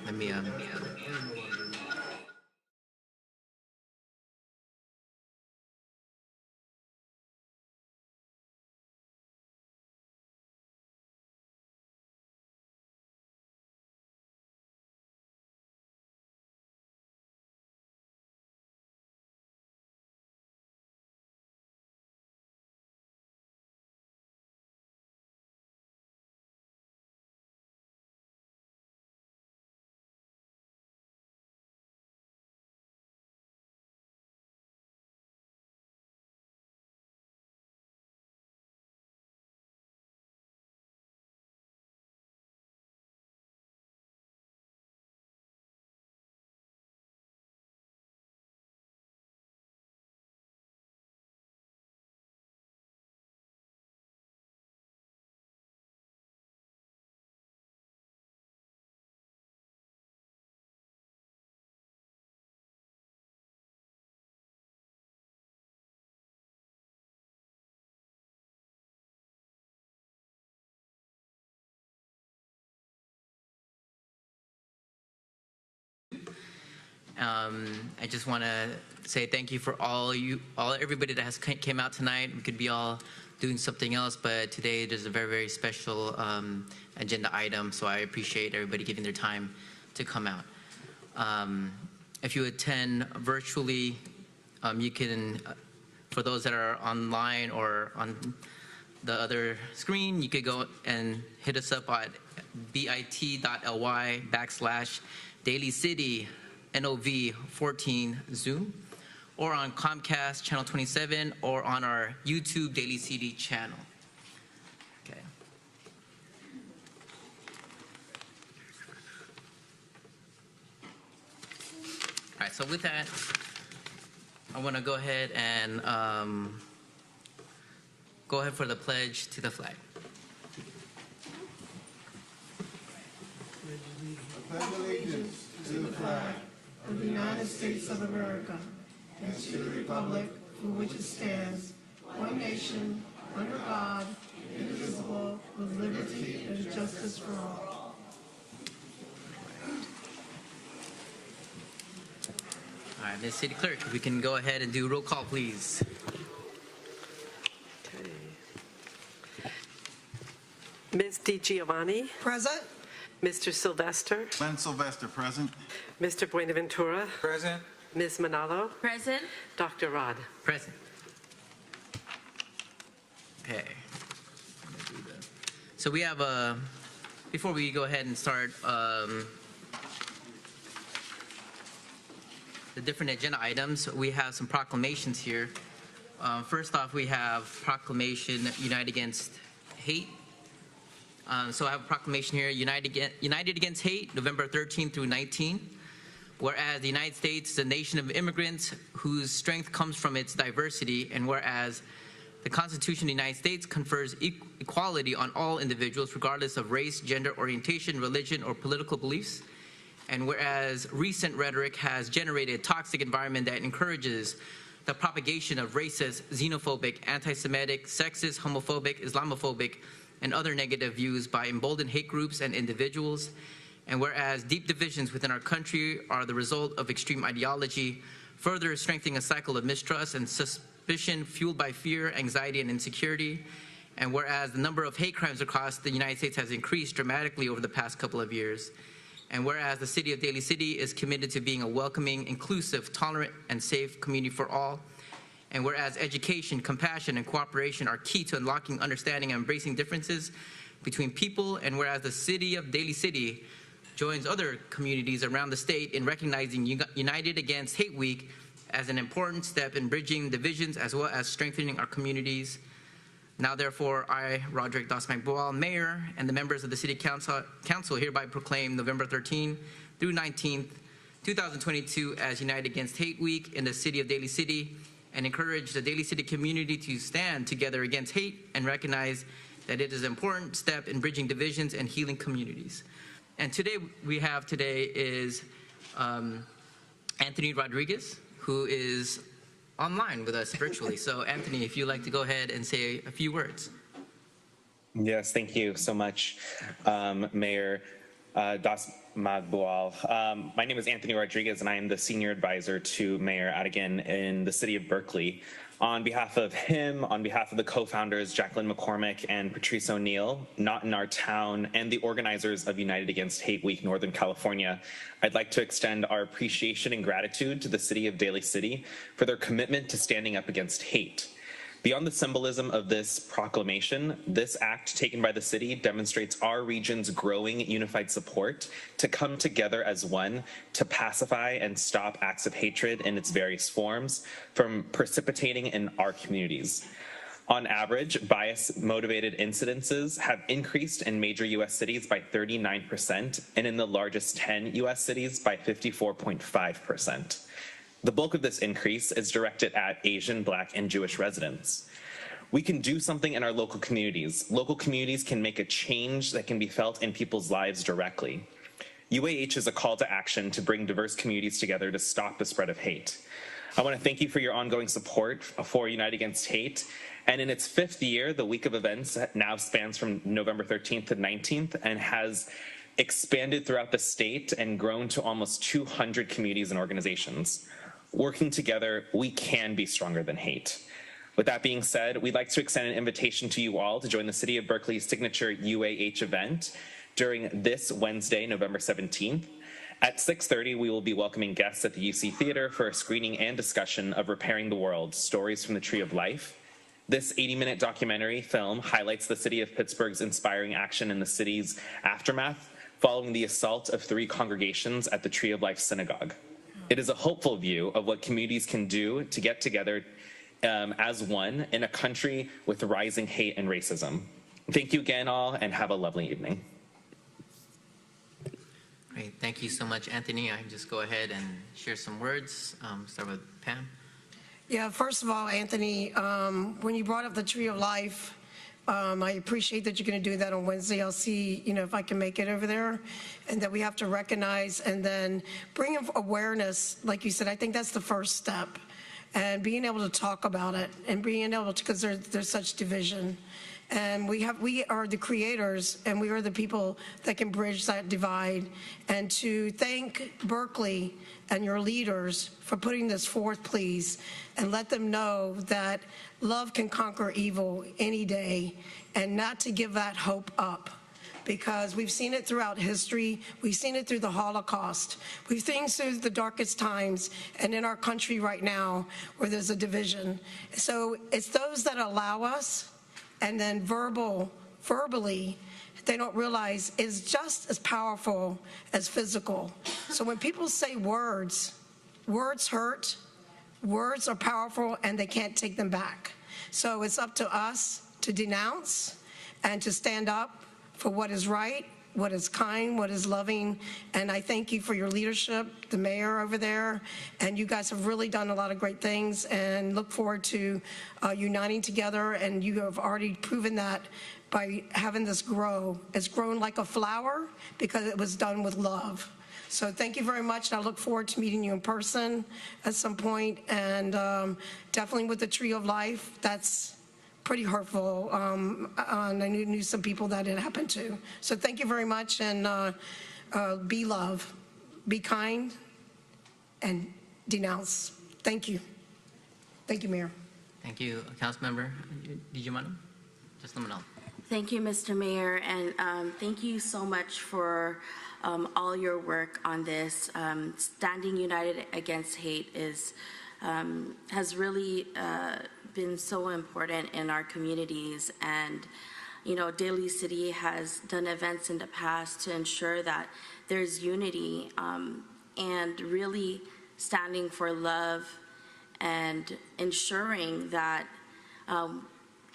Let me. I just want to say thank you for everybody that has came out tonight. We could be all doing something else, but today there's a very, very special agenda item, so I appreciate everybody giving their time to come out. If you attend virtually, you can, for those that are online or on the other screen, you could go and hit us up at bit.ly/Daly City NOV 14 Zoom, or on Comcast channel 27, or on our YouTube Daly City channel. Okay. All right, so with that, I want to go ahead and go ahead for the pledge to the flag. I pledge allegiance to the flag of the United States of America and to the republic for which it stands, one nation, under God, indivisible, with liberty and justice for all. All right, Ms. City Clerk, if we can go ahead and do roll call, please. Okay. Ms. DiGiovanni. Present. Mr. Sylvester. Len Sylvester, present. Mr. Buenaventura. Present. Ms. Manalo. Present. Dr. Rod. Present. Okay. So we have before we go ahead and start the different agenda items, we have some proclamations here. First off, we have proclamation United Against Hate. So I have a proclamation here, United Against Hate, November 13 through 19. Whereas the United States is a nation of immigrants whose strength comes from its diversity, and whereas the Constitution of the United States confers equality on all individuals regardless of race, gender, orientation, religion, or political beliefs, and whereas recent rhetoric has generated a toxic environment that encourages the propagation of racist, xenophobic, anti-Semitic, sexist, homophobic, Islamophobic, and other negative views by emboldened hate groups and individuals, and whereas deep divisions within our country are the result of extreme ideology, further strengthening a cycle of mistrust and suspicion fueled by fear, anxiety, and insecurity, and whereas the number of hate crimes across the United States has increased dramatically over the past couple of years, and whereas the city of Daly City is committed to being a welcoming, inclusive, tolerant, and safe community for all, and whereas education, compassion, and cooperation are key to unlocking understanding and embracing differences between people, and whereas the city of Daly City joins other communities around the state in recognizing United Against Hate Week as an important step in bridging divisions as well as strengthening our communities. Now, therefore, I, Roderick Dasmac-Boal, Mayor, and the members of the City Council hereby proclaim November 13 through 19th, 2022 as United Against Hate Week in the city of Daly City, and encourage the Daly City community to stand together against hate and recognize that it is an important step in bridging divisions and healing communities. And today is Anthony Rodriguez, who is online with us virtually. So Anthony, if you'd like to go ahead and say a few words. Yes, thank you so much, Mayor Magbual. My name is Anthony Rodriguez, and I am the Senior Advisor to Mayor Adigan in the City of Berkeley. On behalf of him, on behalf of the co-founders, Jacqueline McCormick and Patrice O'Neill, Not in Our Town, and the organizers of United Against Hate Week Northern California, I'd like to extend our appreciation and gratitude to the City of Daly City for their commitment to standing up against hate. Beyond the symbolism of this proclamation, this act taken by the city demonstrates our region's growing unified support to come together as one to pacify and stop acts of hatred in its various forms from precipitating in our communities. On average, bias-motivated incidences have increased in major U.S. cities by 39% and in the largest 10 U.S. cities by 54.5%. The bulk of this increase is directed at Asian, Black, and Jewish residents. We can do something in our local communities. Local communities can make a change that can be felt in people's lives directly. UAH is a call to action to bring diverse communities together to stop the spread of hate. I want to thank you for your ongoing support for Unite Against Hate. And in its 5th year, the week of events now spans from November 13th to 19th and has expanded throughout the state and grown to almost 200 communities and organizations. Working together, we can be stronger than hate. With that being said, we'd like to extend an invitation to you all to join the City of Berkeley's signature UAH event during this Wednesday, November 17th. At 6:30, we will be welcoming guests at the UC Theater for a screening and discussion of Repairing the World, Stories from the Tree of Life. This 80-minute documentary film highlights the City of Pittsburgh's inspiring action in the city's aftermath following the assault of 3 congregations at the Tree of Life Synagogue. It is a hopeful view of what communities can do to get together as one in a country with rising hate and racism. Thank you again all, and have a lovely evening. Great. Thank you so much, Anthony. I can just go ahead and share some words. Start with Pam. Yeah, first of all, Anthony, when you brought up the Tree of Life, I appreciate that you're going to do that on Wednesday. I'll see, if I can make it over there, and that we have to recognize and then bring awareness. Like you said, I think that's the first step, and being able to talk about it and being able to, because there's such division, and we are the creators, and we are the people that can bridge that divide. And to thank Berkeley and your leaders for putting this forth, please, and let them know that love can conquer evil any day, and not to give that hope up, because we've seen it throughout history. We've seen it through the Holocaust. We've seen it through the darkest times, and in our country right now where there's a division. So it's those that allow us, and then verbally, they don't realize is just as powerful as physical. So when people say words hurt, words are powerful, and they can't take them back. So it's up to us to denounce and to stand up for what is right, what is kind, what is loving. And I thank you for your leadership, the mayor over there, and you guys have really done a lot of great things, and look forward to uniting together. And you have already proven that by having this grow. It's grown like a flower because it was done with love. So thank you very much, and I look forward to meeting you in person at some point. And definitely with the Tree of Life, that's pretty hurtful. And I knew some people that it happened to. So thank you very much, and be love, be kind, and denounce. Thank you. Thank you, Mayor. Thank you, Councilmember. Did you want to? Just let me know. Thank you, Mr. Mayor, and thank you so much for all your work on this. Standing United Against Hate has really been so important in our communities, and Daly City has done events in the past to ensure that there's unity, and really standing for love and ensuring that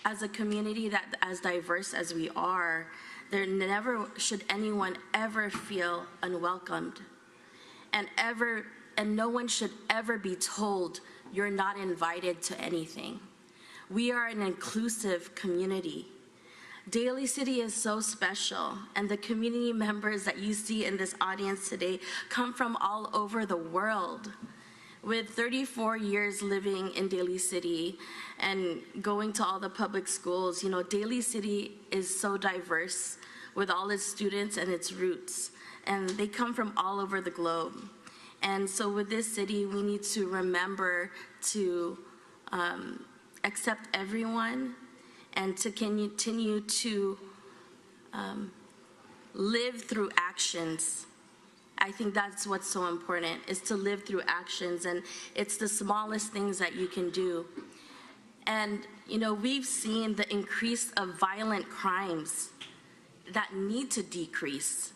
as a community that as diverse as we are, there never should anyone ever feel unwelcomed, and no one should ever be told you're not invited to anything. We are an inclusive community. Daly City is so special, and the community members that you see in this audience today come from all over the world. With 34 years living in Daly City and going to all the public schools, Daly City is so diverse with all its students and its roots. and they come from all over the globe. And so with this city, we need to remember to accept everyone and to continue to live through actions. I think that's what's so important, is to live through actions, and it's the smallest things that you can do. And, you know, we've seen the increase of violent crimes that need to decrease.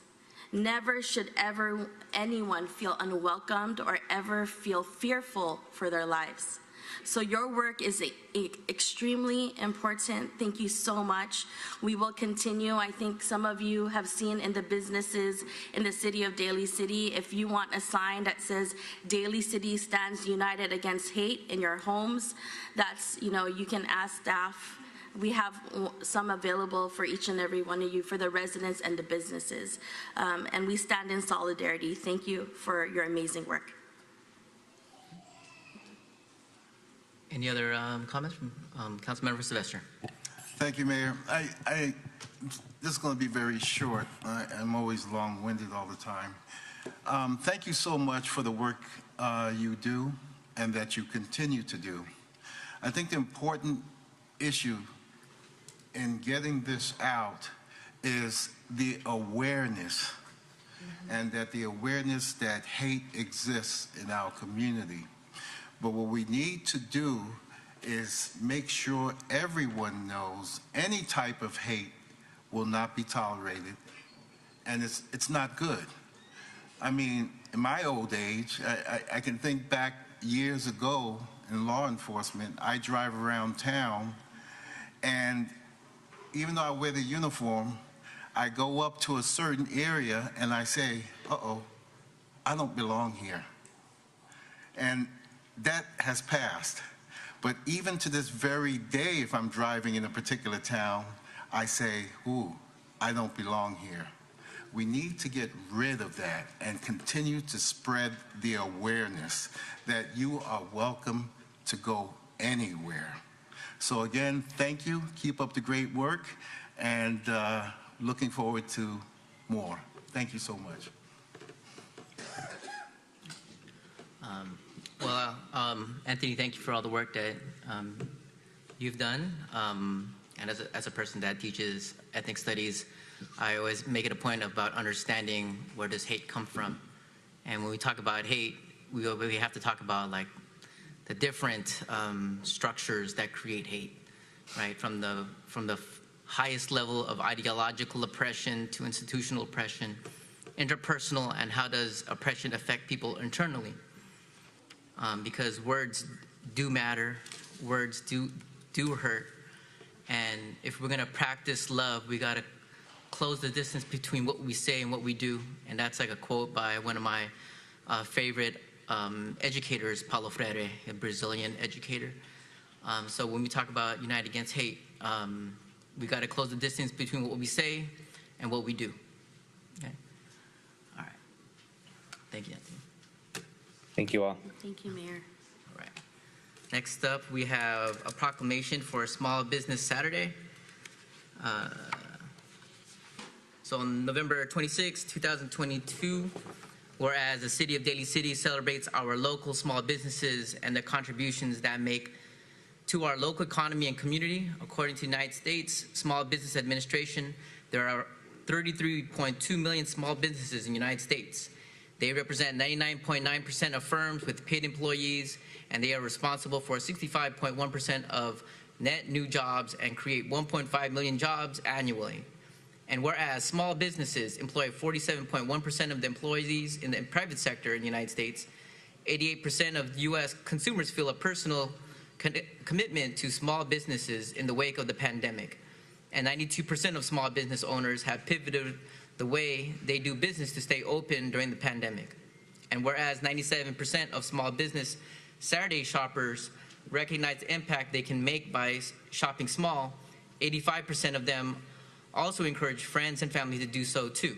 Never should ever anyone feel unwelcomed or ever feel fearful for their lives. So your work is extremely important. Thank you so much. We will continue. I think some of you have seen in the businesses in the city of Daly City, if you want a sign that says Daly City stands united against hate in your homes, that's, you know, you can ask staff. We have some available for each and every one of you, for the residents and the businesses. And we stand in solidarity. Thank you for your amazing work. Any other comments from Councilmember Sylvester? Thank you, Mayor. This is going to be very short. I'm always long-winded all the time. Thank you so much for the work you do and that you continue to do. I think the important issue in getting this out is the awareness, and that the awareness that hate exists in our community. But what we need to do is make sure everyone knows any type of hate will not be tolerated, and it's not good. I mean, in my old age, I can think back years ago in law enforcement. I drive around town, and even though I wear the uniform, I go up to a certain area and I say, uh-oh, I don't belong here. And that has passed. But even to this very day, if I'm driving in a particular town, I say, ooh, I don't belong here. We need to get rid of that and continue to spread the awareness that you are welcome to go anywhere. So again, thank you. Keep up the great work, and looking forward to more. Thank you so much. Anthony, thank you for all the work that you've done. And as a person that teaches ethnic studies, I always make it a point about understanding where does hate come from. And when we talk about hate, we have to talk about like the different structures that create hate, right? From the highest level of ideological oppression to institutional oppression, interpersonal, and how does oppression affect people internally? Because words do matter, words do hurt, and if we're gonna practice love, we gotta close the distance between what we say and what we do. And that's like a quote by one of my favorite educators, Paulo Freire, a Brazilian educator. So when we talk about Unite Against Hate, we gotta close the distance between what we say and what we do. Okay? All right. Thank you, Anthony. Thank you all. Thank you, Mayor. All right. Next up, we have a proclamation for Small Business Saturday. So on November 26, 2022, whereas the City of Daly City celebrates our local small businesses and the contributions that make to our local economy and community, according to the United States Small Business Administration, there are 33.2 million small businesses in the United States. They represent 99.9% of firms with paid employees, and they are responsible for 65.1% of net new jobs and create 1.5 million jobs annually. And whereas small businesses employ 47.1% of the employees in the private sector in the United States, 88% of U.S. consumers feel a personal commitment to small businesses in the wake of the pandemic. And 92% of small business owners have pivoted the way they do business to stay open during the pandemic. And whereas 97% of small business Saturday shoppers recognize the impact they can make by shopping small, 85% of them also encourage friends and family to do so too.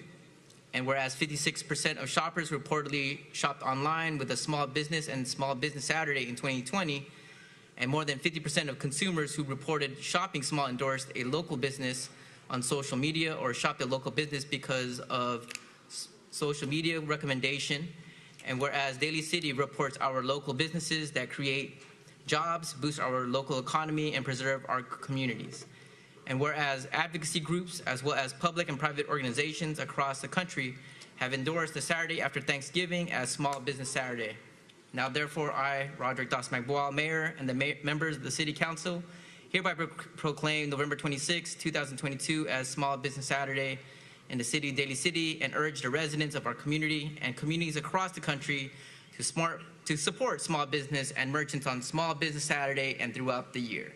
And whereas 56% of shoppers reportedly shopped online with a small business and Small Business Saturday in 2020, and more than 50% of consumers who reported shopping small endorsed a local business on social media or shopped at local business because of social media recommendation. And whereas Daly City reports our local businesses that create jobs, boost our local economy, and preserve our communities. And whereas advocacy groups, as well as public and private organizations across the country, have endorsed the Saturday after Thanksgiving as Small Business Saturday. Now, therefore, I, Roderick Das-Magboal, Mayor, and the members of the City Council hereby proclaim November 26, 2022 as Small Business Saturday in the city of Daly City, and urge the residents of our community and communities across the country to support small business and merchants on Small Business Saturday and throughout the year.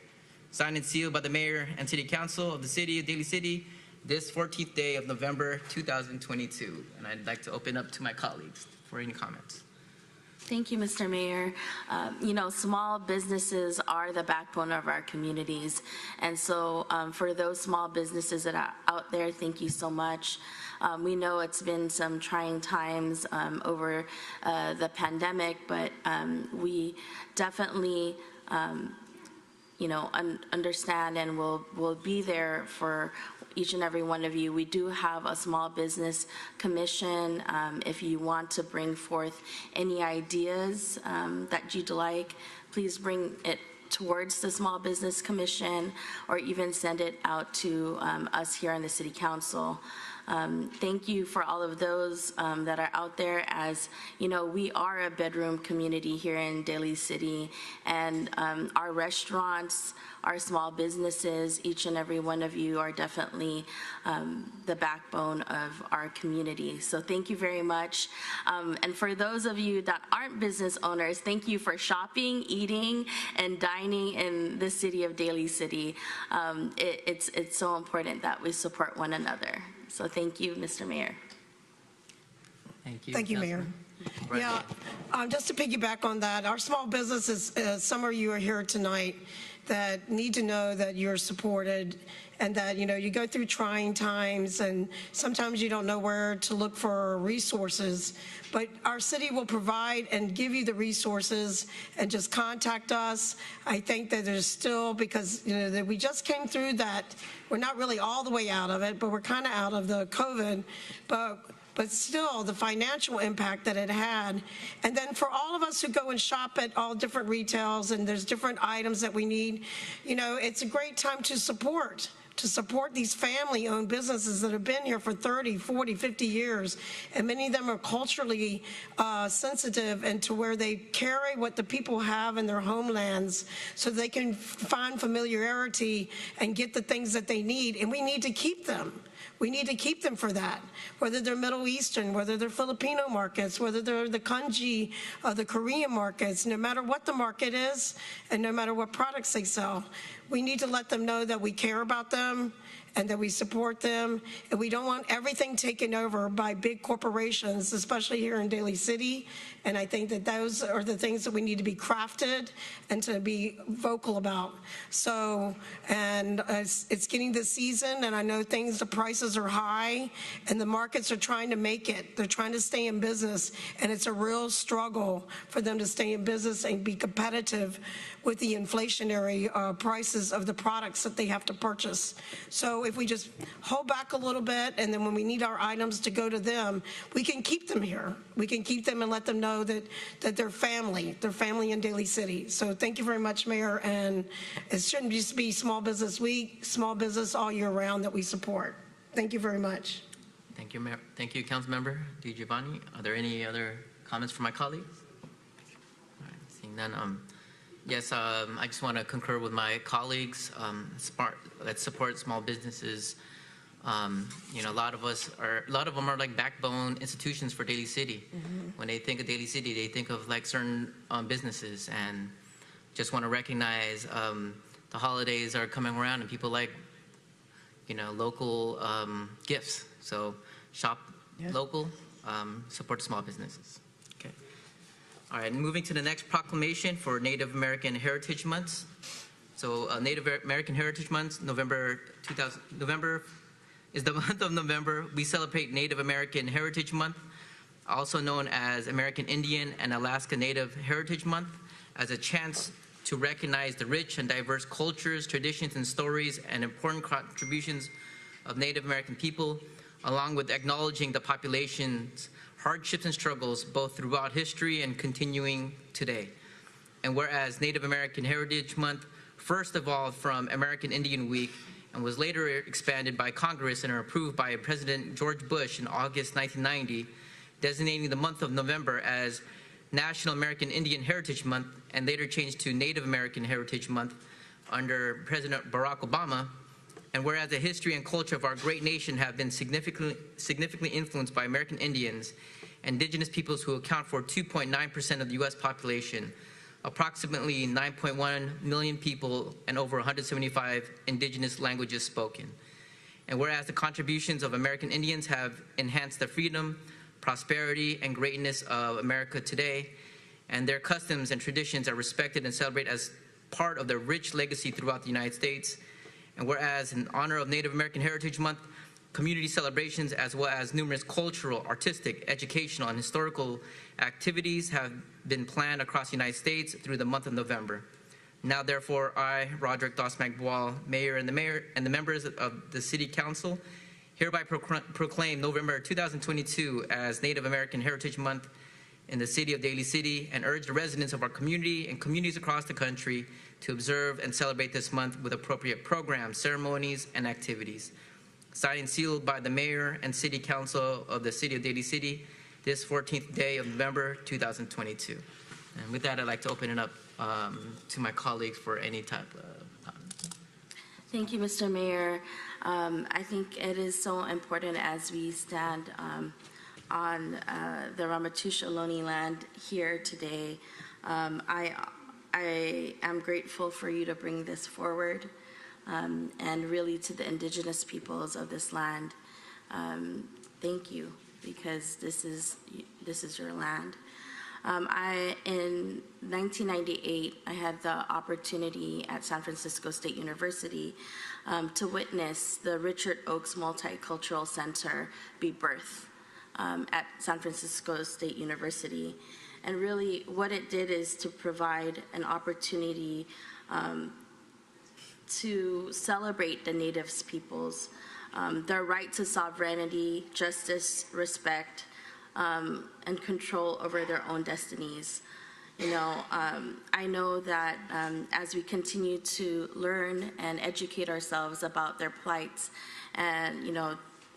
Signed and sealed by the Mayor and City Council of the city of Daly City this 14th day of November 2022. And I'd like to open up to my colleagues for any comments. Thank you, Mr. Mayor. Small businesses are the backbone of our communities. And so for those small businesses that are out there, thank you so much. We know it's been some trying times over the pandemic, but we definitely understand and will be there for each and every one of you. We do have a small business commission. If you want to bring forth any ideas that you'd like, please bring it towards the Small Business Commission or even send it out to us here on the City Council. Thank you for all of those that are out there. As you know, we are a bedroom community here in Daly City, and our restaurants, our small businesses, each and every one of you are definitely the backbone of our community. So thank you very much. And for those of you that aren't business owners, thank you for shopping, eating, and dining in the city of Daly City. It's so important that we support one another. So thank you, Mr. Mayor. Thank you. Thank you, Mayor. Yeah, just to piggyback on that, our small businesses, some of you are here tonight that need to know that you're supported and that, you go through trying times and sometimes you don't know where to look for resources, but our city will provide and give you the resources, and just contact us. I think that there's still, because, that we just came through that, we're not really all the way out of it, but we're kind of out of the COVID, but still the financial impact that it had. And then for all of us who go and shop at all different retails and there's different items that we need, it's a great time to support these family-owned businesses that have been here for 30, 40, 50 years. And many of them are culturally sensitive, and to where they carry what the people have in their homelands so they can find familiarity and get the things that they need. And we need to keep them. We need to keep them for that, whether they're Middle Eastern, whether they're Filipino markets, whether they're the kanji, the Korean markets, no matter what the market is and no matter what products they sell. We need to let them know that we care about them and that we support them, and we don't want everything taken over by big corporations, especially here in Daly City. And I think that those are the things that we need to be crafted and to be vocal about. So, and it's getting the season, and I know the prices are high, and the markets are trying to make it. They're trying to stay in business, and it's a real struggle for them to stay in business and be competitive with the inflationary prices of the products that they have to purchase. So if we just hold back a little bit, and then when we need our items to go to them, we can keep them here. We can keep them and let them know that they're family in Daly City. So thank you very much, Mayor, and it shouldn't just be Small Business Week, small business all year round that we support. Thank you very much. Thank you, Mayor. Thank you, Councilmember DiGiovanni. Are there any other comments from my colleagues? All right, seeing none. Yes, I just want to concur with my colleagues that support small businesses. A lot of them are like backbone institutions for Daly City. Mm-hmm. When they think of Daly City, they think of like certain businesses, and just want to recognize the holidays are coming around and people like, local gifts. So shop local, support small businesses. Okay. All right, moving to the next proclamation for Native American Heritage Month. So Native American Heritage Month, November is the month of November. We celebrate Native American Heritage Month, also known as American Indian and Alaska Native Heritage Month, as a chance to recognize the rich and diverse cultures, traditions, and stories and important contributions of Native American people. along with acknowledging the population's hardships and struggles both throughout history and continuing today. And whereas Native American Heritage Month first evolved from American Indian Week and was later expanded by Congress and approved by President George Bush in August 1990, designating the month of November as National American Indian Heritage Month and later changed to Native American Heritage Month under President Barack Obama. And whereas the history and culture of our great nation have been significantly influenced by American Indians, indigenous peoples who account for 2.9% of the U.S. population, approximately 9.1 million people, and over 175 indigenous languages spoken. And whereas the contributions of American Indians have enhanced the freedom, prosperity, and greatness of America today, and their customs and traditions are respected and celebrated as part of their rich legacy throughout the United States. And whereas in honor of Native American Heritage Month, community celebrations as well as numerous cultural, artistic, educational, and historical activities have been planned across the United States through the month of November. Now, therefore, I, Roderick Doss-McBwall, Mayor and the members of the City Council, hereby proclaim November 2022 as Native American Heritage Month in the city of Daly City and urge the residents of our community and communities across the country to observe and celebrate this month with appropriate programs, ceremonies, and activities. Signed and sealed by the Mayor and City Council of the City of Daly City, this 14th day of November 2022. And with that, I'd like to open it up to my colleagues for any type of Thank you, Mr. Mayor. I think it is so important as we stand on the Ramaytush Ohlone land here today. I am grateful for you to bring this forward, and really to the indigenous peoples of this land. Thank you, because this is your land. In 1998, I had the opportunity at San Francisco State University to witness the Richard Oakes Multicultural Center be birthed at San Francisco State University. And really what it did is to provide an opportunity to celebrate the Native peoples, their right to sovereignty, justice, respect, and control over their own destinies. I know that as we continue to learn and educate ourselves about their plights and,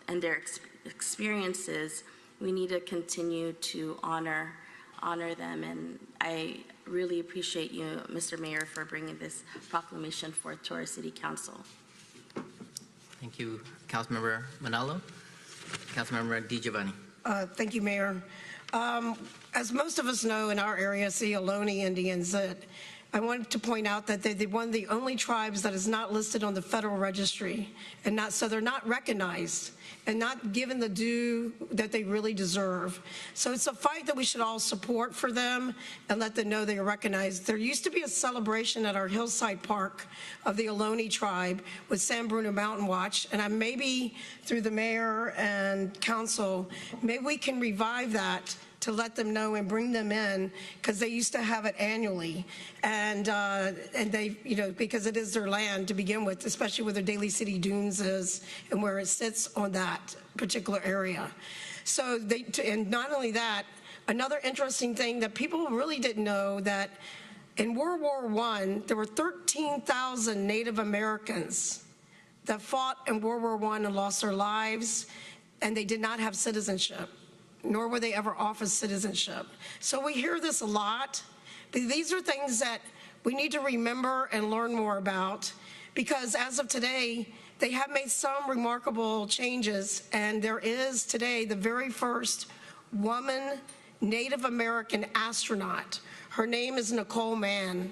and their experiences, we need to continue to honor them. And I really appreciate you, Mr. Mayor, for bringing this proclamation forth to our City Council. Thank you, Councilmember Manalo. Councilmember DiGiovanni. Thank you, Mayor. As most of us know in our area, the Ohlone Indians, that I wanted to point out that they're one of the only tribes that is not listed on the federal registry, and so they're not recognized and not given the due that they really deserve. So it's a fight that we should all support for them and let them know they are recognized. There used to be a celebration at our Hillside Park of the Ohlone tribe with San Bruno Mountain Watch, and maybe through the mayor and council, maybe we can revive that to let them know and bring them in, because they used to have it annually, and they, because it is their land to begin with, especially where the Daly City Dunes is and where it sits on that particular area. So and not only that, another interesting thing that people really didn't know, that in World War I, there were 13,000 Native Americans that fought in World War I and lost their lives, and they did not have citizenship, nor were they ever offered citizenship. So we hear this a lot, but these are things that we need to remember and learn more about, because as of today, they have made some remarkable changes, and there is today the very first woman Native American astronaut. Her name is Nicole Mann.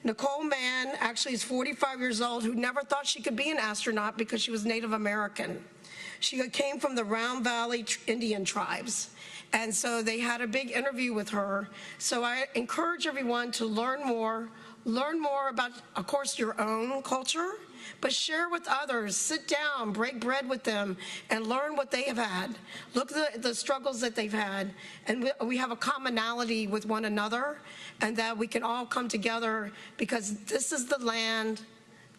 Nicole Mann actually is 45 years old, who never thought she could be an astronaut because she was Native American. She came from the Round Valley Indian tribes, and so they had a big interview with her. So I encourage everyone to learn more about, of course, your own culture, but share with others. Sit down, break bread with them, and learn what they have had. Look at the struggles that they've had, and we have a commonality with one another, and that we can all come together, because this is the land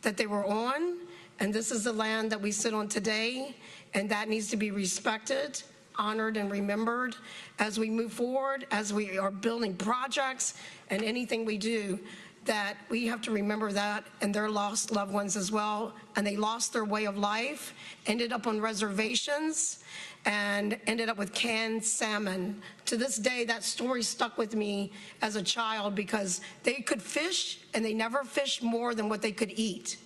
that they were on, and this is the land that we sit on today. and that needs to be respected, honored, and remembered as we move forward, as we are building projects and anything we do, that we have to remember that and their lost loved ones as well. And they lost their way of life, ended up on reservations, and ended up with canned salmon. To this day, that story stuck with me as a child because they could fish and they never fished more than what they could eat.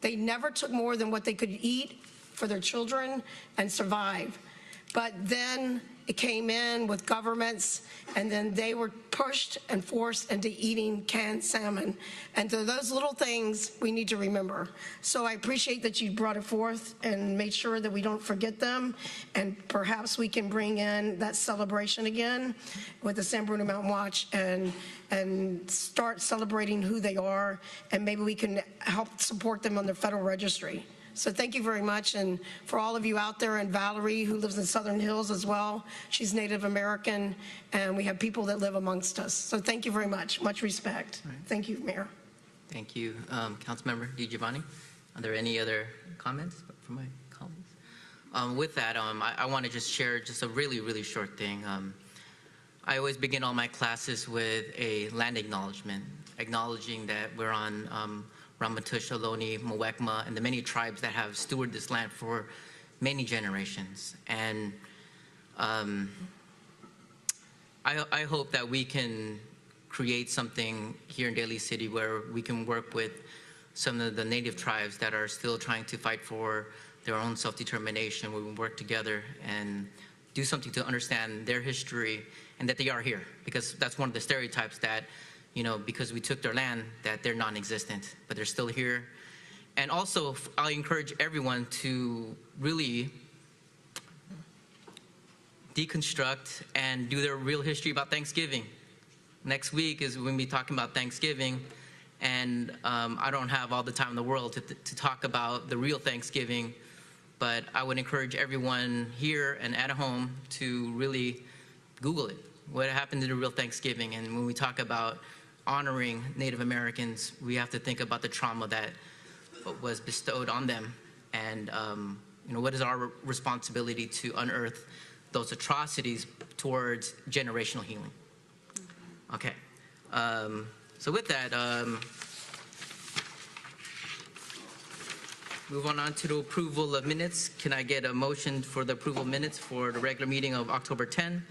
They never took more than what they could eat for their children and survive. But then it came in with governments, and then they were pushed and forced into eating canned salmon. And so those little things we need to remember. So I appreciate that you brought it forth and made sure that we don't forget them, and perhaps we can bring in that celebration again with the San Bruno Mountain Watch and start celebrating who they are, and maybe we can help support them on the Federal Registry. So thank you very much. And for all of you out there, and Valerie, who lives in Southern Hills as well, she's Native American, and we have people that live amongst us. So thank you very much. Much respect. Thank you, Mayor. Thank you, Councilmember DiGiovanni. Are there any other comments from my colleagues? With that, I want to just share just a really, really short thing. I always begin all my classes with a land acknowledgement, acknowledging that we're on Ramaytush, Ohlone, Muwekma, and the many tribes that have stewarded this land for many generations. And I hope that we can create something here in Daly City where we can work with some of the native tribes that are still trying to fight for their own self-determination. We will work together and do something to understand their history and that they are here, because that's one of the stereotypes that, you know, because we took their land, that they're non-existent, but they're still here. And also, I encourage everyone to really deconstruct and do their real history about Thanksgiving. Next week is when we talking about Thanksgiving, and I don't have all the time in the world to talk about the real Thanksgiving, but I would encourage everyone here and at home to really Google it. What happened to the real Thanksgiving? And when we talk about honoring Native Americans, we have to think about the trauma that was bestowed on them, and you know, what is our responsibility to unearth those atrocities towards generational healing. Okay, so with that, move on to the approval of minutes. Can I get a motion for the approval of minutes for the regular meeting of October 10?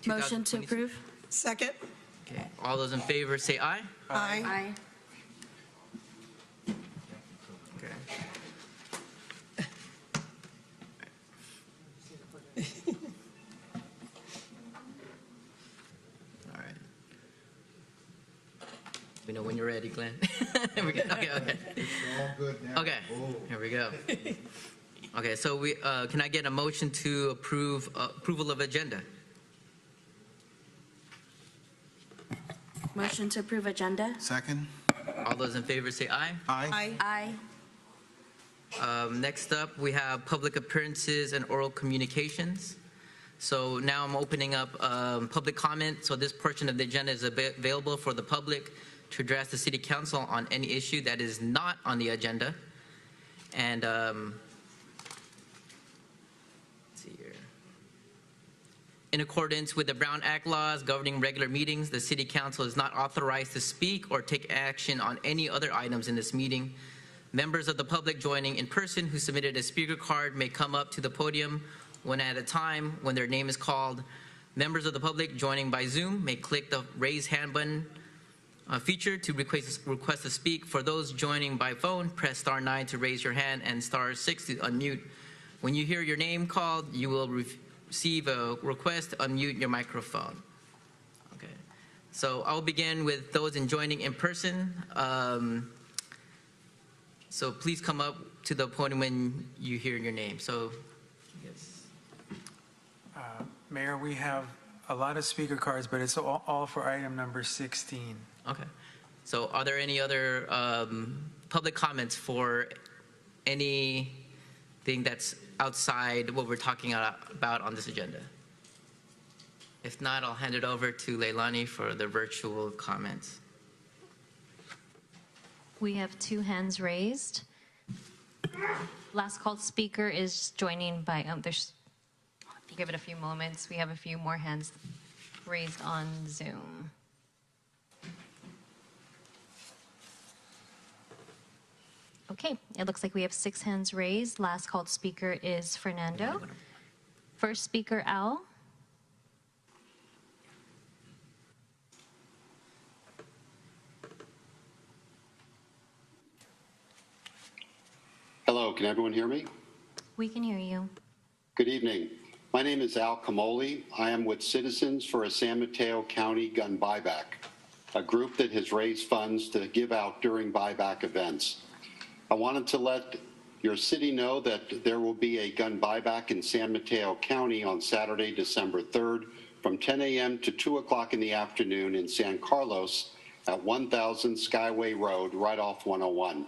Motion to approve? Second? Okay, all those in favor say aye. Aye. Aye. Okay. All right. We know when you're ready, Glenn. Here we go. Okay. It's all good now. Okay. Here we go. Okay. So we can I get a motion to approve approval of agenda? Motion to approve agenda? Second? All those in favor say aye. Aye. Aye. Next up, we have public appearances and oral communications. So now I'm opening up public comment. So this portion of the agenda is available for the public to address the City Council on any issue that is not on the agenda. And let's see here. In accordance with the Brown Act laws governing regular meetings, the City Council is not authorized to speak or take action on any other items in this meeting. Members of the public joining in person who submitted a speaker card may come up to the podium one at a time when their name is called. Members of the public joining by Zoom may click the raise hand button feature to request to speak. For those joining by phone, press star 9 to raise your hand and star 6 to unmute. When you hear your name called, you will receive a request to unmute your microphone. Okay, so I'll begin with those joining in person. So please come up to the podium when you hear your name. So, yes. Mayor, we have a lot of speaker cards, but it's all for item number 16. Okay. So are there any other public comments for anything that's outside what we're talking about on this agenda? If not, I'll hand it over to Leilani for the virtual comments. We have 2 hands raised. Last called speaker is joining by, give it a few moments. We have a few more hands raised on Zoom. Okay, it looks like we have 6 hands raised. Last called speaker is Fernando. First speaker, Al. Hello, can everyone hear me? We can hear you. Good evening. My name is Al Camoli. I am with Citizens for a San Mateo County Gun Buyback, a group that has raised funds to give out during buyback events. I wanted to let your city know that there will be a gun buyback in San Mateo County on Saturday, December 3rd from 10 a.m. to 2 o'clock in the afternoon in San Carlos at 1000 Skyway Road, right off 101.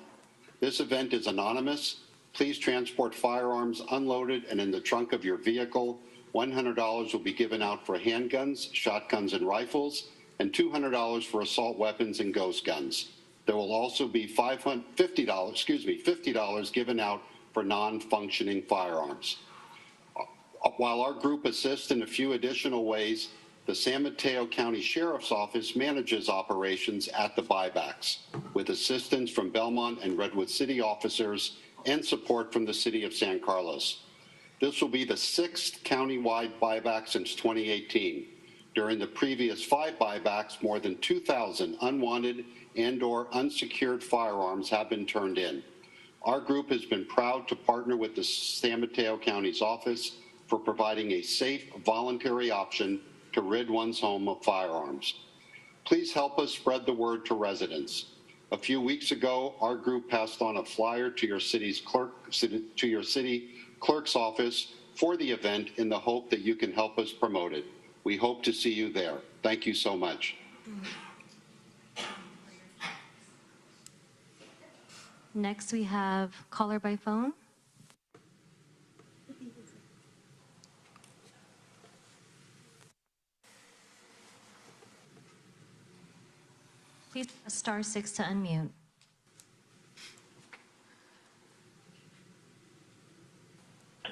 This event is anonymous. Please transport firearms unloaded and in the trunk of your vehicle. $100 will be given out for handguns, shotguns, and rifles, and $200 for assault weapons and ghost guns. There will also be $50 given out for non-functioning firearms. While our group assists in a few additional ways, the San Mateo County Sheriff's Office manages operations at the buybacks, with assistance from Belmont and Redwood City officers and support from the City of San Carlos. This will be the 6th countywide buyback since 2018. During the previous 5 buybacks, more than 2,000 unwanted and/or unsecured firearms have been turned in. Our group has been proud to partner with the San Mateo County's office for providing a safe, voluntary option to rid one's home of firearms. Please help us spread the word to residents. A few weeks ago, our group passed on a flyer to your city clerk's office for the event in the hope that you can help us promote it. We hope to see you there. Thank you so much. Next, we have caller by phone. Please press *6 to unmute.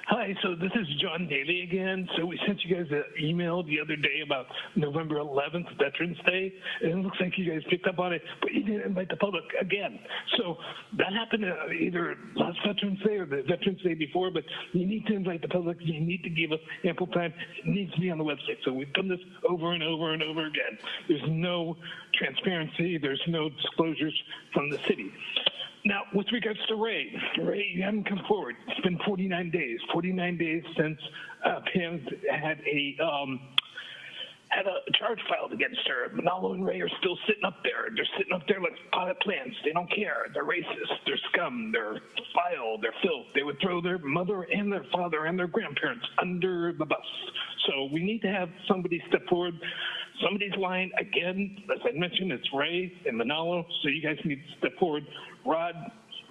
Hi, so this is John Daly again. So we sent you guys an email the other day about November 11th, Veterans Day, and it looks like you guys picked up on it, but you didn't invite the public again. So that happened either last Veterans Day or the Veterans Day before, but you need to invite the public. You need to give us ample time. It needs to be on the website. So we've done this over and over and over again. There's no transparency. There's no disclosures from the city. Now, with regards to Ray, you haven't come forward. It's been 49 days. 49 days since Pam had a charge filed against her. Manalo and Ray are still sitting up there. They're sitting up there like potted plants. They don't care. They're racist. They're scum. They're vile. They're filth. They would throw their mother and their father and their grandparents under the bus. So we need to have somebody step forward. Somebody's lying. Again, as I mentioned, it's Ray and Manalo, so you guys need to step forward. Rod,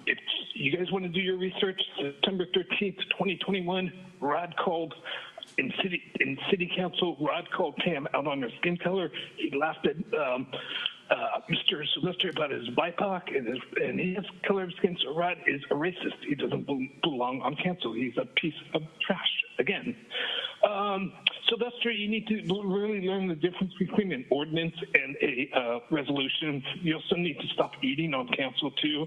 if you guys want to do your research, September 13th, 2021, Rod called in city council. Rod called Pam out on her skin color. He laughed at Mr. Sylvester about his BIPOC and his color of skin. So Rod is a racist. He doesn't belong on council. He's a piece of trash again. Sylvester, you need to really learn the difference between an ordinance and a resolution. You also need to stop eating on council, too.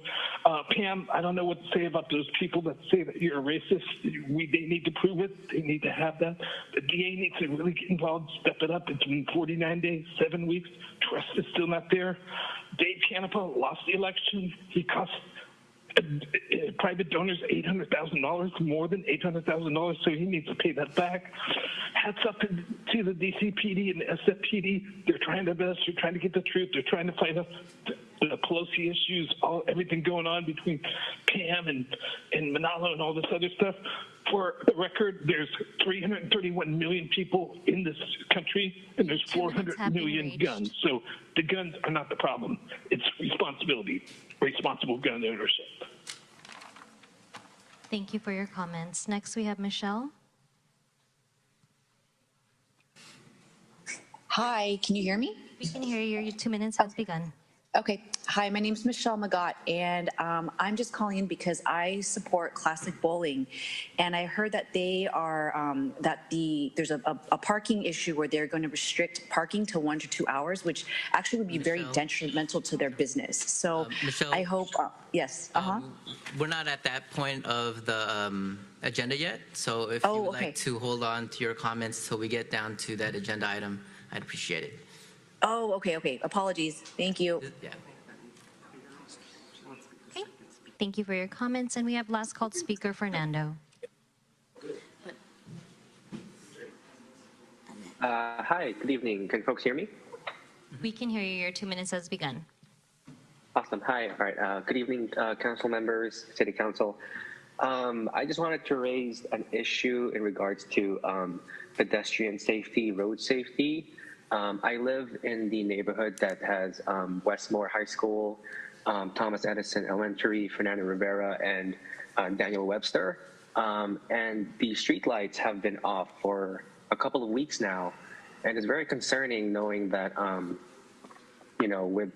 Pam, I don't know what to say about those people that say that you're a racist. They need to prove it. They need to have that. The DA needs to really get involved, step it up. It's been 49 days, 7 weeks. Trust is still not there. Dave Canepa lost the election. He cost private donors $800,000, more than $800,000, so he needs to pay that back. Hats up to the DCPD and the SFPD. They're trying their best. They're trying to get the truth. They're trying to find out the Pelosi issues, everything going on between Pam and Manalo and all this other stuff. For the record, there's 331 million people in this country, and there's 400 million guns. So the guns are not the problem. It's responsible gun ownership. Thank you for your comments. Next, we have Michelle. Hi, can you hear me? We can hear you. Your 2 minutes has begun. Okay. Hi, my name's Michelle Magot, and I'm just calling in because I support Classic Bowling, and I heard that they are there's a parking issue where they're going to restrict parking to 1 to 2 hours, which actually would be very Michelle? detrimental to their business. So Michelle, I hope yes. we're not at that point of the agenda yet, so if you Oh, would okay. like to hold on to your comments till we get down to that agenda item, I'd appreciate it. Oh, okay. Apologies. Thank you. Yeah. Okay. Thank you for your comments. And we have last called speaker, Fernando. Hi, good evening. Can folks hear me? We can hear you. Your 2 minutes has begun. Awesome. Hi. All right. Good evening, council members, city council. I just wanted to raise an issue in regards to pedestrian safety, road safety. I live in the neighborhood that has Westmore High School, Thomas Edison Elementary, Fernando Rivera, and Daniel Webster. And the streetlights have been off for a couple of weeks now. And it's very concerning knowing that, with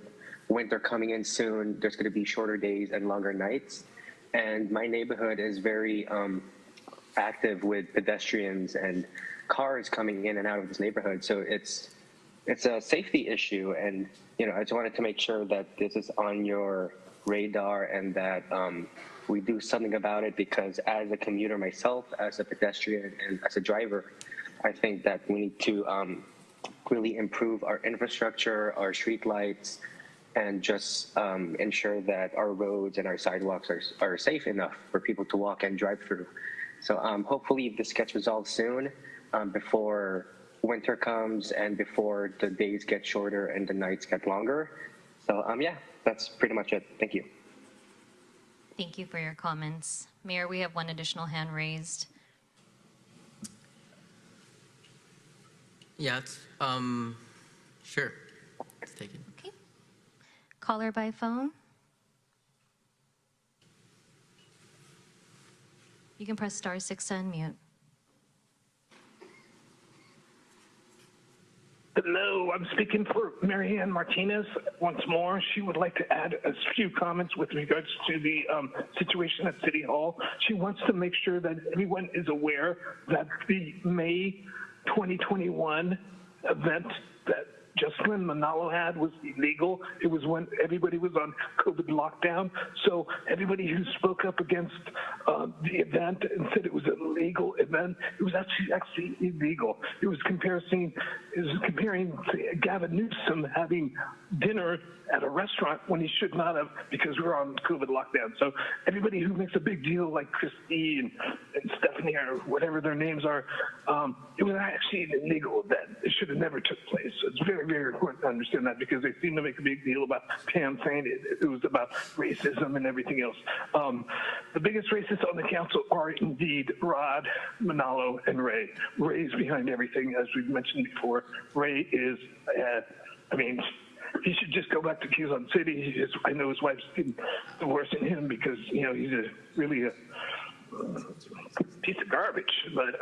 winter coming in soon, there's going to be shorter days and longer nights. And my neighborhood is very active with pedestrians and cars coming in and out of this neighborhood. So it's a safety issue, and I just wanted to make sure that this is on your radar and that we do something about it, because as a commuter myself, as a pedestrian, and as a driver, I think that we need to really improve our infrastructure, our street lights, and just ensure that our roads and our sidewalks are safe enough for people to walk and drive through. So hopefully this gets resolved soon, before winter comes and before the days get shorter and the nights get longer. So yeah, that's pretty much it. Thank you. Thank you for your comments. Mayor, we have one additional hand raised. Yeah, sure. Let's take it. Okay. Caller by phone. You can press *6 to unmute. Hello, I'm speaking for Marianne Martinez once more. She would like to add a few comments with regards to the situation at City Hall. She wants to make sure that everyone is aware that the May 2021 event that Jocelyn Manalo had was illegal. It was when everybody was on COVID lockdown. So everybody who spoke up against the event and said it was an illegal event, it was actually illegal. It was comparing to Gavin Newsom having dinner at a restaurant when he should not have, because we're on COVID lockdown. So everybody who makes a big deal like Christy and Stephanie or whatever their names are, it was actually an illegal event. It should have never took place. So it's very, very important to understand that, because they seem to make a big deal about Pam saying it was about racism and everything else. The biggest racists on the council are indeed Rod, Manalo, and Ray. Ray's behind everything, as we've mentioned before. Ray is, he should just go back to Quezon City. I know his wife's divorcing him because, he's really a piece of garbage. But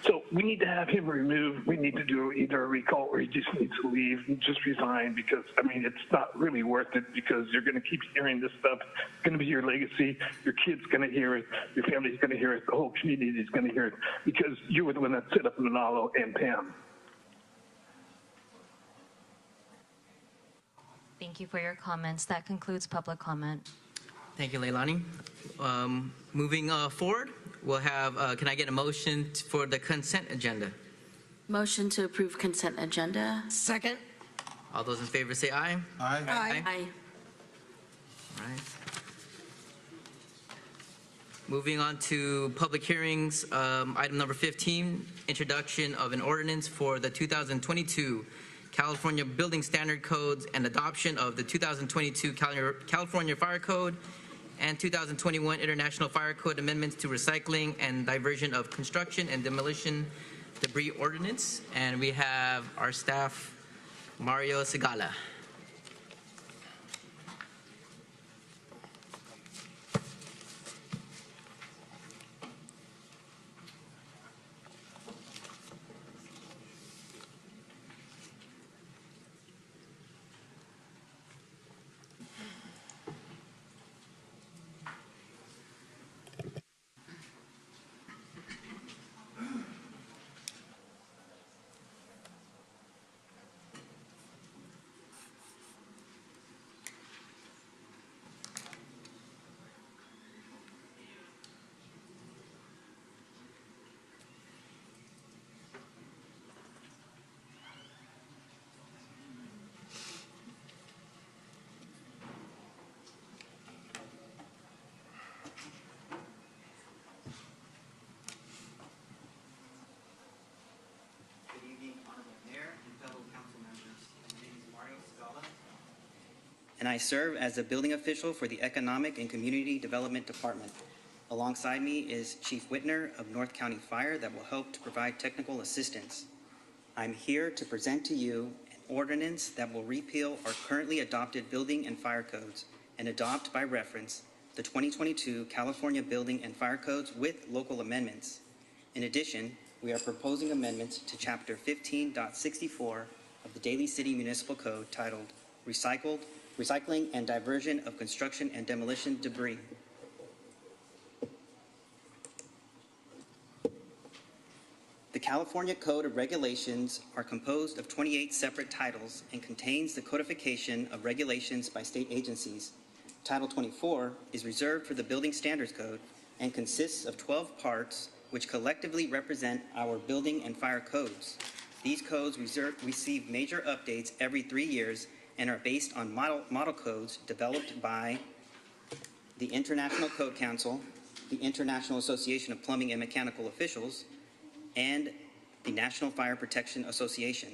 so we need to have him removed. We need to do either a recall or he just needs to leave and just resign, because, it's not really worth it, because you're going to keep hearing this stuff. It's going to be your legacy. Your kid's going to hear it. Your family's going to hear it. The whole community is going to hear it, because you were the one that set up Manalo and Pam. Thank you for your comments. That concludes public comment. Thank you, Leilani. Moving forward, we'll have, can I get a motion for the consent agenda? Motion to approve consent agenda. Second. All those in favor say aye. Aye. Aye. All right. Moving on to public hearings, item number 15, introduction of an ordinance for the 2022 California Building Standard Codes and adoption of the 2022 California Fire Code and 2021 International Fire Code amendments to recycling and diversion of construction and demolition debris ordinance. And we have our staff, Mario Segala. and I serve as the building official for the Economic and Community Development Department. Alongside me is Chief Whitner of North County Fire that will help to provide technical assistance. I'm here to present to you an ordinance that will repeal our currently adopted building and fire codes and adopt by reference the 2022 California Building and Fire Codes with local amendments. In addition, we are proposing amendments to Chapter 15.64 of the Daly City Municipal Code titled Recycling and Diversion of Construction and Demolition Debris. The California Code of Regulations are composed of 28 separate titles and contains the codification of regulations by state agencies. Title 24 is reserved for the Building Standards Code and consists of 12 parts which collectively represent our building and fire codes. These codes receive major updates every 3 years and are based on model codes developed by the International Code Council, the International Association of Plumbing and Mechanical Officials, and the National Fire Protection Association.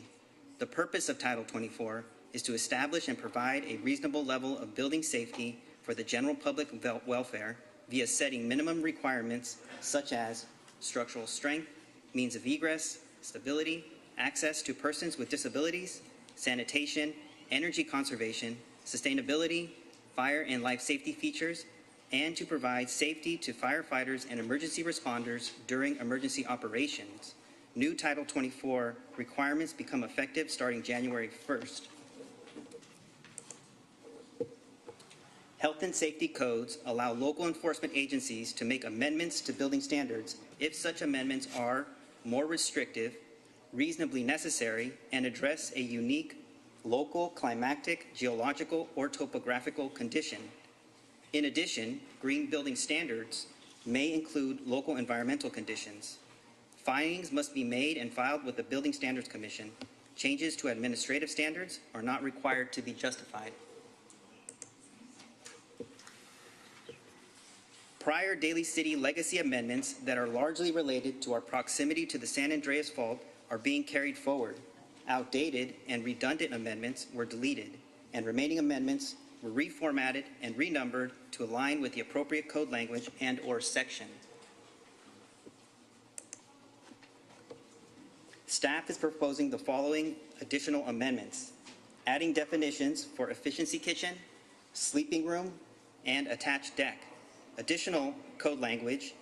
The purpose of Title 24 is to establish and provide a reasonable level of building safety for the general public welfare via setting minimum requirements such as structural strength, means of egress, stability, access to persons with disabilities, sanitation, energy conservation, sustainability, fire and life safety features, and to provide safety to firefighters and emergency responders during emergency operations. New Title 24 requirements become effective starting January 1st. Health and safety codes allow local enforcement agencies to make amendments to building standards if such amendments are more restrictive, reasonably necessary, and address a unique local, climatic, geological, or topographical condition. In addition, green building standards may include local environmental conditions. Findings must be made and filed with the Building Standards Commission. Changes to administrative standards are not required to be justified. Prior Daly City legacy amendments that are largely related to our proximity to the San Andreas Fault are being carried forward. Outdated and redundant amendments were deleted, and remaining amendments were reformatted and renumbered to align with the appropriate code language and/or section. Staff is proposing the following additional amendments: adding definitions for efficiency kitchen, sleeping room, and attached deck. Additional code language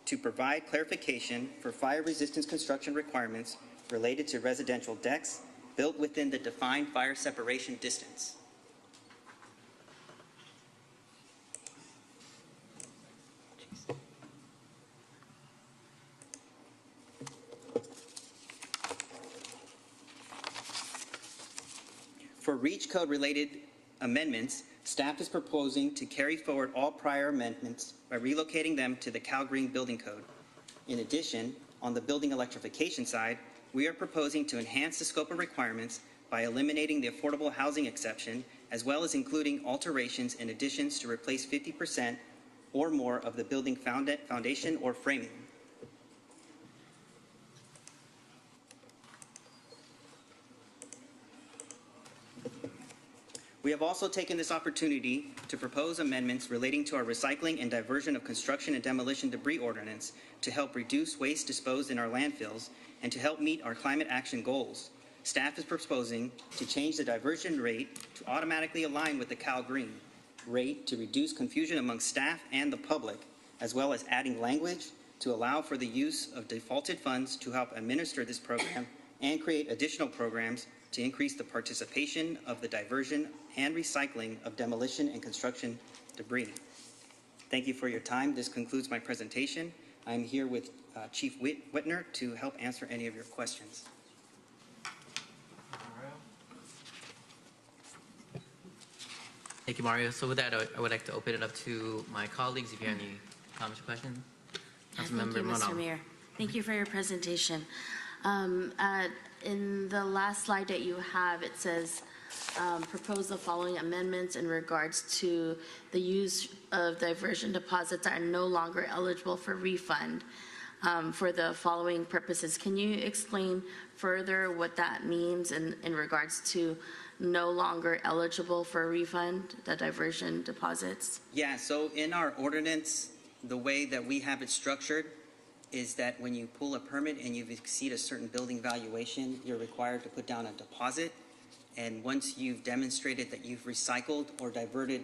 to provide clarification for fire resistance construction requirements related to residential decks built within the defined fire separation distance. For REACH code related amendments, staff is proposing to carry forward all prior amendments by relocating them to the Cal Green Building Code. In addition, on the building electrification side, we are proposing to enhance the scope of requirements by eliminating the affordable housing exception, as well as including alterations and additions to replace 50% or more of the building foundation or framing. We have also taken this opportunity to propose amendments relating to our recycling and diversion of construction and demolition debris ordinance to help reduce waste disposed in our landfills and to help meet our climate action goals. Staff is proposing to change the diversion rate to automatically align with the Cal Green rate to reduce confusion among staff and the public, as well as adding language to allow for the use of defaulted funds to help administer this program and create additional programs to increase the participation of the diversion and recycling of demolition and construction debris. Thank you for your time. This concludes my presentation. I'm here with Chief Whitner to help answer any of your questions. Thank you, Mario. So with that, I would like to open it up to my colleagues if you have any comments or questions. Thank you, Mr. Mayor. Thank you for your presentation. In the last slide that you have, it says propose the following amendments in regards to the use of diversion deposits that are no longer eligible for refund for the following purposes. Can you explain further what that means in regards to no longer eligible for a refund, the diversion deposits? Yeah, so in our ordinance, the way that we have it structured is that when you pull a permit and you exceed a certain building valuation, you're required to put down a deposit. And once you've demonstrated that you've recycled or diverted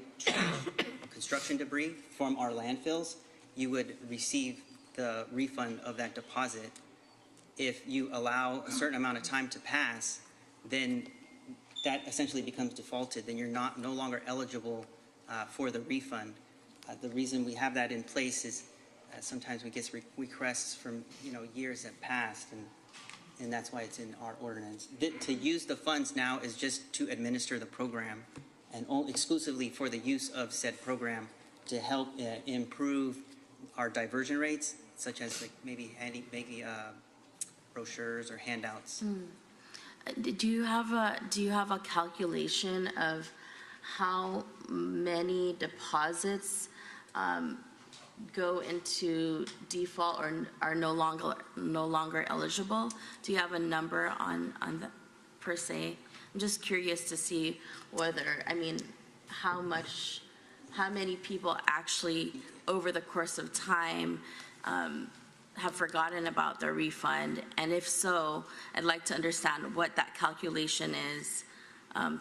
construction debris from our landfills, you would receive the refund of that deposit. If you allow a certain amount of time to pass, then that essentially becomes defaulted. Then you're no longer eligible for the refund. The reason we have that in place is sometimes we get requests from years that passed, and that's why it's in our ordinance. To use the funds now is just to administer the program, and exclusively for the use of said program to help improve our diversion rates, such as like maybe brochures or handouts. Do you have a calculation of how many deposits go into default or are no longer eligible? Do you have a number on that per se? I'm just curious to see whether, how many people actually over the course of time have forgotten about their refund, and if so, I'd like to understand what that calculation is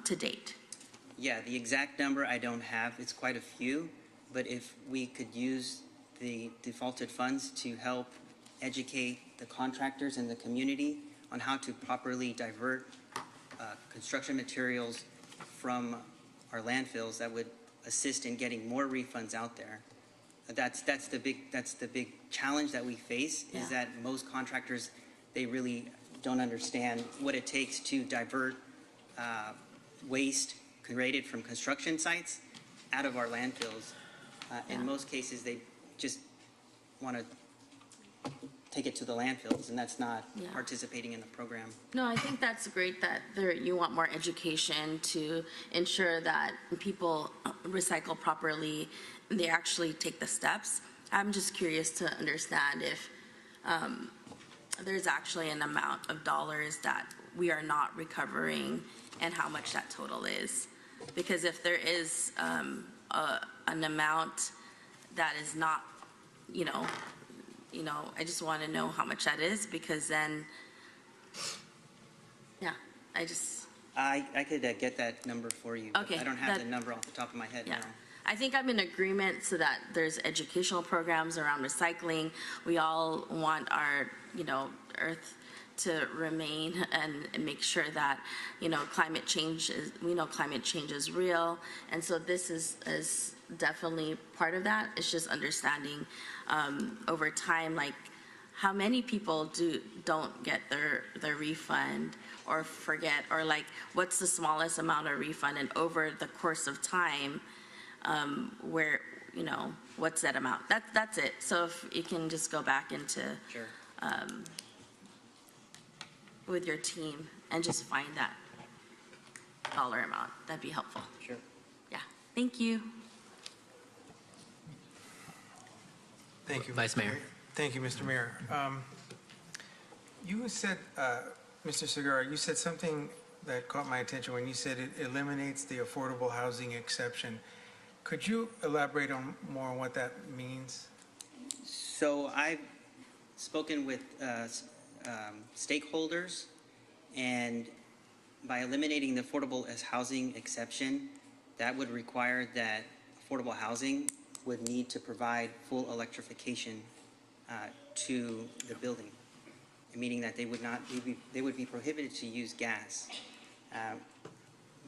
to date. Yeah, the exact number I don't have. It's quite a few, but if we could use the defaulted funds to help educate the contractors and the community on how to properly divert construction materials from our landfills, that would assist in getting more refunds out there. That's the big challenge that we face, is that most contractors, they really don't understand what it takes to divert waste created from construction sites out of our landfills. In most cases, they just want to take it to the landfills, and that's not participating in the program. No, I think that's great that you want more education to ensure that people recycle properly and they actually take the steps. I'm just curious to understand if there's actually an amount of dollars that we are not recovering and how much that total is. Because if there is an amount that is not, I just want to know how much that is, because then, I could get that number for you. Okay, I don't have the number off the top of my head now. I think I'm in agreement so that there's educational programs around recycling. We all want our, earth to remain and make sure that, climate change is real. And so this is definitely part of that. It's just understanding over time, like how many people don't get their refund or forget, or like what's the smallest amount of refund, and over the course of time, where, what's that amount? That's it. So if you can just go back into with your team and just find that dollar amount, that'd be helpful. Sure. Yeah. Thank you. Thank you, Vice Mayor. Thank you, Mr. Mayor. You said, Mr. Segarra, you said something that caught my attention when you said it eliminates the affordable housing exception. Could you elaborate more on what that means? So I've spoken with stakeholders, and by eliminating the affordable housing exception, that would require that affordable housing would need to provide full electrification to the building, meaning that they would be prohibited to use gas.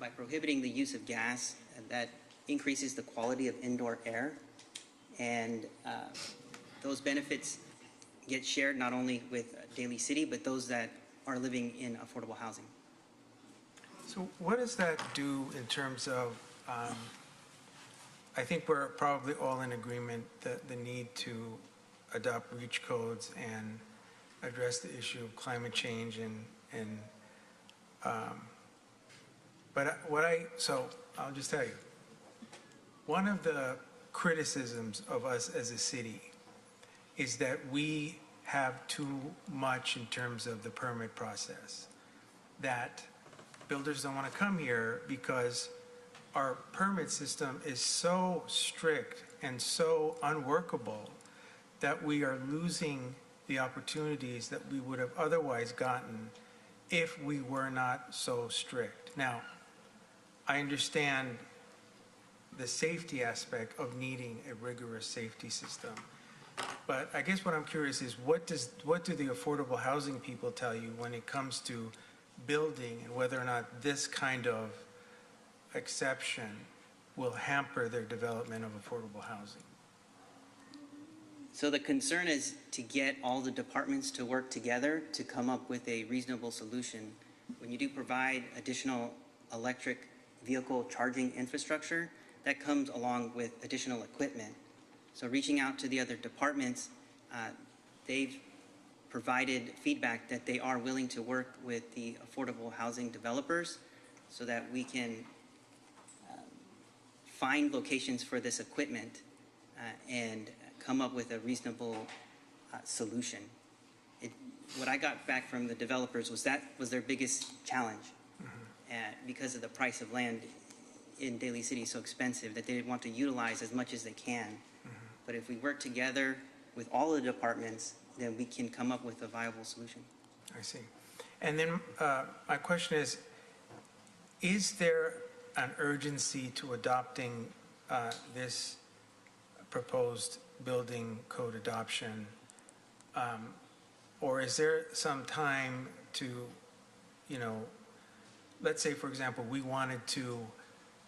By prohibiting the use of gas, that increases the quality of indoor air, and those benefits get shared not only with Daly City, but those that are living in affordable housing. So what does that do in terms of, I think we're probably all in agreement that the need to adopt REACH codes and address the issue of climate change so I'll just tell you, one of the criticisms of us as a city is that we have too much in terms of the permit process, that builders don't want to come here because our permit system is so strict and so unworkable that we are losing the opportunities that we would have otherwise gotten if we were not so strict. Now, I understand the safety aspect of needing a rigorous safety system. But I guess what I'm curious is what do the affordable housing people tell you when it comes to building and whether or not this kind of exception will hamper their development of affordable housing? So the concern is to get all the departments to work together to come up with a reasonable solution. When you do provide additional electric vehicle charging infrastructure, that comes along with additional equipment. So reaching out to the other departments, they've provided feedback that they are willing to work with the affordable housing developers so that we can find locations for this equipment and come up with a reasonable solution. What I got back from the developers was that was their biggest challenge because of the price of land in Daly City so expensive that they want to utilize as much as they can. But if we work together with all the departments, then we can come up with a viable solution. I see. And then my question is there an urgency to adopting this proposed building code adoption? Or is there some time to, let's say, for example, we wanted to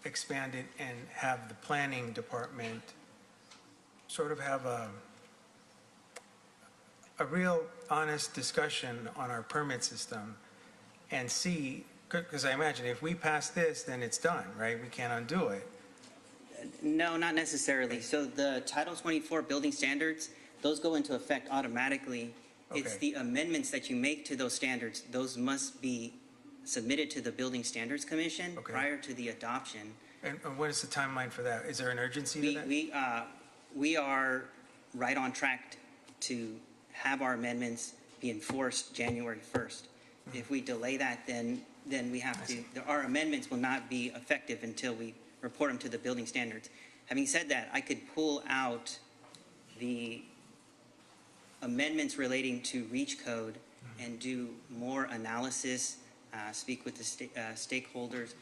expand it and have the planning department sort of have a real honest discussion on our permit system and see, because I imagine if we pass this, then it's done, right? We can't undo it. No, not necessarily. So the Title 24 building standards, those go into effect automatically. It's Okay. the amendments that you make to those standards, those must be submitted to the Building Standards Commission Okay. prior to the adoption. And what is the timeline for that? Is there an urgency to that? We are right on track to have our amendments be enforced January 1st. If we delay that, then we have to, our amendments will not be effective until we report them to the building standards. Having said that, I could pull out the amendments relating to REACH code and do more analysis, speak with the stakeholders,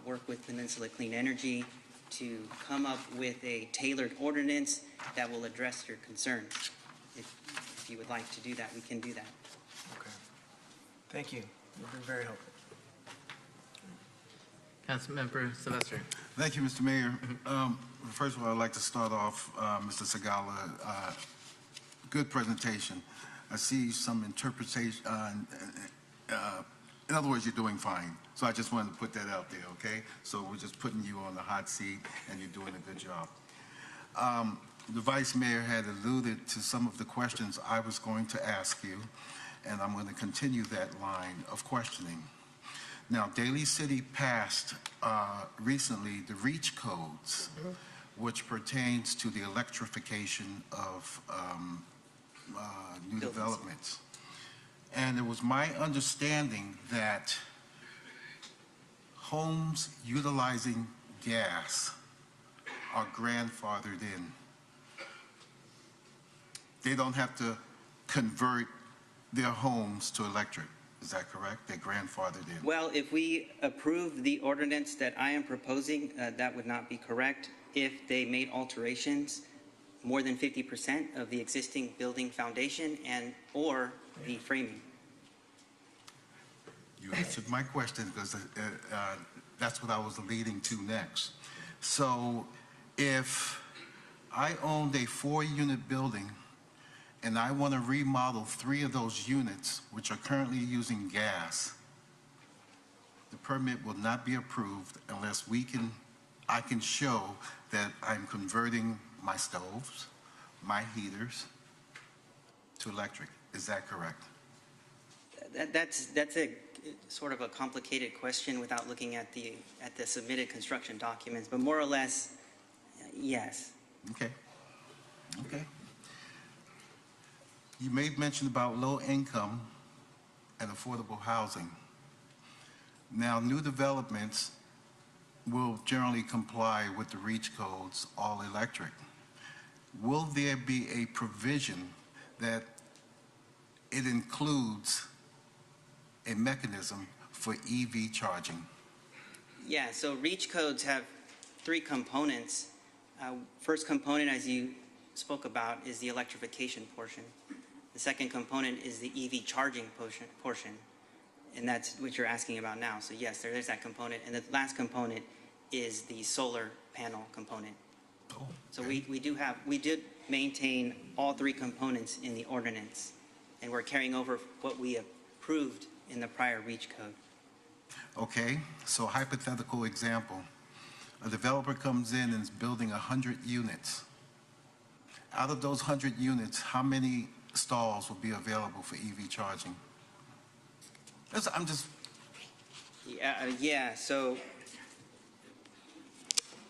work with Peninsula Clean Energy to come up with a tailored ordinance that will address your concerns. If you would like to do that, we can do that. Okay. Thank you. You've been very helpful. Councilmember Sylvester. Thank you, Mr. Mayor. First of all, I'd like to start off, Mr. Segala, good presentation. I see some interpretation, in other words, you're doing fine. So I just wanted to put that out there, okay? So we're just putting you on the hot seat, and you're doing a good job. The Vice Mayor had alluded to some of the questions I was going to ask you, and I'm going to continue that line of questioning. Now, Daly City passed recently the REACH codes, which pertains to the electrification of new developments. And it was my understanding that homes utilizing gas are grandfathered in. They don't have to convert their homes to electric. Is that correct? They're grandfathered in. Well, if we approve the ordinance that I am proposing, that would not be correct. If they made alterations, more than 50% of the existing building foundation and or the framing. You answered my question because that's what I was leading to next. So if I owned a 4-unit building and I want to remodel 3 of those units, which are currently using gas, the permit will not be approved unless I can show that I'm converting my stoves, my heaters to electric. Is that correct? That's a sort of a complicated question without looking at the submitted construction documents, but more or less, yes. Okay. Okay. You made mention about low income and affordable housing. Now, new developments will generally comply with the REACH codes, all electric. Will there be a provision that it includes a mechanism for EV charging? Yeah, so REACH codes have three components. First component, as you spoke about, is the electrification portion. The second component is the EV charging portion, and that's what you're asking about now. So yes, there is that component. And the last component is the solar panel component. Oh, So we did maintain all three components in the ordinance, and we're carrying over what we approved in the prior REACH code. Okay, so hypothetical example. A developer comes in and is building 100 units. Out of those 100 units, how many stalls will be available for EV charging? I'm just, Yeah, so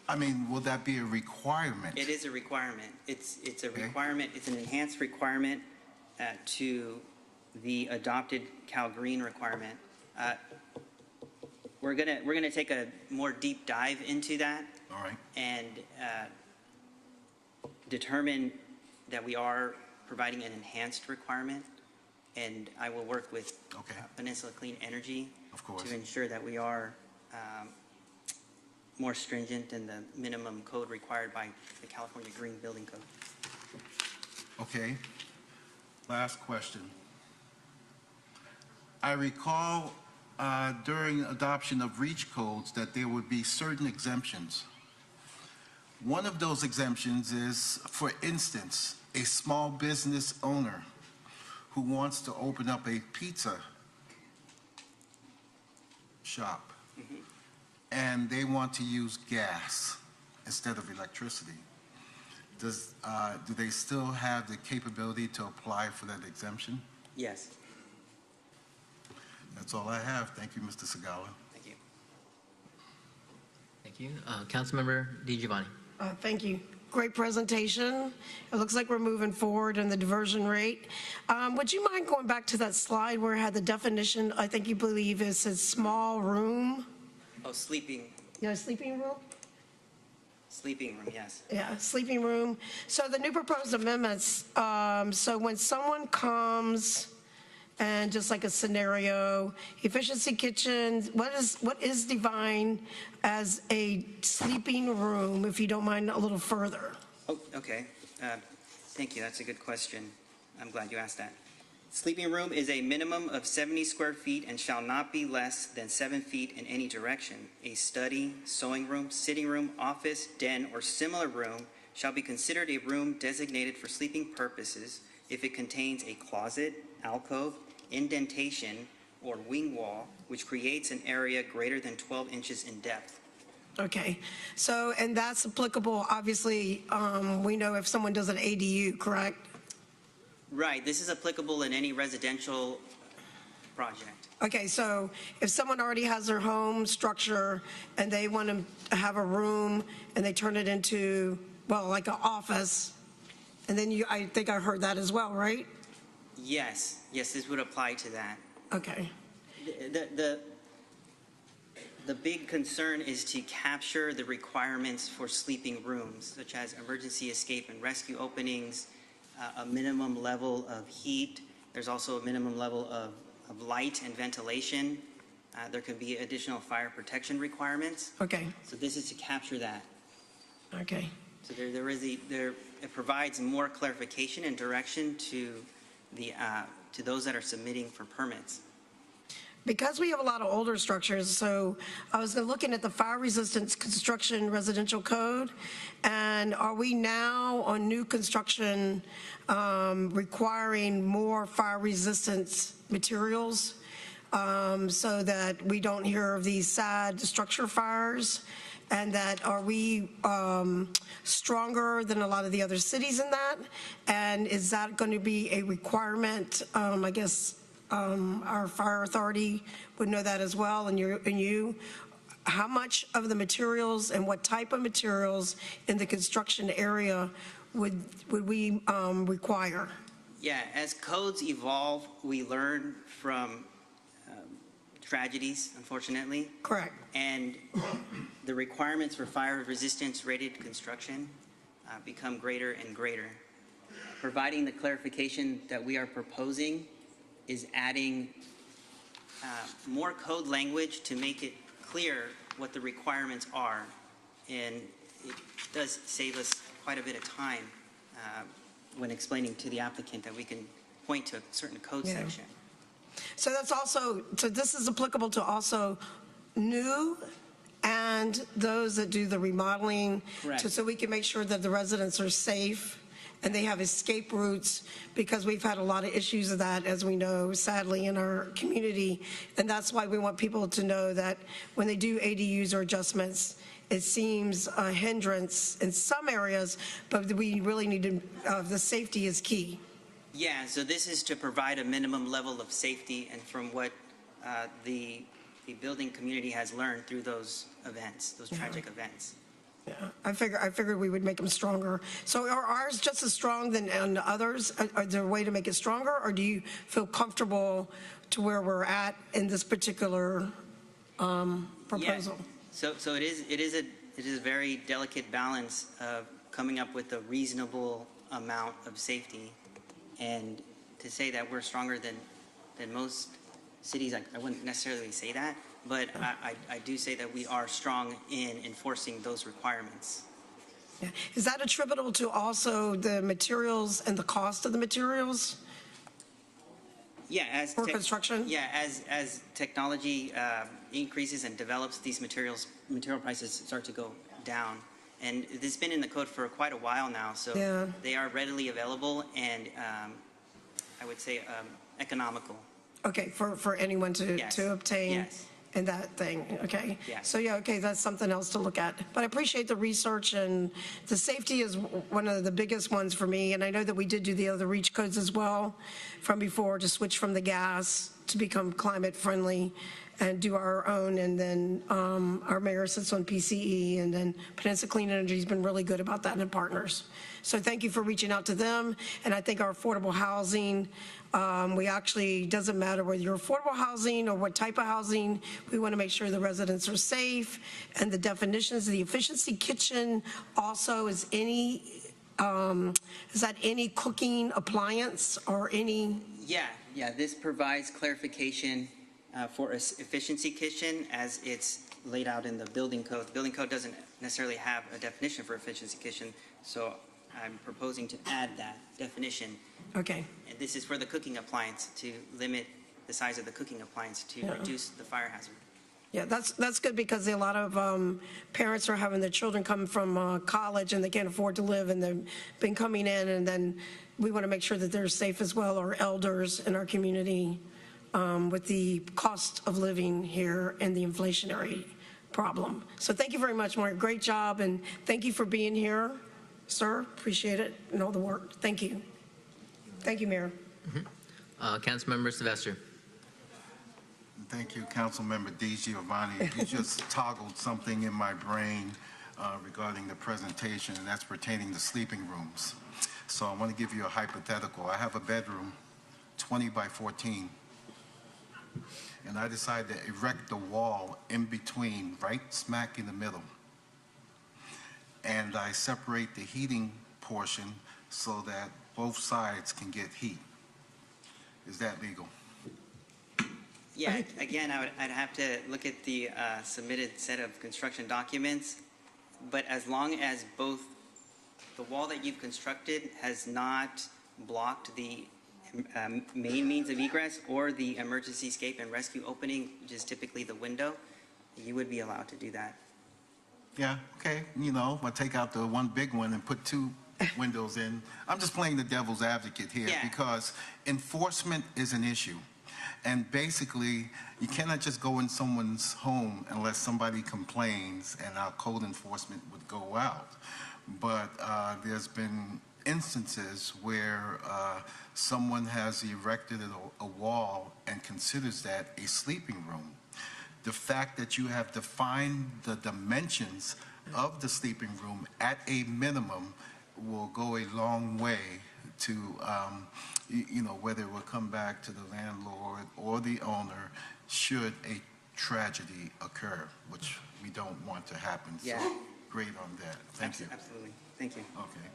I mean, will that be a requirement? it is a requirement. It's a requirement, it's an enhanced requirement to the adopted Cal Green requirement. We're gonna take a more deep dive into that All right, and determine that we are providing an enhanced requirement. And I will work with Okay. Peninsula Clean Energy Of course. to ensure that we are more stringent than the minimum code required by the California Green Building Code. okay. Last question. I recall during adoption of REACH codes that there would be certain exemptions. One of those exemptions is, for instance, a small business owner who wants to open up a pizza shop, and they want to use gas instead of electricity. Do they still have the capability to apply for that exemption? Yes, That's all I have. Thank you, Mr. Segala. thank you. Thank you. Councilmember DiGiovanni. Thank you. Great presentation. It looks like we're moving forward in the diversion rate. Would you mind going back to that slide where it had the definition, I think you believe it says small room? Oh, sleeping Sleeping room? room, yes. Yeah, sleeping room. So the new proposed amendments, so when someone comes and just like a scenario, efficiency kitchens, what is defined as a sleeping room, if you don't mind a little further? Oh, okay. Thank you. That's a good question. I'm glad you asked that. Sleeping room is a minimum of 70 square feet and shall not be less than 7 feet in any direction. A study, sewing room, sitting room, office, den, or similar room shall be considered a room designated for sleeping purposes if it contains a closet, alcove, indentation, or wing wall, which creates an area greater than 12 inches in depth. Okay, so, and that's applicable, obviously, we know if someone does an ADU, correct? Right. This is applicable in any residential project. Okay, so if someone already has their home structure and they want to have a room and they turn it into, well, like an office, and then I think I heard that as well, right? Yes, this would apply to that. Okay, The big concern is to capture the requirements for sleeping rooms, such as emergency escape and rescue openings, a minimum level of heat. There's also a minimum level of light and ventilation. There could be additional fire protection requirements. okay, So this is to capture that. okay. So it provides more clarification and direction to those that are submitting for permits. Because we have a lot of older structures, so I was looking at the fire resistance construction residential code, and are we now on new construction requiring more fire resistance materials so that we don't hear of these sad structure fires? And that are we stronger than a lot of the other cities in that? And is that going to be a requirement? I guess our fire authority would know that as well, and you. How much of the materials and what type of materials in the construction area would we require? Yeah, as codes evolve, we learn from tragedies, unfortunately, Correct. and the requirements for fire resistance rated construction become greater and greater. Providing the clarification that we are proposing is adding more code language to make it clear what the requirements are. And it does save us quite a bit of time when explaining to the applicant that we can point to a certain code Yeah. section. So that's also, so this is applicable to also new and those that do the remodeling. Correct. So we can make sure that the residents are safe and they have escape routes, because we've had a lot of issues of that, as we know, sadly, in our community. And that's why we want people to know that when they do ADUs or adjustments, it seems a hindrance in some areas, but we really need to, the safety is key. Yeah, so this is to provide a minimum level of safety, and from what the building community has learned through those events, those tragic events. Yeah, I figured we would make them stronger. So are ours just as strong than on others? Are there a way to make it stronger, or do you feel comfortable to where we're at in this particular proposal? Yeah. So it is a very delicate balance of coming up with a reasonable amount of safety, and to say that we're stronger than most cities, I wouldn't necessarily say that, but I do say that we are strong in enforcing those requirements. Yeah. Is that attributable to also the materials and the cost of the materials? Yeah, for construction? Yeah, as technology increases and develops, these material prices start to go down. And this has been in the code for quite a while now, so Yeah. they are readily available and I would say economical. Okay, for anyone Yes. to obtain Yes. in that thing, okay? Yes. So, yeah, okay, that's something else to look at. But I appreciate the research, and the safety is one of the biggest ones for me, and I know that we did do the other REACH codes as well from before, to switch from the gas to become climate friendly and do our own, and then our mayor sits on PCE, and then Peninsula Clean Energy has been really good about that and partners. So thank you for reaching out to them, and I think our affordable housing, we actually, doesn't matter whether you're affordable housing or what type of housing, we want to make sure the residents are safe, and the definitions, the efficiency kitchen also is is that any cooking appliance or any? Yeah, this provides clarification for an efficiency kitchen as it's laid out in the building code. The building code doesn't necessarily have a definition for efficiency kitchen, so I'm proposing to add that definition. Okay. And this is for the cooking appliance, to limit the size of the cooking appliance to reduce the fire hazard. Yeah, that's good, because a lot of parents are having their children come from college and they can't afford to live, and they've been coming in, and then we want to make sure that they're safe as well, or elders in our community with the cost of living here and the inflationary problem. So thank you very much, Mark. Great job, and thank you for being here, sir. Appreciate it and all the work. Thank you. Thank you, Mayor. Councilmember Sylvester. Thank you, Councilmember DiGiovanni. You just toggled something in my brain regarding the presentation, and that's pertaining to sleeping rooms. So I want to give you a hypothetical. I have a bedroom, 20 by 14, and I decide to erect a wall in between, right smack in the middle. And I separate the heating portion so that both sides can get heat. Is that legal? Yeah, again, I'd have to look at the submitted set of construction documents, but as long as both the wall that you've constructed has not blocked the main means of egress or the emergency escape and rescue opening, which is typically the window, you would be allowed to do that. Yeah, okay, I'll take out the one big one and put two windows in. I'm just playing the devil's advocate here, Yeah. because enforcement is an issue. And basically, you cannot just go in someone's home unless somebody complains, and our code enforcement would go out. But there's been instances where someone has erected a wall and considers that a sleeping room. The fact that you have defined the dimensions of the sleeping room at a minimum will go a long way to, whether it will come back to the landlord or the owner should a tragedy occur, which we don't want to happen. Yeah. So great on that. Thank you. Absolutely. Thank you. Okay.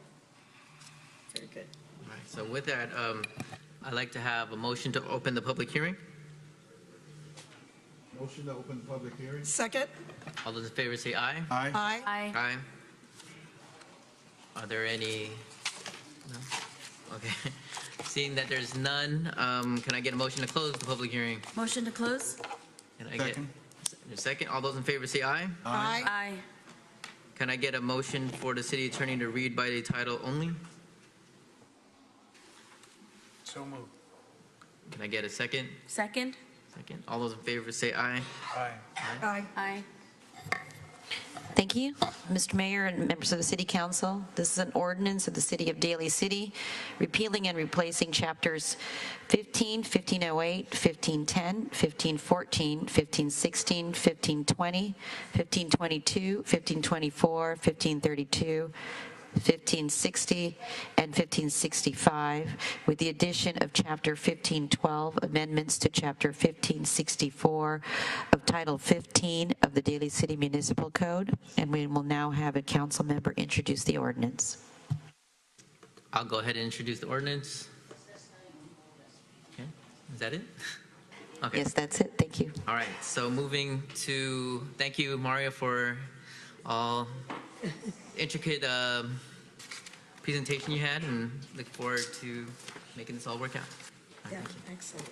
Very good. All right, so with that, I'd like to have a motion to open the public hearing. Motion to open the public hearing. Second? All those in favor say aye. Aye. Aye. Aye. Aye. Are there any? No? Okay. Seeing that there's none, can I get a motion to close the public hearing? Motion to close? Can I get Second. a second? All those in favor say aye. Aye. Aye. Can I get a motion for the city attorney to read by the title only? So moved. Can I get a second? Second? Second. All those in favor say aye. Aye. Aye. Aye. Thank you, Mr. Mayor and members of the City Council. This is an ordinance of the City of Daly City, repealing and replacing chapters 15, 1508, 1510, 1514, 1516, 1520, 1522, 1524, 1532, 1560, and 1565, with the addition of Chapter 1512, amendments to Chapter 1564 of Title 15 of the Daly City Municipal Code, and we will now have a council member introduce the ordinance. I'll go ahead and introduce the ordinance. Okay, is that it? Okay. Yes, that's it. Thank you. All right, so moving to, thank you, Mario, for all intricate presentation you had, and look forward to making this all work out. Yeah, excellent.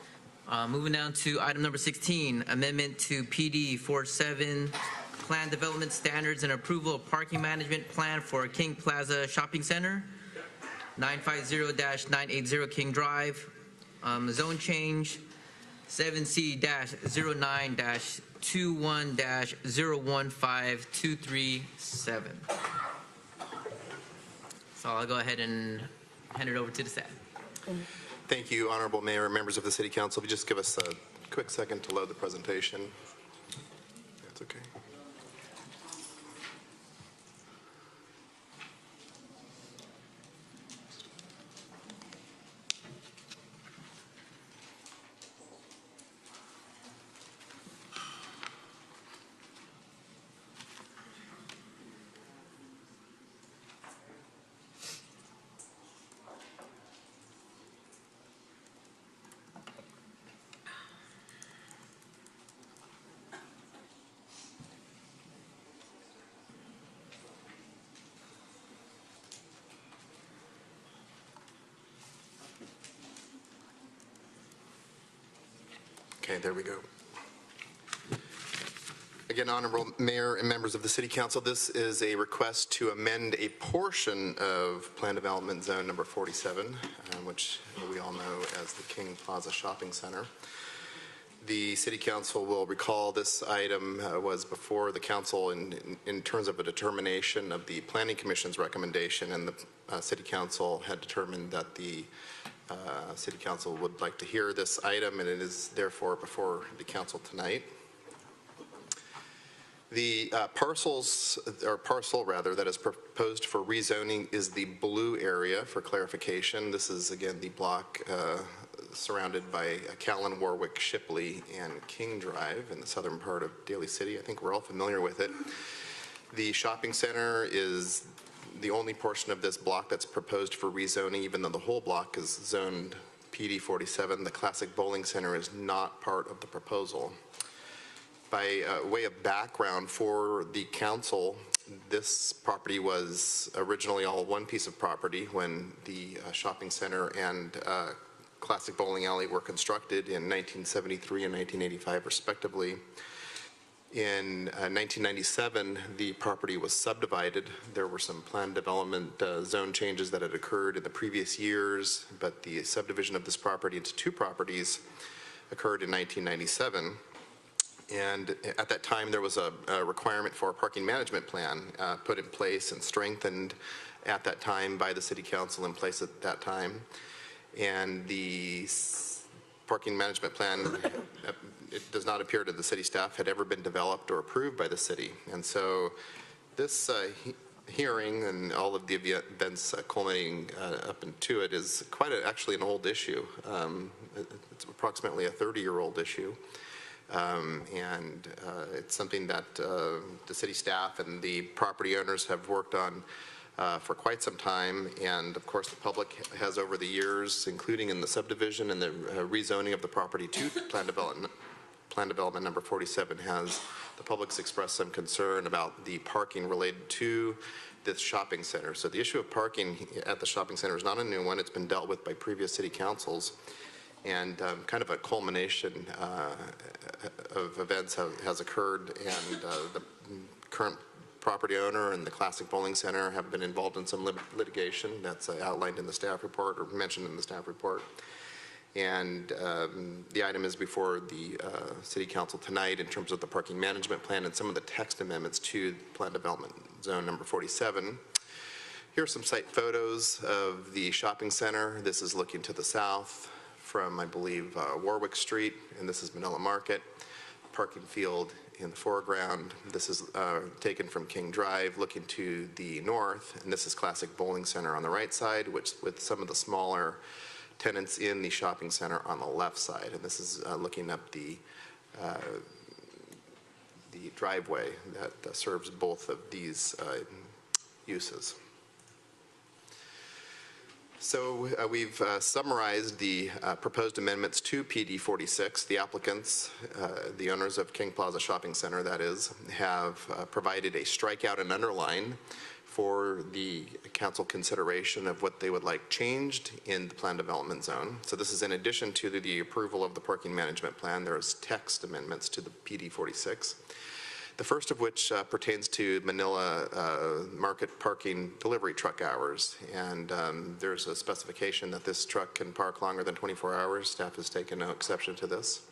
Moving down to item number 16, amendment to PD 47 Plan Development Standards and Approval of Parking Management Plan for King Plaza Shopping Center, 950-980 King Drive, zone change 7C-09-21-015-237. So I'll go ahead and hand it over to the staff. Thank you, Honorable Mayor and members of the City Council. If you just give us a quick second to load the presentation. That's okay. Okay, there we go. Again, Honorable Mayor and members of the City Council, this is a request to amend a portion of Plan Development Zone number 47, which we all know as the King Plaza Shopping Center. The City Council will recall this item was before the Council in terms of a determination of the Planning Commission's recommendation, and the City Council had determined that the City Council would like to hear this item, and it is therefore before the Council tonight. The parcel rather, that is proposed for rezoning is the blue area for clarification. This is, again, the block surrounded by Callan, Warwick, Shipley, and King Drive in the southern part of Daly City. I think we're all familiar with it. The shopping center is the only portion of this block that's proposed for rezoning, even though the whole block is zoned PD 47. The classic bowling center is not part of the proposal. By way of background for the council, this property was originally all one piece of property when the shopping center and classic bowling alley were constructed in 1973 and 1985 respectively. In 1997, the property was subdivided. There were some planned development zone changes that had occurred in the previous years, but the subdivision of this property into two properties occurred in 1997. And at that time, there was a requirement for a parking management plan put in place and strengthened at that time by the City Council in place at that time. And the parking management plan, it does not appear to the city staff, had ever been developed or approved by the city. And so this hearing and all of the events culminating up into it is quite actually an old issue. It's approximately a 30-year-old issue. And it's something that the city staff and the property owners have worked on for quite some time. And of course, the public has over the years, including in the subdivision and the rezoning of the property to plan development number 47, has the public's expressed some concern about the parking related to this shopping center. So the issue of parking at the shopping center is not a new one. It's been dealt with by previous city councils. And kind of a culmination of events has occurred, and the current property owner and the Classic Bowling Center have been involved in some litigation that's outlined in the staff report or mentioned in the staff report. And the item is before the City Council tonight in terms of the parking management plan and some of the text amendments to Plan Development Zone number 47. Here are some site photos of the shopping center. This is looking to the south from, I believe, Warwick Street, and this is Manila Market. Parking field in the foreground. This is taken from King Drive, looking to the north, and this is Classic Bowling Center on the right side, which with some of the smaller tenants in the shopping center on the left side. And this is looking up the driveway that serves both of these uses. So we've summarized the proposed amendments to PD 46. The applicants, the owners of King Plaza Shopping Center, that is, have provided a strikeout and underline for the council consideration of what they would like changed in the plan development zone. So this is in addition to the approval of the parking management plan. There's text amendments to the PD 46. The first of which pertains to Manila Market parking delivery truck hours. And there's a specification that this truck can park longer than 24 hours. Staff has taken no exception to this.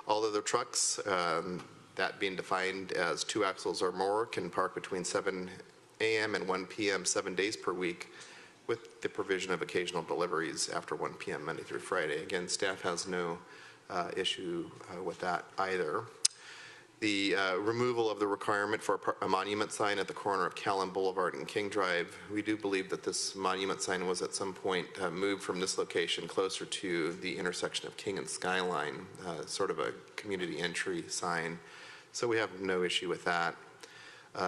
All other trucks, that being defined as 2 axles or more, can park between 7 a.m. and 1 p.m. 7 days per week, with the provision of occasional deliveries after 1 p.m. Monday through Friday. Again, staff has no issue with that either. The removal of the requirement for a monument sign at the corner of Callan Boulevard and King Drive. We do believe that this monument sign was at some point moved from this location closer to the intersection of King and Skyline, sort of a community entry sign. So we have no issue with that.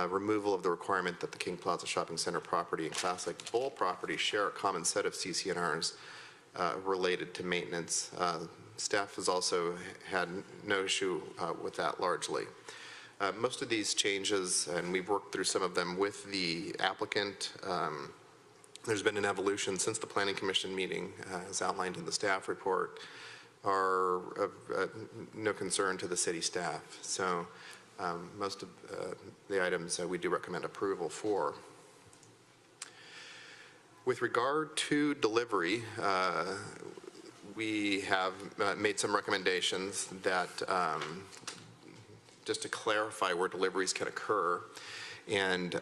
Removal of the requirement that the King Plaza Shopping Center property and Classic Bowl property share a common set of CC&Rs related to maintenance. Staff has also had no issue with that largely. Most of these changes, and we've worked through some of them with the applicant, there's been an evolution since the Planning Commission meeting, as outlined in the staff report, are of no concern to the city staff. So most of the items we do recommend approval for. With regard to delivery, we have made some recommendations that just to clarify where deliveries can occur, and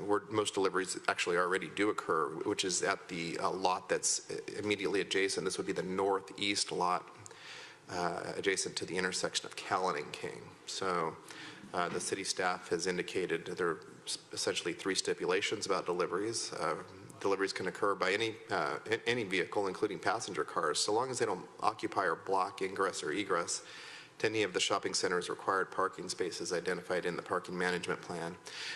where most deliveries actually already do occur, which is at the lot that's immediately adjacent. This would be the northeast lot adjacent to the intersection of Callan and King. So the city staff has indicated there are essentially 3 stipulations about deliveries. Deliveries can occur by any vehicle, including passenger cars, so long as they don't occupy or block ingress or egress to any of the shopping center's required parking spaces identified in the parking management plan.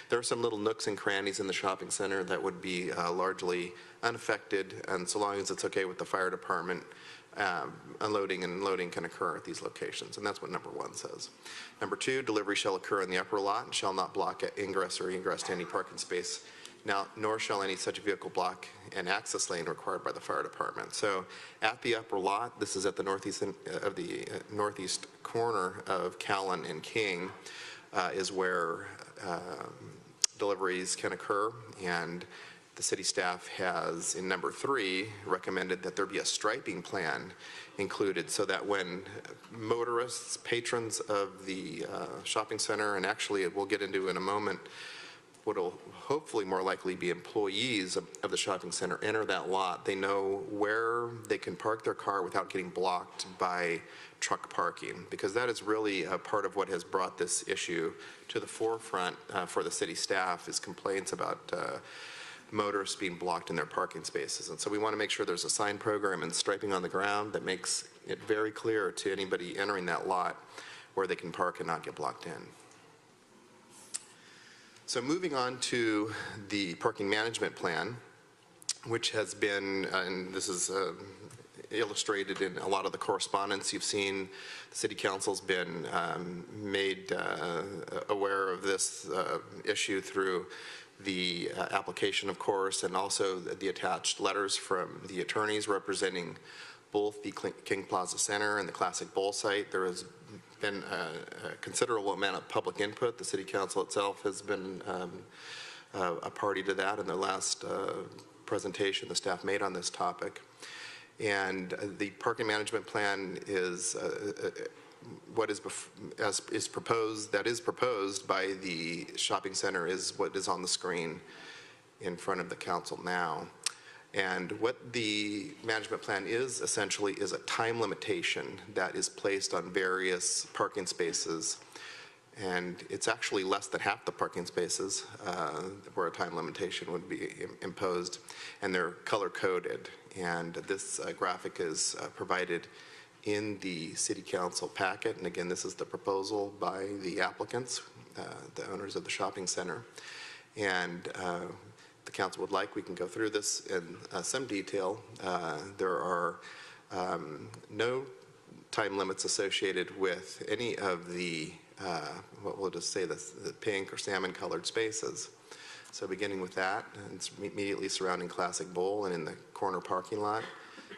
There are some little nooks and crannies in the shopping center that would be largely unaffected, and so long as it's okay with the fire department, unloading and loading can occur at these locations, and that's what number 1 says. Number 2, delivery shall occur in the upper lot and shall not block ingress or egress to any parking space. Now, nor shall any such vehicle block an access lane required by the fire department. So at the upper lot, this is at the northeast of the northeast corner of Callan and King, is where deliveries can occur. And the city staff has, in number 3, recommended that there be a striping plan included so that when motorists, patrons of the shopping center, and actually we'll get into in a moment, what will hopefully more likely be employees of the shopping center enter that lot, they know where they can park their car without getting blocked by truck parking, because that is really a part of what has brought this issue to the forefront for the city staff, is complaints about motorists being blocked in their parking spaces. And so we want to make sure there's a sign program and striping on the ground that makes it very clear to anybody entering that lot where they can park and not get blocked in. So moving on to the parking management plan, which has been, and this is illustrated in a lot of the correspondence you've seen. The City Council's been made aware of this issue through the application, of course, and also the attached letters from the attorneys representing both the King Plaza Center and the Classic Bowl site. There has been a considerable amount of public input. The City Council itself has been a party to that in the last presentation the staff made on this topic. And the parking management plan is what is proposed by the shopping center is what is on the screen in front of the council now. And what the management plan is essentially is a time limitation that is placed on various parking spaces. And it's actually less than half the parking spaces where a time limitation would be imposed, and they're color coded. And this graphic is provided in the City Council packet. And again, this is the proposal by the applicants, the owners of the shopping center. And the council would like, we can go through this in some detail. There are no time limits associated with any of the what we'll just say the pink or salmon colored spaces. So beginning with that, it's immediately surrounding Classic Bowl and in the corner parking lot.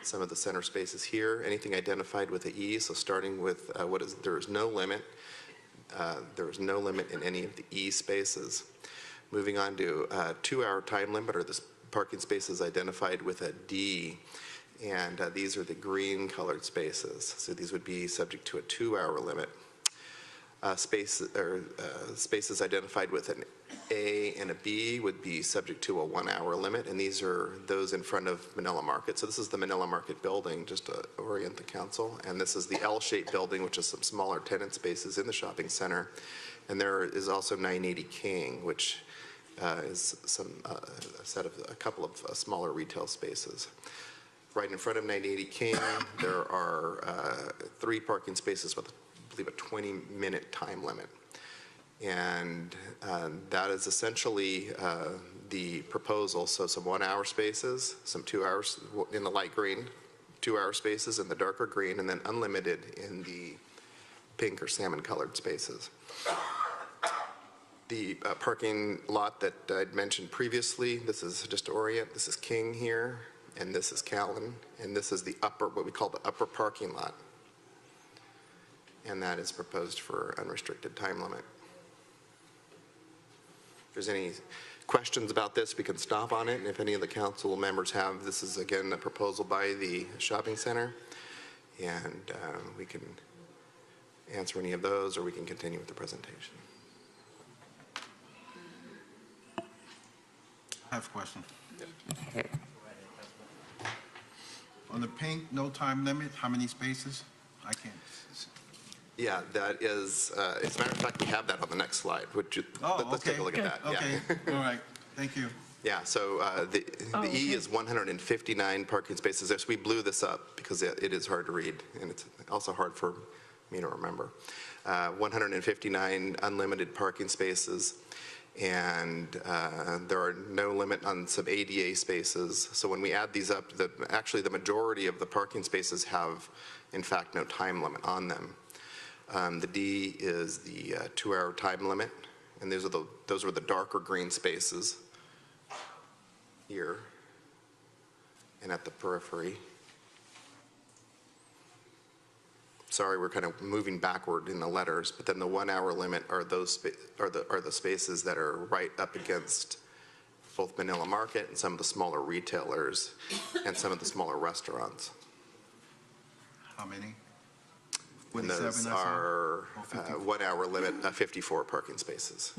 Some of the center spaces here, anything identified with the E, so starting with there is no limit. There is no limit in any of the E spaces. Moving on to 2-hour time limit, or the parking spaces identified with a D. And these are the green colored spaces. So these would be subject to a 2-hour limit. Spaces identified with an A and a B would be subject to a 1-hour limit, and these are those in front of Manila Market. So this is the Manila Market building, just to orient the council, and this is the L-shaped building, which is some smaller tenant spaces in the shopping center, and there is also 980 King, which is a couple of smaller retail spaces. Right in front of 980 King, there are 3 parking spaces with, I believe, a 20-minute time limit. And that is essentially the proposal. So some 1-hour spaces, some 2 hours in the light green, 2-hour spaces in the darker green, and then unlimited in the pink or salmon colored spaces. The parking lot that I'd mentioned previously, this is just to orient, this is King here, and this is Callan, and this is the upper, what we call the upper parking lot. And that is proposed for unrestricted time limit. If there's any questions about this, we can stop on it. And if any of the council members have, this is again a proposal by the shopping center. And we can answer any of those, or we can continue with the presentation. I have a question. On the pink, no time limit, how many spaces? I can't. Yeah, that is, as a matter of fact, we have that on the next slide. Let's take a look at that. Okay, Yeah. all right, thank you. Yeah, so the E is 159 parking spaces. So we blew this up because it is hard to read, and it's also hard for me to remember. 159 unlimited parking spaces, and there are no limit on some ADA spaces. So when we add these up, actually the majority of the parking spaces have, in fact, no time limit on them. The D is the 2-hour time limit, and those are the darker green spaces here and at the periphery. Sorry, we're kind of moving backward in the letters, but then the 1-hour limit are the spaces that are right up against both Manila Market and some of the smaller retailers and some of the smaller restaurants. How many? And those are 1-hour limit, 54 parking spaces.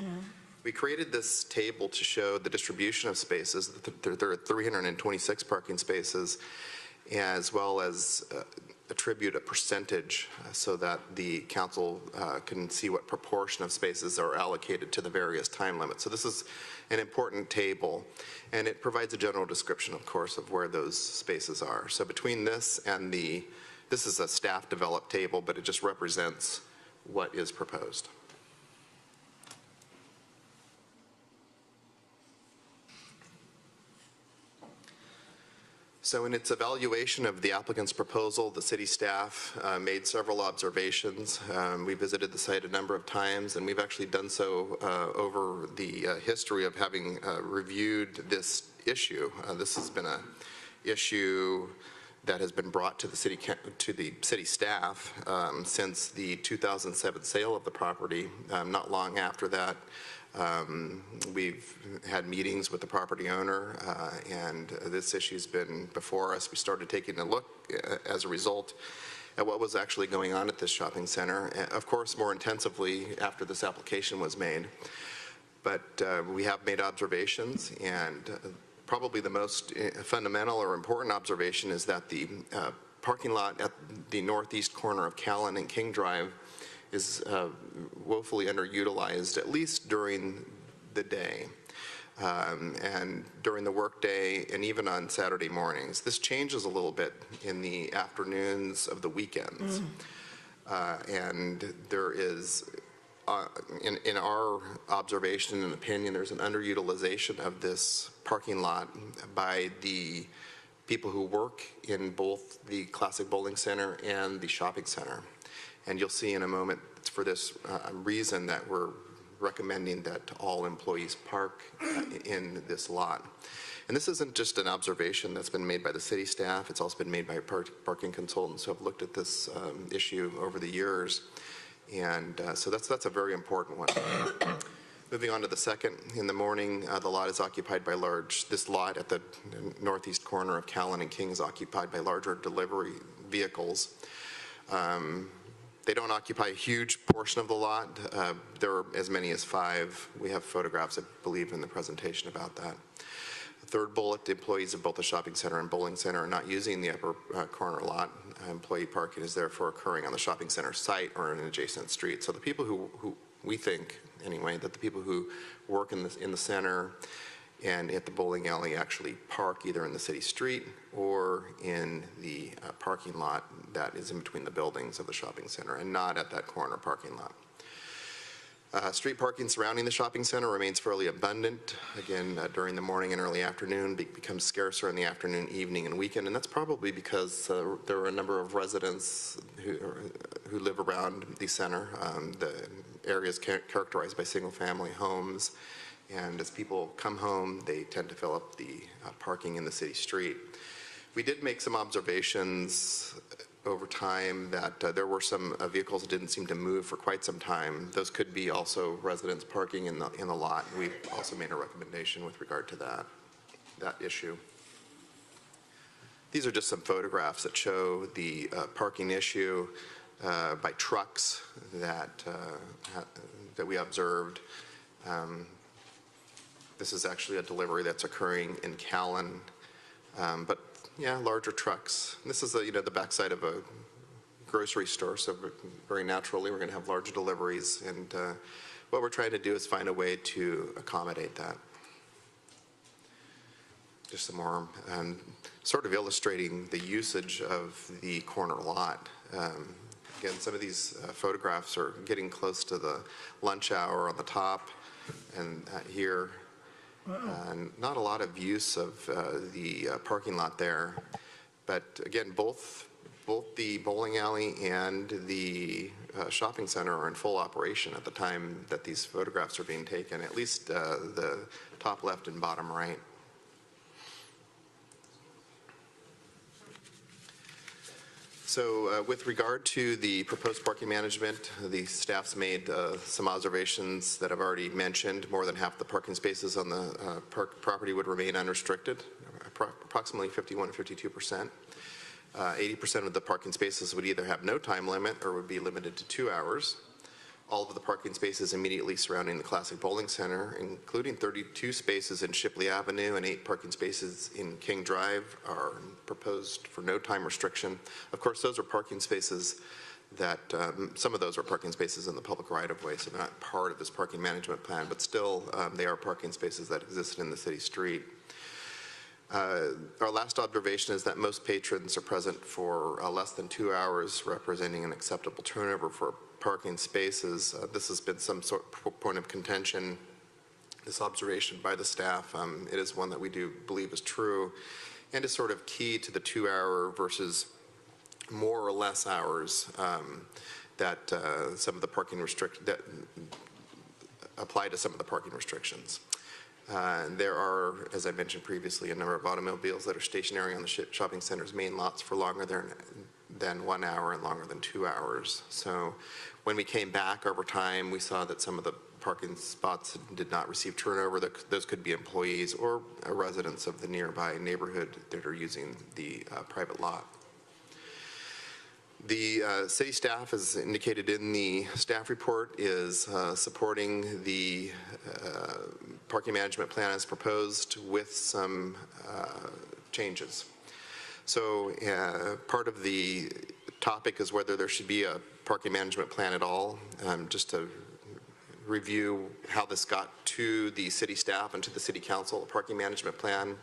We created this table to show the distribution of spaces. There are 326 parking spaces, as well as attribute a percentage so that the council can see what proportion of spaces are allocated to the various time limits. So this is an important table, and it provides a general description, of course, of where those spaces are. So between this and this is a staff-developed table, but it just represents what is proposed. So in its evaluation of the applicant's proposal, the city staff made several observations. We visited the site a number of times, and we've actually done so over the history of having reviewed this issue. This has been an issue that has been brought to the city staff since the 2007 sale of the property. Not long after that, we've had meetings with the property owner, and this issue's been before us. We started taking a look as a result at what was actually going on at this shopping center, of course more intensively after this application was made. But we have made observations, and probably the most fundamental or important observation is that the parking lot at the northeast corner of Callan and King Drive is woefully underutilized, at least during the day and during the workday, and even on Saturday mornings. This changes a little bit in the afternoons of the weekends. And there is, in our observation and opinion, there's an underutilization of this parking lot by the people who work in both the Classic Bowling Center and the shopping center. And you'll see in a moment, it's for this reason that we're recommending that all employees park in this lot. And this isn't just an observation that's been made by the city staff, it's also been made by parking consultants who have looked at this issue over the years. And so that's a very important one. Moving on to the second, in the morning, the lot is occupied by this lot at the northeast corner of Callan and King is occupied by larger delivery vehicles. They don't occupy a huge portion of the lot. There are as many as 5. We have photographs, I believe, in the presentation about that. The third bullet, the employees of both the shopping center and bowling center are not using the upper corner lot. Employee parking is therefore occurring on the shopping center site or in an adjacent street. So the people who we think, anyway, that the people who work in the center and at the bowling alley actually park either in the city street or in the parking lot that is in between the buildings of the shopping center and not at that corner parking lot. Street parking surrounding the shopping center remains fairly abundant. Again, during the morning and early afternoon, becomes scarcer in the afternoon, evening, and weekend, and that's probably because there are a number of residents who live around the center. The area is characterized by single-family homes, and as people come home, they tend to fill up the parking in the city street. We did make some observations over time that there were some vehicles that didn't seem to move for quite some time. Those could be also residents parking in the lot. We also made a recommendation with regard to that issue. These are just some photographs that show the parking issue by trucks that we observed. This is actually a delivery that's occurring in Callan, but yeah, larger trucks. This is the backside of a grocery store, so very naturally we're going to have large deliveries, and what we're trying to do is find a way to accommodate that. Just some more, sort of illustrating the usage of the corner lot. Again, some of these photographs are getting close to the lunch hour on the top, and here. Not a lot of use of the parking lot there, but again, both the bowling alley and the shopping center are in full operation at the time that these photographs are being taken, at least the top left and bottom right. So with regard to the proposed parking management, the staff's made some observations that I've already mentioned. More than half the parking spaces on the property would remain unrestricted, approximately 51 to 52%. 80% of the parking spaces would either have no time limit or would be limited to 2 hours. all of the parking spaces immediately surrounding the Classic Bowling Center, including 32 spaces in Shipley Avenue and 8 parking spaces in King Drive, are proposed for no time restriction. Of course, those are parking spaces that, some of those are parking spaces in the public right-of-way, so they're not part of this parking management plan, but still, they are parking spaces that existed in the city street. Our last observation is that most patrons are present for less than 2 hours, representing an acceptable turnover for parking spaces. This has been some sort of point of contention, this observation by the staff. It is one that we do believe is true and is sort of key to the 2-hour versus more or less hours that some of the parking that apply to some of the parking restrictions. There are, as I mentioned previously, a number of automobiles that are stationary on the shopping center's main lots for longer than 1 hour and longer than 2 hours. So when we came back over time, we saw that some of the parking spots did not receive turnover. Those could be employees or residents of the nearby neighborhood that are using the private lot. The city staff, as indicated in the staff report, is supporting the parking management plan as proposed with some changes. So part of the topic is whether there should be a parking management plan at all. Just to review how this got to the city staff and to the city council, a parking management plan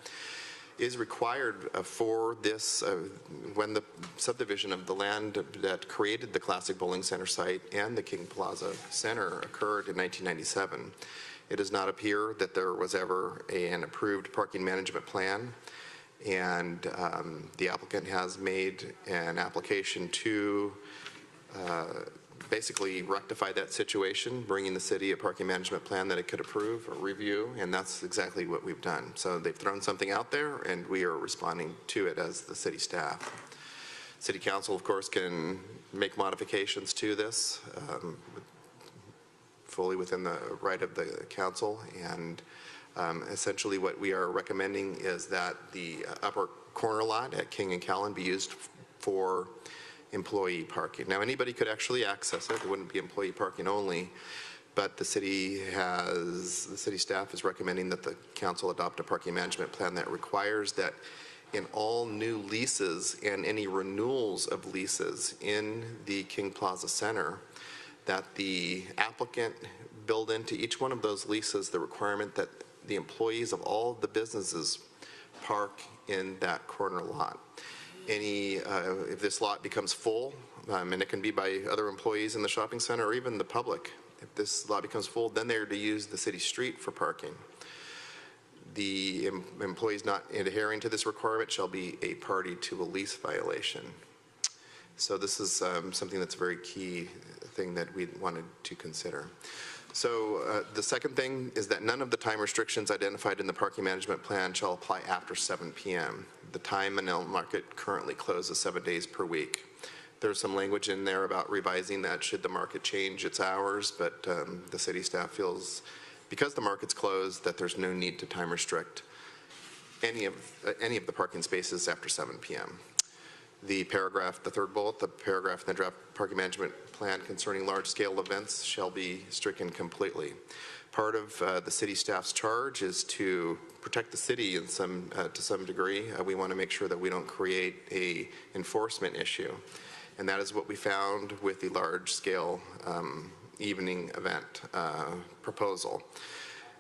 is required for this when the subdivision of the land that created the Classic Bowling Center site and the King Plaza Center occurred in 1997. It does not appear that there was ever an approved parking management plan, and the applicant has made an application to basically rectify that situation, bringing the city a parking management plan that it could approve or review, and that's exactly what we've done. So they've thrown something out there, and we are responding to it as the city staff. City council, of course, can make modifications to this fully within the right of the council, and essentially what we are recommending is that the upper corner lot at King and Callan be used for employee parking. Now, anybody could actually access it. It wouldn't be employee parking only, but the city staff is recommending that the council adopt a parking management plan that requires that in all new leases and any renewals of leases in the King Plaza Center, that the applicant build into each one of those leases the requirement that the employees of all the businesses park in that corner lot. If this lot becomes full, and it can be by other employees in the shopping center or even the public, if this lot becomes full, then they're to use the city street for parking. The employees not adhering to this requirement shall be a party to a lease violation. So this is something that's a very key thing that we wanted to consider. So the second thing is that none of the time restrictions identified in the parking management plan shall apply after 7 p.m. The time Manila Market currently closes 7 days per week. There's some language in there about revising that should the market change its hours, but the city staff feels because the market's closed that there's no need to time restrict any of the parking spaces after 7 p.m. The paragraph, the third bullet, the paragraph in the draft parking management plan concerning large-scale events shall be stricken completely. Part of the city staff's charge is to protect the city to some degree. We want to make sure that we don't create a enforcement issue, and that is what we found with the large-scale evening event proposal.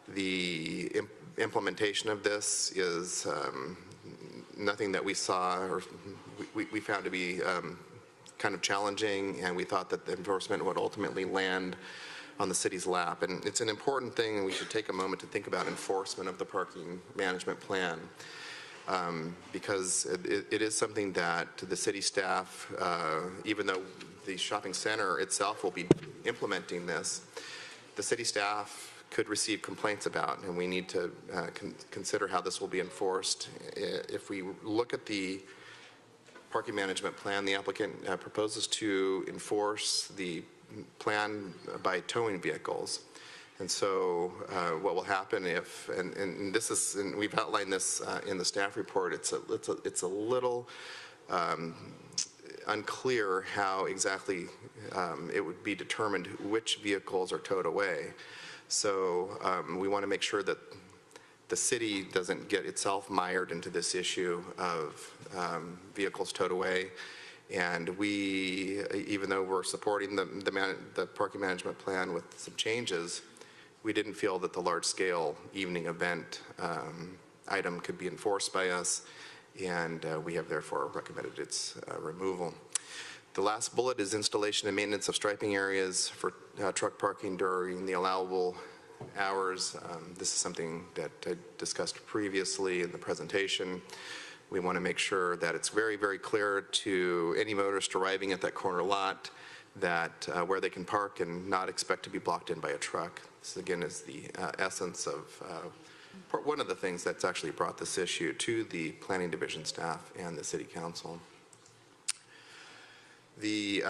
The implementation of this is nothing that we saw or we found to be kind of challenging, and we thought that the enforcement would ultimately land on the city's lap. And it's an important thing, and we should take a moment to think about enforcement of the parking management plan, because it is something that the city staff, even though the shopping center itself will be implementing this, the city staff could receive complaints about, and we need to consider how this will be enforced. If we look at the parking management plan, the applicant proposes to enforce the plan by towing vehicles. And so what will happen if, and this is, and we've outlined this in the staff report, it's a little unclear how exactly it would be determined which vehicles are towed away. So we want to make sure that the city doesn't get itself mired into this issue of vehicles towed away. And we, even though we're supporting the parking management plan with some changes, we didn't feel that the large-scale evening event item could be enforced by us, and we have therefore recommended its removal. The last bullet is installation and maintenance of striping areas for truck parking during the allowable hours. This is something that I discussed previously in the presentation. We want to make sure that it's very, very clear to any motorist arriving at that corner lot that where they can park and not expect to be blocked in by a truck. This again is the essence of one of the things that's actually brought this issue to the planning division staff and the city council. The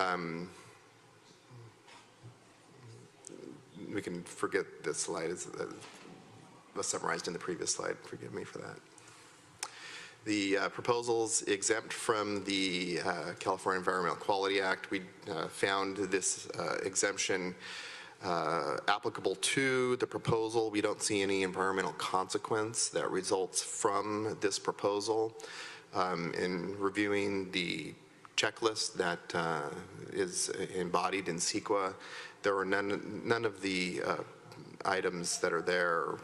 we can forget this slide. It was summarized in the previous slide. Forgive me for that. The proposals exempt from the California Environmental Quality Act. We found this exemption applicable to the proposal. We don't see any environmental consequence that results from this proposal. In reviewing the checklist that is embodied in CEQA, there were none of the items that are there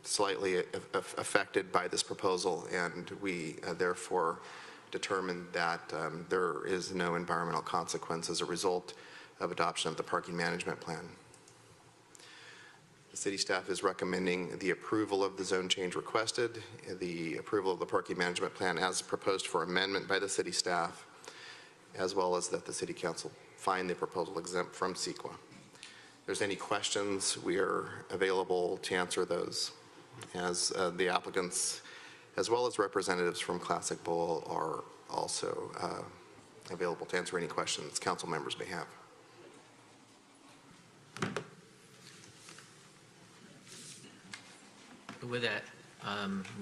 slightly affected by this proposal, and we therefore determined that there is no environmental consequence as a result of adoption of the parking management plan. The city staff is recommending the approval of the zone change requested, the approval of the parking management plan as proposed for amendment by the city staff, as well as that the city council find the proposal exempt from CEQA. If there's any questions, we are available to answer those, as the applicants, as well as representatives from Classic Bowl, are also available to answer any questions council members may have. With that,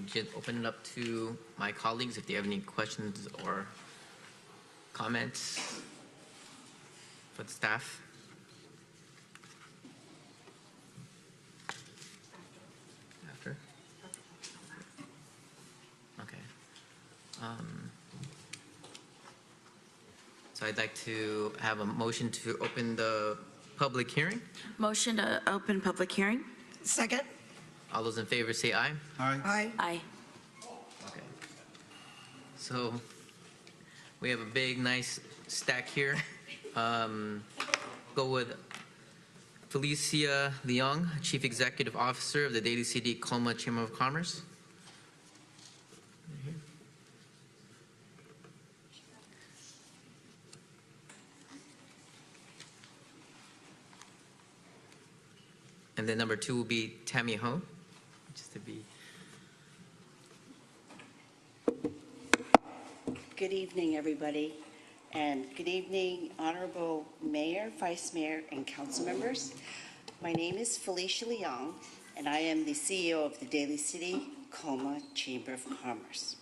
just open it up to my colleagues if they have any questions or comments for the staff. After? Okay. So I'd like to have a motion to open the public hearing. Motion to open public hearing. Second? All those in favor say aye. Aye. Aye. Aye. Okay. So we have a big, nice stack here. Go with Felicia Leong, Chief Executive Officer of the Daly City Colma Chamber of Commerce. And then number 2 will be Tammy Ho, just to be. Good evening, everybody, and good evening, Honorable Mayor, Vice Mayor, and council members. My name is Felicia Leong, and I am the CEO of the Daly City Colma Chamber of Commerce.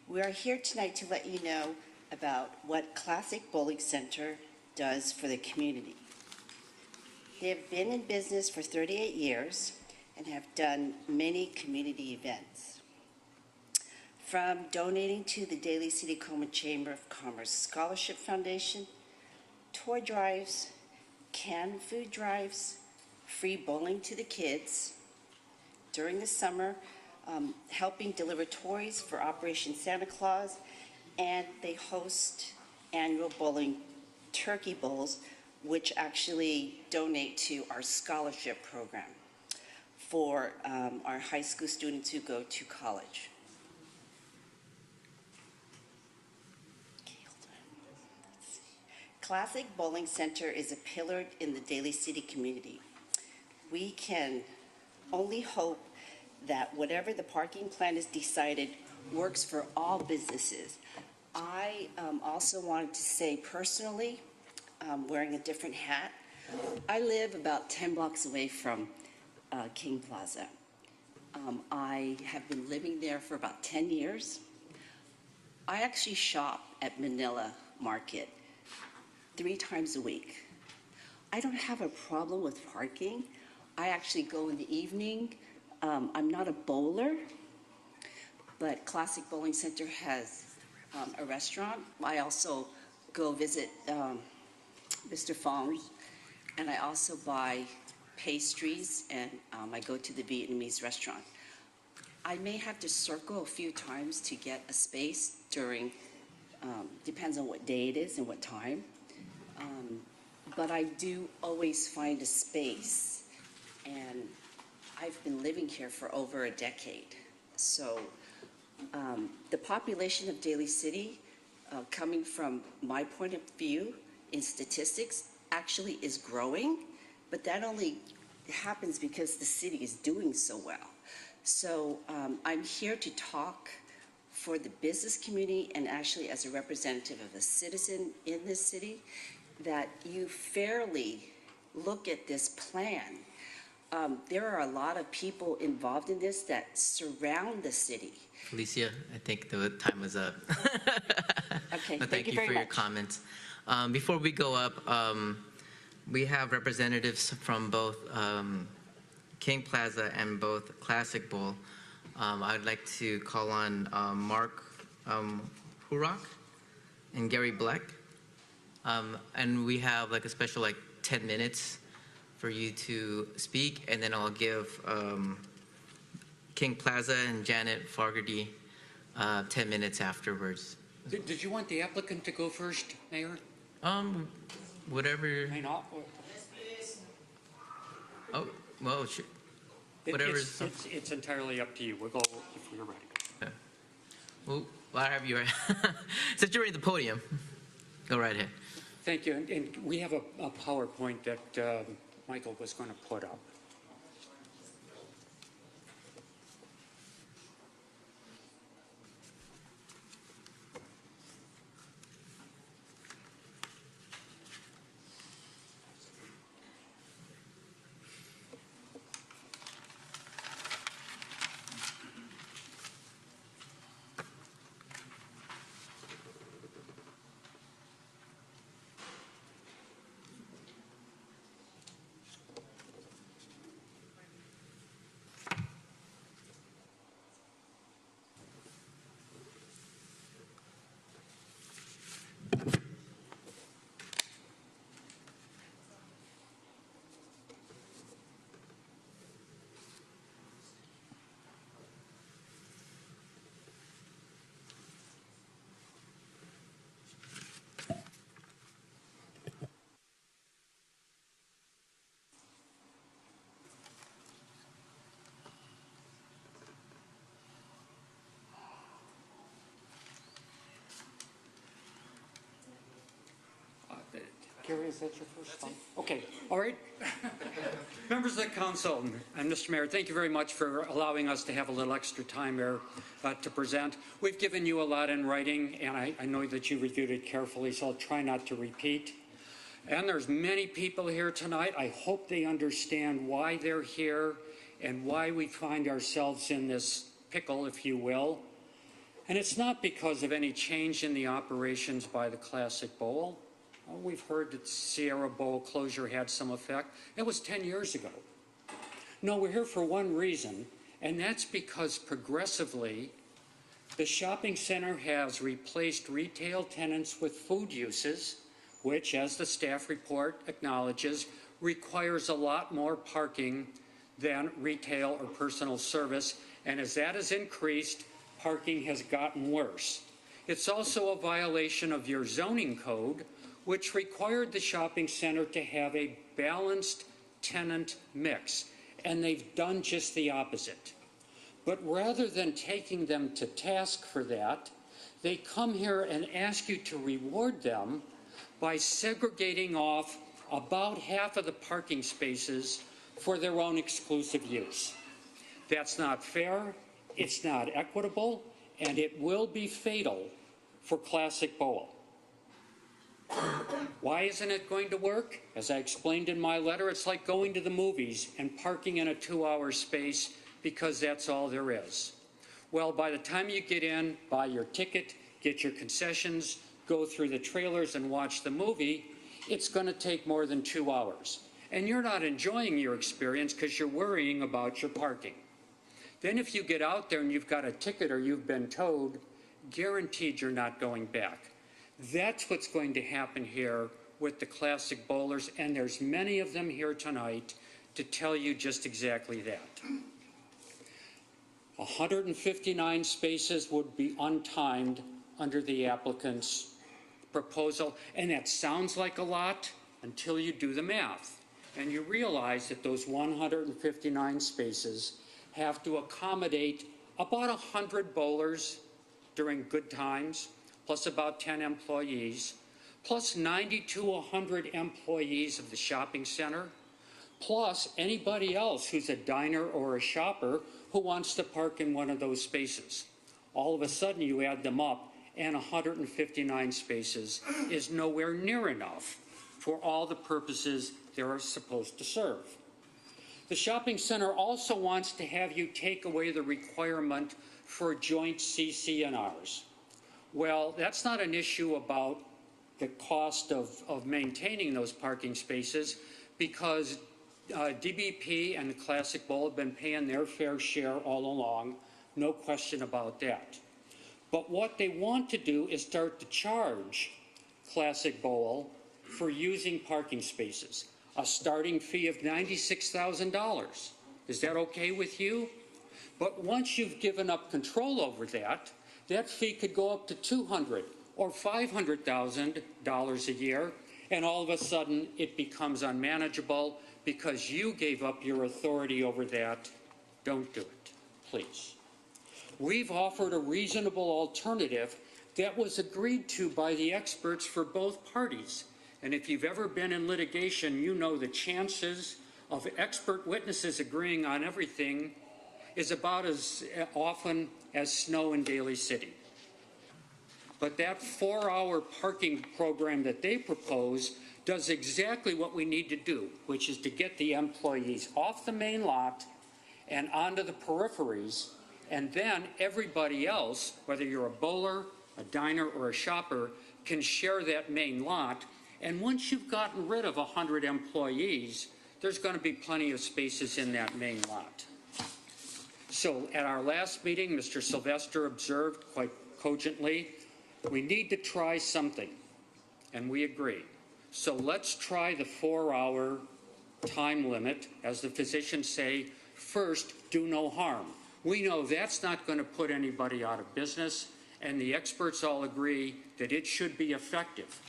We are here tonight to let you know about what Classic Bowling Center does for the community. They have been in business for 38 years and have done many community events. From donating to the Daly City Colma Chamber of Commerce Scholarship Foundation, toy drives, canned food drives, free bowling to the kids, during the summer, helping deliver toys for Operation Santa Claus, and they host annual bowling turkey bowls, which actually donate to our scholarship program for our high school students who go to college. Classic Bowling Center is a pillar in the Daly City community. We can only hope that whatever the parking plan is decided works for all businesses. I also wanted to say personally, wearing a different hat, I live about 10 blocks away from King Plaza. I have been living there for about 10 years. I actually shop at Manila market 3 times a week. I don't have a problem with parking. I actually go in the evening. I'm not a bowler, but Classic Bowling Center has a restaurant. I also go visit Mr. Fong's, and I also buy pastries, and I go to the Vietnamese restaurant. I may have to circle a few times to get a space during, depends on what day it is and what time. But I do always find a space, and I've been living here for over a decade. So the population of Daly City, coming from my point of view in statistics, actually is growing, but that only happens because the city is doing so well. So I'm here to talk for the business community and actually as a representative of a citizen in this city, that you fairly look at this plan. There are a lot of people involved in this that surround the city. Felicia, I think the time was up. Okay, But thank you for very your much. comments. Before we go up, we have representatives from both King Plaza and both Classic Bowl. I'd like to call on Mark Hurock and Gary Black. And we have like a special 10 minutes for you to speak, and then I'll give King Plaza and Janet Fogarty 10 minutes afterwards. Did you want the applicant to go first, Mayor? Whatever. May not. Oh, well, sure. Whatever. It's entirely up to you. We'll go if we're ready. Okay. Well, whatever you are. Since you're at the podium, go right ahead. Thank you. And we have a PowerPoint that Michael was going to put up. Gary, is that your first one? Okay, all right. Members of the council and Mr. Mayor, thank you very much for allowing us to have a little extra time here to present. We've given you a lot in writing, and I know that you reviewed it carefully, so I'll try not to repeat. And there's many people here tonight. I hope they understand why they're here and why we find ourselves in this pickle, if you will. And it's not because of any change in the operations by the Classic Bowl. We've heard that Sierra Bowl closure had some effect. That was 10 years ago. No, we're here for one reason, and that's because progressively the shopping center has replaced retail tenants with food uses, which, as the staff report acknowledges, requires a lot more parking than retail or personal service. And as that has increased, parking has gotten worse. It's also a violation of your zoning code, which required the shopping center to have a balanced tenant mix, and they've done just the opposite. But rather than taking them to task for that, they come here and ask you to reward them by segregating off about half of the parking spaces for their own exclusive use. That's not fair, it's not equitable, and it will be fatal for Classic Bowl. Why isn't it going to work? As I explained in my letter, it's like going to the movies and parking in a 2-hour space because that's all there is. Well, by the time you get in, buy your ticket, get your concessions, go through the trailers and watch the movie, it's going to take more than 2 hours. And you're not enjoying your experience because you're worrying about your parking. Then if you get out there and you've got a ticket or you've been towed, guaranteed you're not going back. That's what's going to happen here with the classic bowlers, and there's many of them here tonight to tell you just exactly that. 159 spaces would be untimed under the applicant's proposal, and that sounds like a lot until you do the math. And you realize that those 159 spaces have to accommodate about 100 bowlers during good times, plus about 10 employees, plus 90 to 100 employees of the shopping center, plus anybody else who's a diner or a shopper who wants to park in one of those spaces. All of a sudden you add them up, and 159 spaces is nowhere near enough for all the purposes they're supposed to serve. The shopping center also wants to have you take away the requirement for joint CC&Rs. Well, that's not an issue about the cost of maintaining those parking spaces, because DBP and the Classic Bowl have been paying their fair share all along, no question about that. But what they want to do is start to charge Classic Bowl for using parking spaces, a starting fee of $96,000. Is that okay with you? But once you've given up control over that, that fee could go up to $200,000 or $500,000 a year, and all of a sudden it becomes unmanageable because you gave up your authority over that. Don't do it, please. We've offered a reasonable alternative that was agreed to by the experts for both parties. And if you've ever been in litigation, you know the chances of expert witnesses agreeing on everything is about as often as snow in Daly City. But that 4-hour parking program that they propose does exactly what we need to do, which is to get the employees off the main lot and onto the peripheries, and then everybody else, whether you're a bowler, a diner, or a shopper, can share that main lot. And once you've gotten rid of 100 employees, there's going to be plenty of spaces in that main lot. So at our last meeting, Mr. Sylvester observed quite cogently, we need to try something, and we agree. So let's try the 4-hour time limit. As the physicians say, first, do no harm. We know that's not going to put anybody out of business, and the experts all agree that it should be effective.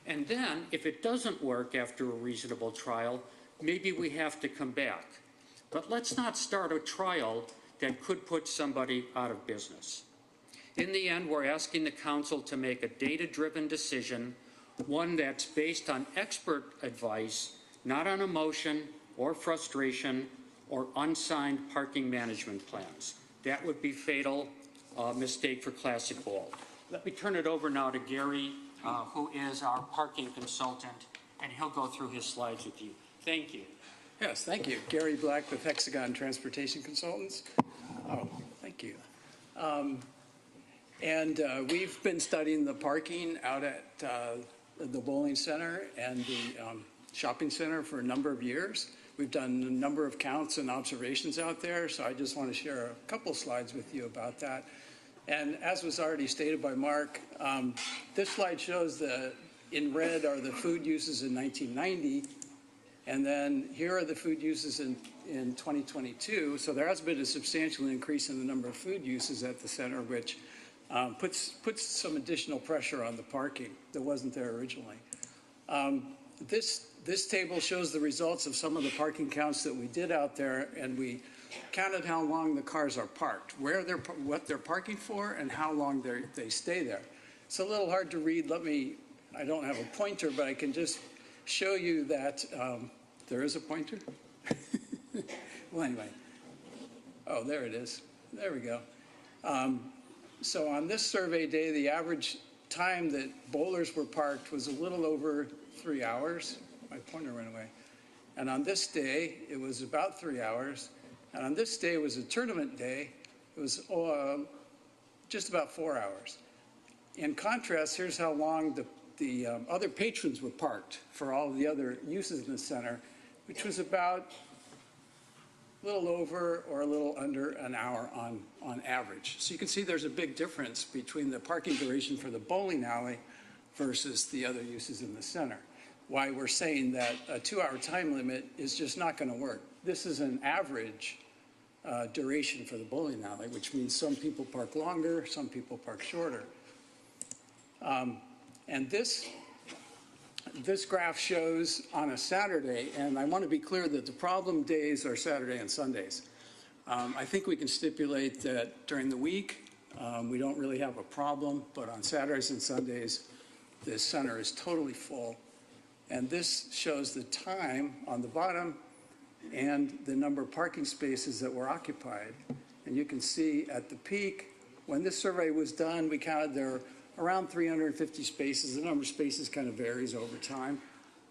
And then, if it doesn't work after a reasonable trial, maybe we have to come back. But let's not start a trial that could put somebody out of business. In the end, we're asking the council to make a data-driven decision, one that's based on expert advice, not on emotion or frustration or unsigned parking management plans. That would be fatal mistake for Classic Bowl. Let me turn it over now to Gary, who is our parking consultant, and he'll go through his slides with you. Thank you. Yes, thank you. Gary Black with Hexagon Transportation Consultants. Oh, thank you. We've been studying the parking out at the bowling center and the shopping center for a number of years. We've done a number of counts and observations out there, so I just want to share a couple slides with you about that. And as was already stated by Mark, this slide shows in red are the food uses in 1990, and then here are the food uses in 2022. So there has been a substantial increase in the number of food uses at the center, which puts some additional pressure on the parking that wasn't there originally. This table shows the results of some of the parking counts that we did out there, and we counted how long the cars are parked, what they're parking for, and how long they stay there. It's a little hard to read. I don't have a pointer, but I can just show you that there is a pointer. Well, anyway. Oh, there it is. There we go. So on this survey day, the average time that bowlers were parked was a little over 3 hours. My pointer went away. And on this day, it was about 3 hours. And on this day, it was a tournament day. It was just about 4 hours. In contrast, here's how long the other patrons were parked for all of the other uses in the center, which was about a little over or a little under an hour on average. So you can see there's a big difference between the parking duration for the bowling alley versus the other uses in the center. Why we're saying that a 2-hour time limit is just not going to work. This is an average duration for the bowling alley, which means some people park longer, some people park shorter. And this graph shows on a Saturday, and I want to be clear that the problem days are Saturday and Sundays. I think we can stipulate that during the week, we don't really have a problem, but on Saturdays and Sundays, this center is totally full. And this shows the time on the bottom and the number of parking spaces that were occupied. And you can see at the peak, when this survey was done, we counted there around 350 spaces. The number of spaces kind of varies over time.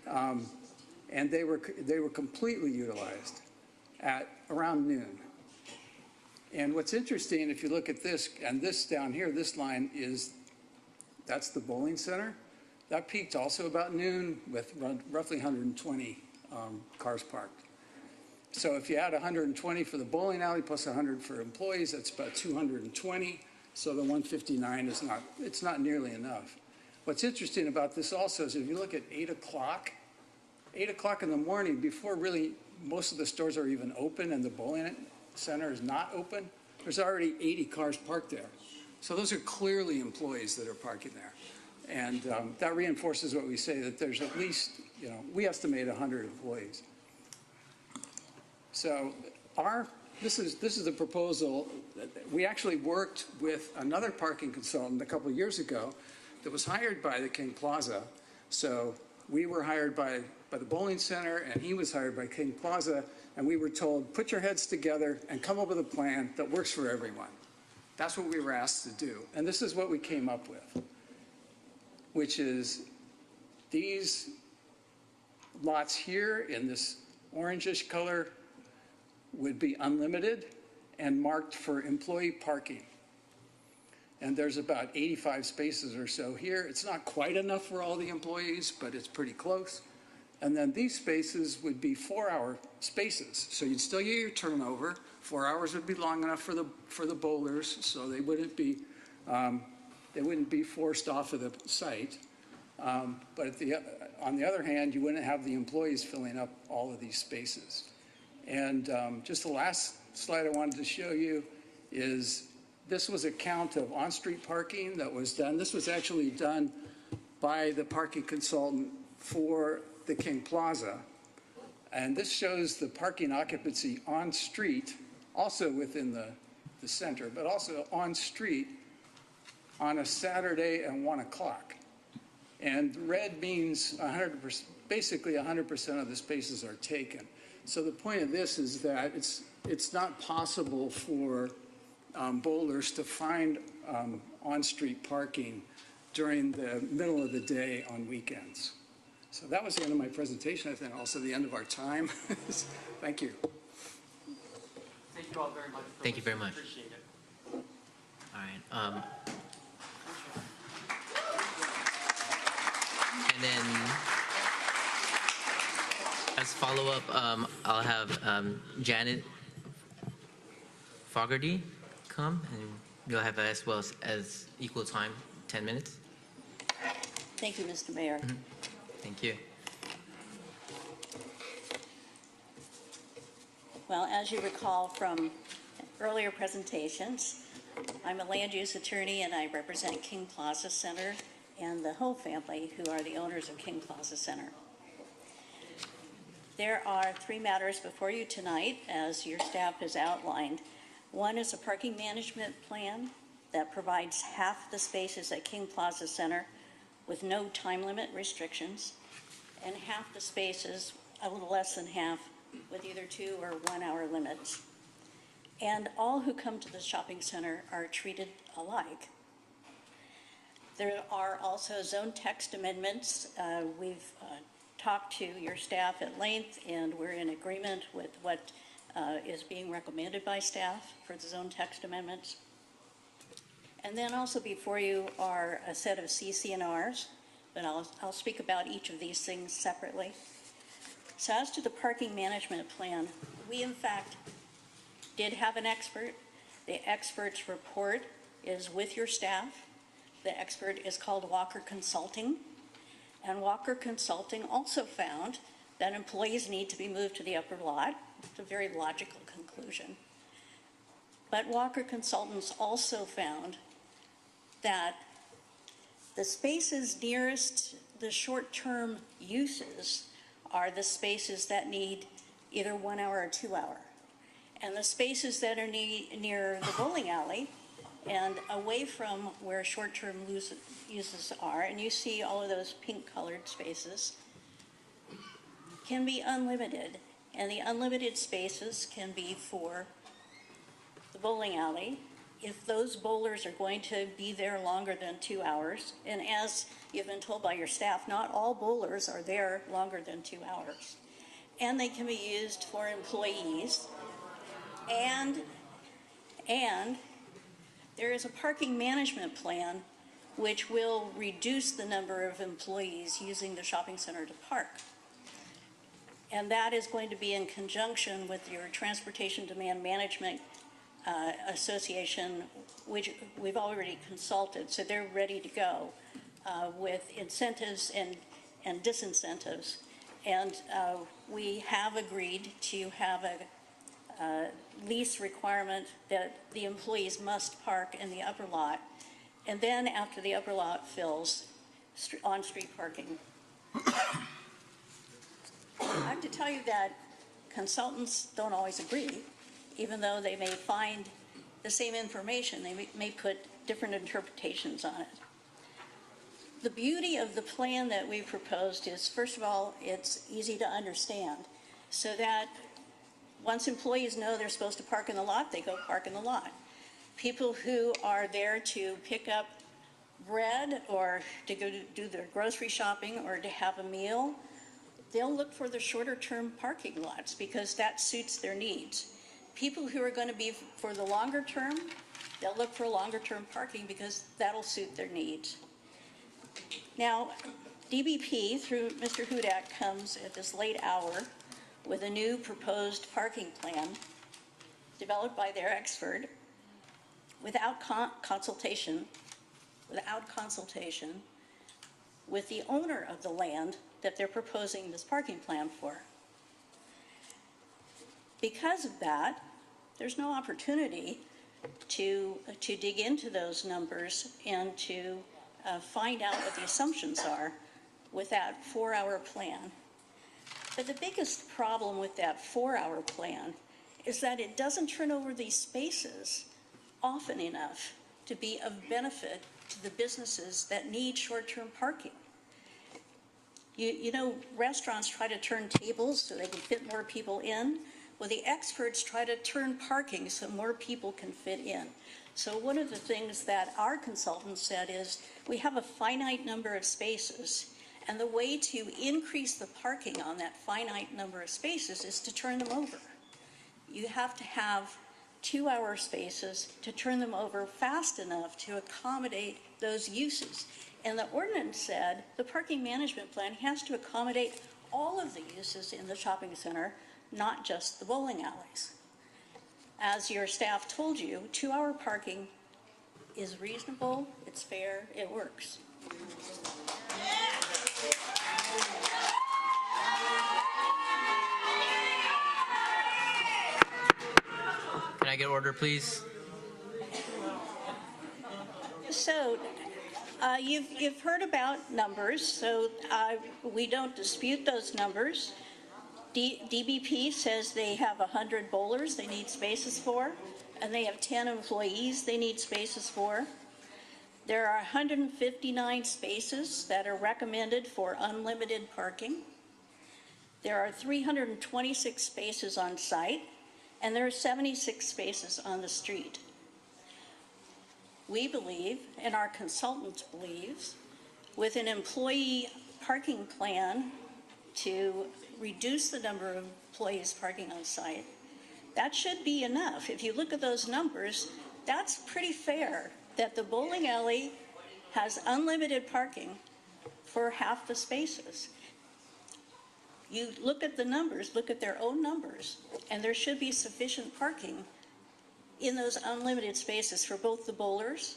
And they were completely utilized at around noon. And what's interesting, if you look at this, and this down here, this line that's the bowling center. That peaked also about noon with roughly 120 cars parked. So if you add 120 for the bowling alley plus 100 for employees, that's about 220. So the 159 it's not nearly enough. What's interesting about this also is if you look at 8 o'clock in the morning, before really most of the stores are even open and the bowling center is not open, there's already 80 cars parked there. So those are clearly employees that are parking there. And that reinforces what we say, that there's at least, we estimate 100 employees. So this is the proposal. We actually worked with another parking consultant a couple of years ago that was hired by the King Plaza. So we were hired by the bowling center, and he was hired by King Plaza, and we were told, put your heads together and come up with a plan that works for everyone. That's what we were asked to do. And this is what we came up with, which is these lots here in this orangish color would be unlimited and marked for employee parking. And there's about 85 spaces or so here. It's not quite enough for all the employees, but it's pretty close. And then these spaces would be 4-hour spaces. So you'd still get your turnover. 4 hours would be long enough for the bowlers, so they wouldn't be forced off of the site. But on the other hand, you wouldn't have the employees filling up all of these spaces. And just the last slide I wanted to show you is this was a count of on-street parking that was done. This was actually done by the parking consultant for the King Plaza. And this shows the parking occupancy on street, also within the center, but also on street on a Saturday at 1 o'clock. And red means 100%, basically 100% of the spaces are taken. So the point of this is that it's not possible for bowlers to find on-street parking during the middle of the day on weekends. So that was the end of my presentation. I think also the end of our time. Thank you. Thank you all very much. Thank you very much. Appreciate it. All right. And then as follow-up, I'll have Janet Fogarty come, and you'll have as well as equal time, 10 minutes. Thank you, Mr. Mayor. Mm-hmm. Thank you. Well, as you recall from earlier presentations, I'm a land use attorney and I represent King Plaza Center and the Ho family, who are the owners of King Plaza Center. There are 3 matters before you tonight, as your staff has outlined. One is a parking management plan that provides half the spaces at King Plaza Center with no time limit restrictions, and half the spaces, a little less than half, with either 2 or 1 hour limits. And all who come to the shopping center are treated alike. There are also zone text amendments. We've talked to your staff at length, and we're in agreement with what is being recommended by staff for the zone text amendments. And then also before you are a set of CC&Rs, but I'll speak about each of these things separately. So as to the parking management plan, we in fact did have an expert. The expert's report is with your staff. The expert is called Walker Consulting. And Walker Consulting also found that employees need to be moved to the upper lot. It's a very logical conclusion. But Walker Consultants also found that the spaces nearest the short-term uses are the spaces that need either 1 hour or 2 hour. And the spaces that are near the bowling alley and away from where short-term uses are, and you see all of those pink-colored spaces, can be unlimited. And the unlimited spaces can be for the bowling alley, if those bowlers are going to be there longer than 2 hours. And as you've been told by your staff, not all bowlers are there longer than 2 hours. And they can be used for employees. And there is a parking management plan which will reduce the number of employees using the shopping center to park. And that is going to be in conjunction with your Transportation Demand Management Association, which we've already consulted, so they're ready to go with incentives and disincentives. And we have agreed to have a lease requirement that the employees must park in the upper lot, and then after the upper lot fills, on-street parking. I have to tell you that consultants don't always agree, even though they may find the same information. They may put different interpretations on it. The beauty of the plan that we proposed is, first of all, it's easy to understand, so that once employees know they're supposed to park in the lot, they go park in the lot. People who are there to pick up bread or to go to do their grocery shopping or to have a meal, they'll look for the shorter term parking lots because that suits their needs. People who are going to be for the longer term, they'll look for longer term parking because that'll suit their needs. Now, DBP, through Mr. Hudak, comes at this late hour with a new proposed parking plan developed by their expert without consultation with the owner of the land that they're proposing this parking plan for. Because of that, there's no opportunity to dig into those numbers and to find out what the assumptions are with that 4-hour plan. But the biggest problem with that 4-hour plan is that it doesn't turn over these spaces often enough to be of benefit to the businesses that need short-term parking. You know, restaurants try to turn tables so they can fit more people in. Well, the experts try to turn parking so more people can fit in. So one of the things that our consultant said is we have a finite number of spaces, and the way to increase the parking on that finite number of spaces is to turn them over. You have to have 2-hour spaces to turn them over fast enough to accommodate those uses. And the ordinance said the parking management plan has to accommodate all of the uses in the shopping center, not just the bowling alleys. As your staff told you, 2-hour parking is reasonable, it's fair, it works. Can I get order, please? So you've heard about numbers, so we don't dispute those numbers. DBP says they have 100 bowlers they need spaces for, and they have 10 employees they need spaces for. There are 159 spaces that are recommended for unlimited parking. There are 326 spaces on site, and there are 76 spaces on the street. We believe, and our consultant believes, with an employee parking plan to reduce the number of employees parking on site, that should be enough. If you look at those numbers, that's pretty fair that the bowling alley has unlimited parking for half the spaces. You look at the numbers, look at their own numbers, and there should be sufficient parking in those unlimited spaces for both the bowlers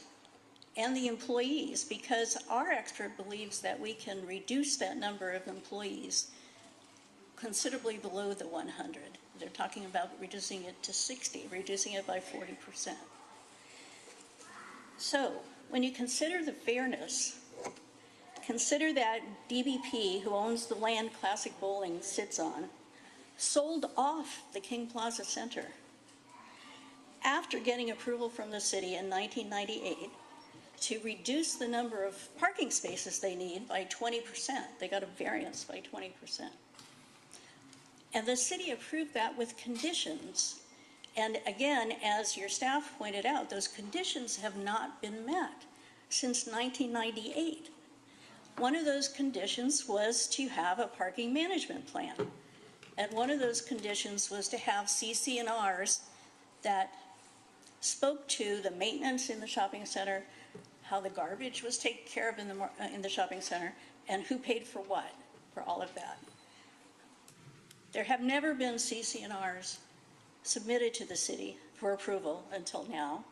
and the employees, because our expert believes that we can reduce that number of employees considerably below the 100. They're talking about reducing it to 60, reducing it by 40%. So when you consider the fairness, consider that DBP, who owns the land Classic Bowling sits on, sold off the King Plaza Center after getting approval from the city in 1998 to reduce the number of parking spaces they need by 20%. They got a variance by 20%. And the city approved that with conditions. And again, as your staff pointed out, those conditions have not been met since 1998. One of those conditions was to have a parking management plan. And one of those conditions was to have CC&Rs that spoke to the maintenance in the shopping center, how the garbage was taken care of in the shopping center, and who paid for what, for all of that. There have never been CC&Rs submitted to the city for approval until now.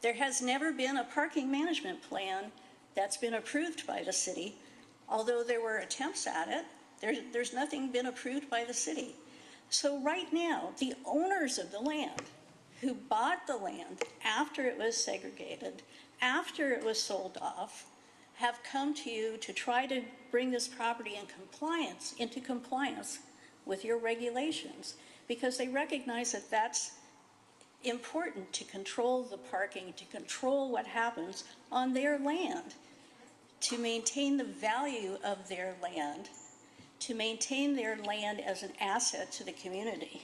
There has never been a parking management plan that's been approved by the city, although there were attempts at it. There's nothing been approved by the city. So right now, the owners of the land who bought the land after it was segregated, after it was sold off, have come to you to try to bring this property into compliance with your regulations, because they recognize that that's important to control the parking, to control what happens on their land, to maintain the value of their land, to maintain their land as an asset to the community.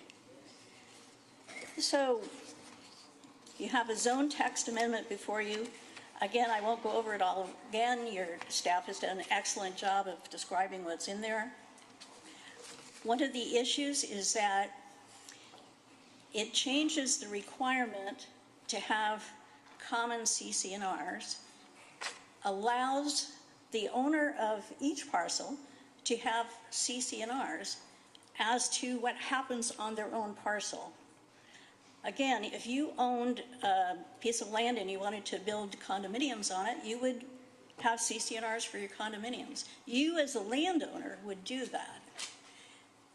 So you have a zone text amendment before you. Again, I won't go over it all again. Your staff has done an excellent job of describing what's in there. One of the issues is that it changes the requirement to have common CC&Rs, allows the owner of each parcel to have CC&Rs as to what happens on their own parcel. Again, if you owned a piece of land and you wanted to build condominiums on it, you would have CC&Rs for your condominiums. You as a landowner would do that.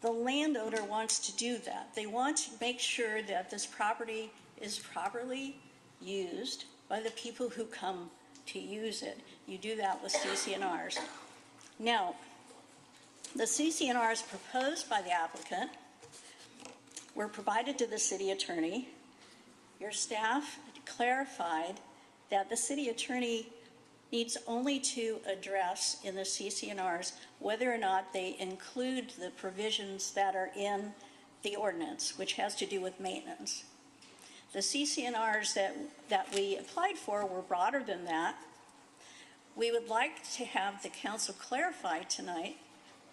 The landowner wants to do that. They want to make sure that this property is properly used by the people who come to use it. You do that with CC&Rs. Now, the CC&Rs proposed by the applicant were provided to the city attorney. Your staff clarified that the city attorney needs only to address in the CC&Rs whether or not they include the provisions that are in the ordinance, which has to do with maintenance. The CC&Rs that we applied for were broader than that. We would like to have the council clarify tonight,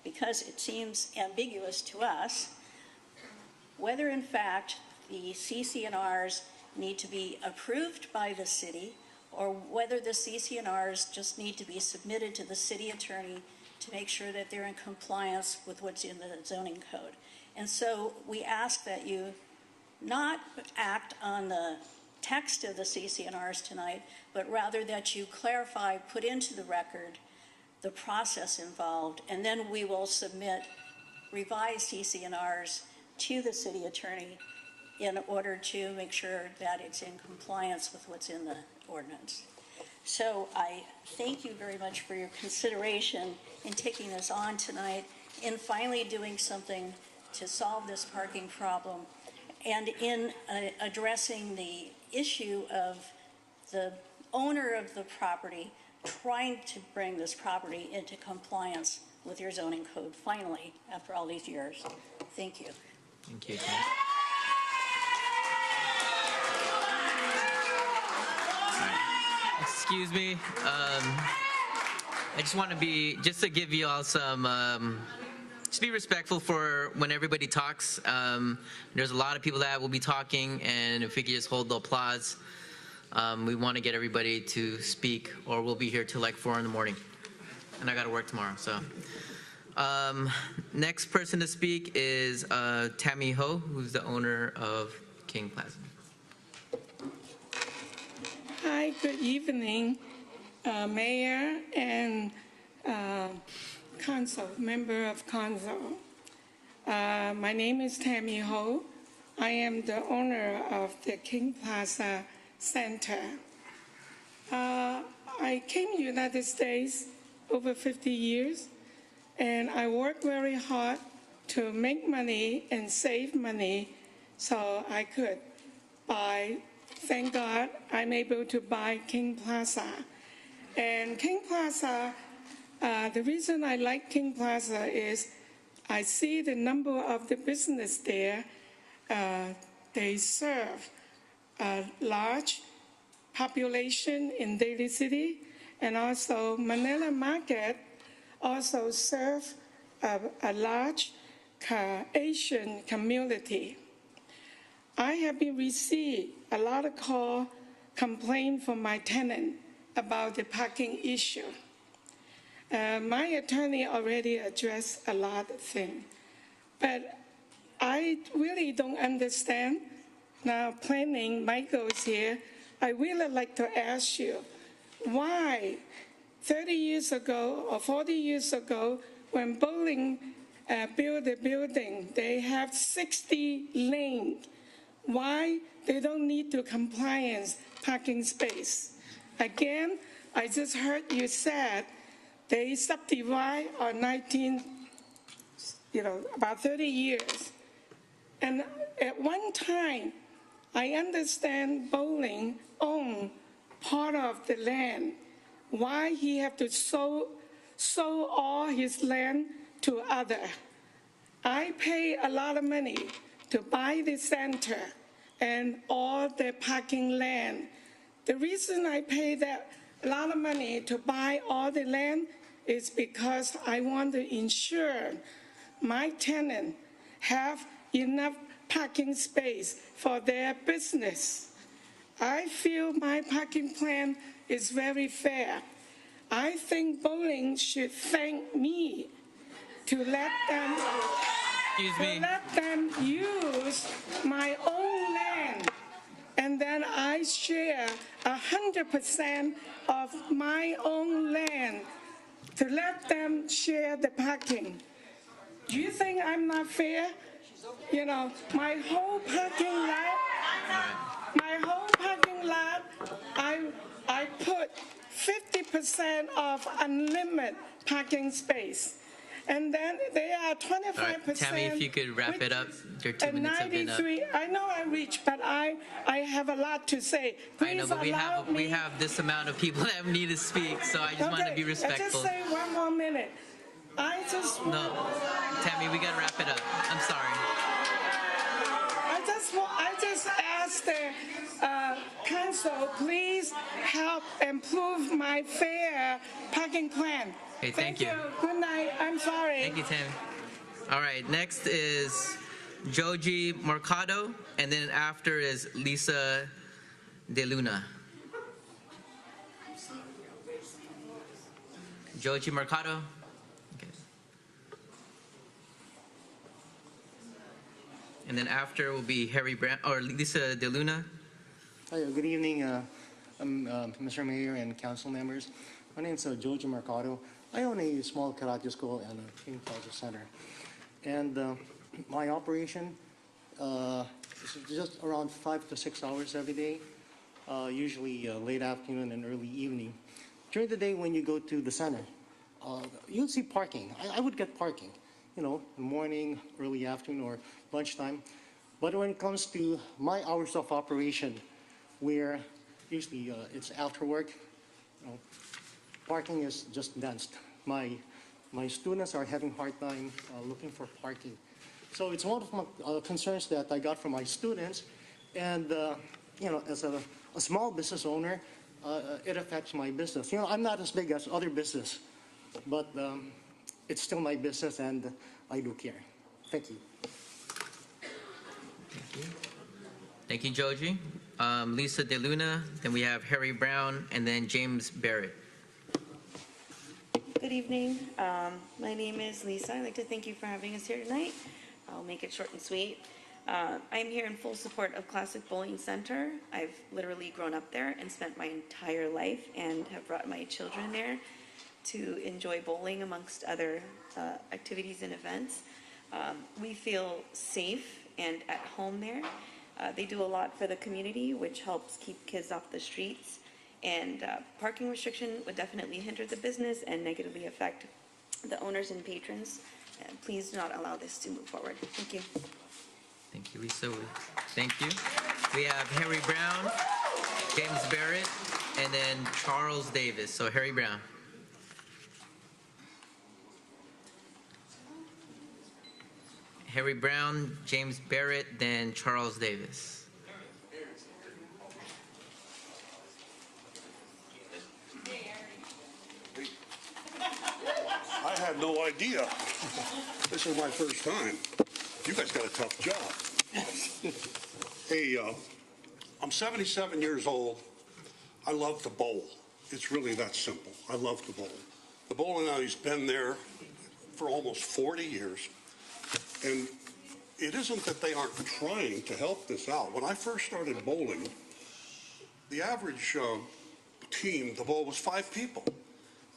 because it seems ambiguous to us, whether in fact the CC&Rs need to be approved by the city, or whether the CC&Rs just need to be submitted to the city attorney to make sure that they're in compliance with what's in the zoning code. And so we ask that you not act on the text of the CC&Rs tonight, but rather that you clarify, put into the record the process involved, and then we will submit revised CC&Rs to the city attorney in order to make sure that it's in compliance with what's in the ordinance. So I thank you very much for your consideration in taking this on tonight, in finally doing something to solve this parking problem, and in addressing the issue of the owner of the property trying to bring this property into compliance with your zoning code, finally, after all these years. Thank you. Thank you. Excuse me. I just want to just to give you all some, just be respectful for when everybody talks. There's a lot of people that will be talking, and if we could just hold the applause We want to get everybody to speak, or we'll be here till like 4 in the morning, and I got to work tomorrow. So, next person to speak is Tammy Ho, who's the owner of King Plaza. Hi, good evening, Mayor and Council, member of Council. My name is Tammy Ho. I am the owner of the King Plaza Center. I came to United States over 50 years, and I worked very hard to make money and save money so I could buy. Thank God I'm able to buy King Plaza. And King Plaza, the reason I like King Plaza is I see the number of the business there. They serve a large population in Daly City, and also Manila Market also serve a large Asian community. I have been received a lot of complaints from my tenant about the parking issue. My attorney already addressed a lot of things, but I really don't understand. Now, planning, Michael is here. I really like to ask you, why 30 years ago or 40 years ago, when Bowling built the building, they have 60 lanes. Why they don't need to compliance parking space? Again, I just heard you said they subdivide on about 30 years. And at one time, I understand Bowling owned part of the land. Why he have to sold all his land to other? I pay a lot of money to buy the center and all the parking land. The reason I pay that a lot of money to buy all the land is because I want to ensure my tenant have enough parking space for their business. I feel my parking plan is very fair. I think Bowling should thank me to let them use my own land, and then I share 100% of my own land to let them share the parking. Do you think I'm not fair? You know, my whole parking lot, I put 50% of unlimited parking space. And then they are 25%. Tammy, if you could wrap it up, your 2 minutes have been up. I know I reached, but I have a lot to say. Please I know, but we have this amount of people that need to speak, so I just want to be respectful. Just say one more minute. No, Tammy, we got to wrap it up. I'm sorry. I just ask the council, please help improve my fair parking plan. Okay, thank you. Good night. I'm sorry. Thank you, Tammy. All right, next is Joji Mercado, and then after is Lisa De Luna. Joji Mercado. Okay. And then after will be Lisa De Luna. Hi, good evening, Mr. Mayor and council members. My name is Joji Mercado. I own a small karate school and a King Plaza Center. And my operation is just around 5 to 6 hours every day, usually late afternoon and early evening. During the day when you go to the center, you'll see parking. I would get parking, morning, early afternoon, or lunchtime. But when it comes to my hours of operation, where usually it's after work, parking is just dense. My students are having a hard time looking for parking. So it's one of my concerns that I got from my students. And, as a small business owner, it affects my business. I'm not as big as other business, but it's still my business and I do care. Thank you. Thank you. Thank you, Joji. Lisa DeLuna, then we have Harry Brown, and then James Barrett. Good evening. My name is Lisa. I'd like to thank you for having us here tonight. I'll make it short and sweet. I'm here in full support of Classic Bowling Center. I've literally grown up there and spent my entire life and have brought my children there to enjoy bowling amongst other activities and events. We feel safe and at home there. They do a lot for the community, which helps keep kids off the streets. And parking restriction would definitely hinder the business and negatively affect the owners and patrons. Please do not allow this to move forward. Thank you. Thank you, Lisa. Thank you. We have Harry Brown, James Barrett, and then Charles Davis. So Harry Brown. Harry Brown, James Barrett, then Charles Davis. I had no idea. This is my first time. You guys got a tough job. Hey, I'm 77 years old. I love to bowl. It's really that simple. I love to bowl. The bowling alley's been there for almost 40 years. And it isn't that they aren't trying to help this out. When I first started bowling, the average team, the bowl was 5 people.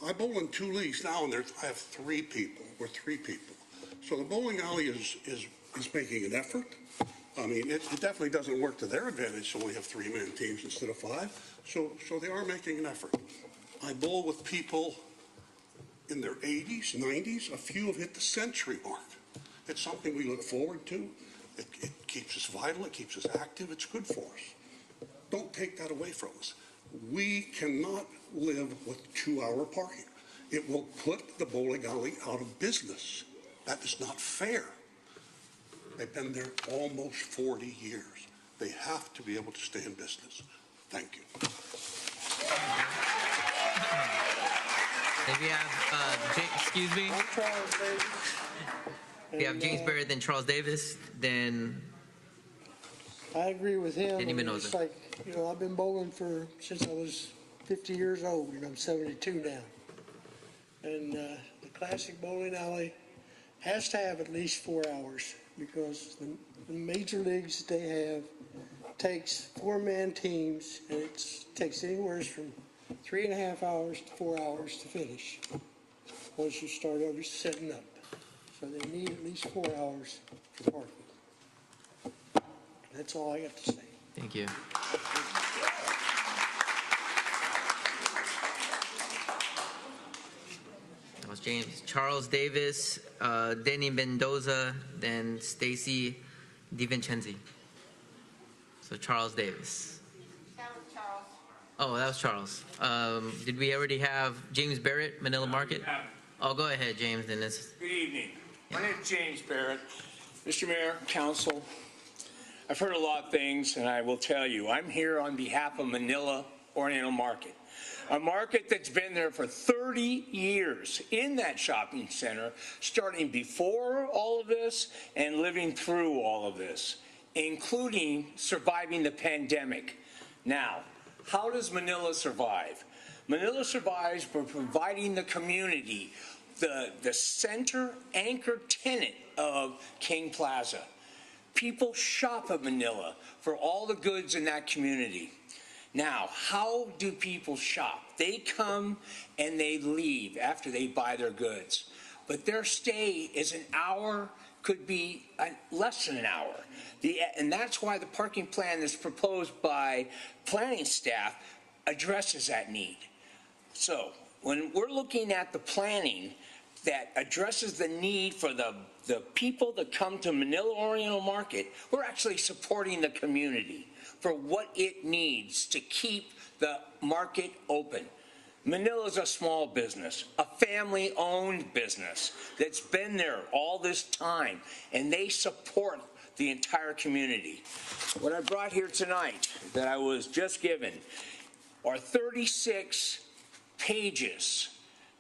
I bowl in 2 leagues now, and I have 3 people. We're 3 people. So the bowling alley is making an effort. I mean, it definitely doesn't work to their advantage to only have 3-man teams instead of 5. So they are making an effort. I bowl with people in their 80s, 90s. A few have hit the century mark. It's something we look forward to. It keeps us vital. It keeps us active. It's good for us. Don't take that away from us. We cannot live with 2-hour parking. It will put the bowling alley out of business. That is not fair. They've been there almost 40 years. They have to be able to stay in business. Thank you. Then we have, excuse me? I'm Charles Davis. We have James Barrett, then Charles Davis, then I agree with him. Danny Mendoza. It's like, I've been bowling since I was 50 years old, and I'm 72 now. And the Classic Bowling Alley has to have at least 4 hours because the major leagues that they have takes 4-man teams, and it takes anywhere from 3.5 hours to 4 hours to finish once you start over setting up. So they need at least 4 hours for parking. That's all I got to say. Thank you. That was James. Charles Davis, Danny Mendoza, then Stacy DiVincenzi. So Charles Davis. That was Charles. Oh, that was Charles. Did we already have James Barrett, Manila Market? Oh, go ahead, James. Then this. Good evening. My name is James Barrett. Mr. Mayor, Council, I've heard a lot of things, and I will tell you, I'm here on behalf of Manila Oriental Market, a market that's been there for 30 years in that shopping center, starting before all of this and living through all of this, including surviving the pandemic. Now, how does Manila survive? Manila survives by providing the community the center anchor tenant of King Plaza. People shop at Manila for all the goods in that community. Now, how do people shop? They come and they leave after they buy their goods. But their stay is an hour, could be less than an hour. And that's why the parking plan that's proposed by planning staff addresses that need. So when we're looking at the planning that addresses the need for the people that come to Manila Oriental Market, we're actually supporting the community for what it needs to keep the market open. Manila's a small business, a family-owned business that's been there all this time, and they support the entire community. What I brought here tonight that I was just given are 36 pages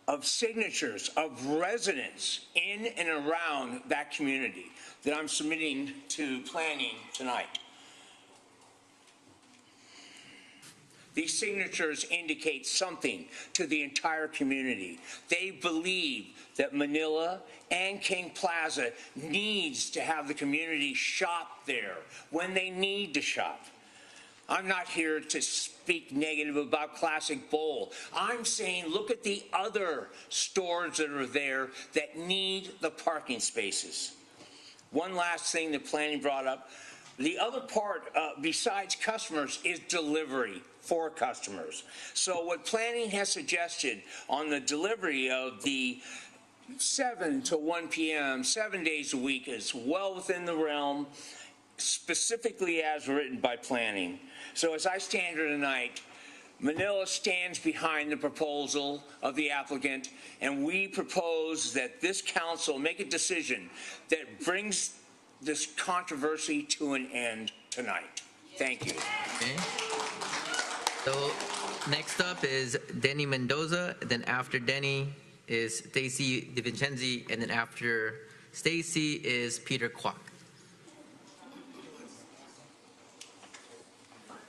of signatures of residents in and around that community that I'm submitting to planning tonight. These signatures indicate something to the entire community. They believe that Manila and King Plaza needs to have the community shop there when they need to shop. I'm not here to speak negative about Classic Bowl. I'm saying look at the other stores that are there that need the parking spaces. One last thing that planning brought up. The other part, besides customers, is delivery for customers. So what planning has suggested on the delivery of the 7 to 1 p.m., 7 days a week is well within the realm, specifically as written by planning. So as I stand here tonight, Manila stands behind the proposal of the applicant, and we propose that this council make a decision that brings this controversy to an end tonight. Thank you. Okay. So next up is Denny Mendoza. Then after Denny is Stacy DiVincenzi, and then after Stacy is Peter Kwok.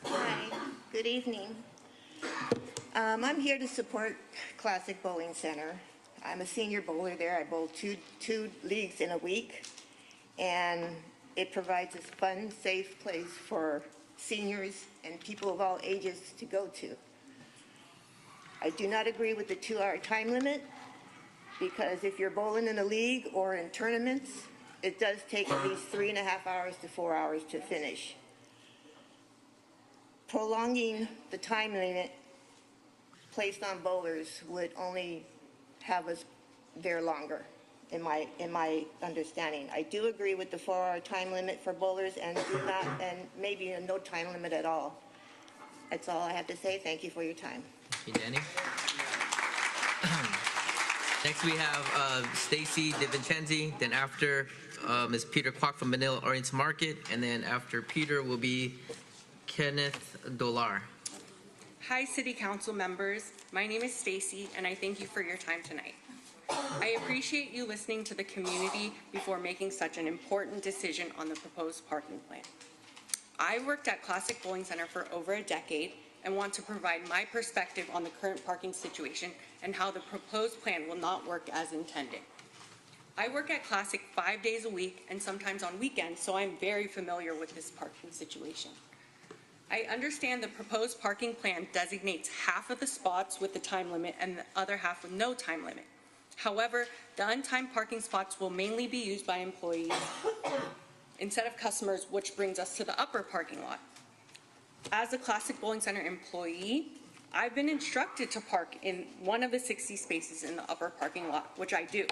Hi, good evening. I'm here to support Classic Bowling Center. I'm a senior bowler there. I bowl two leagues in a week, and it provides a fun, safe place for seniors and people of all ages to go to. I do not agree with the 2-hour time limit, because if you're bowling in a league or in tournaments, it does take at least 3.5 hours to 4 hours to finish. Prolonging the time limit placed on bowlers would only have us there longer, in my understanding. I do agree with the 4-hour time limit for bowlers, and maybe a no time limit at all. That's all I have to say. Thank you for your time. Thank you, Danny. Next we have Stacy DiVincenzi. Then after is Peter Kwok from Manila Oriental Market, and then after Peter will be Kenneth Dolar. Hi, City Council members. My name is Stacy, and I thank you for your time tonight. I appreciate you listening to the community before making such an important decision on the proposed parking plan. I worked at Classic Bowling Center for over a decade and want to provide my perspective on the current parking situation and how the proposed plan will not work as intended. I work at Classic 5 days a week and sometimes on weekends, so I'm very familiar with this parking situation. I understand the proposed parking plan designates half of the spots with the time limit and the other half with no time limit. However, the untimed parking spots will mainly be used by employees instead of customers, which brings us to the upper parking lot. As a Classic Bowling Center employee, I've been instructed to park in one of the 60 spaces in the upper parking lot, which I do.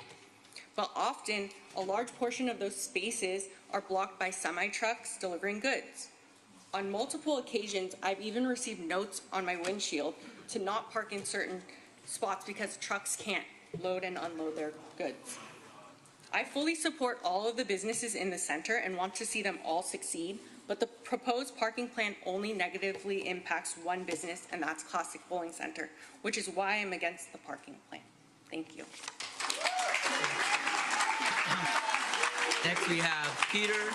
But often, a large portion of those spaces are blocked by semi-trucks delivering goods. On multiple occasions, I've even received notes on my windshield to not park in certain spots because trucks can't load and unload their goods. I fully support all of the businesses in the center and want to see them all succeed, but the proposed parking plan only negatively impacts one business, and that's Classic Bowling Center, which is why I'm against the parking plan. Thank you. Next we have Peter,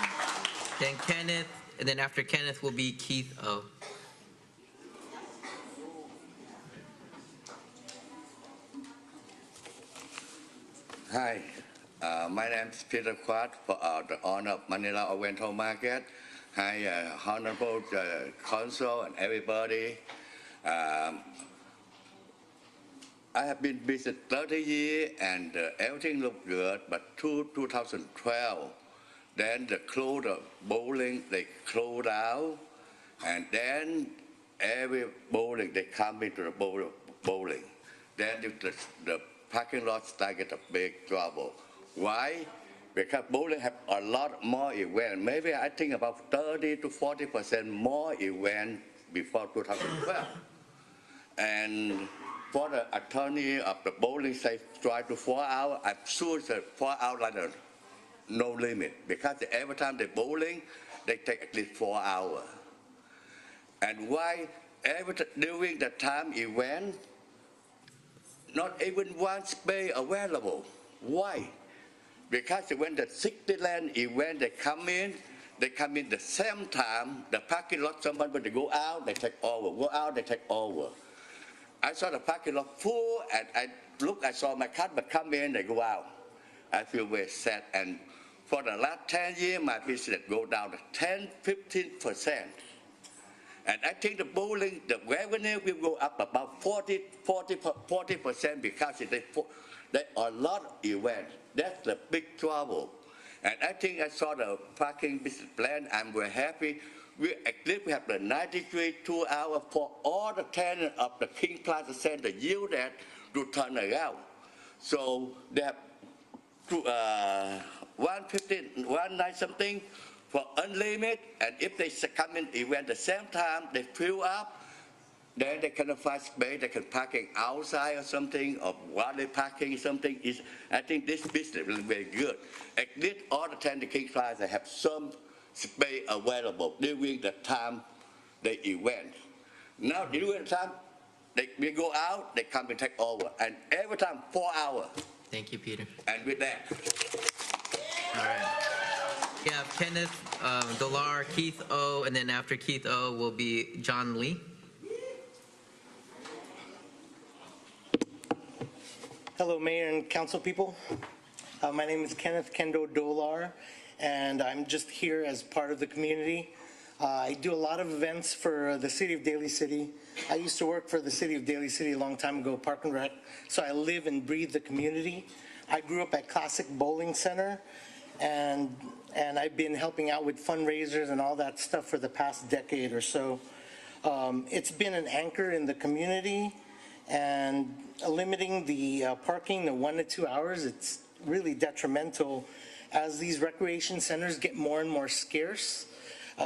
then Kenneth, and then after Kenneth will be Keith O. Hi, my name is Peter Kwok, for the owner of Manila Oriental Market. Hi, Honorable Council and everybody. I have been busy 30 years and everything looked good, but 2012, then the close of bowling, they closed out, and then every bowling, they come into the bowling. Then the parking lot started a big trouble. Why? Because bowling have a lot more events. Maybe I think about 30 to 40% more events before 2012. And for the attorney of the bowling say try to 4 hours, I'm sure that 4 hours like no limit, because every time they bowling, they take at least 4 hours. And why during the time event, not even one space available? Why? Because when the 60 land event they come in, they come in the same time. The parking lot, someone when they go out, they take over. Go out, they take over. I saw the parking lot full, and I saw my customer come in, they go out. I feel very sad. And for the last 10 years, my business go down to 10-15%. And I think the bowling, the revenue will go up about 40% because they are a lot of events. That's the big trouble. And I think I saw the parking business plan. I'm very happy. We have the 93 2-hour for all the tenants of the King Plaza Center use that to turn around. So they have 115, 19 something for unlimited, and if they come in event at the same time, they fill up, then they can find space, they can parking outside or something, or while they parking something. I think this business will be very good. At least all the time the King Plaza have some space available during the time they event. Now during the time we go out, they come and take over, and every time 4 hours. Thank you, Peter. And with that. All right. We have Kenneth, Dalar, Keith O, and then after Keith O will be John Lee. Hello, Mayor and Council people. My name is Kenneth Kendo Dolar, and I'm just here as part of the community. I do a lot of events for the city of Daly City. I used to work for the city of Daly City a long time ago, Park and Rec, so I live and breathe the community. I grew up at Classic Bowling Center, and I've been helping out with fundraisers and all that stuff for the past decade or so. It's been an anchor in the community, and limiting the parking to 1 to 2 hours, it's really detrimental as these recreation centers get more and more scarce.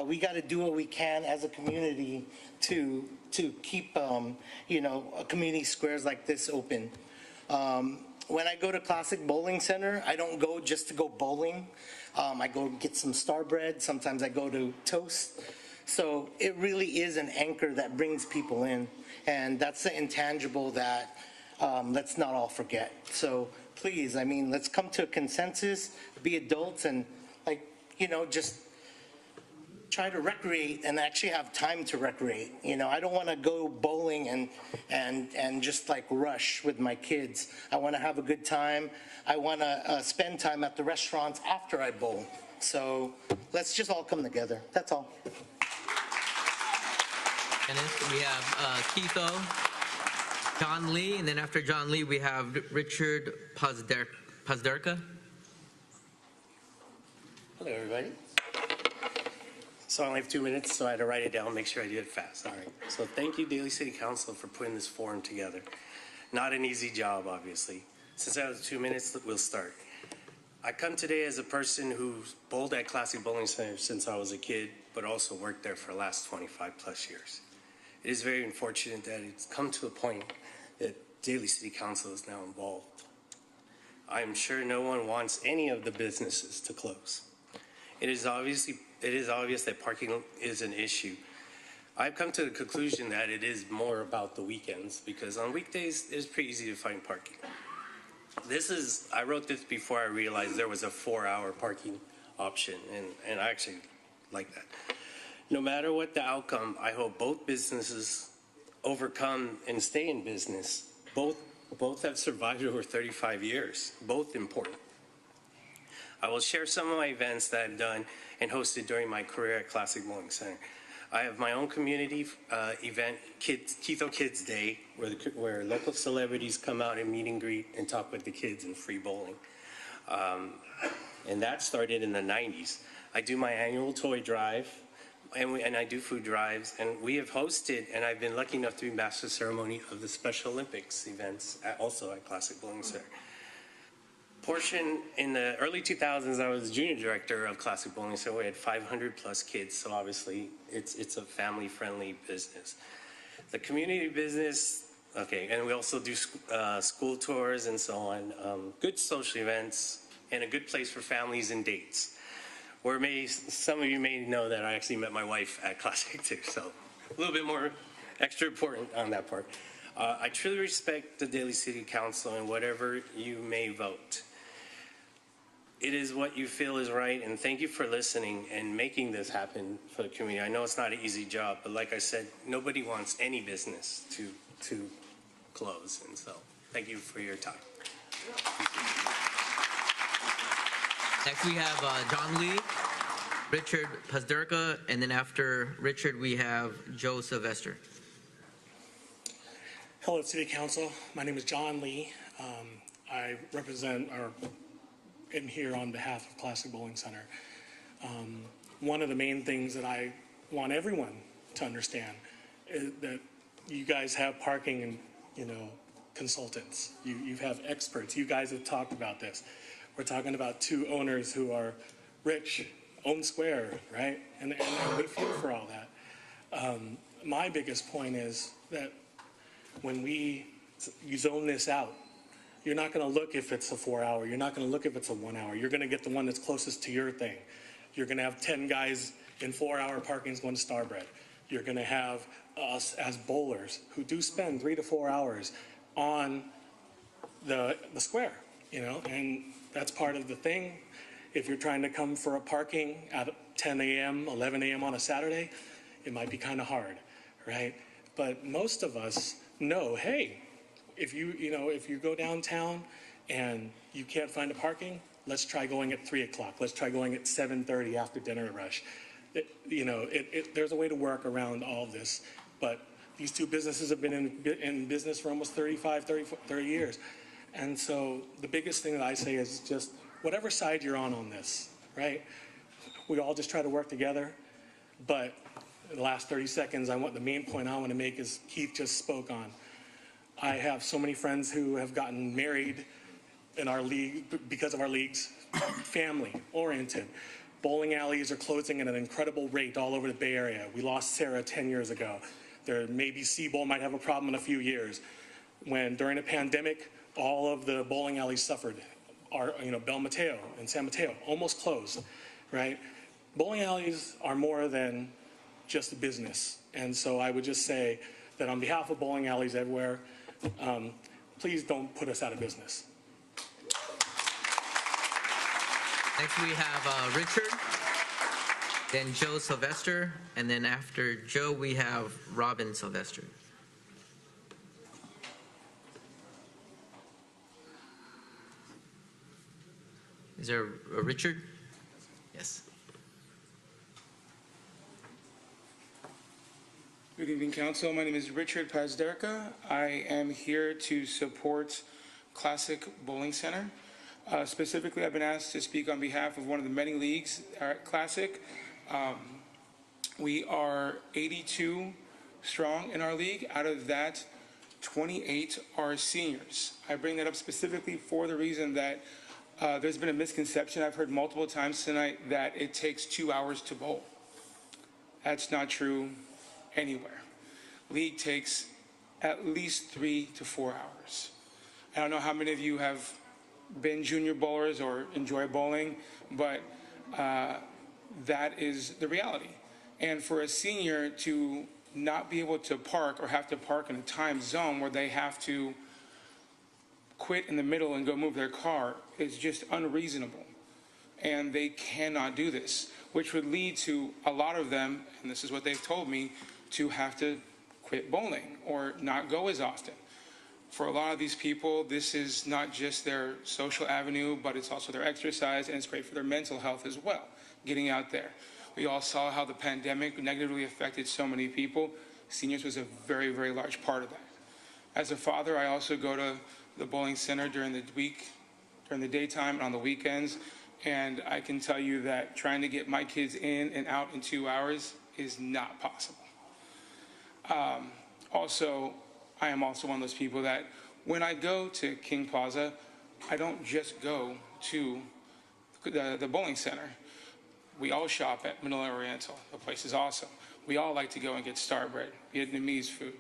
We got to do what we can as a community to keep community squares like this open. When I go to Classic Bowling Center, I don't go just to go bowling. I go get some star bread. Sometimes I go to Toast. So it really is an anchor that brings people in, and that's the intangible that let's not all forget. So please, I mean, let's come to a consensus, be adults, and just try to recreate and actually have time to recreate. I don't want to go bowling and just like rush with my kids. I want to have a good time. I want to spend time at the restaurants after I bowl. So let's just all come together. That's all. And we have Keith O, John Lee, and then after John Lee, we have Richard Pazderka. Hello, everybody. So I only have 2 minutes, so I had to write it down, make sure I do it fast. All right. So thank you, Daly City Council, for putting this forum together. Not an easy job, obviously. Since I have 2 minutes, we'll start. I come today as a person who's bowled at Classic Bowling Center since I was a kid, but also worked there for the last 25 plus years. It is very unfortunate that it's come to a point that Daly City Council is now involved. I am sure no one wants any of the businesses to close. It is obvious that parking is an issue. I've come to the conclusion that it is more about the weekends, because on weekdays, it's pretty easy to find parking. I wrote this before I realized there was a 4-hour parking option, and I actually like that. No matter what the outcome, I hope both businesses overcome and stay in business. Both have survived over 35 years, both important. I will share some of my events that I've done and hosted during my career at Classic Bowling Center. I have my own community event, Keith O Kids Day, where local celebrities come out and meet and greet and talk with the kids and free bowling. And that started in the 90s. I do my annual toy drive, and I do food drives, and we have hosted, and I've been lucky enough to be master ceremony of the Special Olympics events, also at Classic Bowling Center. Portion in the early 2000s, I was junior director of Classic Bowling, so we had 500 plus kids. So obviously, it's a family-friendly business. The community business, okay, and we also do school tours and so on. Good social events and a good place for families and dates. Some of you may know that I actually met my wife at Classic too, so a little bit more extra important on that part. I truly respect the Daly City Council and whatever you may vote. it is what you feel is right, and thank you for listening and making this happen for the community. I know it's not an easy job, but like I said, nobody wants any business to close, and so thank you for your time. Next, we have John Lee, Richard Pazderka, and then after Richard, we have Joe Sylvester. Hello, City Council. My name is John Lee. I represent or am here on behalf of Classic Bowling Center. One of the main things that I want everyone to understand is that you guys have parking and, consultants. You have experts. You guys have talked about this. We're talking about two owners who are rich, own square, right? And we feel for all that. My biggest point is that when you zone this out, you're not going to look if it's a 4-hour. You're not going to look if it's a 1 hour. You're going to get the one that's closest to your thing. You're going to have 10 guys in 4-hour parkings going to Starbread. You're going to have us as bowlers who do spend 3 to 4 hours on the square, and that's part of the thing. If you're trying to come for a parking at 10 a.m., 11 a.m. on a Saturday, it might be kind of hard, right? But most of us know, hey, if you go downtown and you can't find a parking, let's try going at 3 o'clock. Let's try going at 7:30 after dinner rush. There's a way to work around all of this, but these two businesses have been in business for almost 30 years. And so the biggest thing that I say is just whatever side you're on this, right? We all just try to work together. But in the last 30 seconds, the main point I want to make is Keith just spoke on. I have so many friends who have gotten married in our league because of our leagues, family-oriented. Bowling alleys are closing at an incredible rate all over the Bay Area. We lost Sarah 10 years ago. Maybe Seabowl might have a problem in a few years. When during a pandemic, all of the bowling alleys suffered. Bel Mateo and San Mateo almost closed, right? Bowling alleys are more than just a business. And so I would just say that on behalf of bowling alleys everywhere, please don't put us out of business. Next, we have Richard, then Joe Sylvester, and then after Joe, we have Robin Sylvester. Is there a Richard? Yes. Good evening, Council. My name is Richard Pazderka. I am here to support Classic Bowling Center. Specifically, I've been asked to speak on behalf of one of the many leagues at Classic. We are 82 strong in our league. Out of that, 28 are seniors. I bring that up specifically for the reason that there's been a misconception I've heard multiple times tonight that it takes 2 hours to bowl. That's not true anywhere. League takes at least 3 to 4 hours. I don't know how many of you have been junior bowlers or enjoy bowling, but that is the reality. And for a senior to not be able to park or have to park in a time zone where they have to quit in the middle and go move their car is just unreasonable. And they cannot do this, which would lead to a lot of them, and this is what they've told me, to have to quit bowling or not go as often. For a lot of these people, this is not just their social avenue, but it's also their exercise, and it's great for their mental health as well, getting out there. We all saw how the pandemic negatively affected so many people. Seniors was a very, very large part of that. As a father, I also go to the bowling center during the week, during the daytime and on the weekends, and I can tell you that trying to get my kids in and out in 2 hours is not possible. Also, I am also one of those people that when I go to King Plaza, I don't just go to the bowling center. We all shop at Manila Oriental. The place is awesome. We all like to go and get Starbread, Vietnamese food.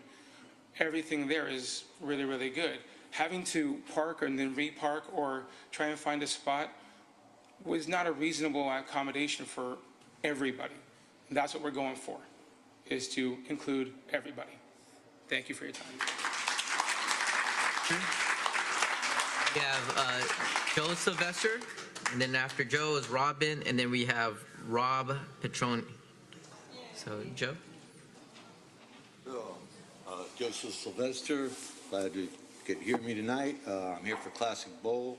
Everything there is really, really good. Having to park and then repark or try and find a spot was not a reasonable accommodation for everybody. And that's what we're going for, is to include everybody. Thank you for your time. We have Joe Sylvester, And then after Joe is Robin, and then we have Rob Petroni. So, Joe? Joseph Sylvester, glad you could hear me tonight. I'm here for Classic Bowl.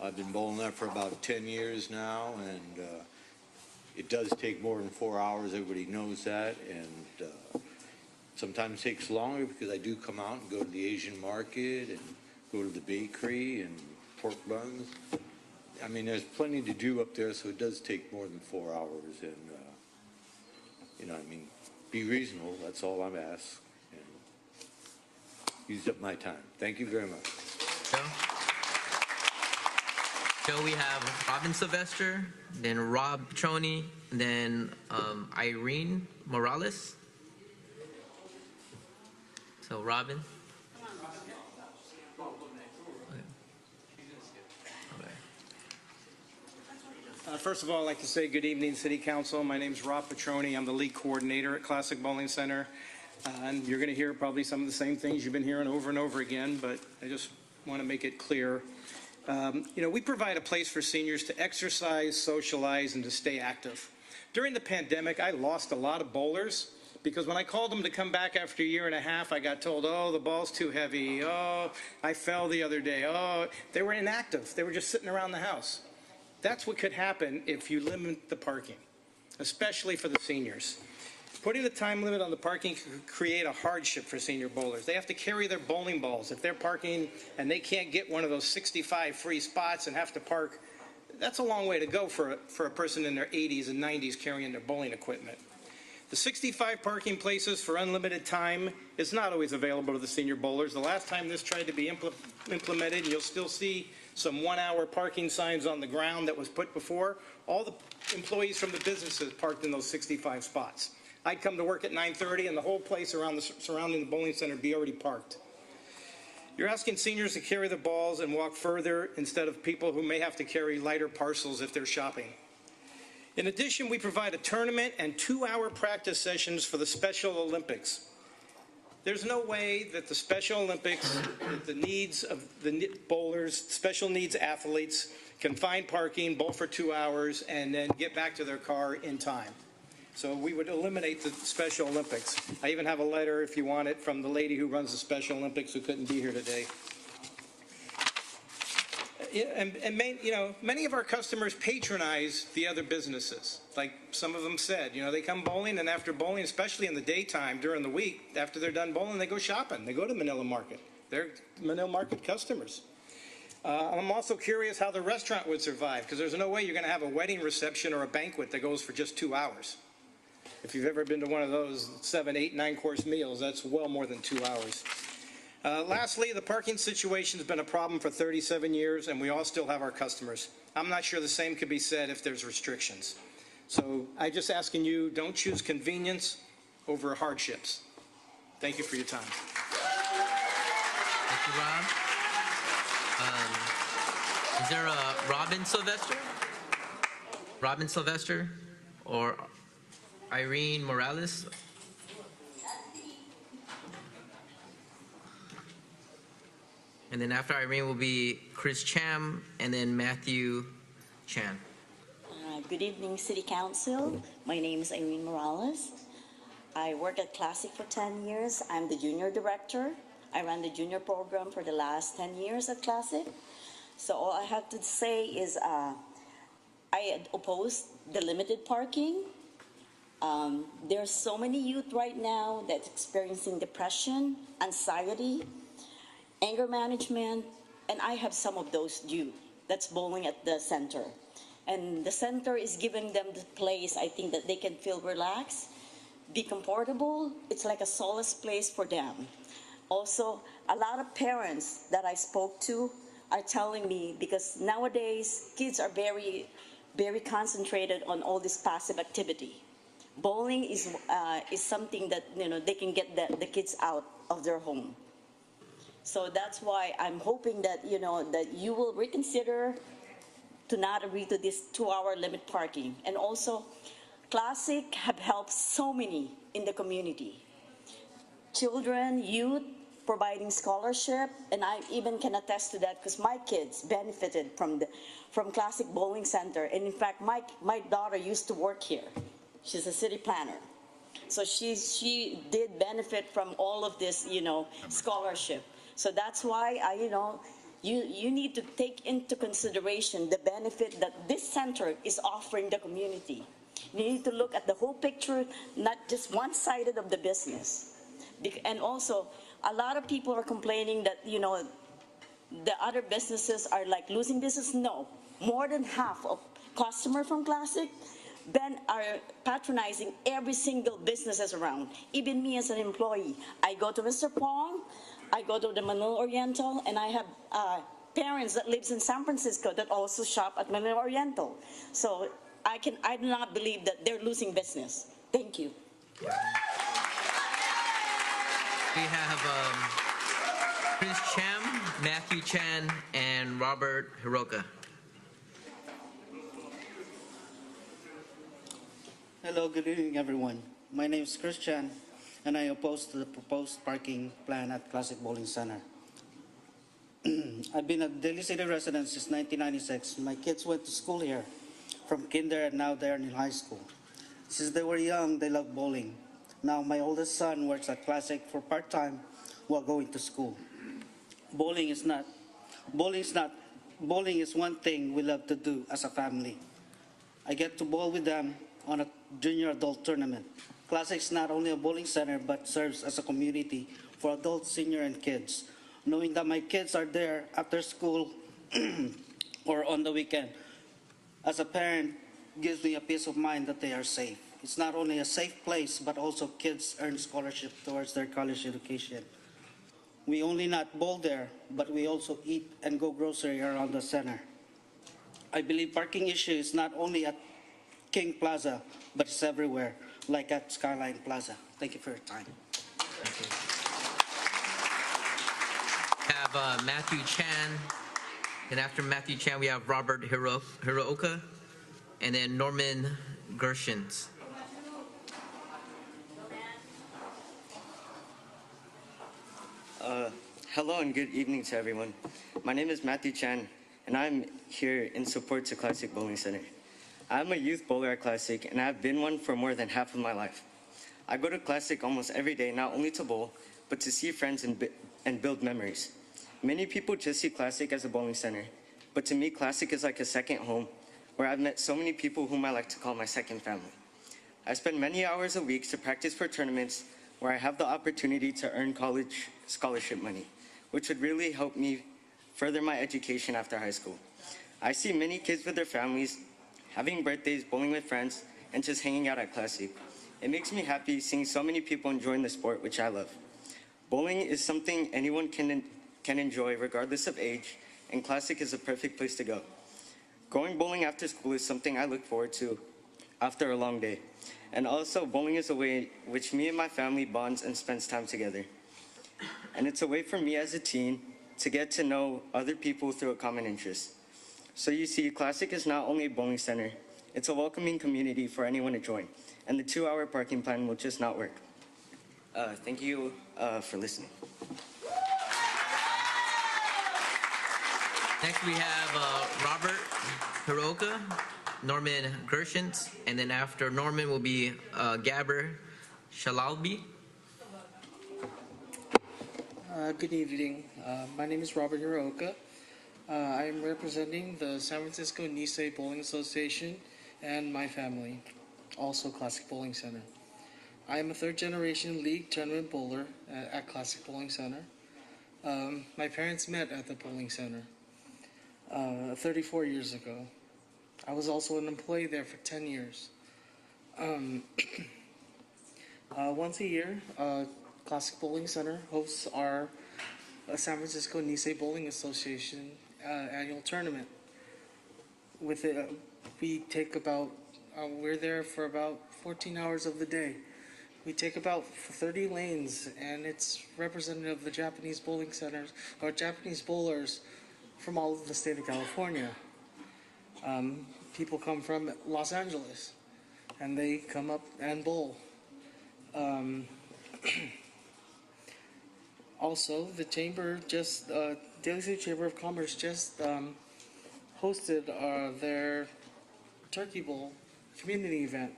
I've been bowling there for about 10 years now, and it does take more than 4 hours. Everybody knows that, and sometimes takes longer because I do come out and go to the Asian market and go to the bakery and pork buns. I mean, there's plenty to do up there, so it does take more than 4 hours. And, be reasonable. That's all I'm asked. And used up my time. Thank you very much. Joe, we have Robin Sylvester, then Rob Petroni, then Irene Morales. So, Robin. First of all, I'd like to say good evening, City Council. My name is Rob Petroni. I'm the league coordinator at Classic Bowling Center. And you're going to hear probably some of the same things you've been hearing over and over again, but I just want to make it clear. We provide a place for seniors to exercise, socialize, and to stay active. During the pandemic, I lost a lot of bowlers because when I called them to come back after a year and a half, I got told, oh, the ball's too heavy. Oh, I fell the other day. Oh, they were inactive. They were just sitting around the house. That's what could happen if you limit the parking, especially for the seniors. Putting a time limit on the parking could create a hardship for senior bowlers. They have to carry their bowling balls. If they're parking and they can't get one of those 65 free spots and have to park, that's a long way to go for a person in their 80s and 90s carrying their bowling equipment. The 65 parking places for unlimited time is not always available to the senior bowlers. The last time this tried to be implemented, you'll still see some 1-hour parking signs on the ground that was put before. All the employees from the businesses parked in those 65 spots. I'd come to work at 9:30 and the whole place surrounding the bowling center be already parked. You're asking seniors to carry the balls and walk further instead of people who may have to carry lighter parcels if they're shopping. In addition, we provide a tournament and 2-hour practice sessions for the Special Olympics. There's no way that the Special Olympics, that the needs of the bowlers, special needs athletes, can find parking, bowl for 2 hours, and then get back to their car in time. So we would eliminate the Special Olympics. I even have a letter, if you want it, from the lady who runs the Special Olympics who couldn't be here today. Many of our customers patronize the other businesses. Like some of them said, they come bowling, and after bowling, especially in the daytime during the week, after they're done bowling, they go shopping. They go to Manila Market. They're Manila Market customers. I'm also curious how the restaurant would survive, because there's no way you're going to have a wedding reception or a banquet that goes for just 2 hours. If you've ever been to one of those 7, 8, 9-course meals, that's well more than 2 hours. Lastly, the parking situation has been a problem for 37 years, and we all still have our customers. I'm not sure the same could be said if there's restrictions. So I'm just asking you, don't choose convenience over hardships. Thank you for your time. Thank you, Rob. Is there a Robin Sylvester? Robin Sylvester or Irene Morales? And then after Irene will be Chris Cham and then Matthew Chan. Good evening, City Council. My name is Irene Morales. I work at Classic for 10 years. I'm the junior director. I ran the junior program for the last 10 years at Classic. So all I have to say is I oppose the limited parking. There's so many youth right now that's experiencing depression, anxiety, anger management, and I have some of those youth that's bowling at the center. And the center is giving them the place, I think, that they can feel relaxed, be comfortable. It's like a solace place for them. Also, a lot of parents that I spoke to are telling me, because nowadays kids are very, very concentrated on all this passive activity. Bowling is something that they can get the kids out of their home. So that's why I'm hoping that that you will reconsider to not agree to this 2-hour limit parking. And also, Classic have helped so many in the community. Children, youth, providing scholarship, and I even can attest to that because my kids benefited from Classic Bowling Center. And in fact, my daughter used to work here. She's a city planner. So she did benefit from all of this, scholarship. So that's why you need to take into consideration the benefit that this center is offering the community. You need to look at the whole picture, not just one-sided of the business. And also, a lot of people are complaining that, the other businesses are like losing business. No, more than half of customers from Classic are patronizing every single businesses around. Even me as an employee, I go to Mr. Pong, I go to the Manila Oriental, and I have parents that lives in San Francisco that also shop at Manila Oriental. So I do not believe that they're losing business. Thank you. We have Chris Cham, Matthew Chan, and Robert Hiroka. Hello, good evening, everyone. My name is Chris Chan, and I oppose to the proposed parking plan at Classic Bowling Center. I've been a Daly City resident since 1996. My kids went to school here from kinder, and now they're in high school. Since they were young, they loved bowling. Now my oldest son works at Classic for part-time while going to school. Bowling is one thing we love to do as a family. I get to bowl with them on a junior adult tournament. Classic is not only a bowling center, but serves as a community for adults, senior, and kids. Knowing that my kids are there after school or on the weekend, as a parent, gives me a peace of mind that they are safe. It's not only a safe place, but also kids earn scholarship towards their college education. We only not bowl there, but we also eat and go grocery around the center. I believe parking issue is not only at King Plaza, but it's everywhere, like at Skyline Plaza. Thank you for your time. We have Matthew Chan, and after Matthew Chan, we have Robert Hiroka, and then Norman Gershons. Hello and good evening to everyone. My name is Matthew Chan, and I'm here in support to Classic Bowling Center. I'm a youth bowler at Classic, and I've been one for more than half of my life. I go to Classic almost every day, not only to bowl, but to see friends and build memories. Many people just see Classic as a bowling center, but to me, Classic is like a second home, where I've met so many people whom I like to call my second family. I spend many hours a week to practice for tournaments where I have the opportunity to earn college scholarship money, which would really help me further my education after high school. I see many kids with their families, having birthdays, bowling with friends, and just hanging out at Classic. It makes me happy seeing so many people enjoying the sport, which I love. Bowling is something anyone can enjoy regardless of age, and Classic is a perfect place to go. Going bowling after school is something I look forward to after a long day. And also, bowling is a way which me and my family bonds and spends time together. And it's a way for me as a teen to get to know other people through a common interest. So you see, Classic is not only a bowling center, it's a welcoming community for anyone to join. And the 2-hour parking plan will just not work. Thank you for listening. Next we have Robert Hiroka, Norman Gershons, and then after Norman will be Gabber Shalalbi. Good evening. My name is Robert Hiroka. I am representing the San Francisco Nisei Bowling Association and my family, also Classic Bowling Center. I am a third-generation league tournament bowler at Classic Bowling Center. My parents met at the bowling center 34 years ago. I was also an employee there for 10 years. Once a year, Classic Bowling Center hosts our San Francisco Nisei Bowling Association annual tournament. With it, we're there for about 14 hours of the day. We take about 30 lanes, and it's representative of the Japanese bowling centers or Japanese bowlers from all of the state of California. People come from Los Angeles, and they come up and bowl. Also, the chamber just, Daly City Chamber of Commerce just hosted their Turkey Bowl community event,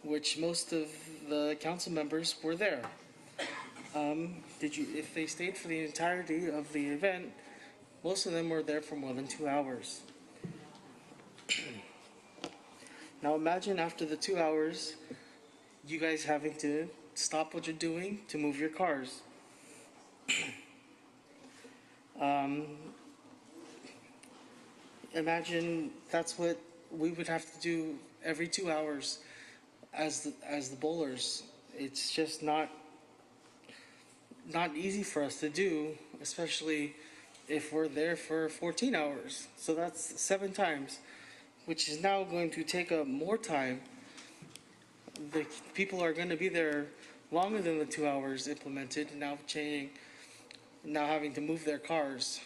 which most of the council members were there. If they stayed for the entirety of the event, most of them were there for more than 2 hours. Now imagine after the 2 hours, you guys having to stop what you're doing to move your cars. Imagine that's what we would have to do every 2 hours as the bowlers. It's just not easy for us to do, especially if we're there for 14 hours. So that's 7 times, which is now going to take up more time. The people are going to be there longer than the 2 hours implemented, now having to move their cars.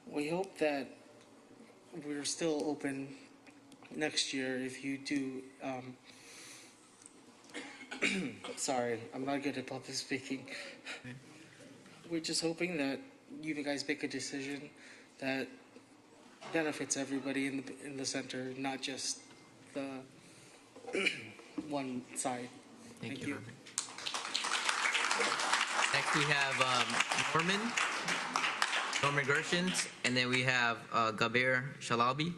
We hope that we're still open next year if you do. Sorry, I'm not good at public speaking. We're just hoping that you guys make a decision that benefits everybody in the center, not just the one side. Thank you. Next we have Norman Gershons, and then we have Gaber Shalabi.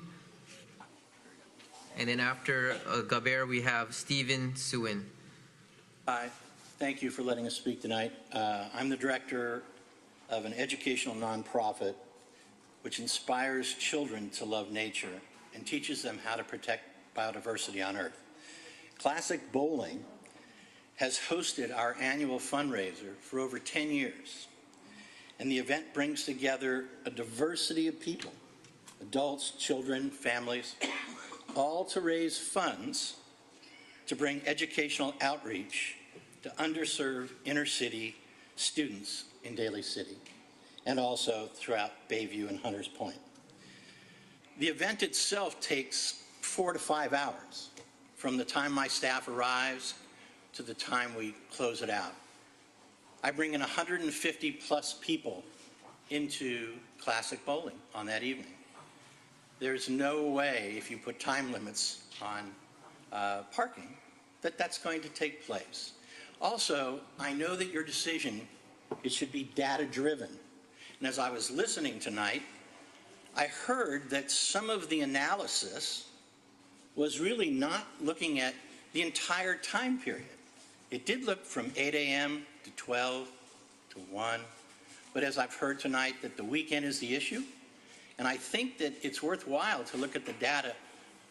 And then after Gaber, we have Stephen Suin. Hi, thank you for letting us speak tonight. I'm the director of an educational nonprofit which inspires children to love nature and teaches them how to protect biodiversity on Earth. Classic Bowling has hosted our annual fundraiser for over 10 years. And the event brings together a diversity of people, adults, children, families, all to raise funds to bring educational outreach to underserved inner city students in Daly City, and also throughout Bayview and Hunters Point. The event itself takes 4 to 5 hours from the time my staff arrives to the time we close it out. I bring in 150 plus people into Classic Bowling on that evening. There's no way, if you put time limits on parking, that's going to take place. Also, I know that your decision, it should be data-driven. And as I was listening tonight, I heard that some of the analysis was really not looking at the entire time period. It did look from 8 a.m. to 12 to 1, but as I've heard tonight, that the weekend is the issue. And I think that it's worthwhile to look at the data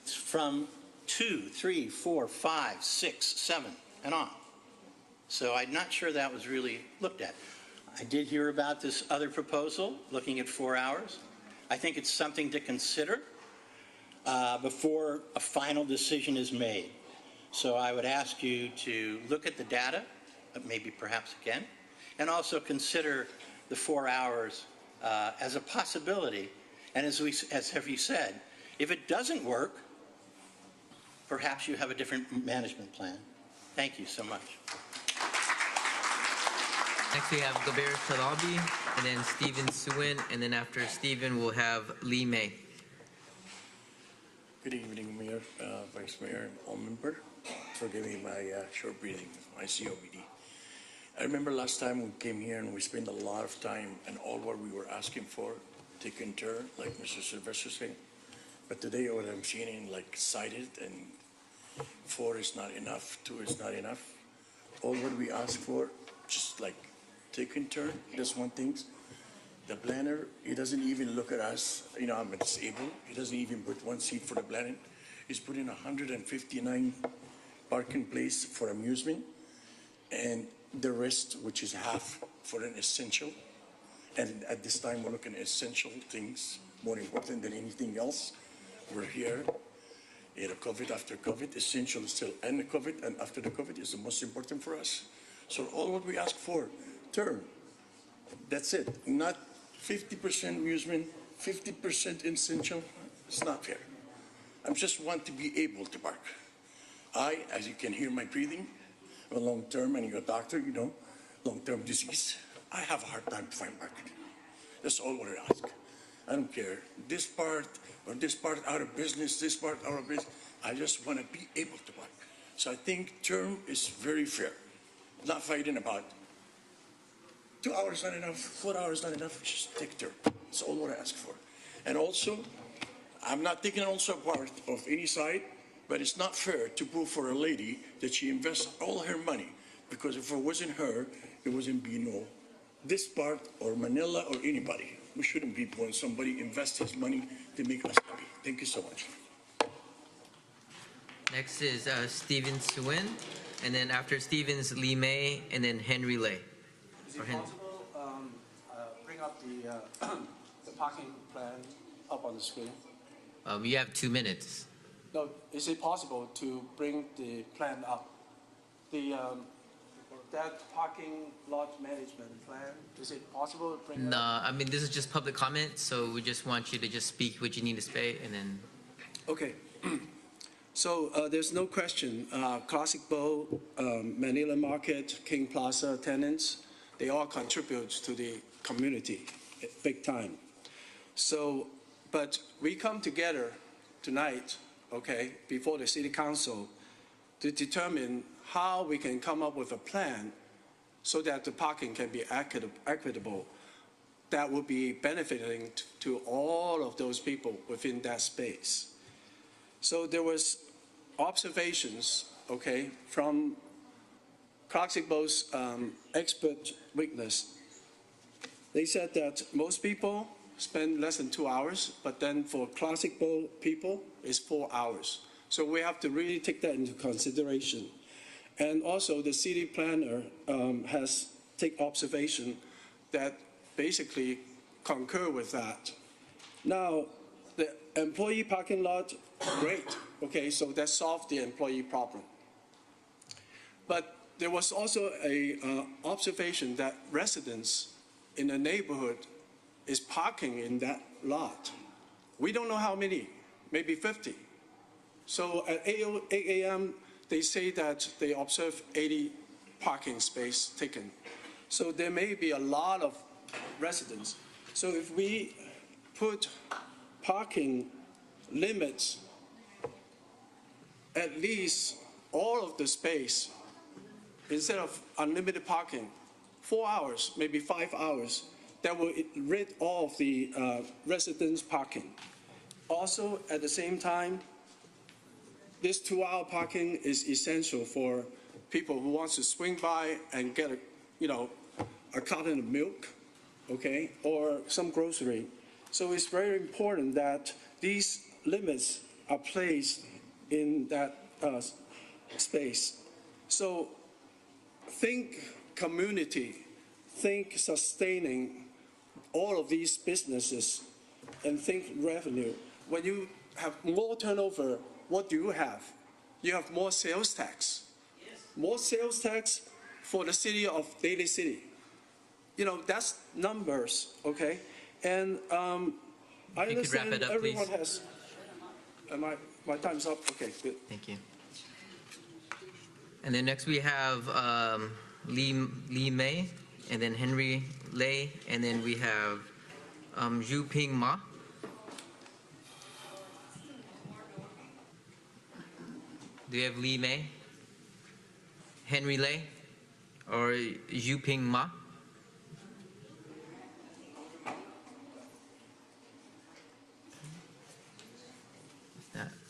from 2, 3, 4, 5, 6, 7, and on. So I'm not sure that was really looked at. I did hear about this other proposal, looking at 4 hours. I think it's something to consider before a final decision is made. So I would ask you to look at the data, maybe perhaps again, and also consider the 4 hours as a possibility. And as have you said, if it doesn't work, perhaps you have a different management plan. Thank you so much. Next we have Gaber Shalabi, and then Stephen Suin, and then after Stephen we'll have Lee May. Good evening, Mayor, Vice Mayor, and all member, for giving my short briefing, my COPD. I remember last time we came here and we spent a lot of time and all what we were asking for, taken turn, like Mr. Sylvester said. But today what I'm seeing, like cited, and 4 is not enough, 2 is not enough. All what we ask for, just like taken turn, that's one thing. The planner, he doesn't even look at us, you know, I'm disabled. He doesn't even put 1 seat for the planning. He's putting 159 parking place for amusement, and the rest, which is half, for an essential. And at this time, we're looking at essential things, more important than anything else. We're here, you know, COVID after COVID, essential is still, and the COVID, and after the COVID is the most important for us. So all what we ask for, turn. That's it. Not 50% amusement, 50% essential. It's not fair. I just want to be able to park. As you can hear my breathing, long term and you're a doctor, you know, long term disease. I have a hard time to find market. That's all what I ask. I don't care. This part or this part out of business, this part out of business. I just want to be able to buy. So I think term is very fair. Not fighting about 2 hours not enough, 4 hours not enough, just take term. That's all what I ask for. And also, I'm not taking also part of any side, but it's not fair to put for a lady that she invests all her money, because if it wasn't her, it wasn't be no this part or Manila or anybody. We shouldn't be when somebody invests his money to make us happy. Thank you so much. Next is Steven Suen, and then after Steven's Lee May, and then Henry Lay. Is it possible bring up the parking plan up on the screen? You have 2 minutes. No, is it possible to bring the plan up? That parking lot management plan, is it possible to bring it No, up? I mean, this is just public comment, so we just want you to just speak what you need to say, and then. Okay. So there's no question, Classic Bowl, Manila Market, King Plaza tenants, they all contribute to the community big time. So, but we come together tonight, okay, before the city council to determine how we can come up with a plan so that the parking can be equitable, that will be benefiting to all of those people within that space. So there was observations, okay, from Classic Bowl's expert witness. They said that most people spend less than 2 hours, but then for Classic Bowl people, it's 4 hours. So we have to really take that into consideration. And also the city planner has taken observation that basically concur with that. Now, the employee parking lot, great. Okay, so that solved the employee problem. But there was also a observation that residents in the neighborhood is parking in that lot. We don't know how many, maybe 50. So at 8 a.m., they say that they observe 80 parking space taken. So there may be a lot of residents. So if we put parking limits, at least all of the space, instead of unlimited parking, 4 hours, maybe 5 hours, that will rid all of the residents' parking. Also, at the same time, this 2-hour parking is essential for people who want to swing by and get a carton of milk, okay, or some grocery. So it's very important that these limits are placed in that space. So think community, think sustaining all of these businesses, and think revenue. When you have more turnover, what do you have? You have more sales tax. More sales tax for the city of Daly City. That's numbers, okay? And I understand it up, everyone please. has. My time's up. Okay, good. Thank you. And then next we have Lee May, and then Henry Lay, and then we have Zhu Ping Ma. Do you have Lee May, Henry Lay, or Zhu Ping Ma?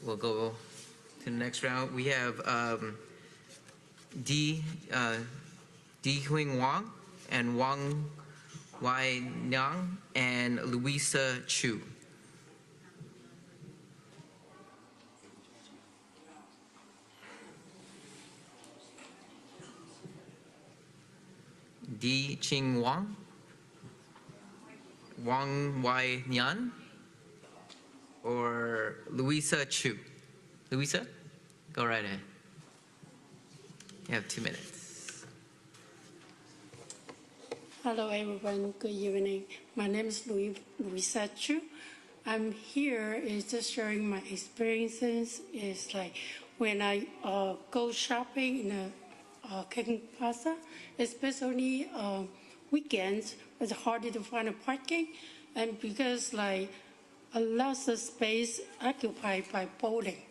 We'll go to the next round. We have Di Huing Wang and Wang Wai Nyang and Louisa Chu. Di Ching Wang, Wang Wai Nyan, or Louisa Chu. Louisa, go right ahead. You have 2 minutes. Hello, everyone. Good evening. My name is Louisa Chu. I'm here is just sharing my experiences. It's like when I go shopping in King Plaza, especially weekends. It's harder to find a parking, and because like a lot of space occupied by bowling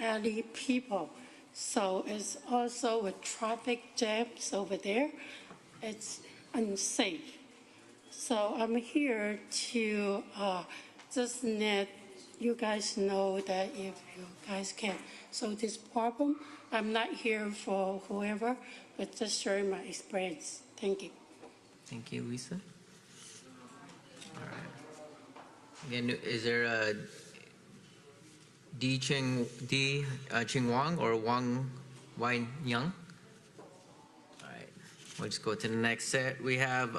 alley people, so it's also with traffic jams over there. It's unsafe. So I'm here to just let you guys know that if you guys can solve this problem, I'm not here for whoever, but just sharing my experience. Thank you. Thank you, Lisa. All right. Again, is there a Ching Wang or Wang Wai Young? All right. We'll just go to the next set. We have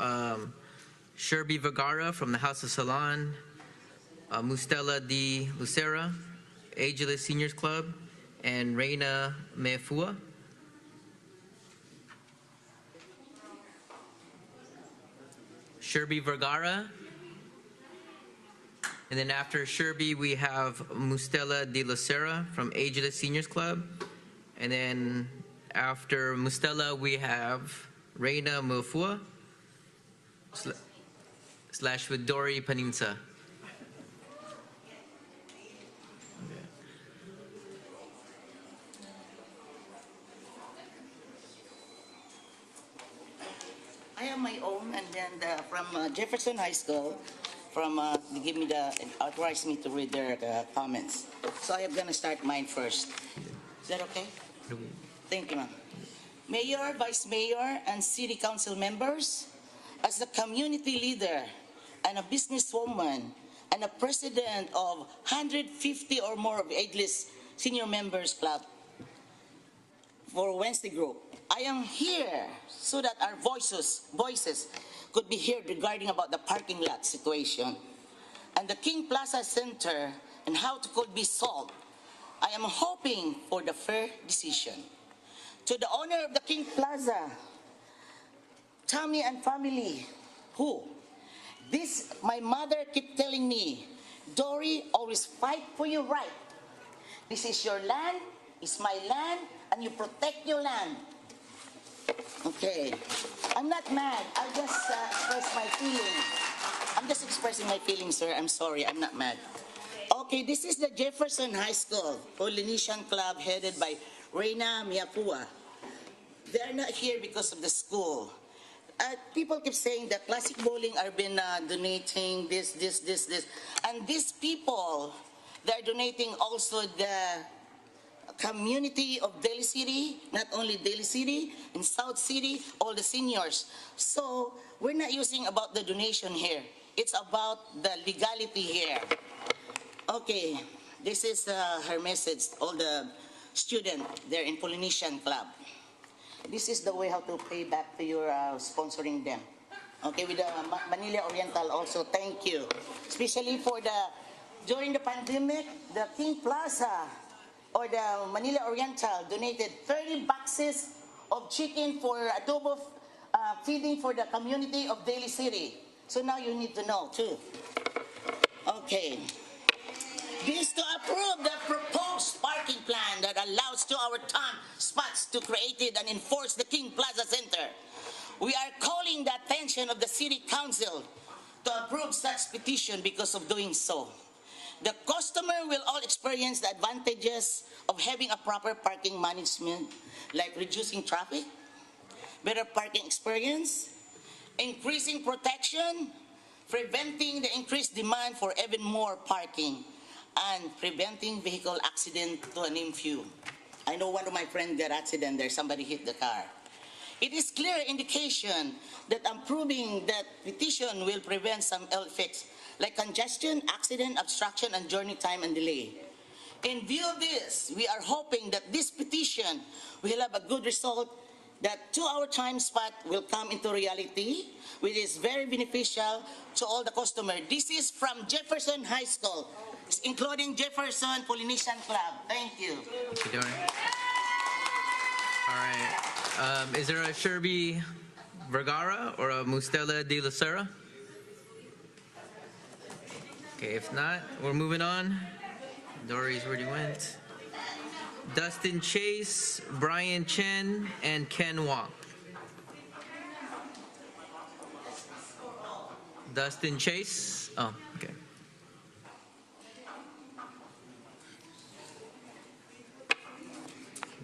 Sherby Vergara from the House of Salon, Mustela de Lucera, Ageless Seniors Club, and Reina Mefua. Sherby Vergara. And then after Sherby, we have Mustela de Lucera from Ageless Seniors Club. And then after Mustela, we have Reina Mefua / with Dory Paninsa. I have my own, and then from Jefferson High School, they give me authorized me to read their comments. So I am going to start mine first. Is that okay? Thank you, ma'am. Mayor, Vice Mayor, and City Council members, as a community leader and a businesswoman and a president of 150 or more of Ageless Senior Members Club for Wednesday Group, I am here so that our voices could be heard regarding about the parking lot situation and the King Plaza Center and how it could be solved. I am hoping for the fair decision. To the owner of the King Plaza, Tommy and family, my mother keep telling me, Dory, always fight for your right. This is your land, it's my land, and you protect your land. Okay, I'm not mad. I just express my feelings. I'm just expressing my feelings, sir. I'm sorry. I'm not mad. Okay, this is the Jefferson High School Polynesian Club headed by Reina Mefua. They're not here because of the school. People keep saying that Classic Bowling are been donating this. And these people, they're donating also the community of Daly City, not only Daly City, in South City, all the seniors. So we're not using about the donation here. It's about the legality here. Okay, this is her message, all the students there in Polynesian Club. This is the way how to pay back to your sponsoring them. Okay, with the Manila Oriental also, thank you. Especially for during the pandemic, the King Plaza or the Manila Oriental donated 30 boxes of chicken for adobo feeding for the community of Daly City. So now you need to know too. Okay. This to approve the proposed parking plan that allows 2-hour time spots to create and enforce the King Plaza Center. We are calling the attention of the City Council to approve such petition because of doing so. The customer will all experience the advantages of having a proper parking management, like reducing traffic, better parking experience, increasing protection, preventing the increased demand for even more parking, and preventing vehicle accident to a name few. I know one of my friends got accident there, somebody hit the car. It is clear indication that approving that petition will prevent some ill effects like congestion, accident, obstruction, and journey time and delay. In view of this, we are hoping that this petition will have a good result, that 2-hour time spot will come into reality, which is very beneficial to all the customers. This is from Jefferson High School, including Jefferson Polynesian Club. Thank you. Thank you, Dory. All right. Is there a Sherby Vergara or a Mustela de Lucera? Okay, if not, we're moving on. Dory's already went. Dustin Chase, Brian Chen, and Ken Wong. Dustin Chase. Oh, okay.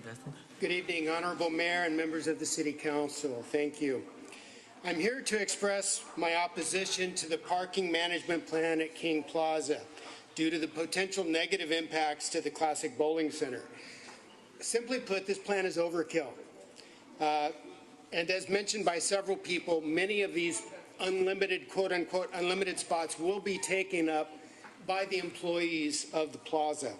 Dustin. Good evening, Honorable Mayor and members of the City Council. Thank you. I'm here to express my opposition to the parking management plan at King Plaza due to the potential negative impacts to the Classic Bowling Center. Simply put, this plan is overkill. And as mentioned by several people, many of these unlimited, quote-unquote, unlimited spots will be taken up by the employees of the plaza.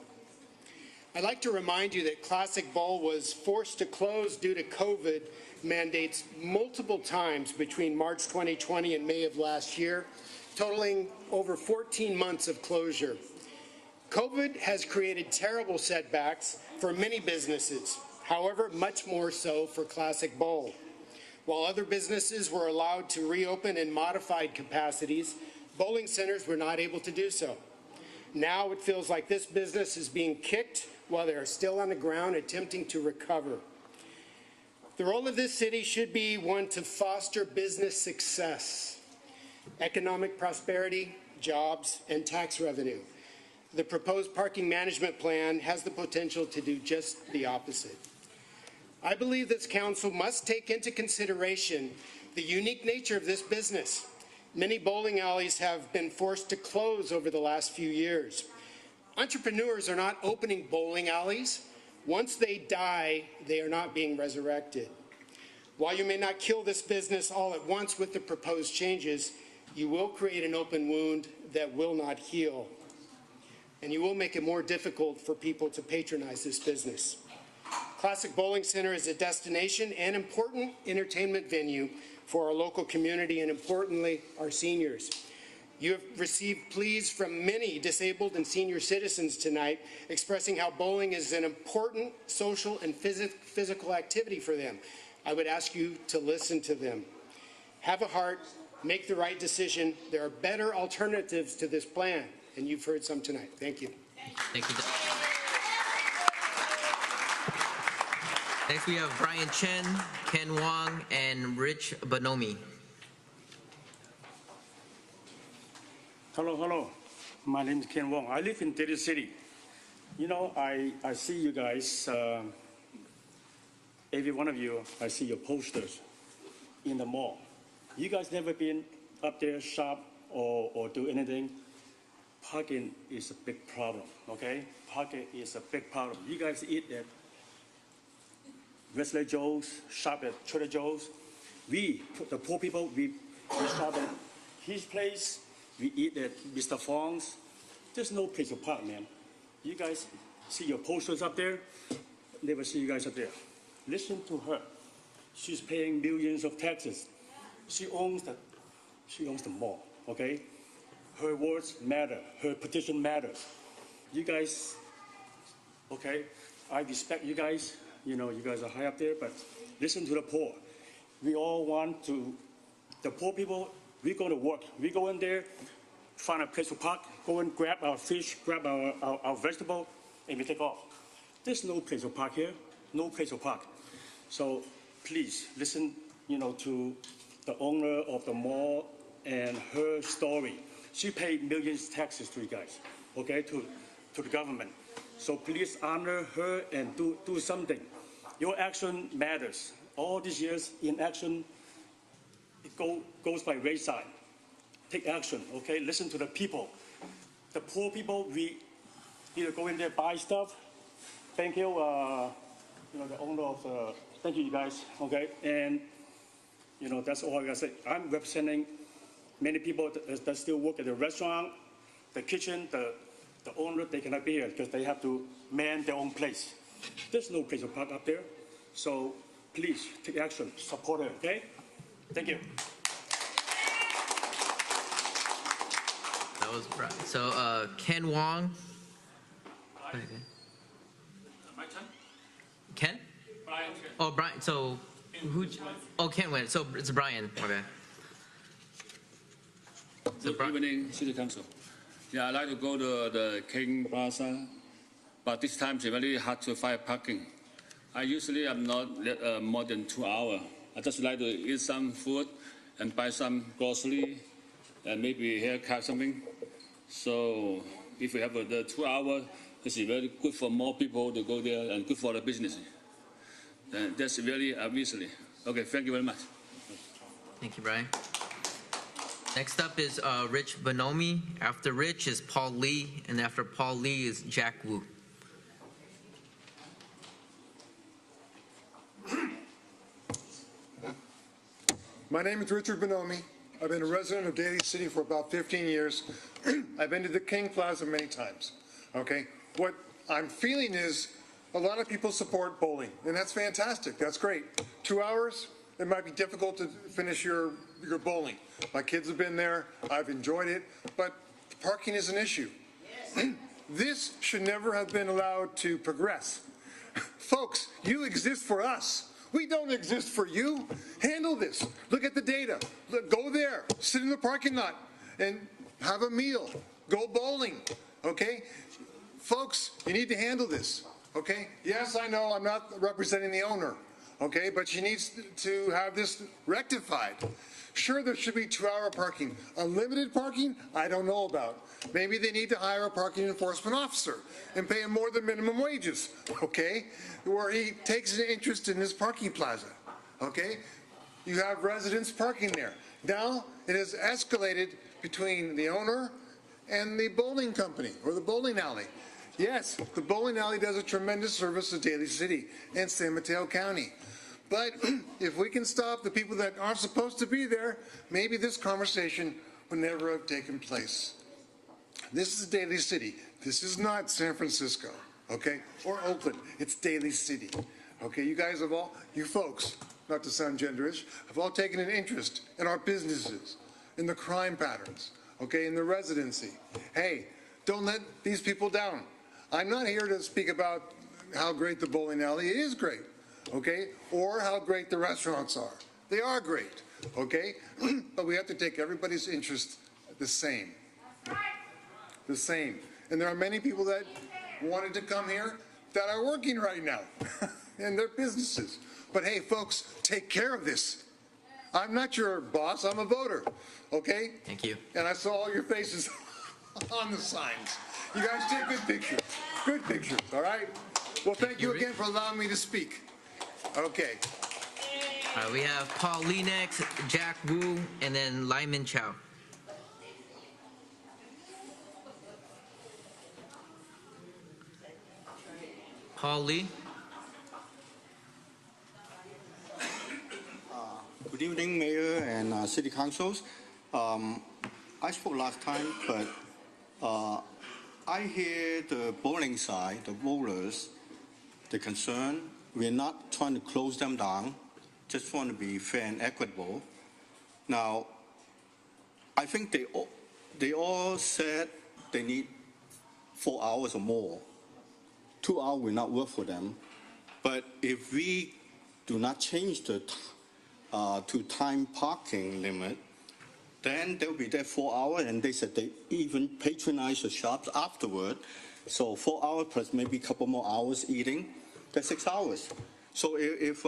I'd like to remind you that Classic Bowl was forced to close due to COVID mandates multiple times between March 2020 and May of last year, totaling over 14 months of closure. COVID has created terrible setbacks for many businesses, however, much more so for Classic Bowl. While other businesses were allowed to reopen in modified capacities, bowling centers were not able to do so. Now it feels like this business is being kicked while they are still on the ground attempting to recover. The role of this city should be one to foster business success, economic prosperity, jobs, and tax revenue. The proposed parking management plan has the potential to do just the opposite. I believe this council must take into consideration the unique nature of this business. Many bowling alleys have been forced to close over the last few years. Entrepreneurs are not opening bowling alleys. Once they die, they are not being resurrected. While you may not kill this business all at once with the proposed changes, you will create an open wound that will not heal. And you will make it more difficult for people to patronize this business. Classic Bowling Center is a destination and important entertainment venue for our local community and, importantly, our seniors. You have received pleas from many disabled and senior citizens tonight expressing how bowling is an important social and physical activity for them. I would ask you to listen to them. Have a heart, make the right decision. There are better alternatives to this plan, and you've heard some tonight. Thank you. Thank you. Next, we have Brian Chen, Ken Wong, and Rich Bonomi. Hello. My name is Ken Wong. I live in Daly City. You know, I see you guys, every one of you, I see your posters in the mall. You guys never been up there, shop, or do anything? Parking is a big problem, okay? Parking is a big problem. You guys eat at Wesley Joe's, shop at Trader Joe's. We, the poor people, we shop at his place. We eat at Mr. Fong's. There's no place to park, man. You guys see your posters up there? Never see you guys up there. Listen to her. She's paying millions of taxes. She owns the mall, okay? Her words matter. Her petition matters. You guys, okay? I respect you guys. You know, you guys are high up there, but listen to the poor. We all want to, the poor people, we go to work. We go in there, find a place to park, go and grab our fish, grab our vegetable, and we take off. There's no place to park here, no place to park. So please listen, you know, to the owner of the mall and her story. She paid millions of taxes to you guys, okay, to the government. So please honor her and do something. Your action matters. All these years in action, it goes by wayside. Take action, okay? Listen to the people. The poor people, we need to go in there, buy stuff. Thank you, you know, the owner of the, thank you guys, okay? And, you know, that's all I gotta say. I'm representing many people that still work at the restaurant, the kitchen, the owner, they cannot be here because they have to man their own place. There's no place to park up there. So please take action, support her, okay? Thank you. That was Brian. So Ken Wong. Okay. My turn? Ken? Brian. Oh, Brian. So who? Oh, Ken went. So it's Brian. Okay. Good evening, City Council. Yeah, I'd like to go to the King Plaza but this time it's very hard to find parking. I usually am not more than 2 hours. I just like to eat some food and buy some grocery and maybe haircut something. So if we have the 2 hours, it's very good for more people to go there and good for the business. And that's very obviously. Okay, thank you very much. Thank you, Brian. Next up is Rich Bonomi. After Rich is Paul Lee, and after Paul Lee is Jack Wu. My name is Richard Bonomi. I've been a resident of Daly City for about 15 years. I've been to the King Plaza many times. Okay, what I'm feeling is a lot of people support bowling, and that's fantastic. That's great. 2 hours, it might be difficult to finish your bowling. My kids have been there. I've enjoyed it, but parking is an issue. This should never have been allowed to progress. Folks, you exist for us. We don't exist for you. Handle this. Look at the data. Go there. Sit in the parking lot and have a meal. Go bowling. Okay? Folks, you need to handle this. Okay? Yes, I know I'm not representing the owner. Okay? But she needs to have this rectified. Sure, there should be 2-hour parking. Unlimited parking, I don't know about. Maybe they need to hire a parking enforcement officer and pay him more than minimum wages, okay? Where he takes an interest in this parking plaza, okay? You have residents parking there. Now, it has escalated between the owner and the bowling company or the bowling alley. Yes, the bowling alley does a tremendous service to Daly City and San Mateo County. But if we can stop the people that aren't supposed to be there, maybe this conversation would never have taken place. This is Daly City. This is not San Francisco, okay? Or Oakland. It's Daly City. Okay, you guys have all, you folks, not to sound genderish, have all taken an interest in our businesses, in the crime patterns, okay, in the residency. Hey, don't let these people down. I'm not here to speak about how great the bowling alley is. It is great. Okay, or how great the restaurants are. They are great, okay? But we have to take everybody's interest the same. The same. And there are many people that wanted to come here that are working right now in their businesses. But hey, folks, take care of this. I'm not your boss, I'm a voter, okay? Thank you. And I saw all your faces on the signs. You guys take good pictures. Good pictures, all right? Well, thank you again for allowing me to speak. Okay. All right, we have Paul Lee next, Jack Wu, and then Lyman Chow. Paul Lee. Good evening, Mayor and City Councils. I spoke last time, but I hear the bowling side, the bowlers, the concern. We're not trying to close them down, just want to be fair and equitable. Now, I think they all said they need 4 hours or more. 2 hours will not work for them. But if we do not change the to time parking limit, then they'll be there 4 hours, and they said they even patronize the shops afterward. So 4 hours plus maybe a couple more hours eating. That's 6 hours. So if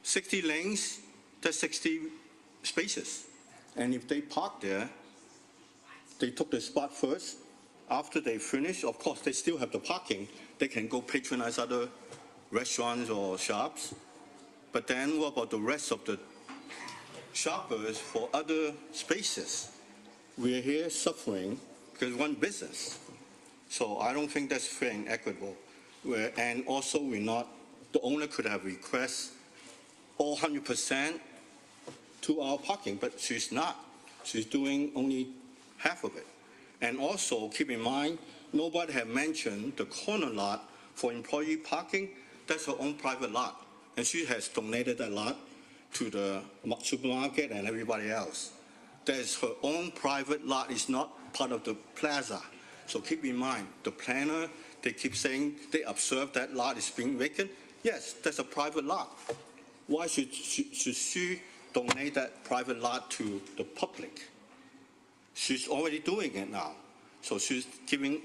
60 lanes, that's 60 spaces. And if they park there, they took the spot first. After they finish, of course, they still have the parking. They can go patronize other restaurants or shops. But then what about the rest of the shoppers for other spaces? We're here suffering because one business. So I don't think that's fair and equitable. And also, the owner could have requested all 100% 2-hour parking, but she's not. She's doing only half of it. And also, keep in mind, nobody had mentioned the corner lot for employee parking. That's her own private lot. And she has donated that lot to the supermarket and everybody else. That is her own private lot. It's not part of the plaza. So keep in mind, the planner, they keep saying they observe that lot is being vacant. Yes, that's a private lot. Why should she donate that private lot to the public? She's already doing it now. So she's giving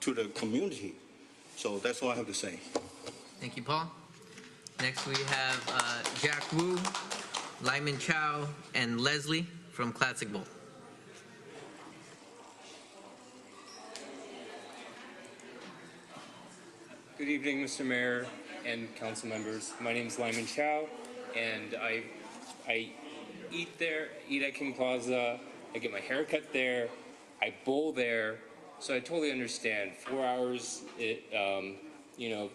to the community. So that's all I have to say. Thank you, Paul. Next, we have Jack Wu, Lyman Chow, and Leslie from Classic Bowl. Good evening, Mr. Mayor and council members. My name is Lyman Chow, and I eat at King Plaza. I get my hair cut there. I bowl there. So I totally understand. 4 hours,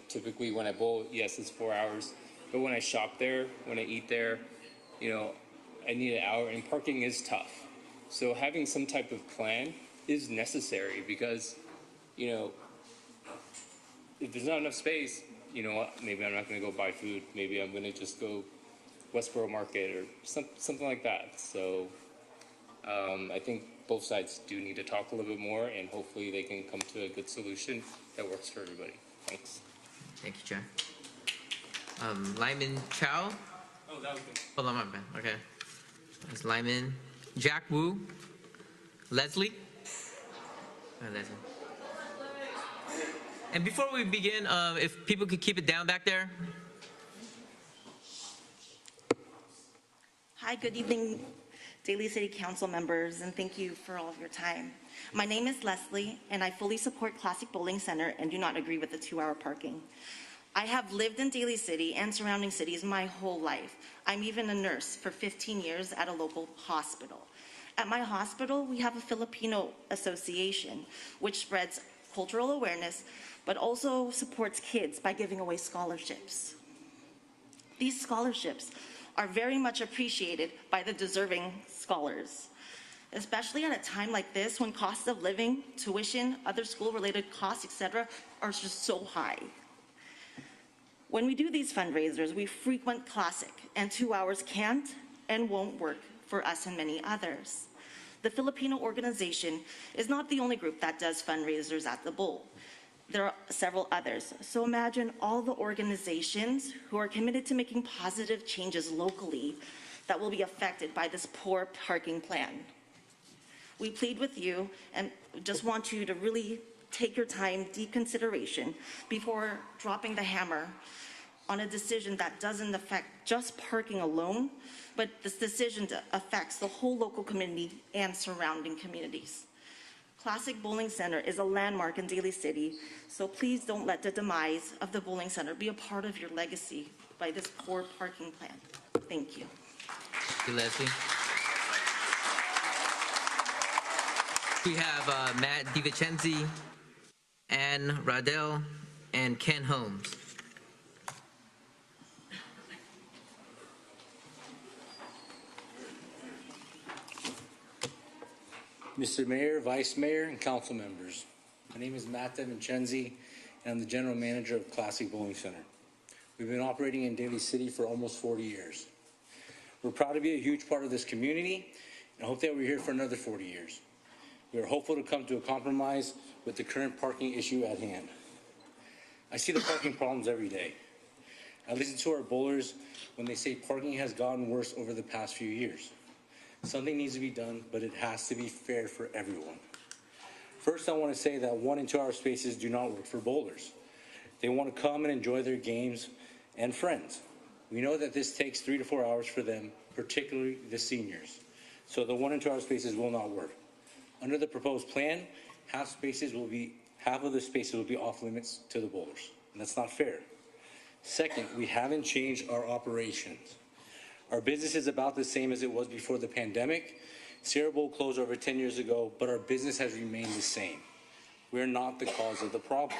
typically when I bowl, yes, it's 4 hours. But when I shop there, when I eat there, I need an hour, and parking is tough. So having some type of plan is necessary because, if there's not enough space, you know what, maybe I'm not going to go buy food. Maybe I'm going to just go Westboro Market or something like that. So I think both sides do need to talk a little bit more, and hopefully they can come to a good solution that works for everybody. Thanks. Thank you, Chair. Lyman Chow. Oh, that was good. Hold on, my bad. Okay. That's Lyman. Jack Wu. Leslie. Leslie. And before we begin, if people could keep it down back there. Hi, good evening, Daly City Council members, and thank you for all of your time. My name is Leslie, and I fully support Classic Bowling Center and do not agree with the 2-hour parking. I have lived in Daly City and surrounding cities my whole life. I'm even a nurse for 15 years at a local hospital. At my hospital, we have a Filipino association, which spreads cultural awareness, but also supports kids by giving away scholarships. These scholarships are very much appreciated by the deserving scholars, especially at a time like this when costs of living, tuition, other school-related costs, etc., are just so high. When we do these fundraisers, we frequent Classic, and 2 hours can't and won't work for us and many others. The Filipino organization is not the only group that does fundraisers at the Bowl. There are several others. So imagine all the organizations who are committed to making positive changes locally that will be affected by this poor parking plan. We plead with you and just want you to really take your time, deep consideration, before dropping the hammer on a decision that doesn't affect just parking alone, but this decision affects the whole local community and surrounding communities. Classic Bowling Center is a landmark in Daly City, so please don't let the demise of the bowling center be a part of your legacy by this poor parking plan. Thank you. Thank you, Leslie. We have Matt DiVincenzi, Ann Radell, and Ken Holmes. Mr. Mayor, Vice Mayor, and council members. My name is Matt DiVincenzi, and I'm the General Manager of Classic Bowling Center. We've been operating in Daly City for almost 40 years. We're proud to be a huge part of this community, and hope that we're here for another 40 years. We are hopeful to come to a compromise with the current parking issue at hand. I see the parking problems every day. I listen to our bowlers when they say parking has gotten worse over the past few years. Something needs to be done, but it has to be fair for everyone. First, I want to say that 1 and 2 hour spaces do not work for bowlers. They want to come and enjoy their games and friends. We know that this takes 3 to 4 hours for them, particularly the seniors. So the 1 and 2 hour spaces will not work. Under the proposed plan, half of the spaces will be off limits to the bowlers, and that's not fair. Second, we haven't changed our operations. Our business is about the same as it was before the pandemic. Sierra Bowl closed over 10 years ago, but our business has remained the same. We're not the cause of the problem.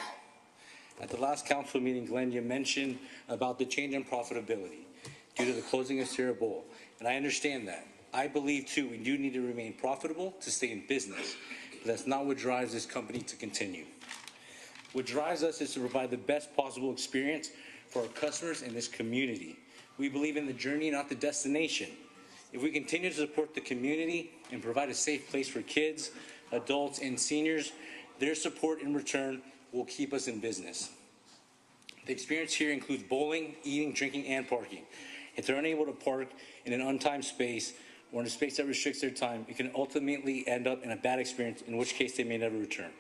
At the last council meeting, Glenn, you mentioned about the change in profitability due to the closing of Sierra Bowl, and I understand that. I believe, too, we do need to remain profitable to stay in business, but that's not what drives this company to continue. What drives us is to provide the best possible experience for our customers in this community. We believe in the journey, not the destination. If we continue to support the community and provide a safe place for kids, adults, and seniors, their support in return will keep us in business. The experience here includes bowling, eating, drinking, and parking. If they're unable to park in an untimed space or in a space that restricts their time, it can ultimately end up in a bad experience, in which case they may never return.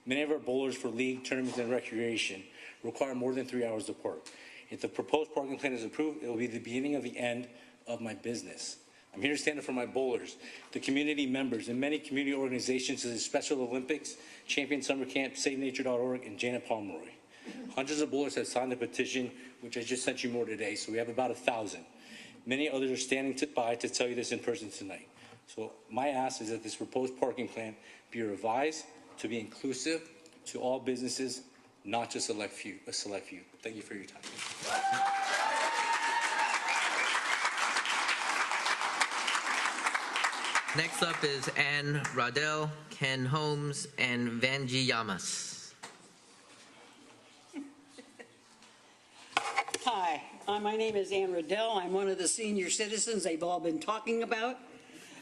Many of our bowlers for league, tournaments, and recreation require more than 3 hours to park. If the proposed parking plan is approved, it will be the beginning of the end of my business. I'm here to stand up for my bowlers, the community members, and many community organizations such as Special Olympics, Champion Summer Camp, SaveNature.org, and Janet Pomeroy. Hundreds of bowlers have signed the petition, which I just sent you more today, so we have about 1,000. Many others are standing by to tell you this in person tonight. So my ask is that this proposed parking plan be revised to be inclusive to all businesses, not just a select few. Thank you for your time. Next up is Ann Rodell, Ken Holmes, and Vanji Yamas. Hi, my name is Ann Riddell. I'm one of the senior citizens they've all been talking about.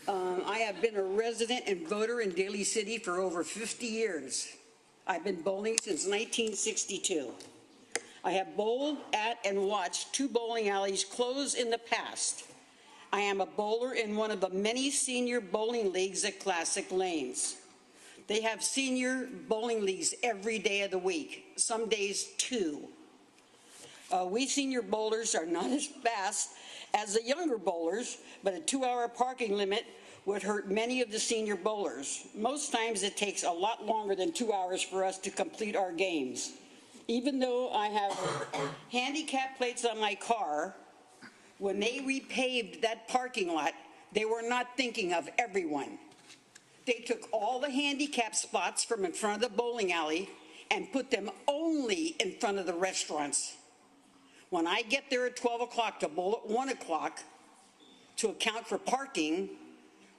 I have been a resident and voter in Daly City for over 50 years. I've been bowling since 1962. I have bowled at and watched 2 bowling alleys close in the past. I am a bowler in one of the many senior bowling leagues at Classic Lanes. They have senior bowling leagues every day of the week, some days 2. We senior bowlers are not as fast as the younger bowlers, but a 2-hour parking limit would hurt many of the senior bowlers. Most times it takes a lot longer than 2 hours for us to complete our games. Even though I have handicap plates on my car, when they repaved that parking lot, they were not thinking of everyone. They took all the handicap spots from in front of the bowling alley and put them only in front of the restaurants. When I get there at 12 o'clock to bowl at 1 o'clock to account for parking,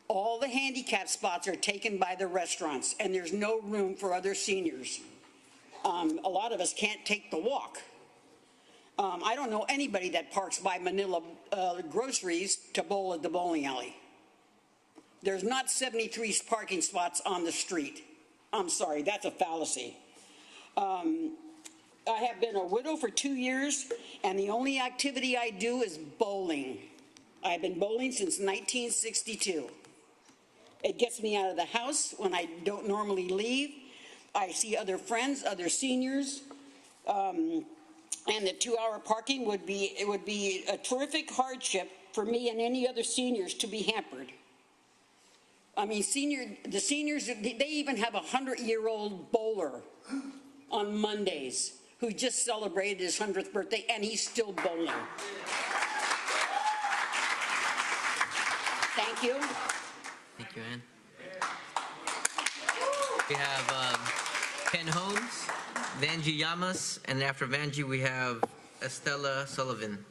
all the handicap spots are taken by the restaurants, and there's no room for other seniors. A lot of us can't take the walk. I don't know anybody that parks by Manila groceries to bowl at the bowling alley. There's not 73 parking spots on the street. I'm sorry, that's a fallacy. I have been a widow for 2 years, and the only activity I do is bowling. I've been bowling since 1962. It gets me out of the house when I don't normally leave. I see other friends, other seniors, and the 2-hour parking would be a terrific hardship for me and any other seniors to be hampered. I mean, the seniors, they even have a 100-year-old bowler on Mondays who just celebrated his 100th birthday, and he's still bowling. Thank you. Thank you, Ann. We have Ken Holmes, Vanji Yamas, and after Vanji we have Estella Sullivan.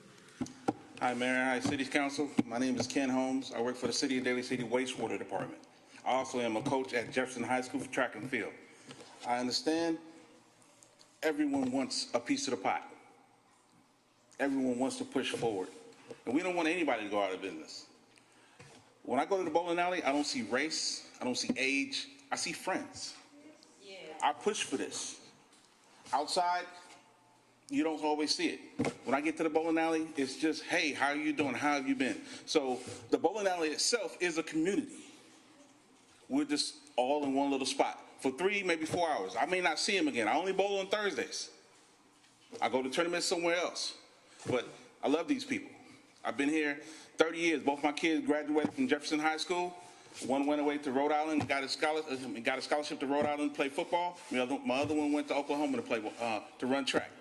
Hi, Mayor. Hi, City Council. My name is Ken Holmes. I work for the City of Daly City Wastewater Department. I also am a coach at Jefferson High School for track and field. I understand everyone wants a piece of the pie. Everyone wants to push forward. And we don't want anybody to go out of business. When I go to the bowling alley, I don't see race, I don't see age, I see friends. Yeah. I push for this. Outside, you don't always see it. When I get to the bowling alley, it's just, hey, how are you doing? How have you been? So the bowling alley itself is a community. We're just all in one little spot for 3, maybe 4 hours. I may not see him again. I only bowl on Thursdays. I go to tournaments somewhere else. But I love these people. I've been here 30 years. Both my kids graduated from Jefferson High School. One went away to Rhode Island, got a scholarship to Rhode Island to play football. My other one went to Oklahoma to run track.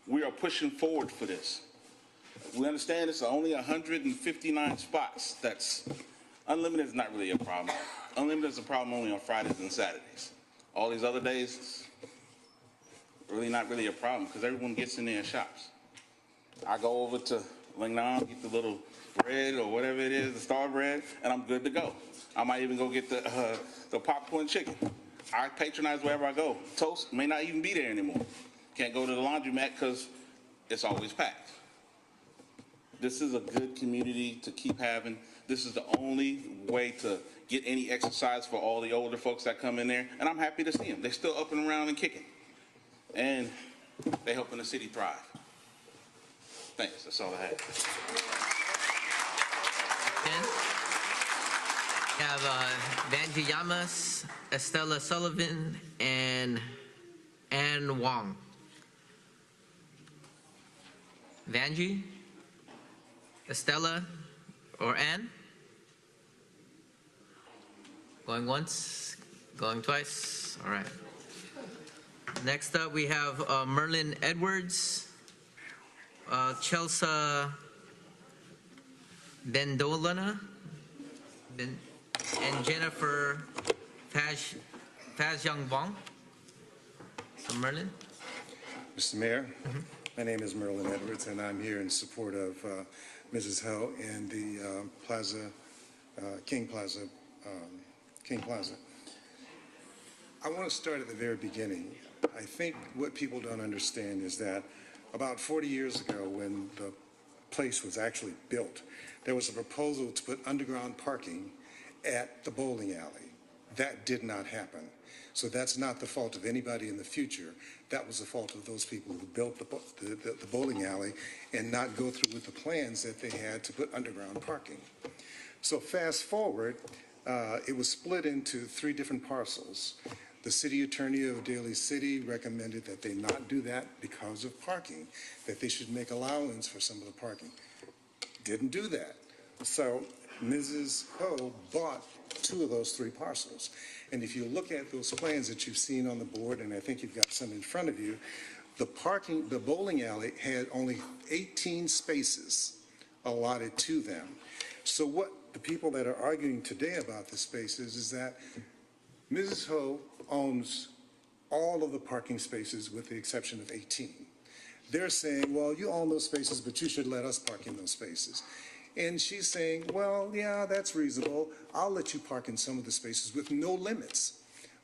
We are pushing forward for this. We understand it's only 159 spots. That's unlimited is not really a problem. Unlimited is a problem only on Fridays and Saturdays. All these other days, really not really a problem because everyone gets in there and shops. I go over to Lingnan, get the little bread or whatever it is, the star bread, and I'm good to go. I might even go get the popcorn chicken. I patronize wherever I go. Toast may not even be there anymore. Can't go to the laundromat because it's always packed. This is a good community to keep having. This is the only way to get any exercise for all the older folks that come in there, and I'm happy to see them. They're still up and around and kicking, and they're helping the city thrive. Thanks. That's all I had. Ken? We have Vanji Yamas, Estella Sullivan, and Ann Wong. Vanjie, Estella, or Ann? Going once, going twice. All right. Next up, we have Merlin Edwards, Chelsea Bendolana, and Jennifer Faz Young Vong. So Merlin. Mr. Mayor, my name is Merlin Edwards, and I'm here in support of Mrs. Ho and the King Plaza. I want to start at the very beginning. I think what people don't understand is that about 40 years ago, when the place was actually built, there was a proposal to put underground parking at the bowling alley. That did not happen. So that's not the fault of anybody in the future. That was the fault of those people who built the bowling alley and not go through with the plans that they had to put underground parking. So fast forward, it was split into 3 different parcels. The city attorney of Daly City recommended that they not do that because of parking, that they should make allowance for some of the parking. Didn't do that. So Mrs. Ho bought 2 of those 3 parcels. And if you look at those plans that you've seen on the board, and I think you've got some in front of you, the bowling alley had only 18 spaces allotted to them. So what the people that are arguing today about the spaces is that Mrs. Ho owns all of the parking spaces with the exception of 18. They're saying, well, you own those spaces, but you should let us park in those spaces. And she's saying, well, yeah, that's reasonable. I'll let you park in some of the spaces with no limits,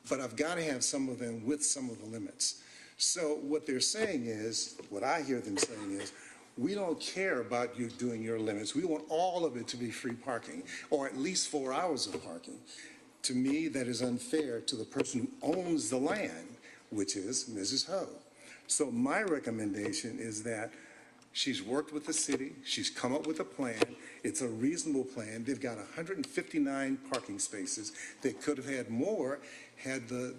but I've got to have some of them with some of the limits. So what they're saying is, what I hear them saying is, we don't care about you doing your limits. We want all of it to be free parking, or at least 4 hours of parking. To me, that is unfair to the person who owns the land, which is Mrs. Ho. So my recommendation is that she's worked with the city, she's come up with a plan, it's a reasonable plan. They've got 159 parking spaces. They could have had more had the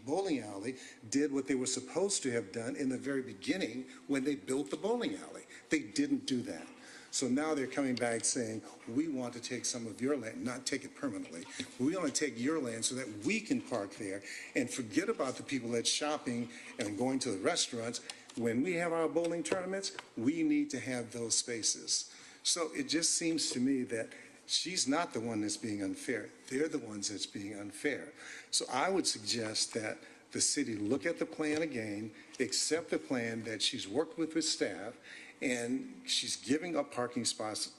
bowling alley did what they were supposed to have done in the very beginning when they built the bowling alley. They didn't do that. So now they're coming back saying, we want to take some of your land, not take it permanently. We want to take your land so that we can park there and forget about the people that's shopping and going to the restaurants. When we have our bowling tournaments, we need to have those spaces. So it just seems to me that she's not the one that's being unfair. They're the ones that's being unfair. So I would suggest that the city look at the plan again, accept the plan that she's worked with staff, and she's giving up parking spots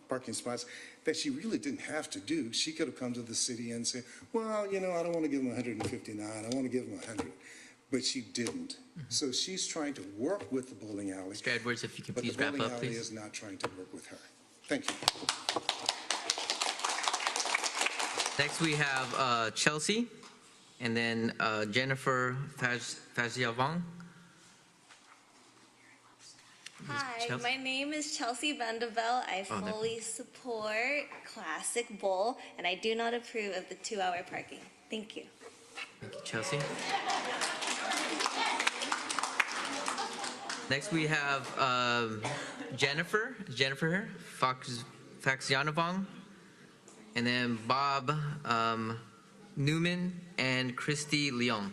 that she really didn't have to do. She could have come to the city and said, well, you know, I don't want to give them 159, I want to give them 100. But she didn't. So she's trying to work with the bowling alley. Mr. Edwards, if you can but please the wrap bowling up, alley please. is not trying to work with her. Thank you. Next, we have Chelsea, and then Jennifer Faziavong. Hi, Chelsea? my name is Chelsea Vanderbilt. I fully support Classic Bowl, and I do not approve of the 2-hour parking. Thank you. Thank you, Chelsea. Next, we have Jennifer. Is Jennifer here? Faxianavong. And then Bob Newman and Christy Leong.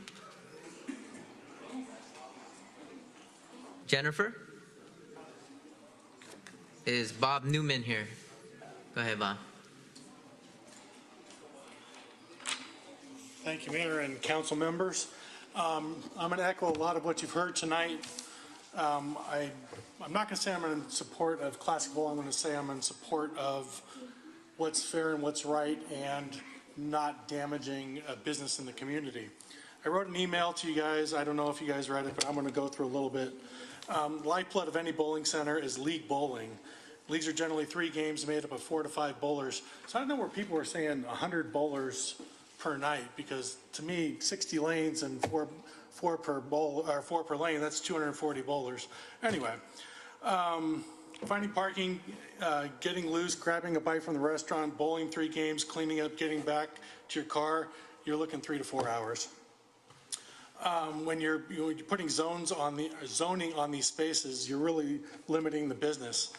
Jennifer? Is Bob Newman here? Go ahead, Bob. Thank you, Mayor and council members. I'm going to echo a lot of what you've heard tonight. I'm not going to say I'm in support of Classic Bowl. I'm going to say I'm in support of what's fair and what's right and not damaging a business in the community. I wrote an email to you guys. I don't know if you guys read it, but I'm going to go through a little bit. Lifeblood of any bowling center is league bowling. Leagues are generally 3 games made up of 4 to 5 bowlers. So I don't know where people are saying 100 bowlers per night, because to me, 60 lanes and four per lane, that's 240 bowlers. Anyway, finding parking, getting loose, grabbing a bite from the restaurant, bowling 3 games, cleaning up, getting back to your car, you're looking 3 to 4 hours. when you're putting zoning on these spaces, you're really limiting the business.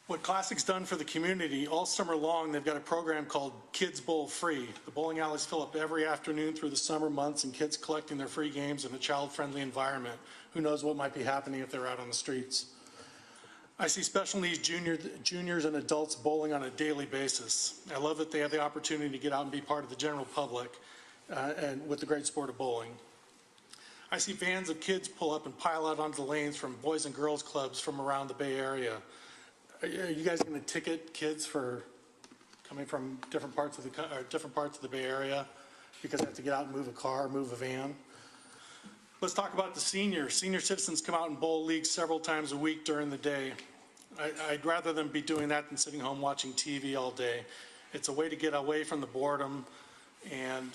What Classic's done for the community, all summer long, they've got a program called Kids Bowl Free. The bowling alleys fill up every afternoon through the summer months, and kids collecting their free games in a child-friendly environment. Who knows what might be happening if they're out on the streets. I see special needs juniors and adults bowling on a daily basis. I love that they have the opportunity to get out and be part of the general public and with the great sport of bowling. I see vans of kids pull up and pile out onto the lanes from boys and girls clubs from around the Bay Area. Are you guys going to ticket kids for coming from different parts of the Bay Area because they have to get out and move a car, move a van? Let's talk about the seniors. Senior citizens come out and bowl leagues several times a week during the day. I'd rather them be doing that than sitting home watching TV all day. It's a way to get away from the boredom, and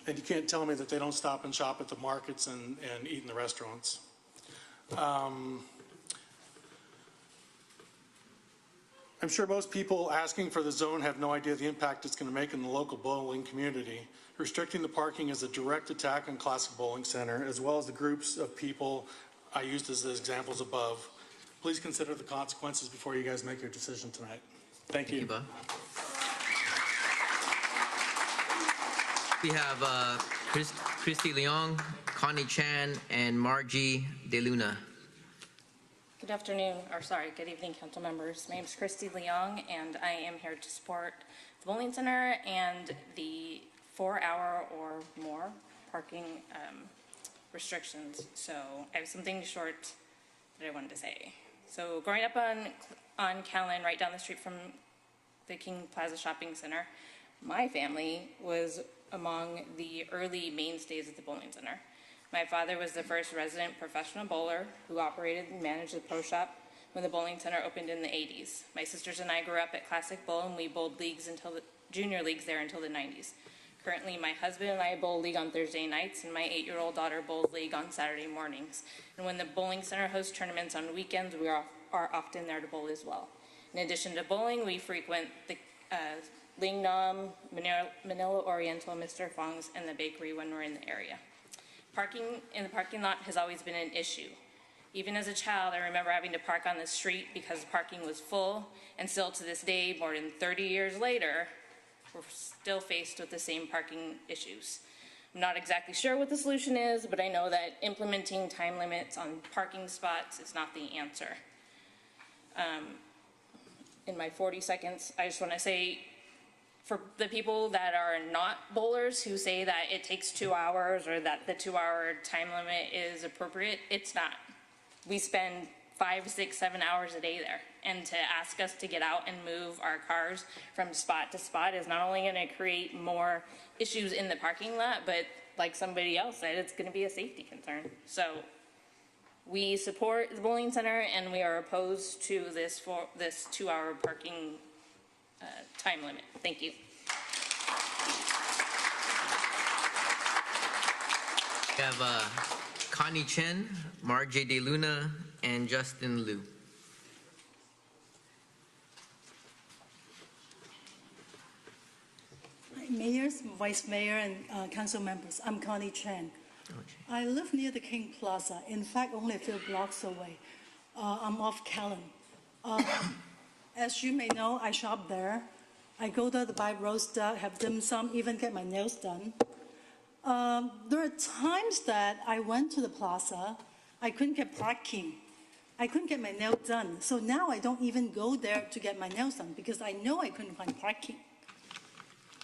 you can't tell me that they don't stop and shop at the markets and eat in the restaurants. I'm sure most people asking for the zone have no idea the impact it's going to make in the local bowling community. Restricting the parking is a direct attack on Classic Bowling Center, as well as the groups of people I used as the examples above. Please consider the consequences before you guys make your decision tonight. Thank you. Bob. We have Christy Leong, Connie Chan, and Margie DeLuna. Good afternoon, or sorry, good evening, council members. My name is Christy Leong, and I am here to support the bowling center and the 4-hour or more parking restrictions. So I have something short that I wanted to say. So growing up on Callan, right down the street from the King Plaza Shopping Center, my family was among the early mainstays at the bowling center. My father was the first resident professional bowler who operated and managed the pro shop when the bowling center opened in the 80s. My sisters and I grew up at Classic Bowl, and we bowled leagues until the junior leagues there until the 90s. Currently, my husband and I bowl league on Thursday nights, and my 8-year-old daughter bowls league on Saturday mornings. And when the bowling center hosts tournaments on weekends, we are often there to bowl as well. In addition to bowling, we frequent the Ling Nam, Manila Oriental, Mr. Fong's, and the bakery when we're in the area. Parking in the parking lot has always been an issue. Even as a child, I remember having to park on the street because parking was full, and still to this day, more than 30 years later, we're still faced with the same parking issues. I'm not exactly sure what the solution is, but I know that implementing time limits on parking spots is not the answer. In my 40 seconds, I just want to say, for the people that are not bowlers who say that it takes 2 hours or that the 2-hour time limit is appropriate, it's not. We spend 5, 6, 7 hours a day there. And to ask us to get out and move our cars from spot to spot is not only going to create more issues in the parking lot, but like somebody else said, it's going to be a safety concern. So we support the bowling center, and we are opposed to this 2-hour parking time limit. Thank you. We have Connie Chen, Margie DeLuna, and Justin Liu. Mayors, Vice Mayor, and council members, I'm Connie Chen. I live near the King Plaza, in fact, only a few blocks away. I'm off Callan. As you may know, I shop there. I go there to buy roast duck, have dim sum, even get my nails done. There are times that I went to the plaza, I couldn't get parking. I couldn't get my nails done. So now I don't even go there to get my nails done because I know I couldn't find parking.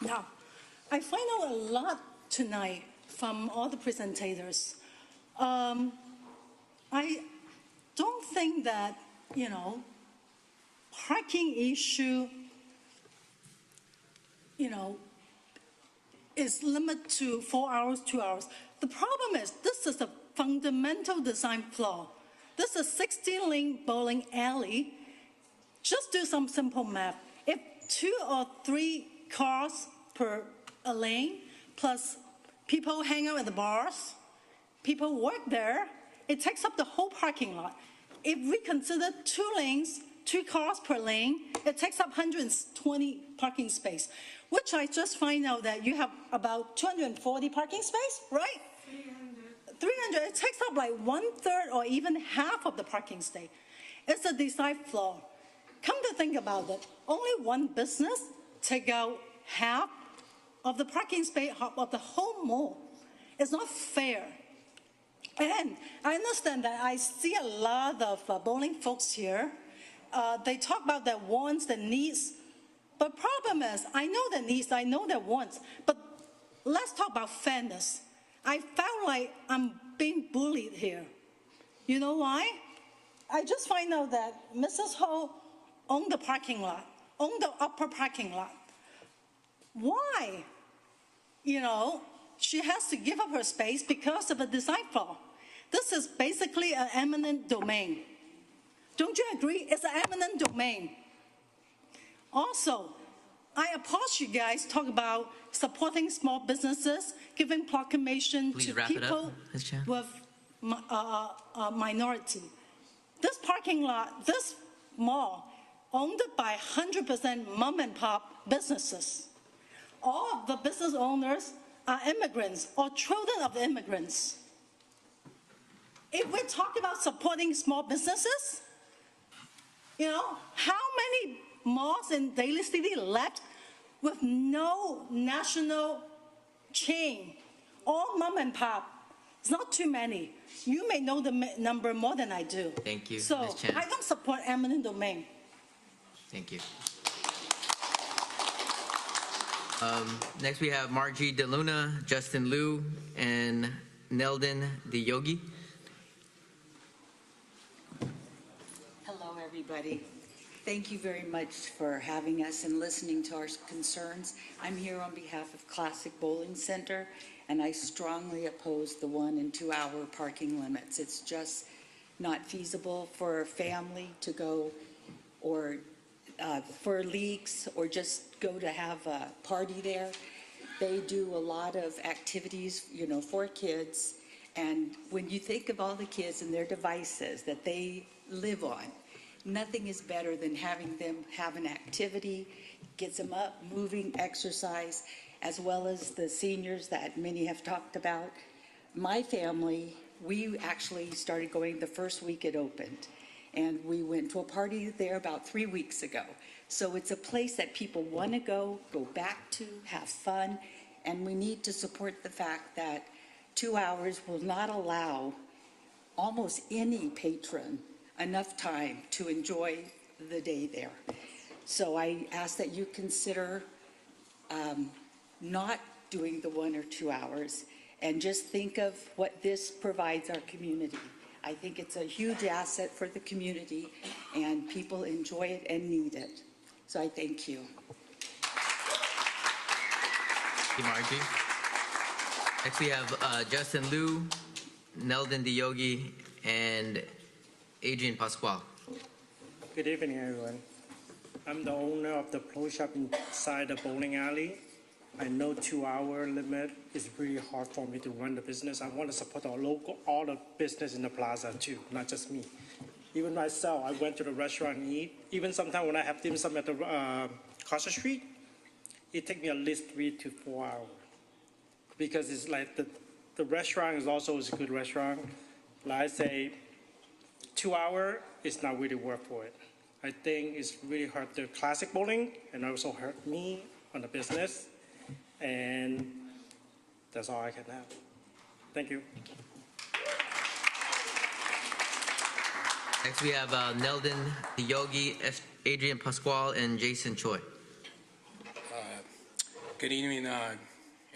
Now, I find out a lot tonight from all the presentators. I don't think that, parking issue, is limited to 4 hours, 2 hours. The problem is this is a fundamental design flaw. This is a 16-lane bowling alley. Just do some simple math. If 2 or 3 cars per a lane, plus people hang out at the bars, people work there, it takes up the whole parking lot. If we consider 2 lanes, 2 cars per lane, it takes up 120 parking space, which I just find out that you have about 240 parking space, right? 300, it takes up like 1/3 or even half of the parking space. It's a design flaw. Come to think about it, only one business take out half of the parking space of the whole mall. It's not fair. And I understand that I see a lot of bowling folks here. They talk about their wants, their needs. But problem is, I know their needs, I know their wants. But let's talk about fairness. I felt like I'm being bullied here. You know why? I just find out that Mrs. Ho owned the parking lot, owned the upper parking lot. Why? You know, she has to give up her space because of a design flaw. This is basically an eminent domain. Don't you agree? It's an eminent domain. Also, I applaud you guys talk about supporting small businesses, giving proclamation Please to wrap it up, people Ms. Chan. with minority. This parking lot, this mall, owned by 100% mom and pop businesses. All of the business owners are immigrants or children of immigrants. If we talk about supporting small businesses, you know, how many malls in Daly City left with no national chain, all mom and pop? It's not too many. You may know the number more than I do. Thank you, So Ms. Chan. I don't support eminent domain. Thank you. Next, we have Margie DeLuna, Justin Liu, and Neldon DeYogi. Hello, everybody. Thank you very much for having us and listening to our concerns. I'm here on behalf of Classic Bowling Center, and I strongly oppose the 1 and 2 hour parking limits. It's just not feasible for a family to go, or for leagues, or just go to have a party there. They do a lot of activities, you know, for kids. And when you think of all the kids and their devices that they live on, nothing is better than having them have an activity, gets them up, moving, exercise, as well as the seniors that many have talked about. My family, we actually started going the first week it opened, and we went to a party there about 3 weeks ago. So it's a place that people want to go back to, have fun, and we need to support the fact that 2 hours will not allow almost any patron enough time to enjoy the day there. So I ask that you consider not doing the 1 or 2 hours, and just think of what this provides our community. I think it's a huge asset for the community, and people enjoy it and need it. So I thank you. Thank you, Margie. Next, we have Justin Liu, Neldon DeYogi, and Adrian Pasquale. Good evening, everyone. I'm the owner of the pro shop inside the bowling alley. I know 2 hour limit is really hard for me to run the business. I want to support our local, all the business in the plaza too, not just me. Even myself, I went to the restaurant and eat. Even sometimes when I have dim sum at the Costa Street, it takes me at least 3 to 4 hours. Because it's like the restaurant is also a good restaurant. Like I say, 2 hours is not really worth for it. I think it's really hurt the classic bowling and also hurt me on the business. And that's all I can have. Thank you. Next, we have Neldon DeYogi, Adrian Pasquale, and Jason Choi. Good evening,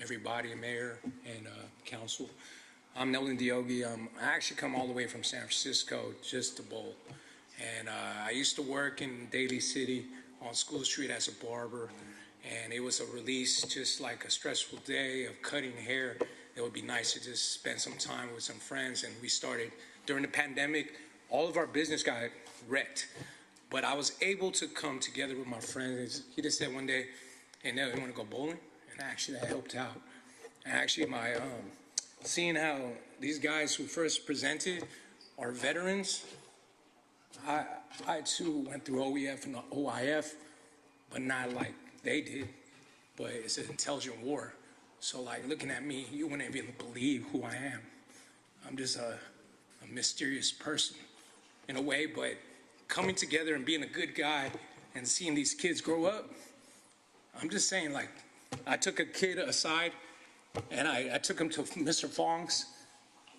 everybody, Mayor and Council. I'm Neldon DeYogi. I actually come all the way from San Francisco just to bowl. And I used to work in Daly City on School Street as a barber. And it was a release, just like a stressful day of cutting hair. It would be nice to just spend some time with some friends. And we started, during the pandemic, all of our business got wrecked. But I was able to come together with my friends. He just said one day, hey, Nell, you want to go bowling? And actually, that helped out. And actually, my seeing how these guys who first presented are veterans, I too went through OEF and OIF, but not like they did. But it's an intelligent war. So like looking at me, you wouldn't be able to believe who I am. I'm just a mysterious person in a way, but coming together and being a good guy and seeing these kids grow up, I'm just saying, like, I took a kid aside and I took him to Mr. Fong's,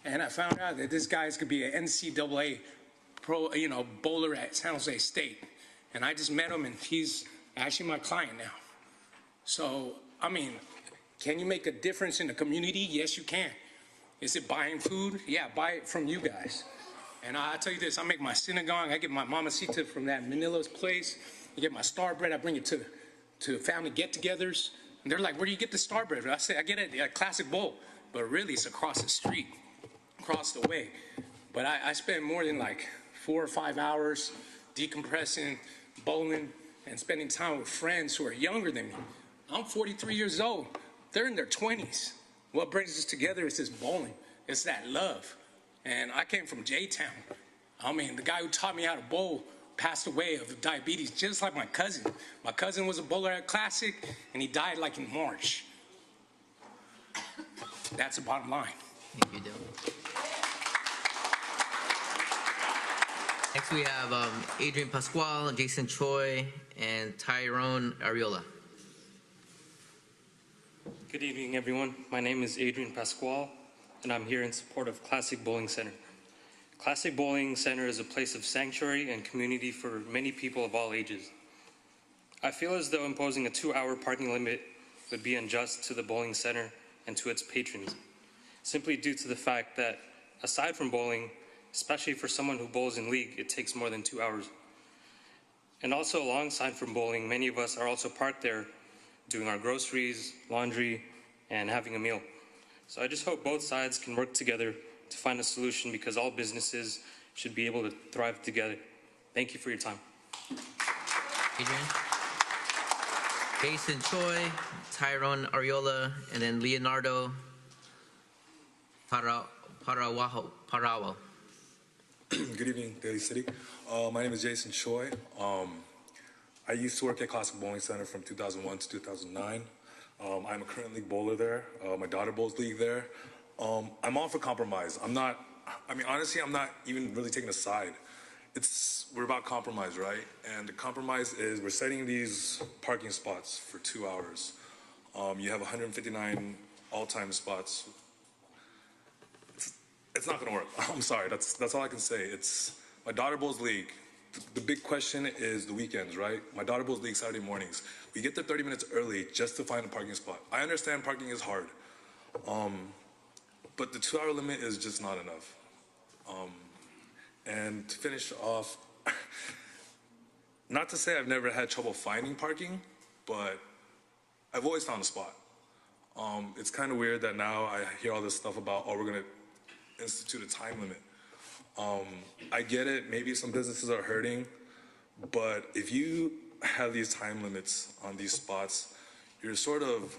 and I found out that this guy's could be an NCAA pro, bowler at San Jose State. And I just met him, and he's actually my client now. So, I mean, can you make a difference in the community? Yes, you can. Is it buying food? Yeah, buy it from you guys. And I tell you this, I make my sinigang, I get my mamacita from that Manila's place, I get my star bread, I bring it to family get-togethers. And they're like, where do you get the star bread? I say, I get it at a Classic Bowl. But really, it's across the street, across the way. But I spend more than like 4 or 5 hours decompressing, bowling, and spending time with friends who are younger than me. I'm 43 years old. They're in their 20s. What brings us together is this bowling. It's that love. And I came from J-Town. I mean, the guy who taught me how to bowl passed away of diabetes, just like my cousin. My cousin was a bowler at Classic, and he died like in March. That's the bottom line. Thank you, Dylan. Next, we have Adrian Pasquale, Jason Choi, and Tyrone Ariola. Good evening, everyone. My name is Adrian Pasquale, and I'm here in support of Classic Bowling Center. Classic Bowling Center is a place of sanctuary and community for many people of all ages. I feel as though imposing a 2-hour parking limit would be unjust to the bowling center and to its patrons, simply due to the fact that, aside from bowling, especially for someone who bowls in league, it takes more than 2 hours. And also alongside from bowling, many of us are also parked there doing our groceries, laundry, and having a meal. So I just hope both sides can work together to find a solution, because all businesses should be able to thrive together. Thank you for your time. Adrian. Jason Choi, Tyrone Ariola, and then Leonardo Parawa. Good evening, Daly City. My name is Jason Choi. I used to work at Classic Bowling Center from 2001 to 2009. I'm a current league bowler there. My daughter bowls league there. I'm all for compromise. Honestly, I'm not even really taking a side. We're about compromise, right? And the compromise is we're setting these parking spots for 2 hours. You have 159 all-time spots. It's not gonna work. I'm sorry, that's all I can say. My daughter bowls league. The big question is the weekends, right? My daughter bowls league Saturday mornings. We get there 30 minutes early just to find a parking spot. I understand parking is hard. But the 2-hour limit is just not enough. And to finish off, not to say I've never had trouble finding parking, but I've always found a spot. It's kind of weird that now I hear all this stuff about, we're gonna institute a time limit. I get it, maybe some businesses are hurting, but if you have these time limits on these spots, you're sort of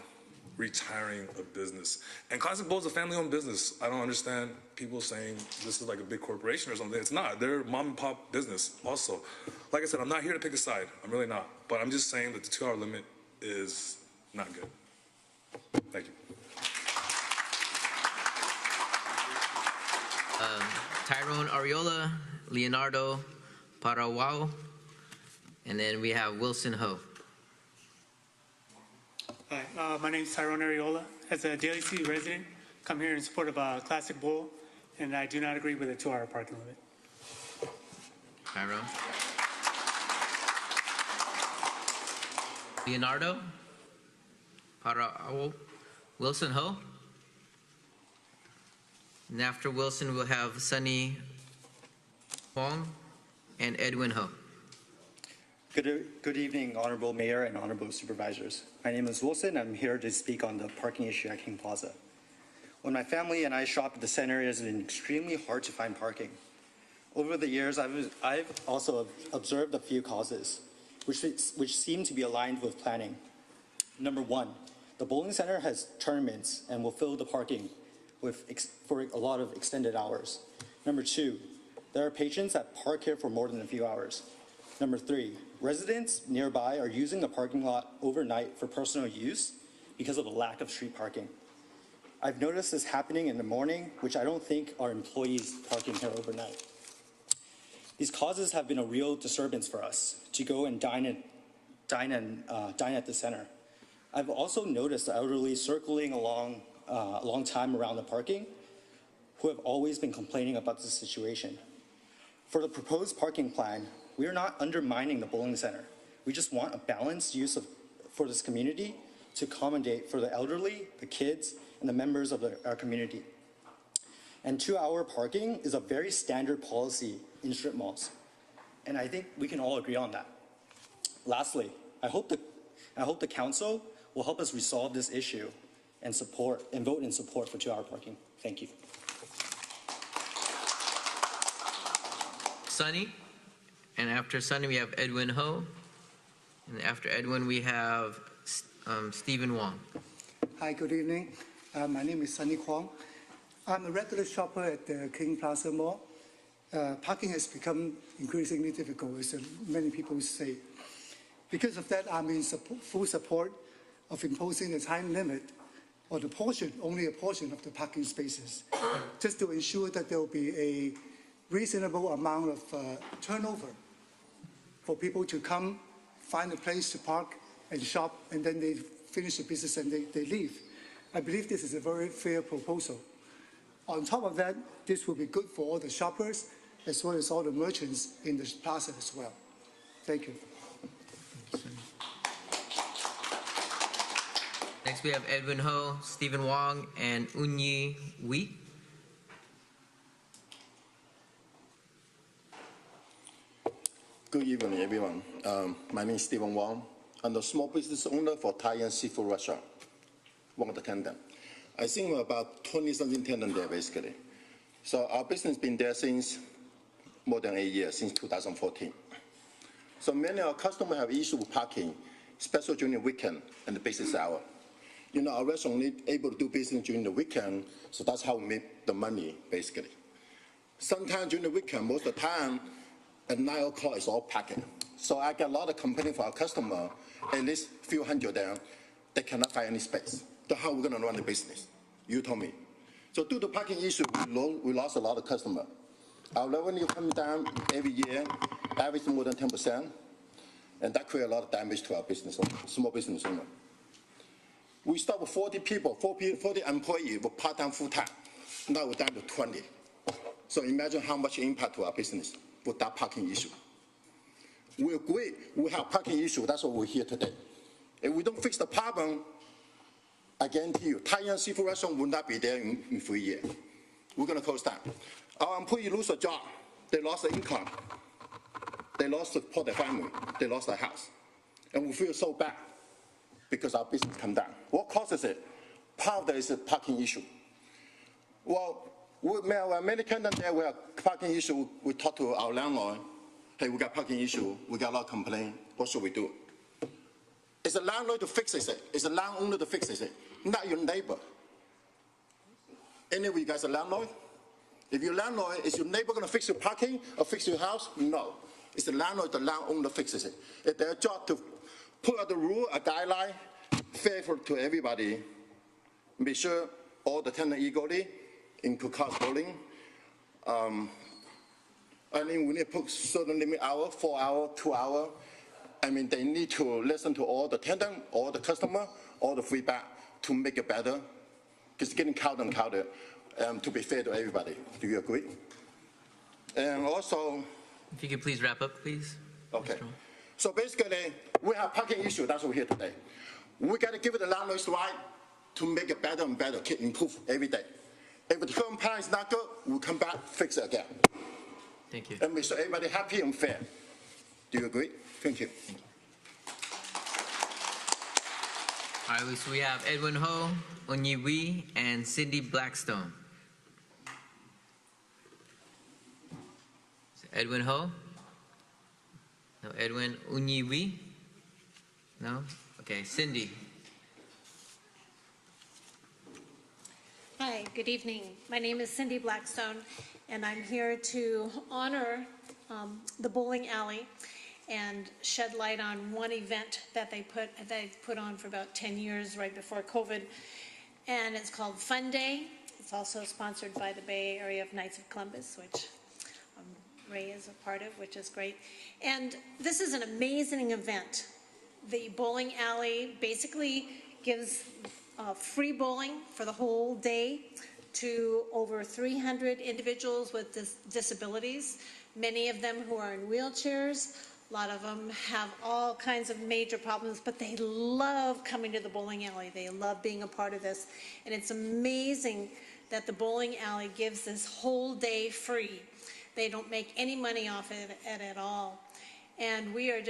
retiring a business. And Classic Bowl is a family-owned business. I don't understand people saying this is like a big corporation or something. It's not. They're mom and pop business also. Like I said, I'm not here to pick a side. I'm really not. But I'm just saying that the 2-hour limit is not good. Thank you. Tyrone Ariola, Leonardo Parawao, and then we have Wilson Ho. Hi, my name is Tyrone Ariola. As a Daly City resident, come here in support of Classic Bowl, and I do not agree with a 2-hour parking limit. Tyrone. Leonardo Parawao, Wilson Ho. And after Wilson, we'll have Sunny Huang and Edwin Ho. Good evening, Honorable Mayor and Honorable Supervisors. My name is Wilson. I'm here to speak on the parking issue at King Plaza. When my family and I shop at the center, it has been extremely hard to find parking. Over the years, I've also observed a few causes, which seem to be aligned with planning. Number one, the bowling center has tournaments and will fill the parking for a lot of extended hours. Number two, there are patrons that park here for more than a few hours. Number three, residents nearby are using the parking lot overnight for personal use because of the lack of street parking. I've noticed this happening in the morning, which I don't think are employees parking here overnight. These causes have been a real disturbance for us to go and dine at the center. I've also noticed the elderly circling along a long time around the parking who have always been complaining about this situation. For the proposed parking plan, we are not undermining the bowling center. We just want a balanced use for this community to accommodate for the elderly, the kids, and the members of our community. And 2-hour parking is a very standard policy in strip malls. And I think we can all agree on that. Lastly, I hope the council will help us resolve this issue and vote in support for 2-hour parking. Thank you. Sunny, and after Sunny we have Edwin Ho, and after Edwin we have Stephen Wong. Hi, good evening. My name is Sunny Kwong. I'm a regular shopper at the King Plaza Mall. Parking has become increasingly difficult, as many people say. Because of that, I'm in full support of imposing a time limit or only a portion of the parking spaces, just to ensure that there will be a reasonable amount of turnover for people to come, find a place to park and shop, and then they finish the business and they leave. I believe this is a very fair proposal. On top of that, this will be good for all the shoppers as well as all the merchants in the plaza as well. Thank you. Next we have Edwin Ho, Stephen Wong, and Unyi Wee. Good evening, everyone. My name is Stephen Wong. I'm the small business owner for Thai and seafood restaurant, one of the tenants. I think we're about 20-something tenants there, basically. So our business has been there since more than 8 years, since 2014. So many of our customers have issues with parking, especially during the weekend and the business hour. You know, our restaurant only able to do business during the weekend, so that's how we make the money, basically. Sometimes during the weekend, most of the time, at 9 o'clock, it's all parking. So I get a lot of complaints from our customer, at least a few hundred of them, they cannot find any space. So how are we going to run the business? You told me. So due to parking issue, we lost a lot of customers. Our revenue coming down every year, average more than 10%, and that creates a lot of damage to our business, small business owner. We start with 40 people, 40 employees with part-time, full-time. Now we're down to 20. So imagine how much impact to our business with that parking issue. We agree we have parking issue, that's why we're here today. If we don't fix the problem, I guarantee you, Thai and seafood restaurant will not be there in 3 years. We're going to close down. Our employees lose a job. They lost their income. They lost support their family. They lost their house. And we feel so bad because our business come down. What causes it? Part of that is a parking issue. Well, we have many tenants there, we have parking issue. We talk to our landlord. Hey, we got parking issue. We got a lot of complaints. What should we do? It's the landlord to fix it. It's the landowner to fix it, not your neighbor. Any of you guys are landlord? If you're landlord, is your neighbor going to fix your parking or fix your house? No. It's the landlord, the landowner fixes it. It's their job to put out the rule, a guideline, fair to everybody. Make sure all the tenants equally, include cars bowling. I mean, we need to put certain limit hour, 4 hour, 2 hour. I mean, they need to listen to all the tenants, all the customer, all the feedback to make it better. It's getting crowded and crowded, to be fair to everybody. Do you agree? And also... If you could please wrap up, please. Okay. So basically, we have parking issue. That's why we're here today. We got to give it the landlord's right to make it better and better, keep improve every day. If the current plan is not good, we'll come back, fix it again. Thank you. And make sure everybody happy and fair. Do you agree? Thank you. All right, so we have Edwin Ho, Onyi Wee, and Cindy Blackstone. So Edwin Ho? No, Edwin. Onyi Wee? No? Okay, Cindy. Hi, good evening. My name is Cindy Blackstone, and I'm here to honor the bowling alley and shed light on one event that they put on for about 10 years right before COVID. and it's called Fun Day. It's also sponsored by the Bay Area of Knights of Columbus, which Ray is a part of, which is great. And this is an amazing event. The bowling alley basically gives free bowling for the whole day to over 300 individuals with disabilities, many of them who are in wheelchairs. A lot of them have all kinds of major problems, but they love coming to the bowling alley. They love being a part of this. And it's amazing that the bowling alley gives this whole day free. They don't make any money off it at all. And we're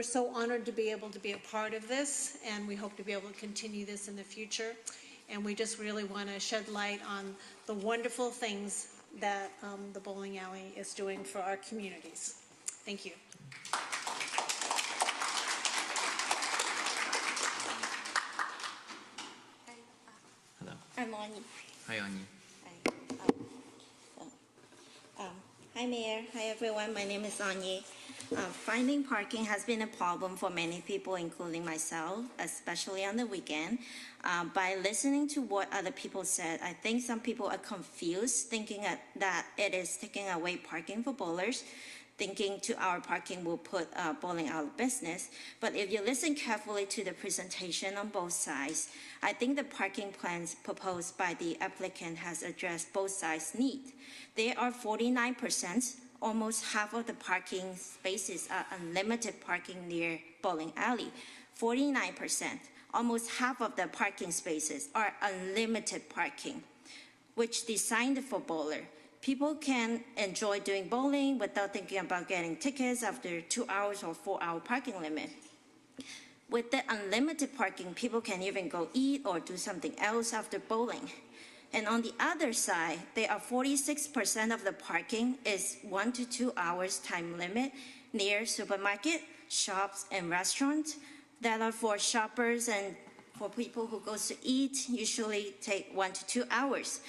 so honored to be able to be a part of this, and we hope to be able to continue this in the future. And we just really want to shed light on the wonderful things that the bowling alley is doing for our communities. Thank you. Hello. I'm Anya. Hi, Anya. Hi, Mayor. Hi, everyone. My name is Anya. Finding parking has been a problem for many people, including myself, especially on the weekend. By listening to what other people said, I think some people are confused, thinking that it is taking away parking for bowlers, thinking 2-hour parking will put bowling out of business. But if you listen carefully to the presentation on both sides, I think the parking plans proposed by the applicant has addressed both sides' need. There are 49%, almost half of the parking spaces are unlimited parking near bowling alley. 49%, almost half of the parking spaces are unlimited parking, which designed for bowler. People can enjoy doing bowling without thinking about getting tickets after 2 hours or 4-hour parking limit. With the unlimited parking, people can even go eat or do something else after bowling. And on the other side, there are 46% of the parking is 1 to 2 hours time limit near supermarket, shops, and restaurants that are for shoppers and for people who go to eat, usually take 1 to 2 hours.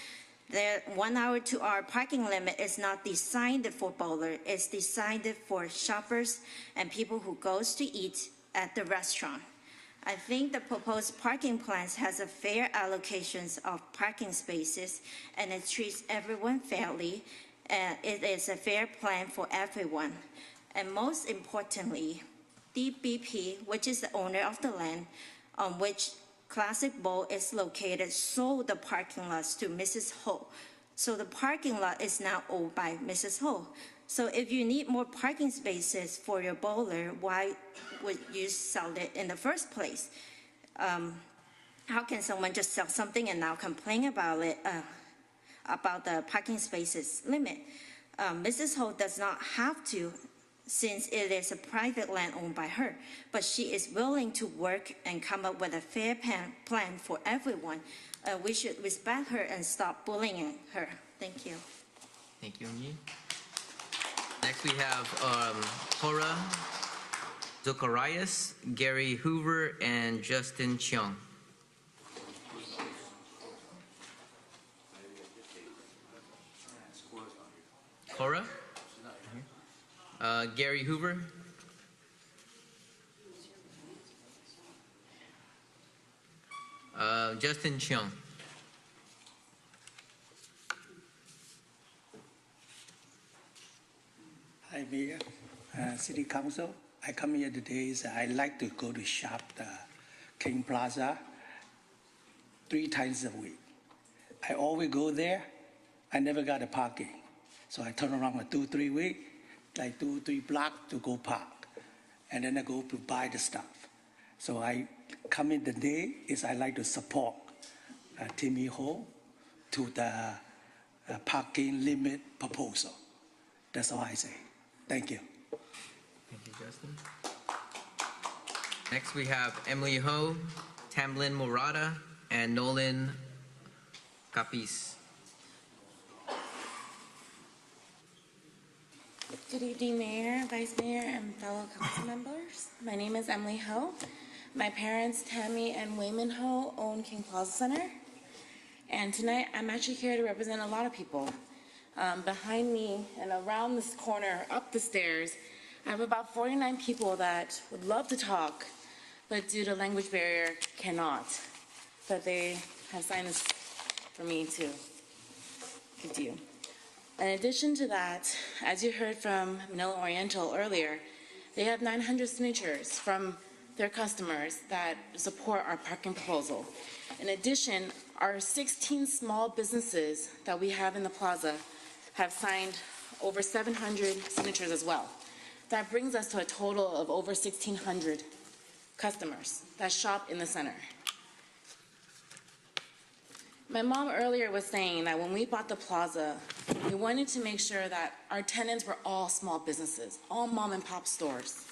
The 1 hour, 2 hour parking limit is not designed for bowler. It's designed for shoppers and people who goes to eat at the restaurant. I think the proposed parking plans has a fair allocations of parking spaces and it treats everyone fairly. It is a fair plan for everyone. And most importantly, DBP, which is the owner of the land on which Classic Bowl is located, sold the parking lots to Mrs. Ho. So the parking lot is now owned by Mrs. Ho. So if you need more parking spaces for your bowler, why would you sell it in the first place? How can someone just sell something and now complain about it, about the parking spaces limit? Mrs. Ho does not have to, since it is a private land owned by her, but she is willing to work and come up with a fair plan for everyone. We should respect her and stop bullying her. Thank you. Thank you, Anya. Next we have Cora Zacharias, Gary Hoover, and Justin Cheong. Cora? Gary Hoover? Justin Cheong. Hi, Mayor, City Council. I come here today. I like to go to shop the King Plaza 3 times a week. I always go there. I never got a parking. So I turn around for 2-3 weeks, like 2-3 blocks to go park. And then I go to buy the stuff. So I come in the day is I like to support Timmy Ho to the parking limit proposal. That's all I say. Thank you. Thank you, Justin. Next we have Emily Ho, Tamlin Murata, and Nolan Capis. Good evening, Mayor, Vice Mayor, and fellow council members. My name is Emily Ho. My parents, Tammy and Wayman Ho, own King Plaza Center. And tonight, I'm actually here to represent a lot of people. Behind me and around this corner, up the stairs, I have about 49 people that would love to talk, but due to language barrier, cannot. But they have signed this for me to give to you. In addition to that, as you heard from Manila Oriental earlier, they have 900 signatures from their customers that support our parking proposal. In addition, our 16 small businesses that we have in the plaza have signed over 700 signatures as well. That brings us to a total of over 1,600 customers that shop in the center. My mom earlier was saying that when we bought the plaza, we wanted to make sure that our tenants were all small businesses, all mom and pop stores.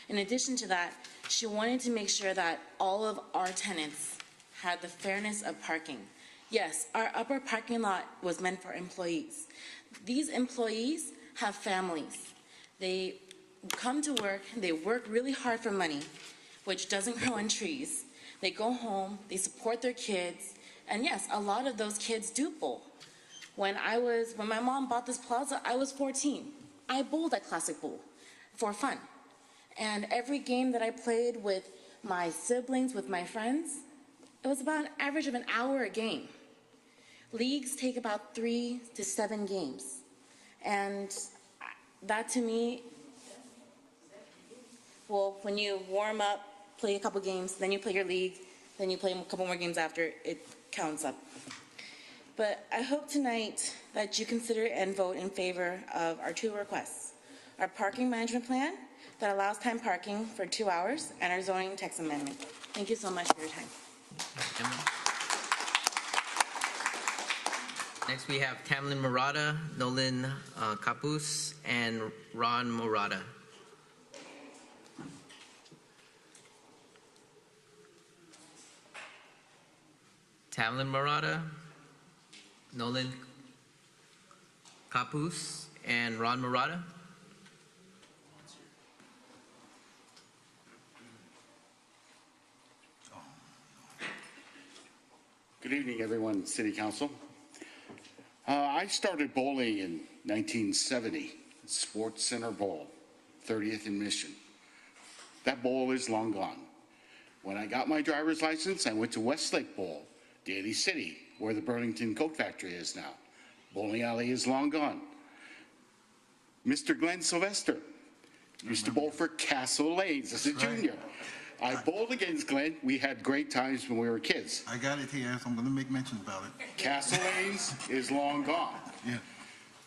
In addition to that, she wanted to make sure that all of our tenants had the fairness of parking. Yes, our upper parking lot was meant for employees. These employees have families. They come to work, they work really hard for money, which doesn't grow on trees. They go home, they support their kids, and yes, a lot of those kids do bowl. When my mom bought this plaza, I was 14. I bowled at Classic Bowl for fun. And every game that I played with my siblings, with my friends, it was about an average of an hour a game. Leagues take about 3 to 7 games. And that to me, well, when you warm up, play a couple games, then you play your league, then you play a couple more games after, it counts up. But I hope tonight that you consider and vote in favor of our 2 requests. Our parking management plan that allows time parking for 2 hours and our zoning text amendment. Thank you so much for your time. Next, we have Tamlin Murata, Nolan Kapus, and Ron Murata. Tamlin Murata, Nolan Kapus, and Ron Murata. Good evening, everyone, City Council. I started bowling in 1970, Sports Center Bowl, 30th and Mission. That bowl is long gone. When I got my driver's license, I went to Westlake Bowl, Daly City, where the Burlington Coat Factory is now. Bowling alley is long gone. Mr. Glenn Sylvester used to bowl for Castle Lanes as a junior. I bowled against Glenn. We had great times when we were kids. I got it here, so I'm going to make mention about it. Castle Lanes is long gone. Yeah.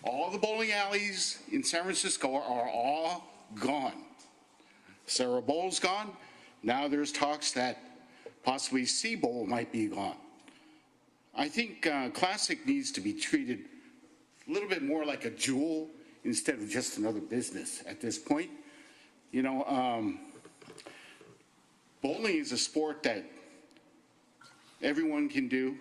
All the bowling alleys in San Francisco are all gone. Sarah Bowl's gone. Now there's talks that possibly Sea Bowl might be gone. I think Classic needs to be treated a little bit more like a jewel instead of just another business at this point. You know, bowling is a sport that everyone can do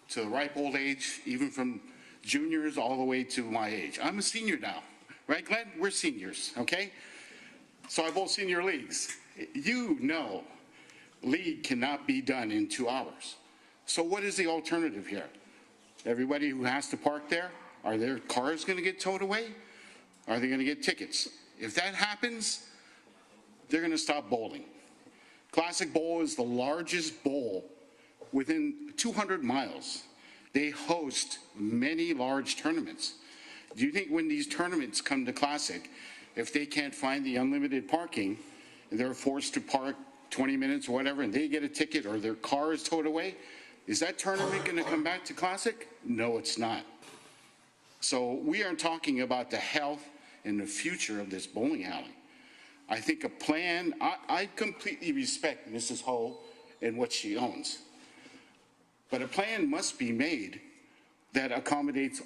to the ripe old age, even from juniors all the way to my age. I'm a senior now, right, Glenn? We're seniors, okay? So I bowl senior leagues. You know, league cannot be done in 2 hours. So what is the alternative here? Everybody who has to park there, are their cars going to get towed away? Are they going to get tickets? If that happens, they're going to stop bowling. Classic Bowl is the largest bowl within 200 miles. They host many large tournaments. Do you think when these tournaments come to Classic, if they can't find the unlimited parking, they're forced to park 20 minutes or whatever, and they get a ticket or their car is towed away, is that tournament going to come back to Classic? No, it's not. So we are talking about the health and the future of this bowling alley. I think a plan, I completely respect Mrs. Ho and what she owns. But a plan must be made that accommodates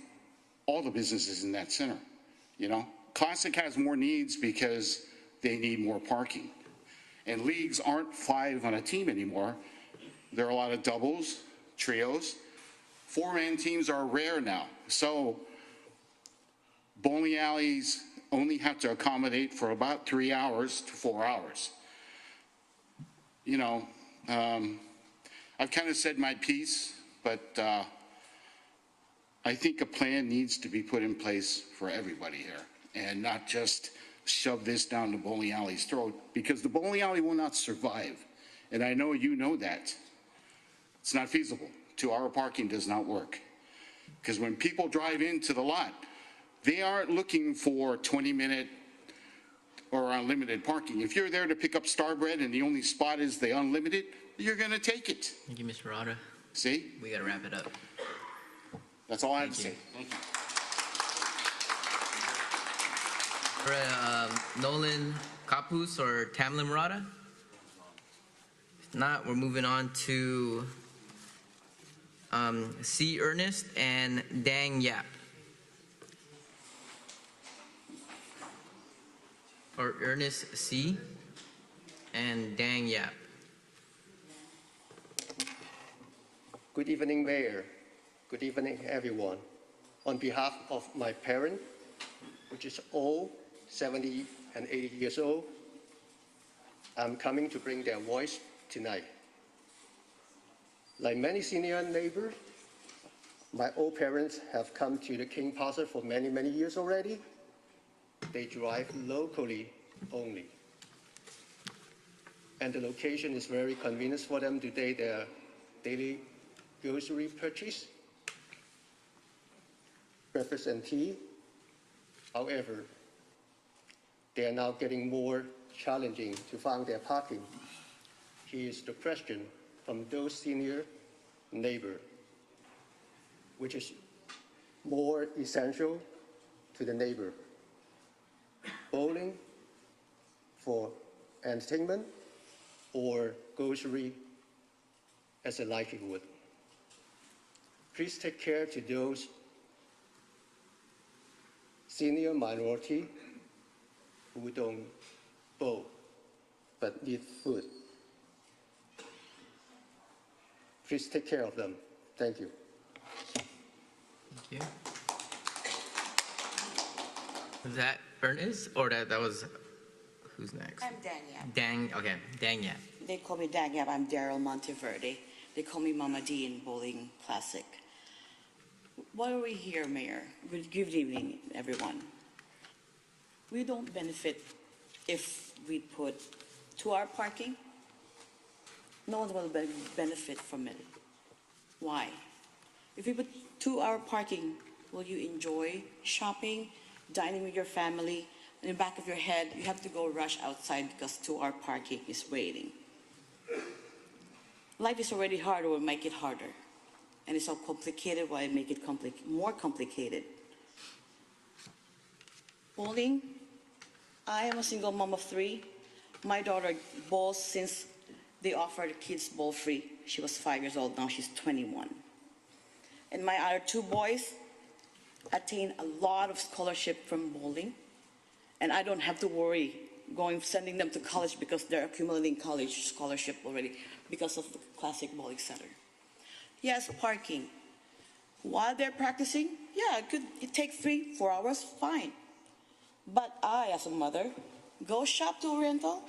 all the businesses in that center. You know, Classic has more needs because they need more parking. And leagues aren't 5 on a team anymore. There are a lot of doubles, trios. 4-man teams are rare now. So bowling alleys only have to accommodate for about 3 hours to 4 hours. You know, I've kind of said my piece, but I think a plan needs to be put in place for everybody here and not just shove this down the bowling alley's throat, because the bowling alley will not survive. And I know you know that. It's not feasible. 2-hour parking does not work. Because when people drive into the lot, they aren't looking for 20-minute or unlimited parking. If you're there to pick up Starbread and the only spot is the unlimited, you're going to take it. Thank you, Mr. Rada. See? We got to wrap it up. That's all I have to say. Thank you. All right, Nolan Kapus or Tamlin Murata? If not, we're moving on to C. Ernest and Dang Yap. Or Ernest C. and Dang Yap. Good evening, Mayor. Good evening, everyone. On behalf of my parents, which is all 70 and 80 years old, I'm coming to bring their voice tonight. Like many senior neighbors, my old parents have come to the King Plaza for many, many years already. They drive locally only. And the location is very convenient for them to do their daily grocery purchase, breakfast and tea. However, they are now getting more challenging to find their parking. Here's the question from those senior neighbors, which is more essential to the neighbor: bowling for entertainment or grocery as a livelihood. Please take care to those senior minority who don't bowl but need food. Please take care of them. Thank you. Thank you. Was that Ernest? Or that was, who's next? I'm Dang Yap. Dang, okay, Dang Yap. They call me Dang Yap. I'm Daryl Monteverde. They call me Mama D in Bowling Classic. Why are we here, Mayor? Good evening, everyone. We don't benefit if we put 2-hour parking. No one will benefit from it. Why? If we put 2-hour parking, will you enjoy shopping, dining with your family? In the back of your head, you have to go rush outside because 2-hour parking is waiting. Life is already hard, or make it harder. And it's so complicated, why make it more complicated? Bowling, I am a single mom of 3. My daughter bowls since they offered kids bowl free. She was 5 years old, now she's 21. And my other 2 boys attain a lot of scholarship from bowling. And I don't have to worry sending them to college because they're accumulating college scholarship already because of the Classic Bowling Center. Yes, parking. While they're practicing, yeah, it takes 3-4 hours, fine. But I, as a mother, go shop to Oriental,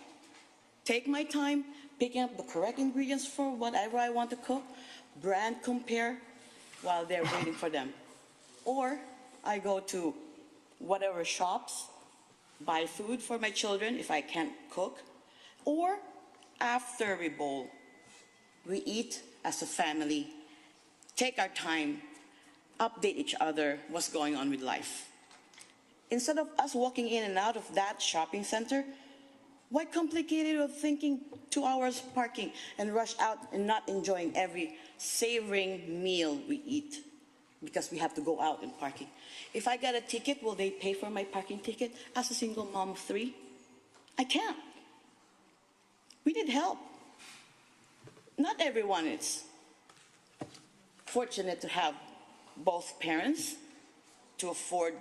take my time, picking up the correct ingredients for whatever I want to cook, brand compare while they're waiting for them. Or I go to whatever shops, buy food for my children if I can't cook. Or after we bowl, we eat as a family, take our time, update each other what's going on with life. Instead of us walking in and out of that shopping center, why complicate it with thinking 2 hours parking and rush out and not enjoying every savoring meal we eat because we have to go out and parking? If I got a ticket, will they pay for my parking ticket as a single mom of 3? I can't. We need help. Not everyone is fortunate to have both parents to afford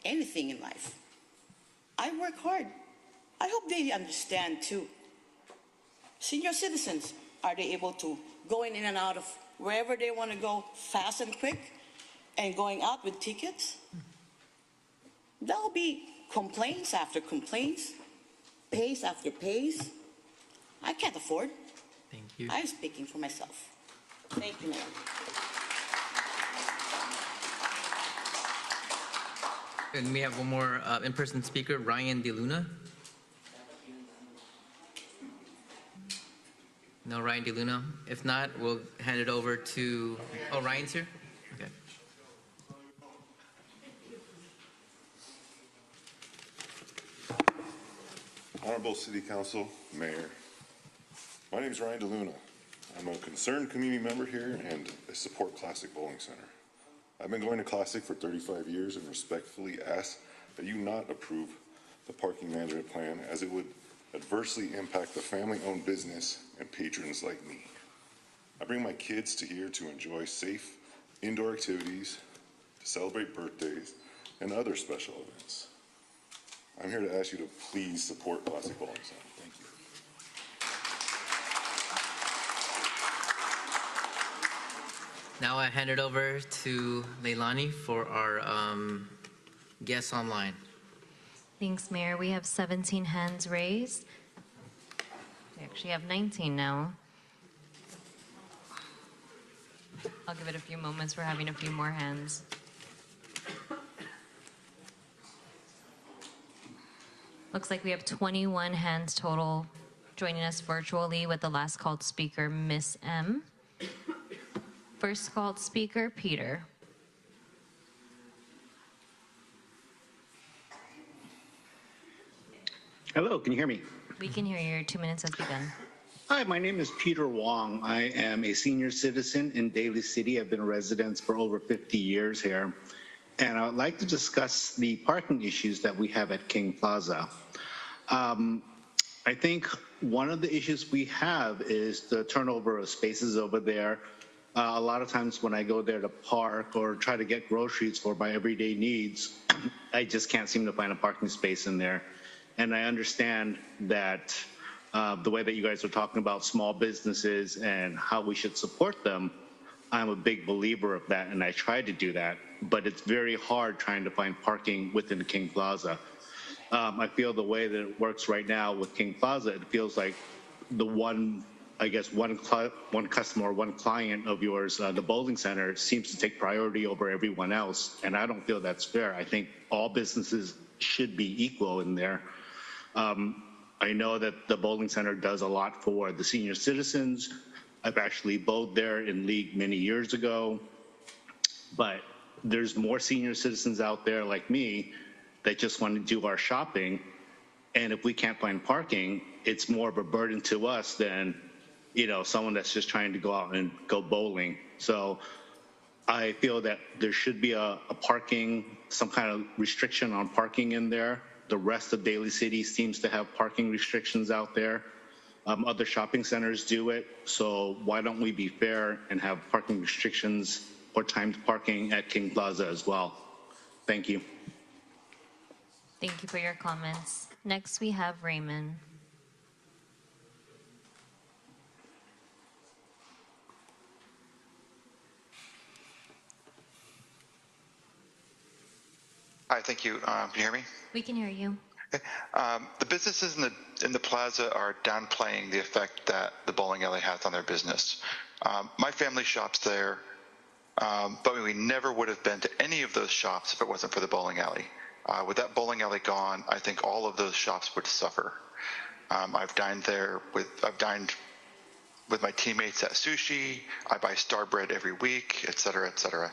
anything in life. I work hard. I hope they understand too. Senior citizens, are they able to go in and out of wherever they want to go fast and quick and going out with tickets? There'll be complaints after complaints, pace after pace. I can't afford. Thank you. I'm speaking for myself. Thank you, Mayor. And we have one more in-person speaker, Ryan DeLuna. No Ryan DeLuna. If not, we'll hand it over to. Oh, Ryan's here. Okay. Honorable City Council, Mayor, my name is Ryan DeLuna. I'm a concerned community member here and I support Classic Bowling Center. I've been going to Classic for 35 years and respectfully ask that you not approve the parking management plan as it would adversely impact the family-owned business and patrons like me. I bring my kids to here to enjoy safe indoor activities, to celebrate birthdays, and other special events. I'm here to ask you to please support Classic Bowling Center. Thank you. Now I hand it over to Leilani for our guests online. Thanks, Mayor. We have 17 hands raised. We actually have 19 now. I'll give it a few moments. We're having a few more hands. Looks like we have 21 hands total joining us virtually with the last called speaker, Miss M. First called speaker, Peter. Hello, can you hear me? We can hear you. Your 2 minutes has begun. Hi, my name is Peter Wong. I am a senior citizen in Daly City. I've been a resident for over 50 years here. And I would like to discuss the parking issues that we have at King Plaza. I think one of the issues we have is the turnover of spaces over there. A lot of times when I go there to park or try to get groceries for my everyday needs, I just can't seem to find a parking space in there. And I understand that the way that you guys are talking about small businesses and how we should support them, I'm a big believer of that, and I try to do that. But it's very hard trying to find parking within the King Plaza. I feel the way that it works right now with King Plaza, it feels like the one customer or one client of yours, the bowling center, seems to take priority over everyone else, and I don't feel that's fair. I think all businesses should be equal in there. I know that the bowling center does a lot for the senior citizens. I've actually bowled there in league many years ago, but there's more senior citizens out there like me that just want to do our shopping, and if we can't find parking, it's more of a burden to us than, you know, someone that's just trying to go out and go bowling. So I feel that there should be a parking, some kind of restriction on parking in there. The rest of Daly City seems to have parking restrictions out there. Other shopping centers do it. So why don't we be fair and have parking restrictions or timed parking at King Plaza as well? Thank you. Thank you for your comments. Next, we have Raymond. Hi, thank you. Can you hear me? We can hear you. Okay. The businesses in the plaza are downplaying the effect that the bowling alley has on their business. My family shops there, but we never would have been to any of those shops if it wasn't for the bowling alley. With that bowling alley gone, I think all of those shops would suffer. I've dined with my teammates at sushi. I buy Star Bread every week, et cetera, et cetera.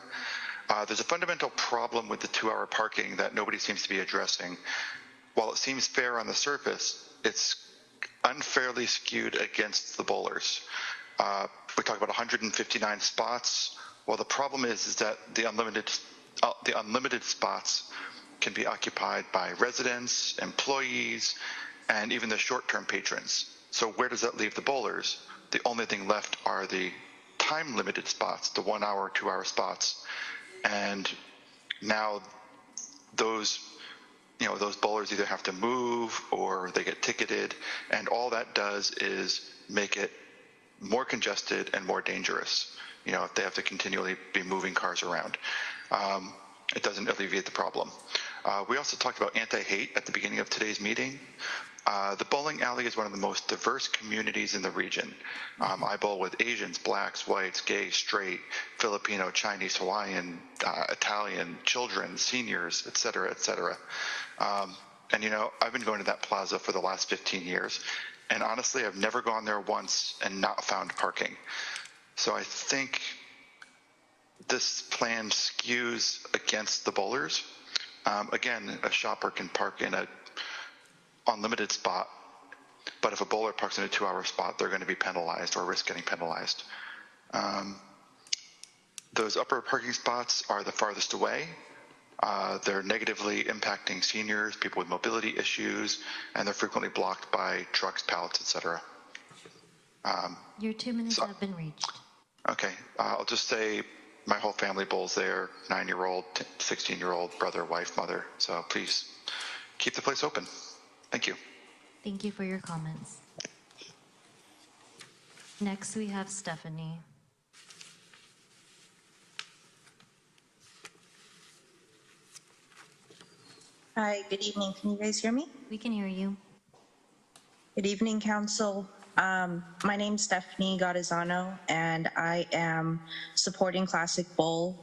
There's a fundamental problem with the 2-hour parking that nobody seems to be addressing. While it seems fair on the surface, it's unfairly skewed against the bowlers. We talk about 159 spots. Well, the problem is that the unlimited spots can be occupied by residents, employees, and even the short-term patrons. So where does that leave the bowlers? The only thing left are the time-limited spots, the 1-hour, 2-hour spots. And now those bowlers either have to move or they get ticketed, and all that does is make it more congested and more dangerous. You know, if they have to continually be moving cars around. It doesn't alleviate the problem. We also talked about anti-hate at the beginning of today's meeting. The bowling alley is one of the most diverse communities in the region. I bowl with Asians, blacks, whites, gay, straight, Filipino, Chinese, Hawaiian, Italian, children, seniors, et cetera, et cetera. And you know, I've been going to that plaza for the last 15 years, And honestly, I've never gone there once and not found parking. So I think this plan skews against the bowlers. Again, a shopper can park in a unlimited spot, but if a bowler parks in a 2-hour spot, they're going to be penalized or risk getting penalized. Those upper parking spots are the farthest away. They're negatively impacting seniors, people with mobility issues, and they're frequently blocked by trucks, pallets, etc. Your 2 minutes have been reached. Okay, I'll just say my whole family bowls there, 9-year-old, 16-year-old, brother, wife, mother. So please keep the place open. Thank you. Thank you for your comments. Next, we have Stephanie. Hi, good evening. Can you guys hear me? We can hear you. Good evening, Council. My name's Stephanie Gattazano, and I am supporting Classic Bowl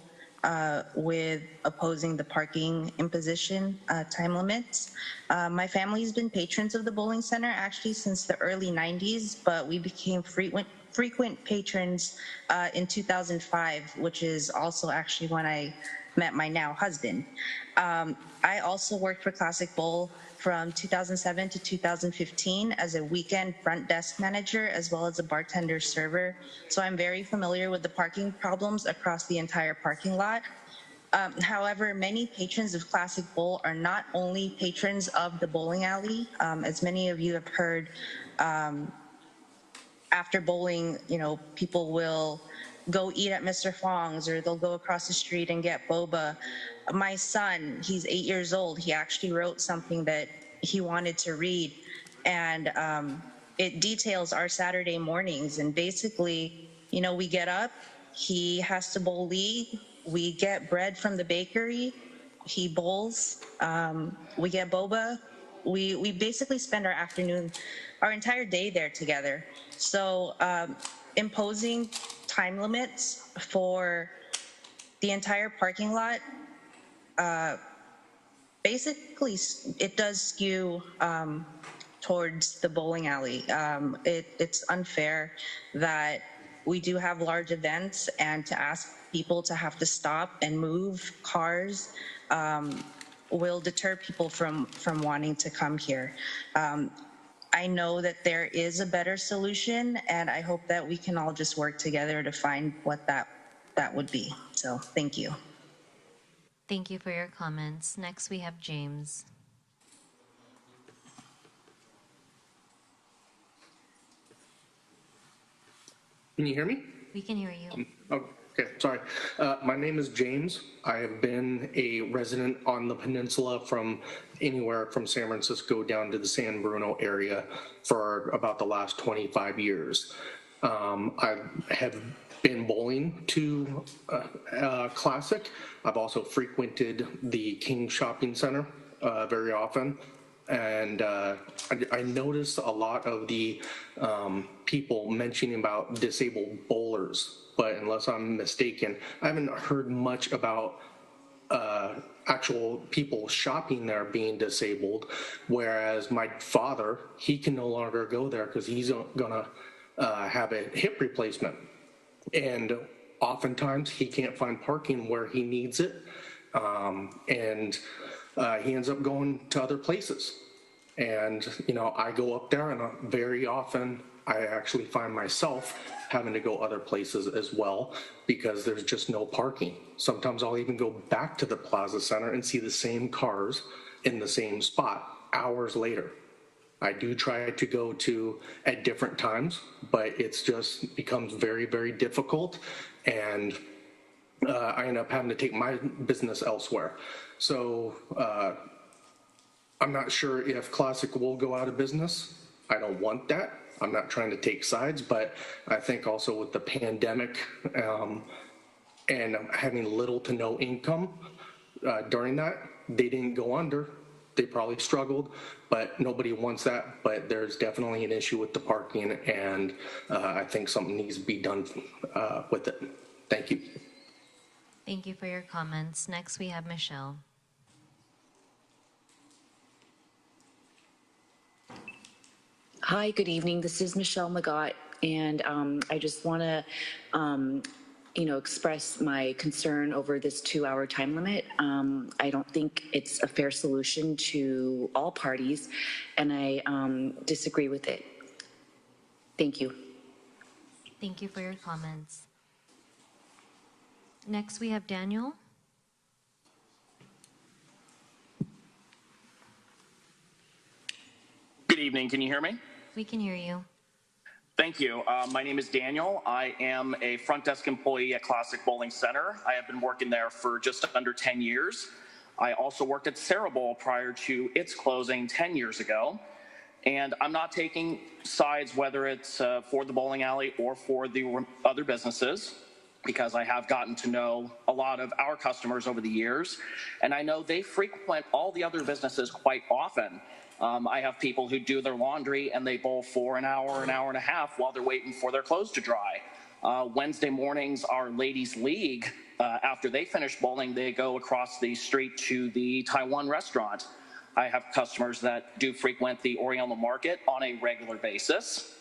with opposing the parking imposition time limits. My family's been patrons of the bowling center actually since the early 90s, but we became frequent patrons in 2005, which is also actually when I met my now husband. I also worked for Classic Bowl from 2007 to 2015 as a weekend front desk manager as well as a bartender server. So I'm very familiar with the parking problems across the entire parking lot. However, many patrons of Classic Bowl are not only patrons of the bowling alley. As many of you have heard, after bowling, people will go eat at Mr. Fong's or they'll go across the street and get boba. My son, he's 8 years old, he actually wrote something that he wanted to read, and it details our Saturday mornings. And basically, we get up, he has to bowl league, we get bread from the bakery, he bowls, we get boba. We basically spend our afternoon, our entire day there together. So imposing time limits for the entire parking lot, basically it does skew towards the bowling alley. It's unfair that we do have large events, and to ask people to have to stop and move cars will deter people from wanting to come here. I know that there is a better solution, and I hope that we can all just work together to find what that would be. So thank you. Thank you for your comments. Next, we have James. Can you hear me? We can hear you. Okay, sorry. My name is James. I have been a resident on the peninsula from anywhere from San Francisco down to the San Bruno area for about the last 25 years. I have been bowling to Classic. I've also frequented the King Shopping Center very often. And I noticed a lot of the people mentioning about disabled bowlers, but unless I'm mistaken, I haven't heard much about actual people shopping there being disabled, whereas my father, he can no longer go there because he's gonna have a hip replacement. And oftentimes he can't find parking where he needs it. And he ends up going to other places. And, I go up there, and very often I actually find myself having to go other places as well because there's just no parking. Sometimes I'll even go back to the Plaza Center and see the same cars in the same spot hours later. I do try to go to at different times, but it's just becomes very, very difficult. And I end up having to take my business elsewhere. So I'm not sure if Classic will go out of business. I don't want that. I'm not trying to take sides, but I think also with the pandemic and having little to no income during that, they didn't go under. They probably struggled, but nobody wants that. But there's definitely an issue with the parking, and I think something needs to be done with it. Thank you. Thank you for your comments. Next, we have Michelle. Hi, good evening. This is Michelle Magot, and I just want to, express my concern over this 2-hour time limit. I don't think it's a fair solution to all parties, and I disagree with it. Thank you. Thank you for your comments. Next, we have Daniel. Good evening. Can you hear me? We can hear you. Thank you. My name is Daniel. I am a front desk employee at Classic Bowling Center. I have been working there for just under 10 years. I also worked at Sarah Bowl prior to its closing 10 years ago. And I'm not taking sides whether it's for the bowling alley or for the other businesses, because I have gotten to know a lot of our customers over the years. And I know they frequent all the other businesses quite often. I have people who do their laundry and they bowl for an hour and a half while they're waiting for their clothes to dry. Wednesday mornings, our ladies' league, after they finish bowling, they go across the street to the Taiwan restaurant. I have customers that do frequent the Oriental Market on a regular basis.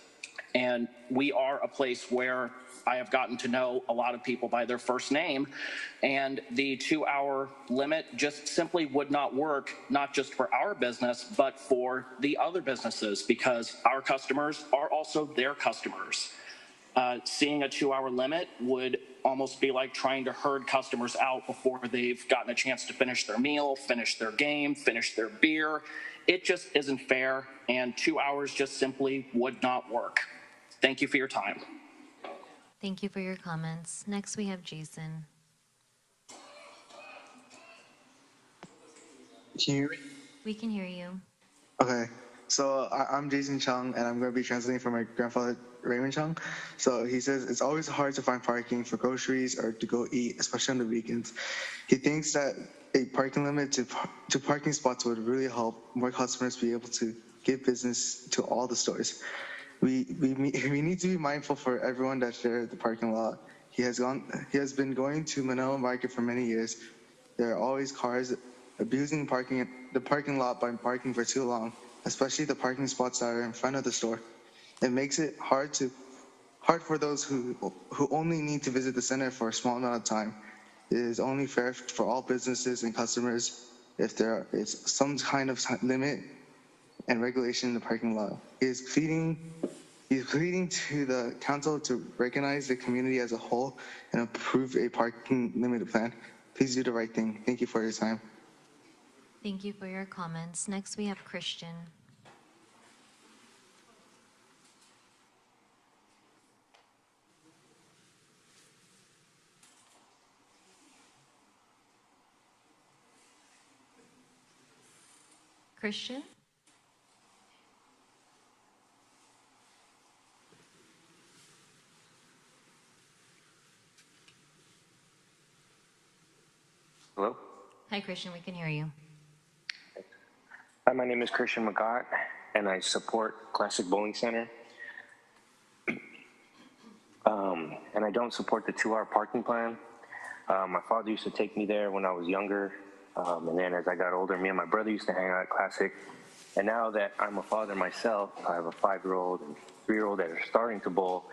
And we are a place where I have gotten to know a lot of people by their first name, and the 2-hour limit just simply would not work, not just for our business, but for the other businesses, because our customers are also their customers. Seeing a 2-hour limit would almost be like trying to herd customers out before they've gotten a chance to finish their meal, finish their game, finish their beer. It just isn't fair, and 2 hours just simply would not work. Thank you for your time. Thank you for your comments. Next, we have Jason. Can you hear me? We can hear you. Okay. So I'm Jason Chung, and I'm going to be translating for my grandfather, Raymond Chung. So he says, it's always hard to find parking for groceries or to go eat, especially on the weekends. He thinks that a parking limit to parking spots would really help more customers be able to give business to all the stores. We need to be mindful for everyone that shares the parking lot. He has been going to Manila Market for many years. There are always cars abusing the parking lot by parking for too long, especially the parking spots that are in front of the store. It makes it hard for those who only need to visit the center for a small amount of time. It is only fair for all businesses and customers if there is some kind of limit and regulation in the parking lot. He's pleading to the council to recognize the community as a whole and approve a parking limit plan. Please do the right thing. Thank you for your time. Thank you for your comments. Next, we have Christian. Christian? Hello? Hi, Christian. We can hear you. Hi, my name is Christian McGott, and I support Classic Bowling Center. And I don't support the 2-hour parking plan. My father used to take me there when I was younger, and then as I got older, me and my brother used to hang out at Classic. And now that I'm a father myself, I have a 5-year-old and 3-year-old that are starting to bowl,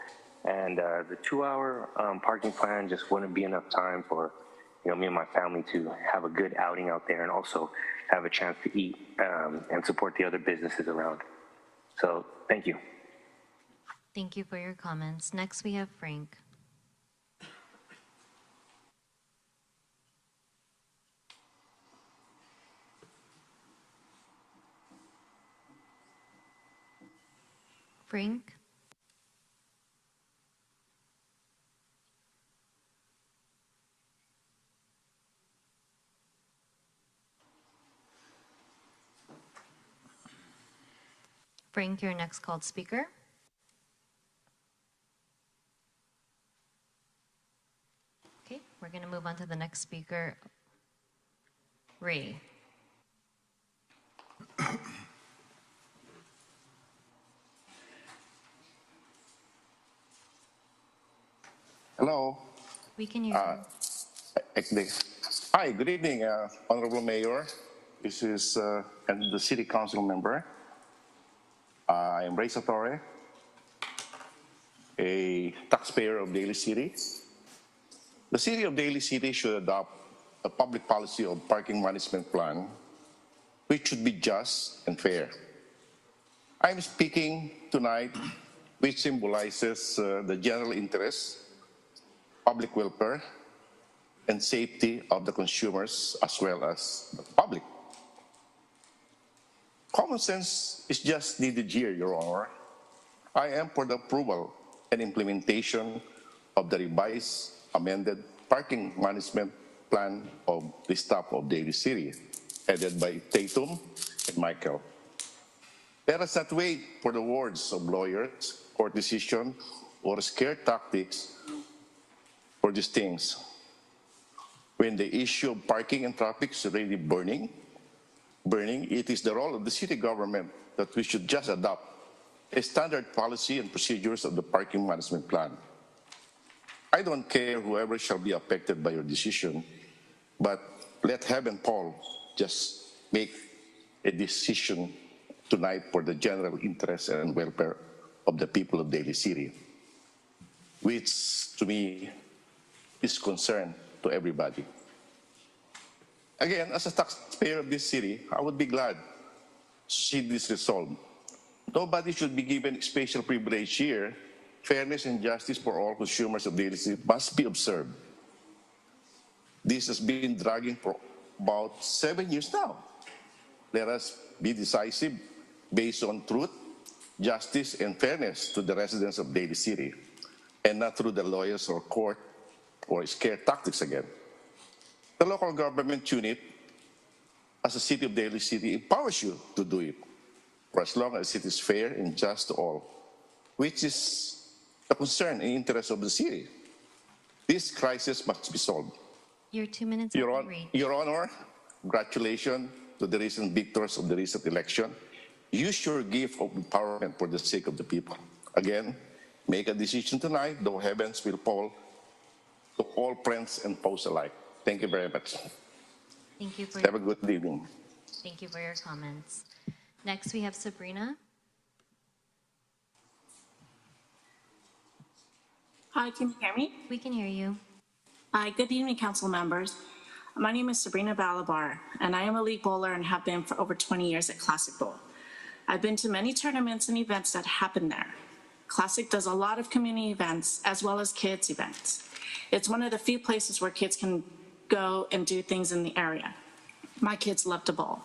and the 2-hour parking plan just wouldn't be enough time for me and my family to have a good outing out there and also have a chance to eat and support the other businesses around. So thank you. Thank you for your comments. Next, we have Frank. Frank? Frank, your next called speaker. Okay, we're going to move on to the next speaker, Ray. Hello. We can hear you. Hi, good evening, Honorable Mayor. This is and the City Council member. I am Ray Torre, a taxpayer of Daly City. The City of Daly City should adopt a public policy of parking management plan which should be just and fair. I'm speaking tonight which symbolizes the general interest, public welfare, and safety of the consumers as well as the public. Common sense is just needed here, Your Honor. I am for the approval and implementation of the revised, amended parking management plan of the staff of Daly City, headed by Tatum and Michael. Let us not wait for the words of lawyers, court decision, or scare tactics for these things. When the issue of parking and traffic is already burning, it is the role of the city government that we should just adopt a standard policy and procedures of the parking management plan. I don't care whoever shall be affected by your decision, but let heaven Paul just make a decision tonight for the general interest and welfare of the people of Daly City, which to me is concern to everybody. Again, as a taxpayer of this city, I would be glad to see this resolved. Nobody should be given special privilege here. Fairness and justice for all consumers of Daly City must be observed. This has been dragging for about 7 years now. Let us be decisive based on truth, justice, and fairness to the residents of Daly City, and not through the lawyers or court or scare tactics again. The local government unit, as a city of Daly City, empowers you to do it, for as long as it is fair and just to all, which is the concern and interest of the city. This crisis must be solved. Your 2 minutes Your, have been reached. Your Honor, congratulations to the recent victors of the recent election. Use your gift of empowerment for the sake of the people. Again, make a decision tonight, though heavens will fall to all friends and foes alike. Thank you very much. Thank you for Have a good evening. Thank you for your comments. Next, we have Sabrina. Hi, can you hear me? We can hear you. Hi, good evening, council members. My name is Sabrina Balabar, and I am a league bowler and have been for over 20 years at Classic Bowl. I've been to many tournaments and events that happen there. Classic does a lot of community events as well as kids events. It's one of the few places where kids can go and do things in the area. My kids love to bowl.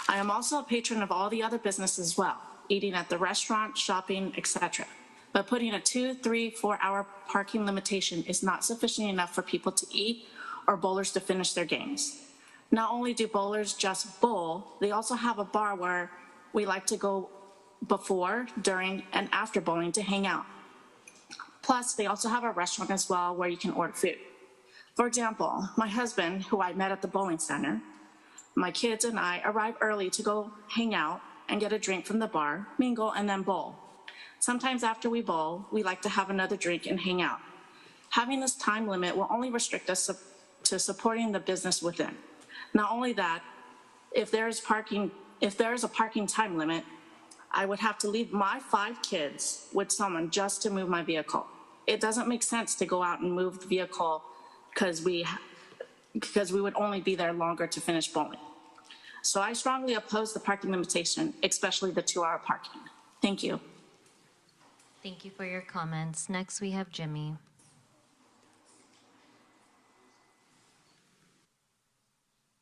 I am also a patron of all the other businesses as well, eating at the restaurant, shopping, etc. But putting a 2, 3, 4 hour parking limitation is not sufficient enough for people to eat or bowlers to finish their games. Not only do bowlers just bowl, they also have a bar where we like to go before, during, and after bowling to hang out. Plus, they also have a restaurant as well where you can order food. For example, my husband, who I met at the bowling center, my kids and I arrive early to go hang out and get a drink from the bar, mingle, and then bowl. Sometimes after we bowl, we like to have another drink and hang out. Having this time limit will only restrict us to supporting the business within. Not only that, if there is a parking time limit, I would have to leave my 5 kids with someone just to move my vehicle. It doesn't make sense to go out and move the vehicle because we would only be there longer to finish bowling. So I strongly oppose the parking limitation, especially the 2-hour parking. Thank you. Thank you for your comments. Next, we have Jimmy.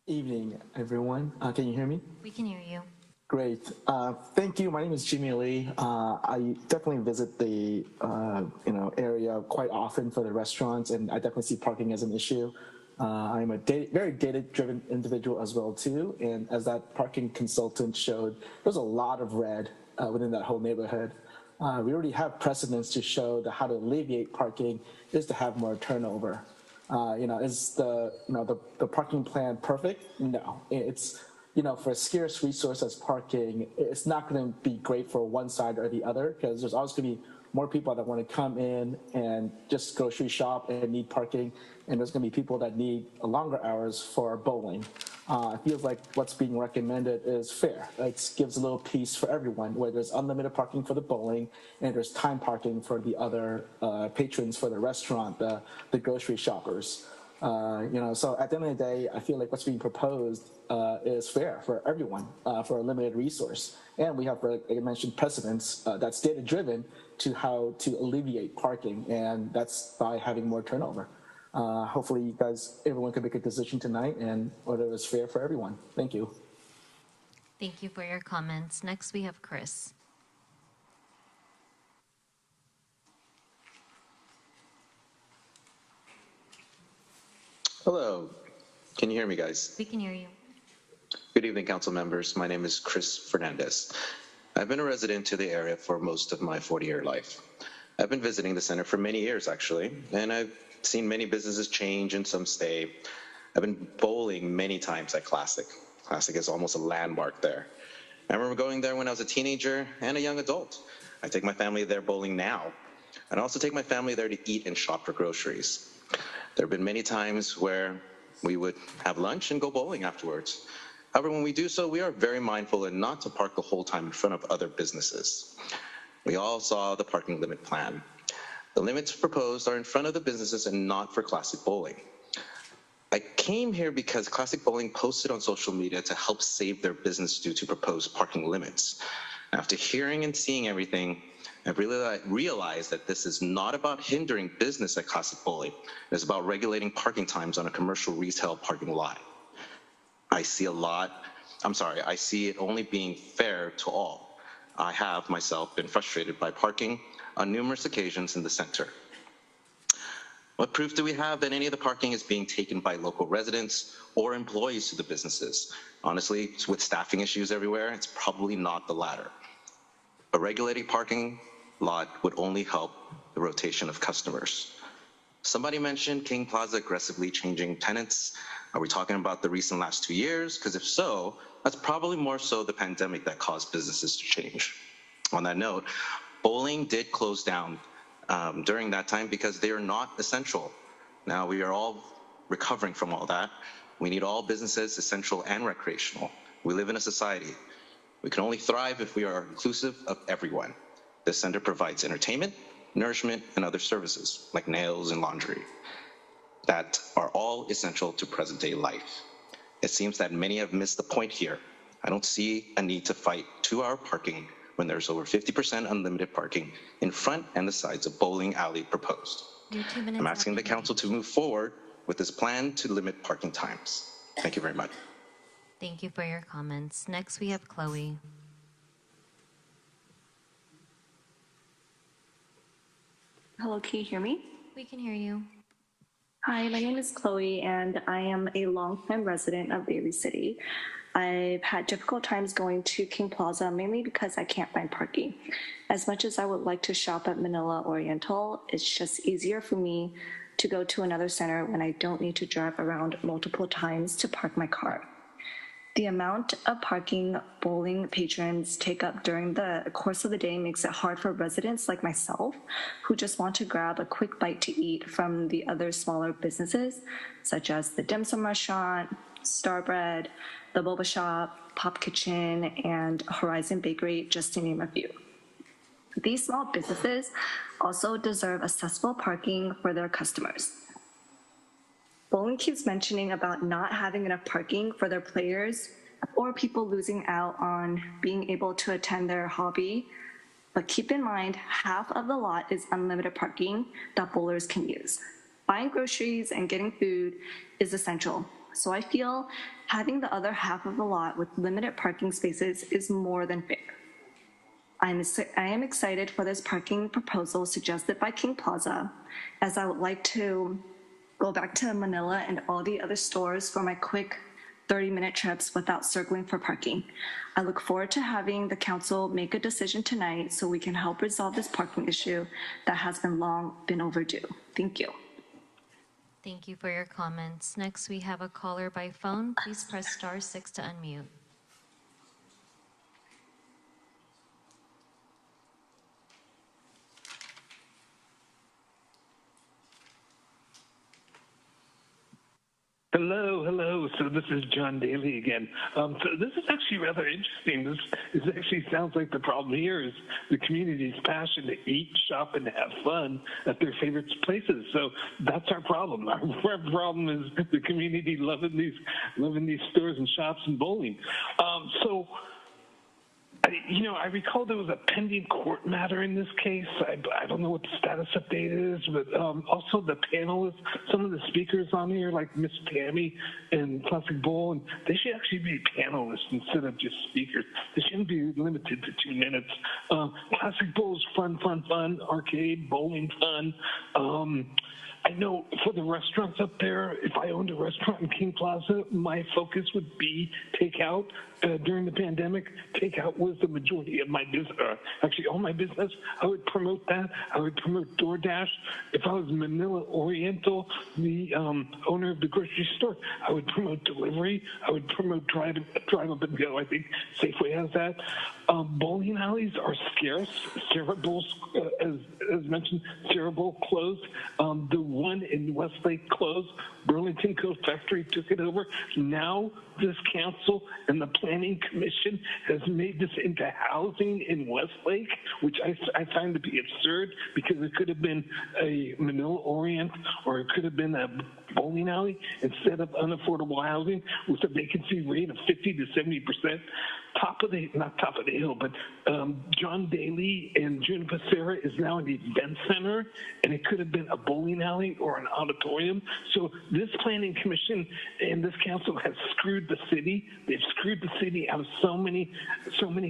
Evening, everyone. Can you hear me? We can hear you. Great. Thank you. My name is Jimmy Lee. I definitely visit the area quite often for the restaurants, and I definitely see parking as an issue. I'm a very data-driven individual as well too, and as that parking consultant showed, there's a lot of red within that whole neighborhood. We already have precedents to show that how to alleviate parking is to have more turnover. Is the parking plan perfect? No. It's, for a scarce resource as parking, it's not going to be great for one side or the other because there's always going to be more people that want to come in and just grocery shop and need parking, and there's going to be people that need longer hours for bowling. It feels like what's being recommended is fair. It gives a little piece for everyone, where there's unlimited parking for the bowling and there's time parking for the other patrons for the restaurant, the grocery shoppers. So at the end of the day, I feel like what's being proposed is fair for everyone for a limited resource. And we have, like I mentioned, precedents that's data-driven to how to alleviate parking, and that's by having more turnover. Hopefully, you guys, everyone can make a decision tonight, and whether it's fair for everyone. Thank you. Thank you for your comments. Next, we have Chris. Hello. Can you hear me, guys? We can hear you. Good evening, council members. My name is Chris Fernandez. I've been a resident to the area for most of my 40-year life. I've been visiting the center for many years, actually, and I've seen many businesses change and some stay. I've been bowling many times at Classic. Classic is almost a landmark there. I remember going there when I was a teenager and a young adult. I take my family there bowling now, and I also take my family there to eat and shop for groceries. There have been many times where we would have lunch and go bowling afterwards. However, when we do so, we are very mindful and not to park the whole time in front of other businesses. We all saw the parking limit plan. The limits proposed are in front of the businesses and not for Classic Bowling. I came here because Classic Bowling posted on social media to help save their business due to proposed parking limits. After hearing and seeing everything, I've really realized that this is not about hindering business at Classic Bowling. It's about regulating parking times on a commercial retail parking lot. I see it only being fair to all. I have myself been frustrated by parking on numerous occasions in the center. What proof do we have that any of the parking is being taken by local residents or employees to the businesses? Honestly, with staffing issues everywhere, it's probably not the latter. A regulated parking lot would only help the rotation of customers. Somebody mentioned King Plaza aggressively changing tenants. Are we talking about the recent last 2 years? Because if so, that's probably more so the pandemic that caused businesses to change. On that note, bowling did close down during that time because they are not essential. Now we are all recovering from all that. We need all businesses, essential and recreational. We live in a society. We can only thrive if we are inclusive of everyone. This center provides entertainment, nourishment, and other services like nails and laundry that are all essential to present-day life. It seems that many have missed the point here. I don't see a need to fight 2-hour parking when there's over 50% unlimited parking in front and the sides of bowling alley proposed. I'm asking the council to move forward with this plan to limit parking times. Thank you very much. Thank you for your comments. Next, we have Chloe. Hello, can you hear me? We can hear you. Hi, my name is Chloe, and I am a longtime resident of Daly City. I've had difficult times going to King Plaza, mainly because I can't find parking. As much as I would like to shop at Manila Oriental, it's just easier for me to go to another center when I don't need to drive around multiple times to park my car. The amount of parking bowling patrons take up during the course of the day makes it hard for residents like myself who just want to grab a quick bite to eat from the other smaller businesses, such as the dim sum restaurant, Starbread, the boba shop, Pop Kitchen, and Horizon Bakery, just to name a few. These small businesses also deserve accessible parking for their customers. Bowling keeps mentioning about not having enough parking for their players or people losing out on being able to attend their hobby. But keep in mind, half of the lot is unlimited parking that bowlers can use. Buying groceries and getting food is essential. So I feel having the other half of the lot with limited parking spaces is more than fair. I am excited for this parking proposal suggested by King Plaza, as I would like to go back to Manila and all the other stores for my quick 30-minute trips without circling for parking. I look forward to having the council make a decision tonight so we can help resolve this parking issue that has long been overdue. Thank you. Thank you for your comments. Next, we have a caller by phone. Please press *6 to unmute. Hello. So this is John Daly again. So this is actually rather interesting. This actually sounds like the problem here is the community's passion to eat, shop, and have fun at their favorite places. So that's our problem. Our problem is the community loving these stores and shops and bowling. I recall there was a pending court matter in this case. I don't know what the status update is, but also the panelists, some of the speakers on here, like Miss Tammy and Classic Bowl, and they should actually be panelists instead of just speakers. They shouldn't be limited to 2 minutes. Classic Bowl is fun, arcade, bowling fun. I know for the restaurants up there, if I owned a restaurant in King Plaza, my focus would be takeout. During the pandemic, takeout was the majority of my business. Actually, all my business, I would promote that. I would promote DoorDash. If I was Manila Oriental, the owner of the grocery store, I would promote delivery. I would promote drive up and go. I think Safeway has that. Bowling alleys are scarce. Sarah Bowl, as mentioned, Sarah Bowl closed. The one in Westlake closed. Burlington Coat Factory took it over. Now this council and the Planning Commission has made this into housing in Westlake, which I find to be absurd because it could have been a Manila Orient or it could have been a bowling alley instead of unaffordable housing with a vacancy rate of 50 to 70%. Not top of the hill, but John Daly and June Becerra is now an event center, and it could have been a bowling alley or an auditorium. So this Planning Commission and this council has screwed the city. They've screwed the city out of so many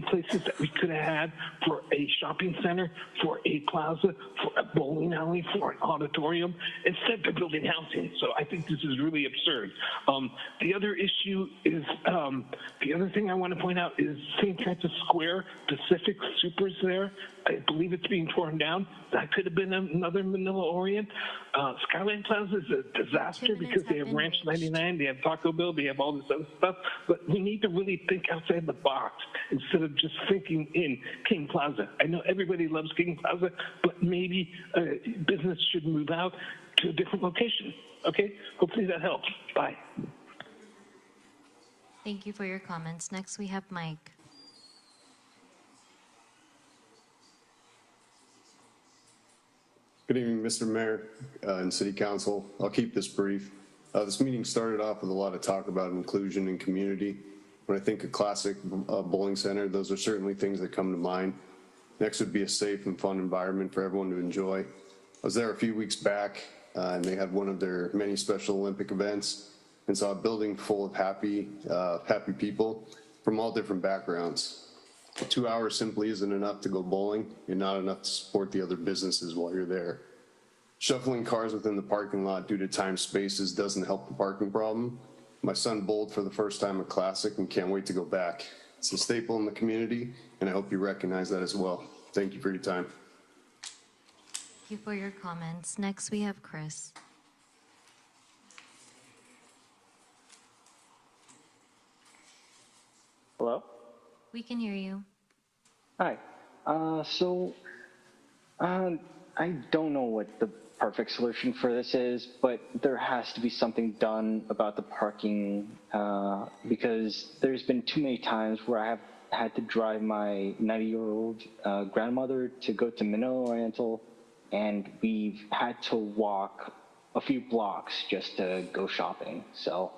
places that we could have had for a shopping center, for a plaza, for a bowling alley, for an auditorium. Instead, they're building housing. So I think this is really absurd. The other issue is, the other thing I want to point out is St. Francis Square, Pacific Super's there. I believe it's being torn down. That could have been another Manila Orient. Skyline Plaza is a disaster because they have Ranch 99, they have Taco Bell, they have all this other stuff. But we need to really think outside the box instead of just thinking in King Plaza. I know everybody loves King Plaza, but maybe business should move out to a different location. Okay? Hopefully that helps. Bye. Thank you for your comments. Next, we have Mike. Good evening, Mr. Mayor and City Council. I'll keep this brief. This meeting started off with a lot of talk about inclusion and community. When I think of classic bowling center, those are certainly things that come to mind. Next would be a safe and fun environment for everyone to enjoy. I was there a few weeks back, and they had one of their many Special Olympic events, and saw a building full of happy people from all different backgrounds. 2 hours simply isn't enough to go bowling and not enough to support the other businesses while you're there. Shuffling cars within the parking lot due to time spaces doesn't help the parking problem. My son bowled for the first time at Classic and can't wait to go back. It's a staple in the community, and I hope you recognize that as well. Thank you for your time. Thank you for your comments. Next, we have Chris. Hello? We can hear you. Hi. I don't know what the perfect solution for this is, but there has to be something done about the parking because there's been too many times where I have had to drive my 90-year-old grandmother to go to Manila Oriental, and we've had to walk a few blocks just to go shopping. So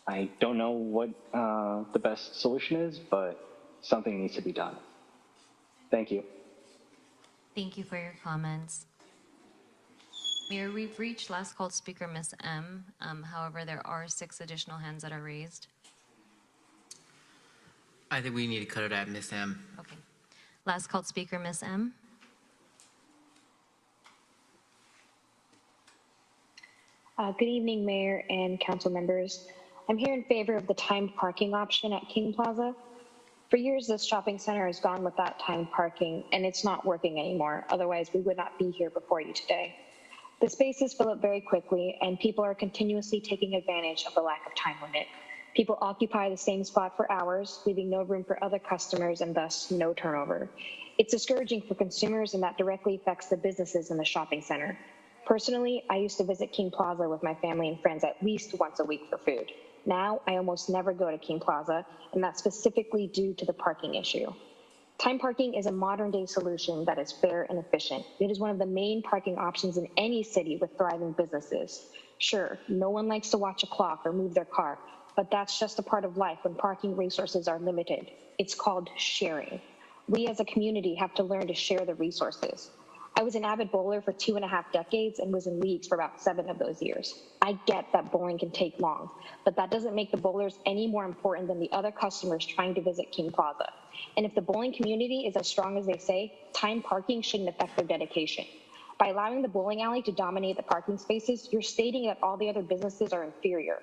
I don't know what the best solution is, but something needs to be done. Thank you. Thank you for your comments. Mayor, we've reached last called speaker, Ms. M. However, there are 6 additional hands that are raised. I think we need to cut it at Miss M. Okay. Last called speaker, Ms. M. Good evening, Mayor and council members. I'm here in favor of the timed parking option at King Plaza. For years, this shopping center has gone without timed parking, and it's not working anymore. Otherwise, we would not be here before you today. The spaces fill up very quickly, and people are continuously taking advantage of the lack of time limit. People occupy the same spot for hours, leaving no room for other customers and thus no turnover. It's discouraging for consumers, and that directly affects the businesses in the shopping center. Personally, I used to visit King Plaza with my family and friends at least once a week for food. Now, I almost never go to King Plaza, and that's specifically due to the parking issue. Time parking is a modern-day solution that is fair and efficient. It is one of the main parking options in any city with thriving businesses. Sure, no one likes to watch a clock or move their car, but that's just a part of life when parking resources are limited. It's called sharing. We as a community have to learn to share the resources. I was an avid bowler for 2.5 decades and was in leagues for about 7 of those years. I get that bowling can take long, but that doesn't make the bowlers any more important than the other customers trying to visit King Plaza. And if the bowling community is as strong as they say, time parking shouldn't affect their dedication. By allowing the bowling alley to dominate the parking spaces, you're stating that all the other businesses are inferior.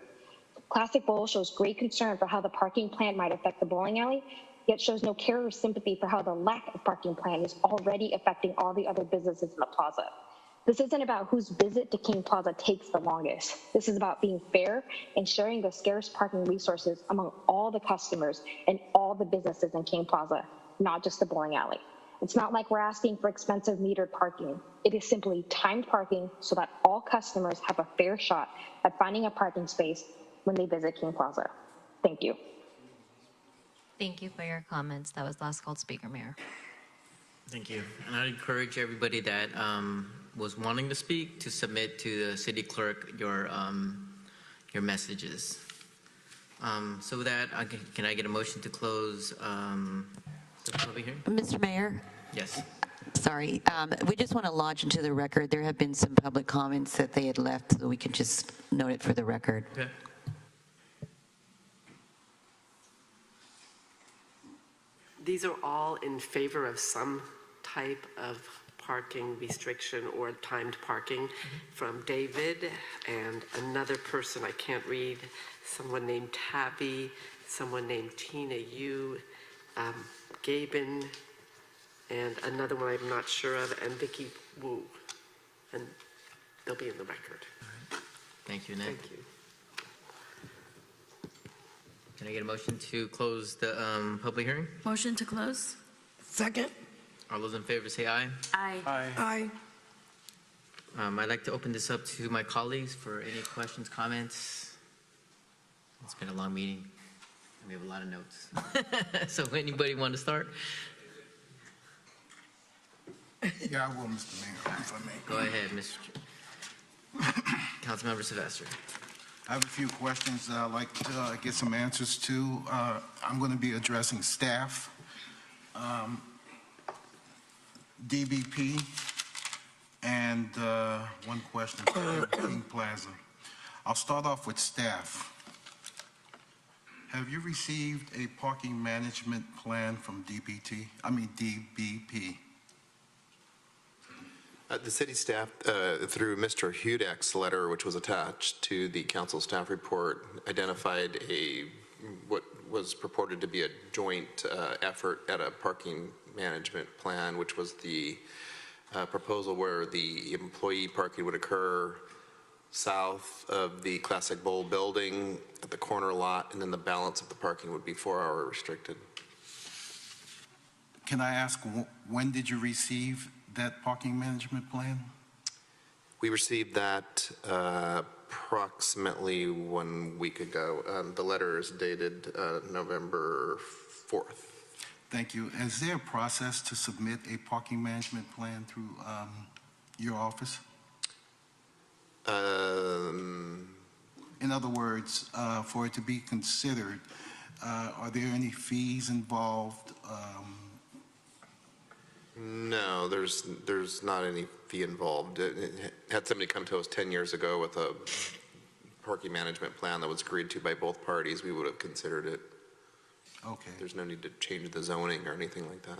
Classic Bowl shows great concern for how the parking plan might affect the bowling alley, yet shows no care or sympathy for how the lack of parking plan is already affecting all the other businesses in the plaza. This isn't about whose visit to King Plaza takes the longest. This is about being fair and sharing the scarce parking resources among all the customers and all the businesses in King Plaza, not just the bowling alley. It's not like we're asking for expensive metered parking. It is simply timed parking so that all customers have a fair shot at finding a parking space when they visit King Plaza. Thank you. Thank you for your comments. That was last called speaker, Mayor. Thank you. And I encourage everybody that was wanting to speak to submit to the city clerk your messages. So with that, can I get a motion to close the public hearing? Mr. Mayor? Yes. Sorry, we just want to lodge into the record. There have been some public comments that they had left, so we can just note it for the record. Okay. These are all in favor of some type of parking restriction or timed parking from David and another person I can't read, someone named Tabby, someone named Tina Yu, Gabin, and another one I'm not sure of, and Vicky Wu. And they'll be in the record. Thank you, Nick. Thank you. Can I get a motion to close the public hearing? Motion to close. Second. All those in favor say aye. Aye. Aye. I'd like to open this up to my colleagues for any questions, comments. It's been a long meeting. We have a lot of notes. So anybody want to start? Yeah, I will, Mr. Mayor, if I may. Go ahead, Mr. Councilmember Sylvester. I have a few questions I'd like to get some answers to. I'm going to be addressing staff, DBP, and one question for King Plaza. I'll start off with staff. Have you received a parking management plan from DBP? The city staff, through Mr. Hudek's letter, which was attached to the council staff report, identified what was purported to be a joint effort at a parking management plan, which was the proposal where the employee parking would occur south of the Classic Bowl building at the corner lot, and then the balance of the parking would be 4-hour restricted. Can I ask, when did you receive that parking management plan? We received that approximately 1 week ago. The letter is dated November 4th. Thank you. Is there a process to submit a parking management plan through your office? In other words, for it to be considered, are there any fees involved? No, there's not any fee involved. Had somebody come to us 10 years ago with a parking management plan that was agreed to by both parties, we would have considered it. Okay. There's no need to change the zoning or anything like that.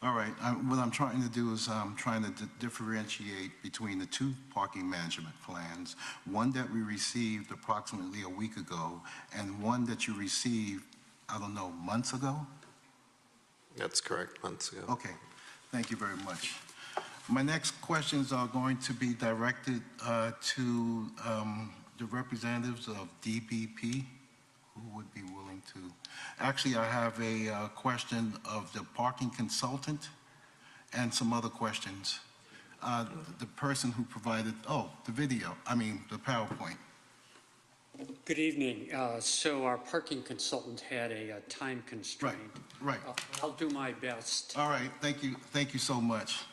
All right. What I'm trying to do is I'm trying to differentiate between the two parking management plans, one that we received approximately a week ago and one that you received, I don't know, months ago? That's correct, months ago. Okay. Thank you very much. My next questions are going to be directed to the representatives of DBP, who would be willing to. Actually, I have a question of the parking consultant and some other questions. the person who provided, the video, the PowerPoint. Good evening. So our parking consultant had a time constraint. Right. I'll do my best. All right, thank you so much.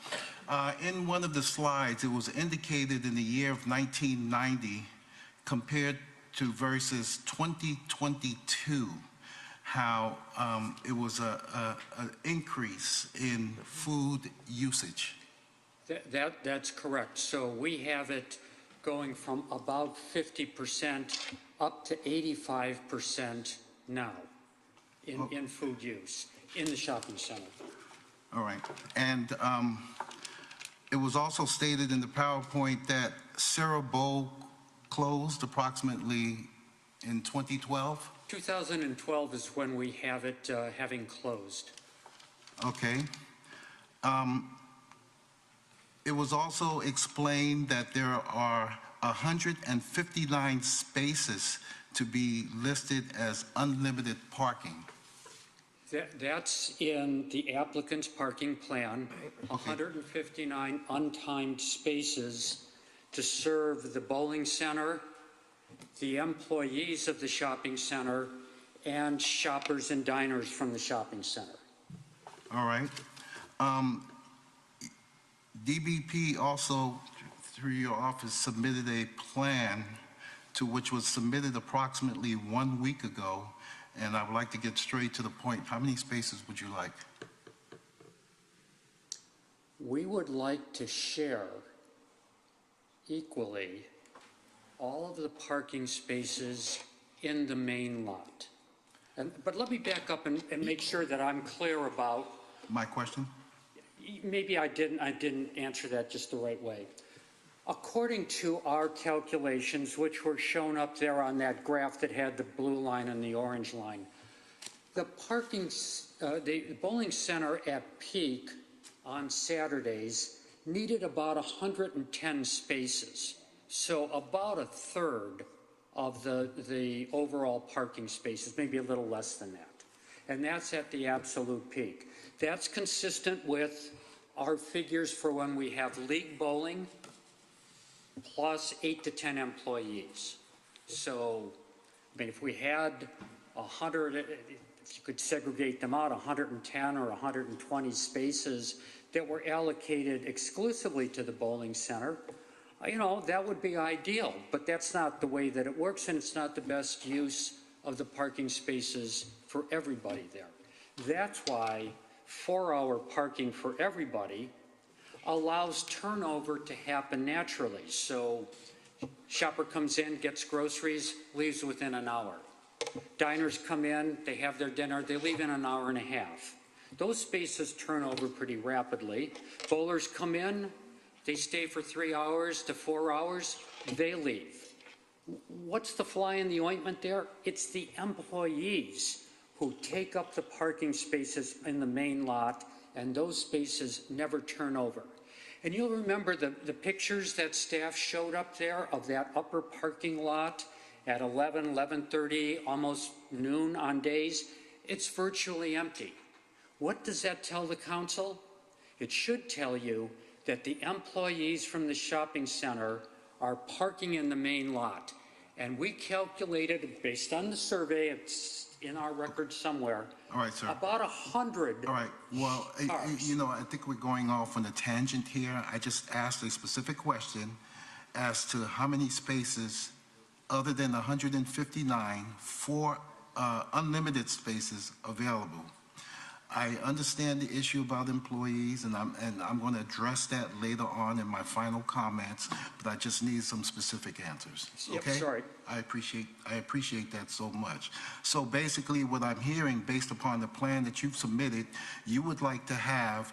In one of the slides, it was indicated in the year of 1990 compared to versus 2022, how it was an increase in food usage. That's correct. So we have it going from about 50% up to 85% now in food use in the shopping center. All right. And it was also stated in the PowerPoint that Sarah Bowl closed approximately in 2012? 2012 is when we have it having closed. Okay. It was also explained that there are 159 spaces to be listed as unlimited parking. That's in the applicant's parking plan, 159 untimed spaces to serve the bowling center, the employees of the shopping center, and shoppers and diners from the shopping center. All right. DBP also, through your office, submitted a plan to which was submitted approximately 1 week ago, and I would like to get straight to the point. How many spaces would you like? We would like to share equally all of the parking spaces in the main lot. But let me back up and make sure that I'm clear about my question. Maybe I didn't answer that just the right way. According to our calculations, which were shown up there on that graph that had the blue line and the orange line, the bowling center at peak on Saturdays needed about 110 spaces. So about a third of the overall parking spaces, maybe a little less than that. And that's at the absolute peak. That's consistent with our figures for when we have league bowling plus 8 to 10 employees. So, if we had 100, if you could segregate them out, 110 or 120 spaces that were allocated exclusively to the bowling center, that would be ideal, but that's not the way that it works, and it's not the best use of the parking spaces for everybody there. That's why 4-hour parking for everybody allows turnover to happen naturally. So shopper comes in, gets groceries, leaves within an hour. Diners come in, they have their dinner, they leave in an hour and a half. Those spaces turn over pretty rapidly. Bowlers come in, they stay for 3 hours to 4 hours, they leave. What's the fly in the ointment there? It's the employees who take up the parking spaces in the main lot, and those spaces never turn over. And you'll remember the pictures that staff showed up there of that upper parking lot at 11:30, almost noon on days. It's virtually empty. What does that tell the council? It should tell you that the employees from the shopping center are parking in the main lot. And we calculated, based on the survey, it's in our record somewhere, all right, sir. About 100. All right, well, I think we're going off on a tangent here. I just asked a specific question as to how many spaces, other than 159, for unlimited spaces available. I understand the issue about employees, and I'm going to address that later on in my final comments, but I just need some specific answers. Okay? Yep, sorry. I appreciate that so much. So basically what I'm hearing, based upon the plan that you've submitted, you would like to have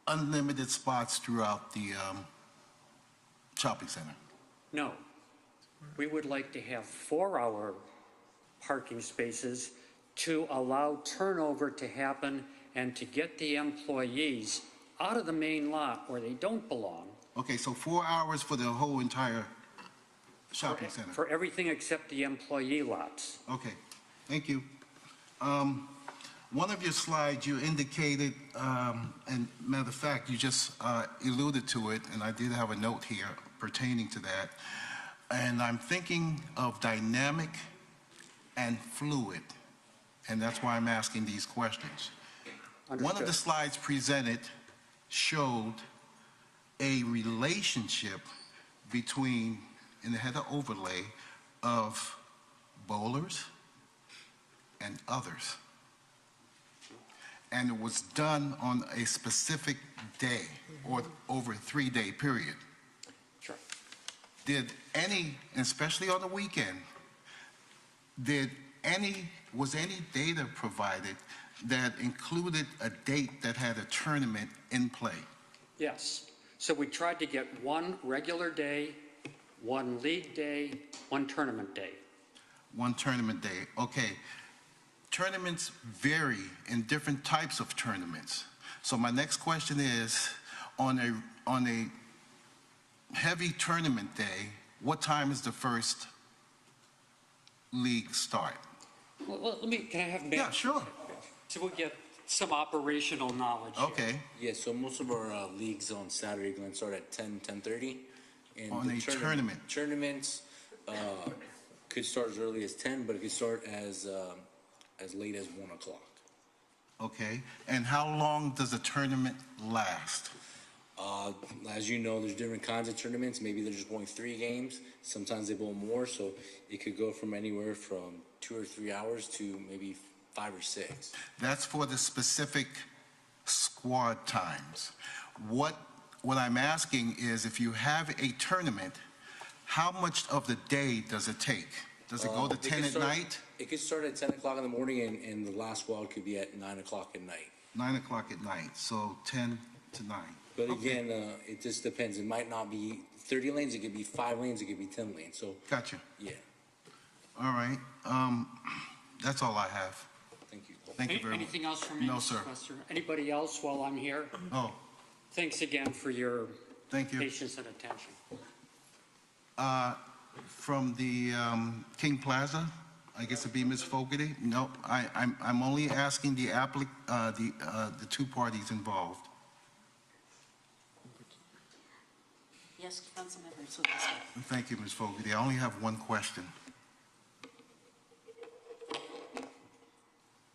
unlimited spots throughout the shopping center. No. We would like to have 4-hour parking spaces to allow turnover to happen and to get the employees out of the main lot where they don't belong. Okay, so 4 hours for the whole entire shopping center? For everything except the employee lots. Okay, thank you. One of your slides, you indicated, and matter of fact, you just alluded to it, and I did have a note here pertaining to that. And I'm thinking of dynamic and fluid, and that's why I'm asking these questions. One of the slides presented showed a relationship between, in the header overlay, of bowlers and others. And it was done on a specific day or over a 3-day period. Sure. Did any, especially on the weekend, was any data provided that included a date that had a tournament in play? Yes. So we tried to get one regular day, one league day, one tournament day. One tournament day, okay. Tournaments vary in different types of tournaments. So my next question is, on a heavy tournament day, what time is the first league start? Well, can I have Yeah, sure. So we get some operational knowledge here. Okay. Yeah, so most of our leagues on Saturday going to start at 10:30. And On the a tournament. Tournaments could start as early as 10, but it could start as late as 1 o'clock. Okay. And how long does a tournament last? As you know, there's different kinds of tournaments. Maybe they're just bowling 3 games. Sometimes they bowl more, so it could go from anywhere from 2 or 3 hours to maybe 5 or 6. That's for the specific squad times. What I'm asking is, if you have a tournament, how much of the day does it take? Does it go to 10 at night? It could start at 10 o'clock in the morning, and the last squad could be at 9 o'clock at night. 9 o'clock at night, so 10 to 9. But again, it just depends. It might not be 30 lanes. It could be 5 lanes. It could be 10 lanes. So Gotcha. yeah. All right. That's all I have. Thank you. Thank you very much. Anything else from me, No, Mr. sir. Questor? Anybody else while I'm here? Oh, Thanks again for your thank you. patience and attention. From the King Plaza, I guess it'd be Ms. Fogarty? No, I'm only asking the two parties involved. Yes, Councilmember Sylvester. Thank you, Ms. Fogarty. I only have one question.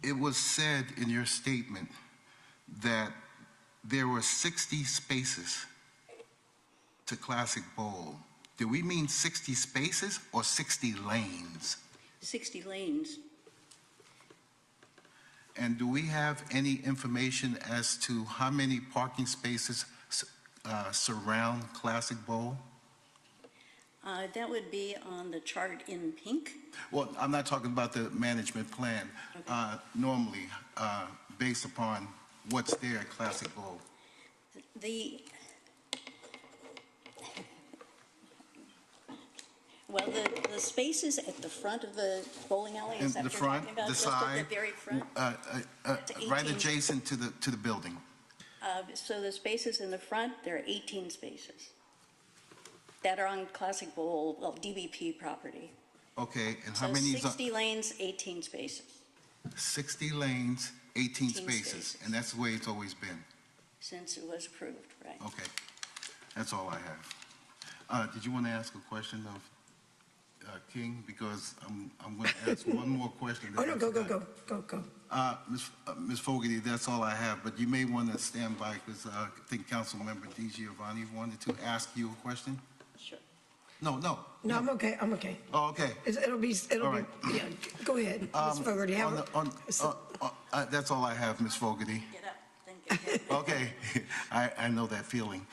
It was said in your statement that there were 60 spaces to Classic Bowl. Do we mean 60 spaces or 60 lanes? 60 lanes. And do we have any information as to how many parking spaces surround Classic Bowl? That would be on the chart in pink. Well, I'm not talking about the management plan. Normally, based upon what's there at Classic Bowl. The spaces at the front of the bowling alley, In is that the what you're front, talking about? the Just side, at the very front? right 18. adjacent to the building. So the spaces in the front, there are 18 spaces that are on Classic Bowl, well, DBP property. Okay, and how So many is 60 lanes, 18 spaces, 60 lanes, 18 spaces, spaces. and that's the way it's always been. since it was approved, right? Okay, that's all I have. Did you want to ask a question of King? Because I'm going to ask one more question. Oh, no, go. Ms. Fogarty, that's all I have, but you may want to stand by because I think Councilmember DiGiovanni wanted to ask you a question. Sure. No. No, I'm okay. Oh, okay. It'll be, All right. yeah, go ahead, Ms. Fogarty. That's all I have, Ms. Fogarty. Get up, then get hit. Okay, I know that feeling.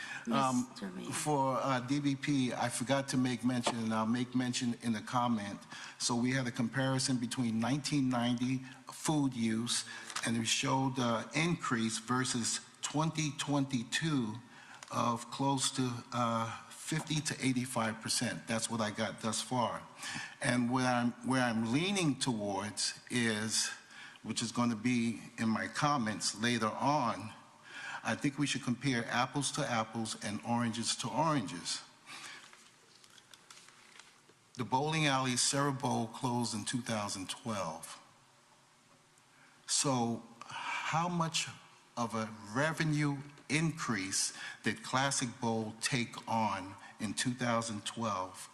For DBP, I forgot to make mention, and I'll make mention in the comment. So we had a comparison between 1990 food use, and we showed increase versus 2022 of close to 50 to 85%. That's what I got thus far. And where I'm leaning towards is, which is going to be in my comments later on, I think we should compare apples to apples and oranges to oranges. The bowling alley Sarah Bowl closed in 2012. So how much of a revenue increase did Classic Bowl take on in 2012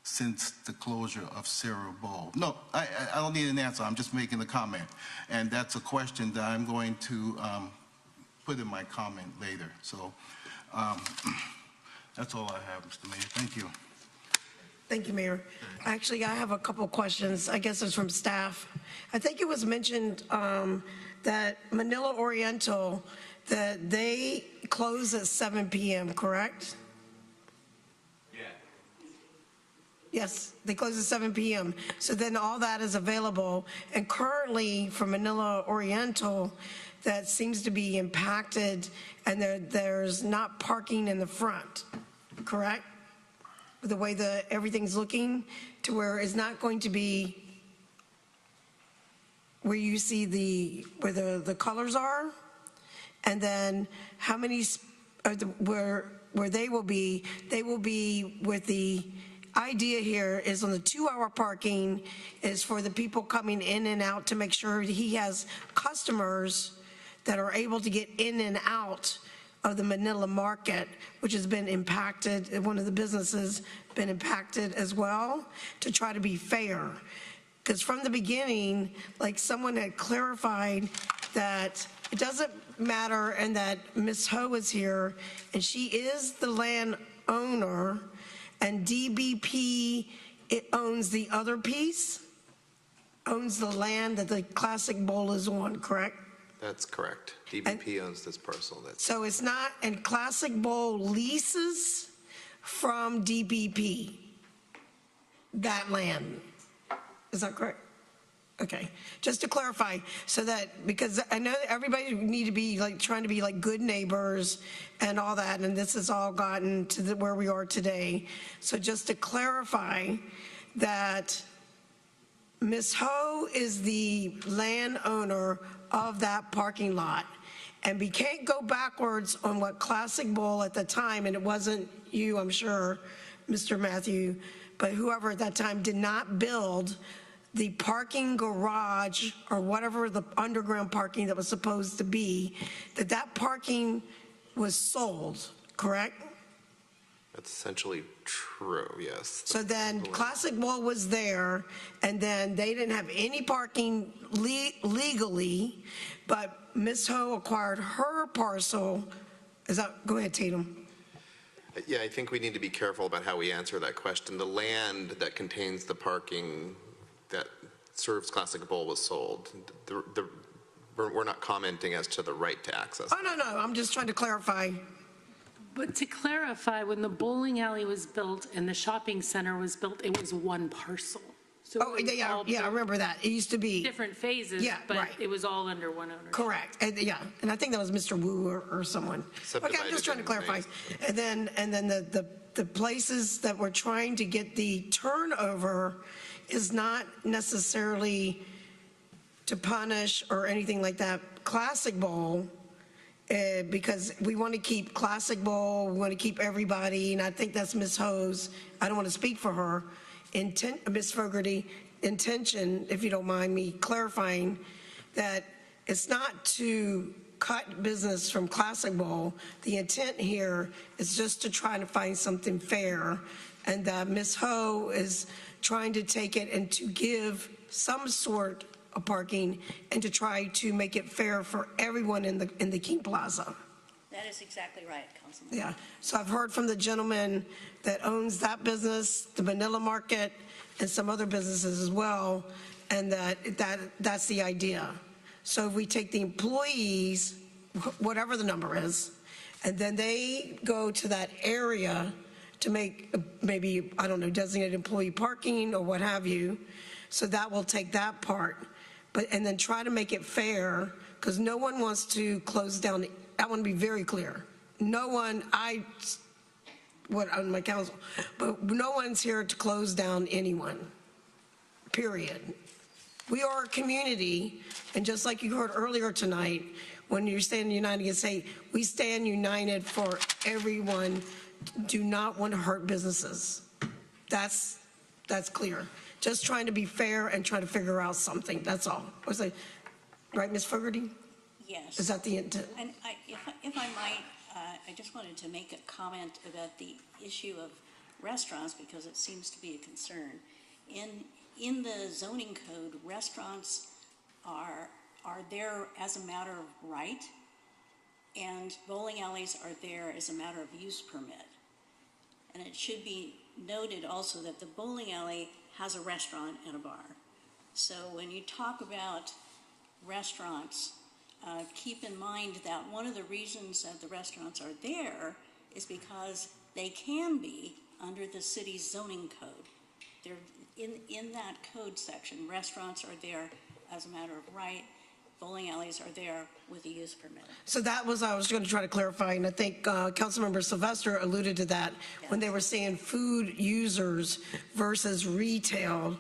since the closure of Cereal Bowl? No, I don't need an answer. I'm just making a comment. And that's a question that I'm going to put in my comment later. So that's all I have, Mr. Mayor. Thank you. Thank you, Mayor. Actually, I have a couple questions. I guess it's from staff. I think it was mentioned that Manila Oriental, that they close at 7 p.m., correct? Yeah. Yes, they close at 7 p.m. So then all that is available. And currently, for Manila Oriental, that seems to be impacted, and there's not parking in the front, correct? The way everything's looking, to where it's not going to be where you see where the colors are, and then how many where they will be with the idea here is on the 2-hour parking is for the people coming in and out to make sure he has customers that are able to get in and out of the Manila market, which has been impacted, one of the businesses been impacted as well, to try to be fair. Because from the beginning, like someone had clarified that it doesn't matter, and that Ms. Ho is here, and she is the land owner, and DBP, it owns the other piece, owns the land that the Classic Bowl is on, correct? That's correct. DBP owns this parcel. So it's not, and Classic Bowl leases from DBP that land. Is that correct? Okay, just to clarify, so that, because I know that everybody need to be like, trying to be like good neighbors and all that, and this has all gotten to where we are today. So just to clarify that Ms. Ho is the landowner of that parking lot, and we can't go backwards on what Classic Bowl at the time, and it wasn't you, I'm sure, Mr. Matthew, but whoever at that time did not build the parking garage or whatever the underground parking that was supposed to be, that parking was sold, correct? That's essentially true, yes. So then Classic Bowl was there, and then they didn't have any parking legally, but Ms. Ho acquired her parcel. Go ahead, Tatum. Yeah, I think we need to be careful about how we answer that question. The land that contains the parking that serves Classic Bowl was sold. We're not commenting as to the right to access. Oh, no, I'm just trying to clarify. But to clarify, when the bowling alley was built and the shopping center was built, it was one parcel. So yeah, I remember that. It used to be different phases, yeah, but right. It was all under one owner. Correct. And I think that was Mr. Wu or someone. Okay, I'm just trying to clarify. And then the places that we're trying to get the turnover is not necessarily to punish or anything like that Classic Bowl, because we want to keep Classic Bowl, we want to keep everybody, and I think that's Ms. Ho's, I don't want to speak for her, Ms. Fogarty, intention, if you don't mind me clarifying, that it's not to cut business from Classic Bowl. The intent here is just to try to find something fair, and Ms. Ho is trying to take it and to give some sort of parking and to try to make it fair for everyone in the King Plaza. That is exactly right, Councilman. Yeah, so I've heard from the gentleman that owns that business, the Manila Market, and some other businesses as well, and that's the idea. So if we take the employees, whatever the number is, and then they go to that area to make maybe, I don't know, designated employee parking or what have you, so that will take that part. And then try to make it fair, because no one wants to close down. I want to be very clear. No one, on my council, but no one's here to close down anyone, period. We are a community, and just like you heard earlier tonight, when you stand united against hate, we stand united for everyone. Do not want to hurt businesses. That's clear. Just trying to be fair and try to figure out something. That's all. Was I right, Ms. Fogarty? Yes. Is that the intent? And if I might, I just wanted to make a comment about the issue of restaurants because it seems to be a concern. In the zoning code, restaurants are there as a matter of right, and bowling alleys are there as a matter of use permit. And it should be noted also that the bowling alley has a restaurant and a bar. So when you talk about restaurants, keep in mind that one of the reasons that the restaurants are there is because they can be under the city's zoning code. They're in that code section, restaurants are there as a matter of right, bowling alleys are there with a use permit. So that was, I was going to try to clarify, and I think Councilmember Sylvester alluded to that when they were saying food users versus retail,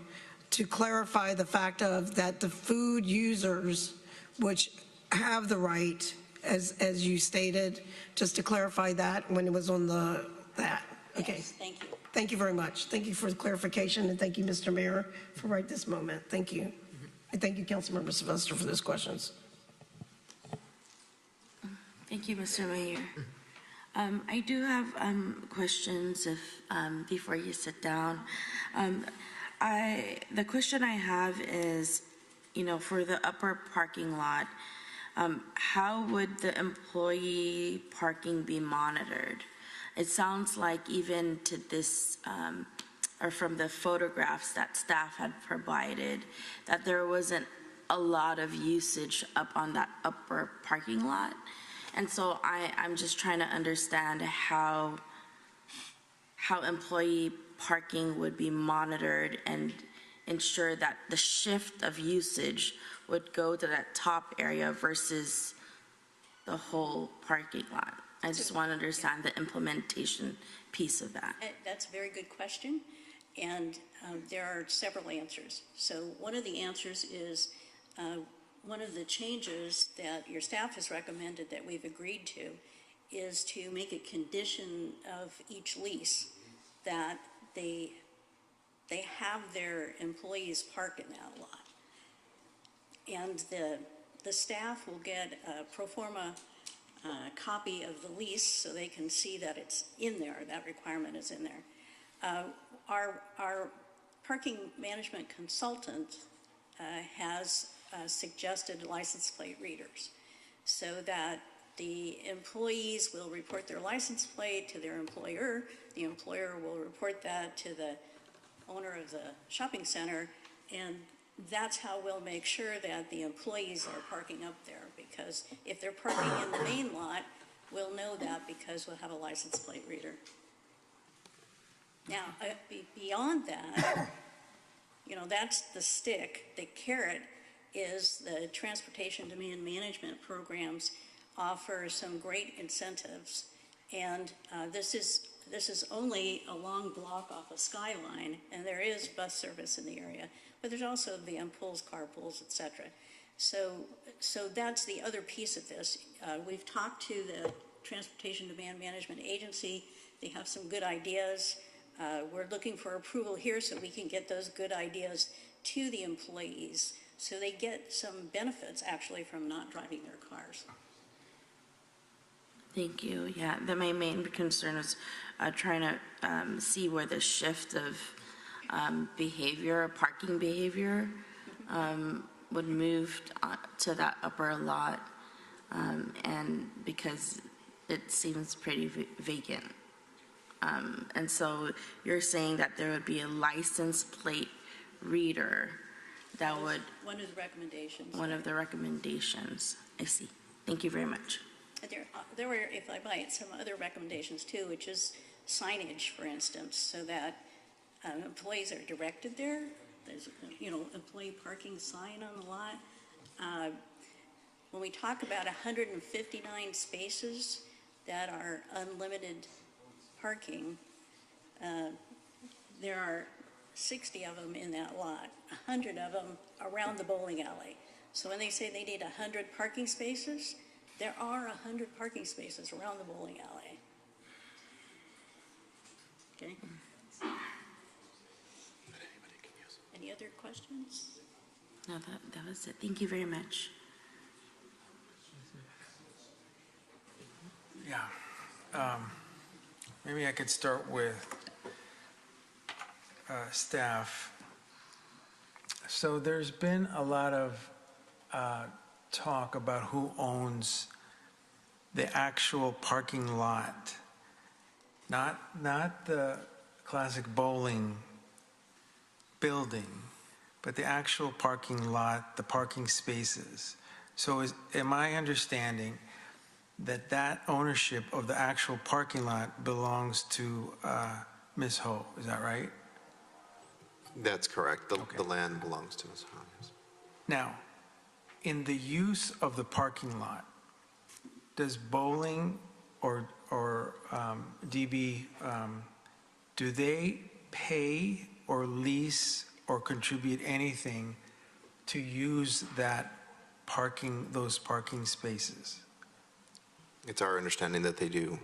to clarify the fact of that the food users, which have the right, as you stated, just to clarify that when it was on that. Okay. Yes, thank you. Thank you very much. Thank you for the clarification, and thank you, Mr. Mayor, for right this moment. Thank you. And thank you, Councilmember Sylvester, for those questions. Thank you, Mr. Mayor. I do have questions if before you sit down. The question I have is, for the upper parking lot, how would the employee parking be monitored? It sounds like even to this, or from the photographs that staff had provided, that there wasn't a lot of usage up on that upper parking lot. And so I'm just trying to understand how employee parking would be monitored and ensure that the shift of usage would go to that top area versus the whole parking lot. I just want to understand the implementation piece of that. That's a very good question, and there are several answers. So one of the answers is one of the changes that your staff has recommended that we've agreed to is to make a condition of each lease that they have their employees park in that lot. And the staff will get a pro forma copy of the lease so they can see that it's in there, that requirement is in there. Our parking management consultant has suggested license plate readers so that the employees will report their license plate to their employer. The employer will report that to the owner of the shopping center, and that's how we'll make sure that the employees are parking up there, because if they're parking in the main lot, we'll know that because we'll have a license plate reader. Now, beyond that, that's the stick. The carrot is the transportation demand management programs offer some great incentives, and this is only a long block off a Skyline, and there is bus service in the area, but there's also van pools, carpools, etc. So that's the other piece of this. We've talked to the Transportation Demand Management Agency. They have some good ideas. We're looking for approval here so we can get those good ideas to the employees so they get some benefits actually from not driving their cars. Thank you. Yeah, my main concern is trying to see where the shift of behavior, parking behavior, would move to that upper lot, and because it seems pretty vacant. And so you're saying that there would be a license plate reader that would... One of the recommendations. One of the recommendations. I see. Thank you very much. There were, if I might, some other recommendations too, which is signage, for instance, so that employees are directed there. There's, employee parking sign on the lot. When we talk about 159 spaces that are unlimited parking, there are 60 of them in that lot, 100 of them around the bowling alley. So when they say they need 100 parking spaces, there are 100 parking spaces around the bowling alley. Okay. Any other questions? No, that was it. Thank you very much. Yeah. Maybe I could start with staff. So there's been a lot of talk about who owns the actual parking lot, not the classic bowling building, but the actual parking lot, the parking spaces. So am I understanding that that ownership of the actual parking lot belongs to Ms. Ho? Is that right? That's correct. The land belongs to Ms. Hines. Now, in the use of the parking lot, does bowling or DB, do they pay or lease or contribute anything to use that parking, those parking spaces? It's our understanding that they do.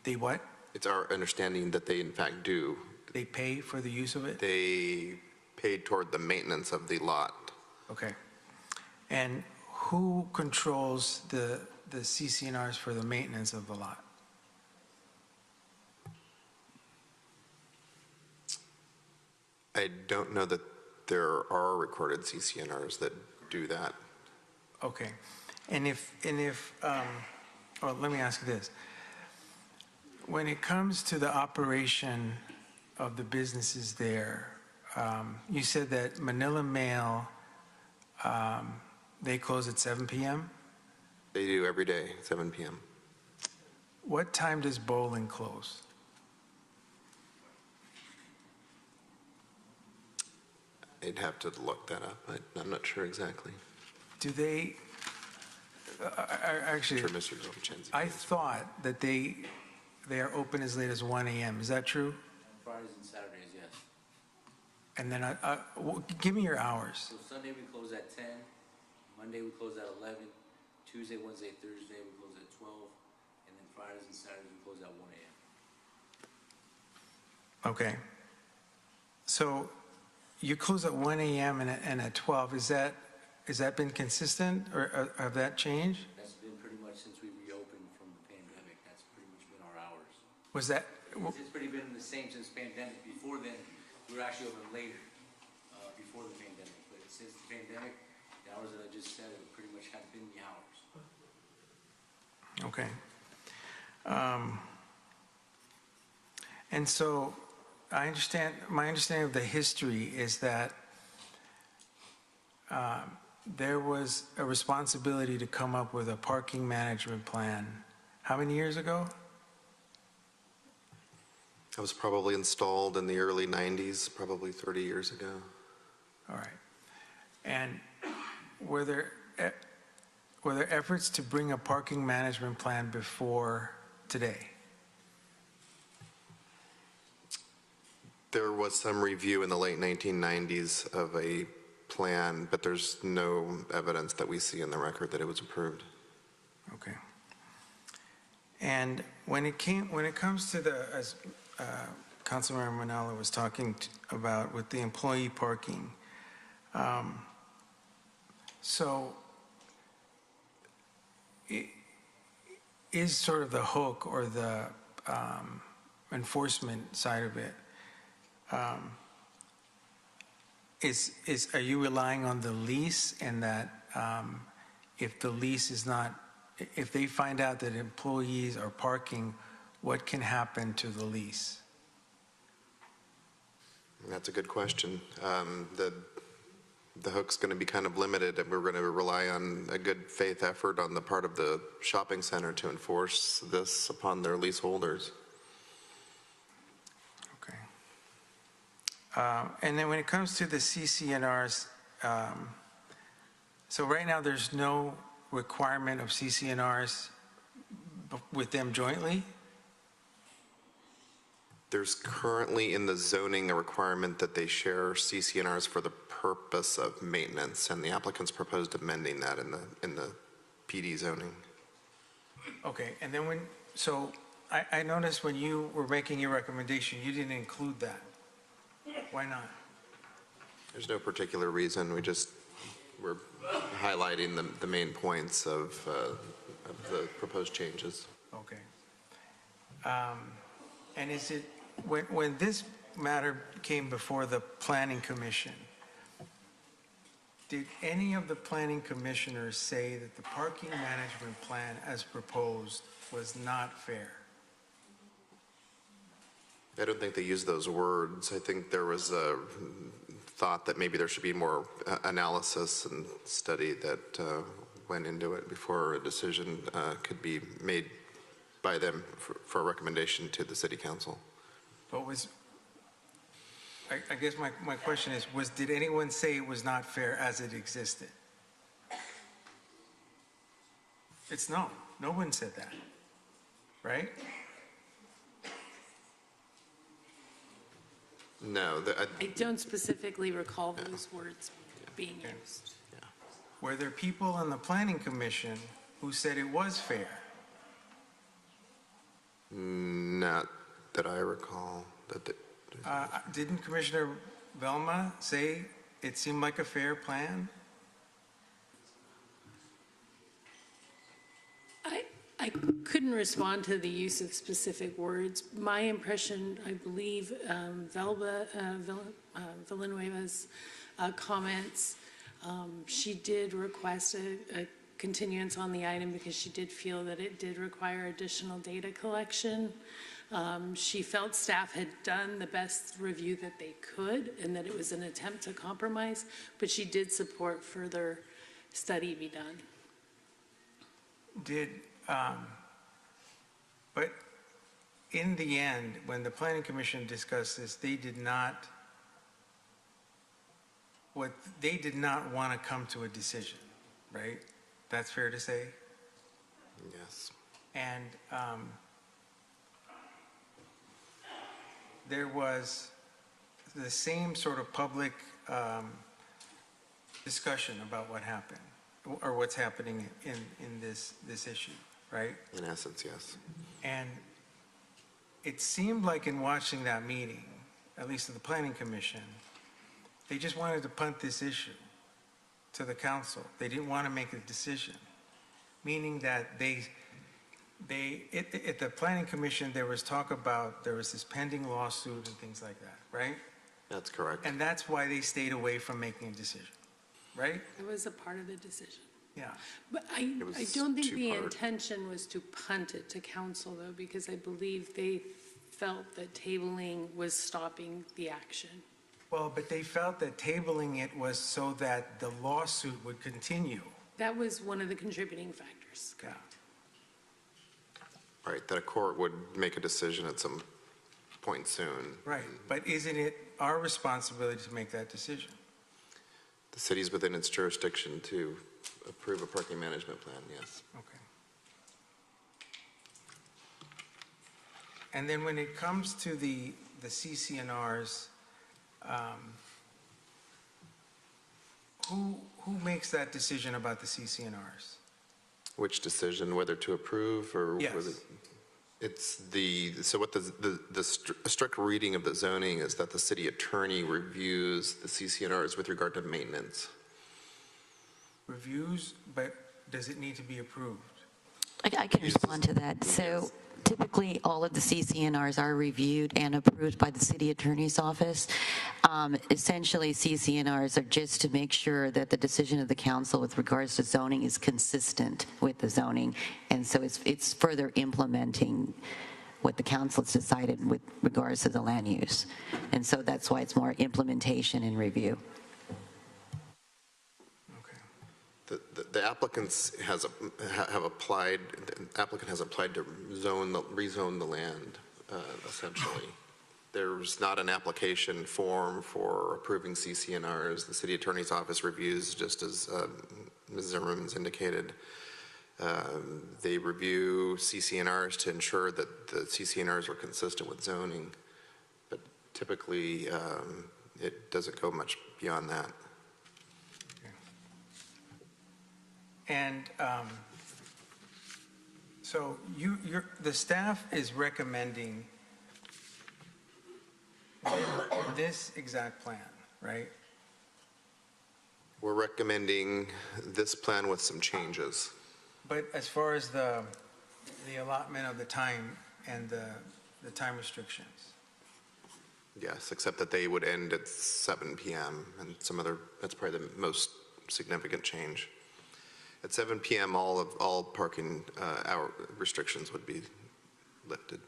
They what? It's our understanding that they in fact do. They pay for the use of it? They paid toward the maintenance of the lot. Okay. And who controls the CCNRs for the maintenance of the lot? I don't know that there are recorded CCNRs that do that. Okay. And if well, let me ask you this. When it comes to the operation of the businesses there, you said that Manila Mail, they close at 7 p.m.? They do every day, 7 p.m. What time does bowling close? I'd have to look that up. I'm not sure exactly. Do they, actually, I'm sure Mr. Novicenzi I can. thought that they are open as late as 1 a.m. Is that true? Fridays and Saturdays, yes. And then, give me your hours. So Sunday we close at 10, Monday we close at 11, Tuesday, Wednesday, Thursday we close at 12, and then Fridays and Saturdays we close at 1 a.m. Okay. So you close at 1 a.m. and at 12. Has that been consistent, or have that changed? That's been pretty much since we reopened from the pandemic. That's pretty much been our hours. Was that? It's pretty been the same since pandemic. Before then, we were actually open later, before the pandemic. But since the pandemic, the hours that I just said have pretty much have been the hours. Okay. And so I understand, my understanding of the history is that there was a responsibility to come up with a parking management plan. How many years ago? That was probably installed in the early 90s, probably 30 years ago. All right. And were there efforts to bring a parking management plan before today? There was some review in the late 1990s of a plan, but there's no evidence that we see in the record that it was approved. Okay. And when it comes to the, as Councilmember Manalo was talking about with the employee parking, so is sort of the hook or the enforcement side of it, are you relying on the lease, and that if the lease is not, if they find out that employees are parking, what can happen to the lease? That's a good question. The hook's going to be kind of limited, and we're going to rely on a good faith effort on the part of the shopping center to enforce this upon their leaseholders. Okay. And then when it comes to the CCNRs, so right now there's no requirement of CCNRs with them jointly? There's currently in the zoning a requirement that they share CCNRs for the purpose of maintenance, and the applicants proposed amending that in the PD zoning. Okay, and then so I noticed when you were making your recommendation, you didn't include that. Why not? There's no particular reason. We're highlighting the main points of the proposed changes. Okay. And is it, when this matter came before the Planning Commission, did any of the planning commissioners say that the parking management plan as proposed was not fair? I don't think they used those words. I think there was a thought that maybe there should be more analysis and study that went into it before a decision could be made by them for a recommendation to the city council. But I guess my question is, did anyone say it was not fair as it existed? It's no one said that, right? No. I don't specifically recall those words being used. Were there people on the planning commission who said it was fair? Not that I recall. Didn't Commissioner Velma say it seemed like a fair plan? I couldn't respond to the use of specific words. My impression, I believe, Villanueva's comments, she did request a continuance on the item because she did feel that it did require additional data collection. She felt staff had done the best review that they could and that it was an attempt to compromise, but she did support further study be done. But in the end, when the Planning Commission discussed this, they did not want to come to a decision, right? That's fair to say? Yes. And there was the same sort of public discussion about what happened or what's happening in this issue, right? In essence, yes. And it seemed like in watching that meeting, at least at the Planning Commission, they just wanted to punt this issue to the council. They didn't want to make a decision, meaning that at the Planning Commission, there was talk about, there was this pending lawsuit and things like that, right? That's correct. And that's why they stayed away from making a decision, right? It was a part of the decision. Yeah. But I don't think the intention was to punt it to council, though, because I believe they felt that tabling was stopping the action. Well, but they felt that tabling it was so that the lawsuit would continue. That was one of the contributing factors. Yeah. Right, that a court would make a decision at some point soon. Right, but isn't it our responsibility to make that decision? The city's within its jurisdiction to approve a parking management plan, yes. Okay. And then when it comes to the CCNRs, who makes that decision about the CCNRs? Which decision, whether to approve or Yes. whether it's so what the strict reading of the zoning is that the city attorney reviews the CCNRs with regard to maintenance. Reviews, but does it need to be approved? I can respond to that. So typically, all of the CCNRs are reviewed and approved by the city attorney's office. Essentially, CCNRs are just to make sure that the decision of the council with regards to zoning is consistent with the zoning. And so it's further implementing what the council has decided with regards to the land use. And so that's why it's more implementation and review. The applicants have applied. The applicant has applied to rezone the land, essentially. There's not an application form for approving CCNRs. The city attorney's office reviews, just as Ms. Zimmerman's indicated. They review CCNRs to ensure that the CCNRs are consistent with zoning, but typically it doesn't go much beyond that. And so the staff is recommending this exact plan, right? We're recommending this plan with some changes. But as far as the the allotment of the time and the time restrictions. Yes, except that they would end at 7 PM and that's probably the most significant change. At 7 PM, all parking hour restrictions would be lifted.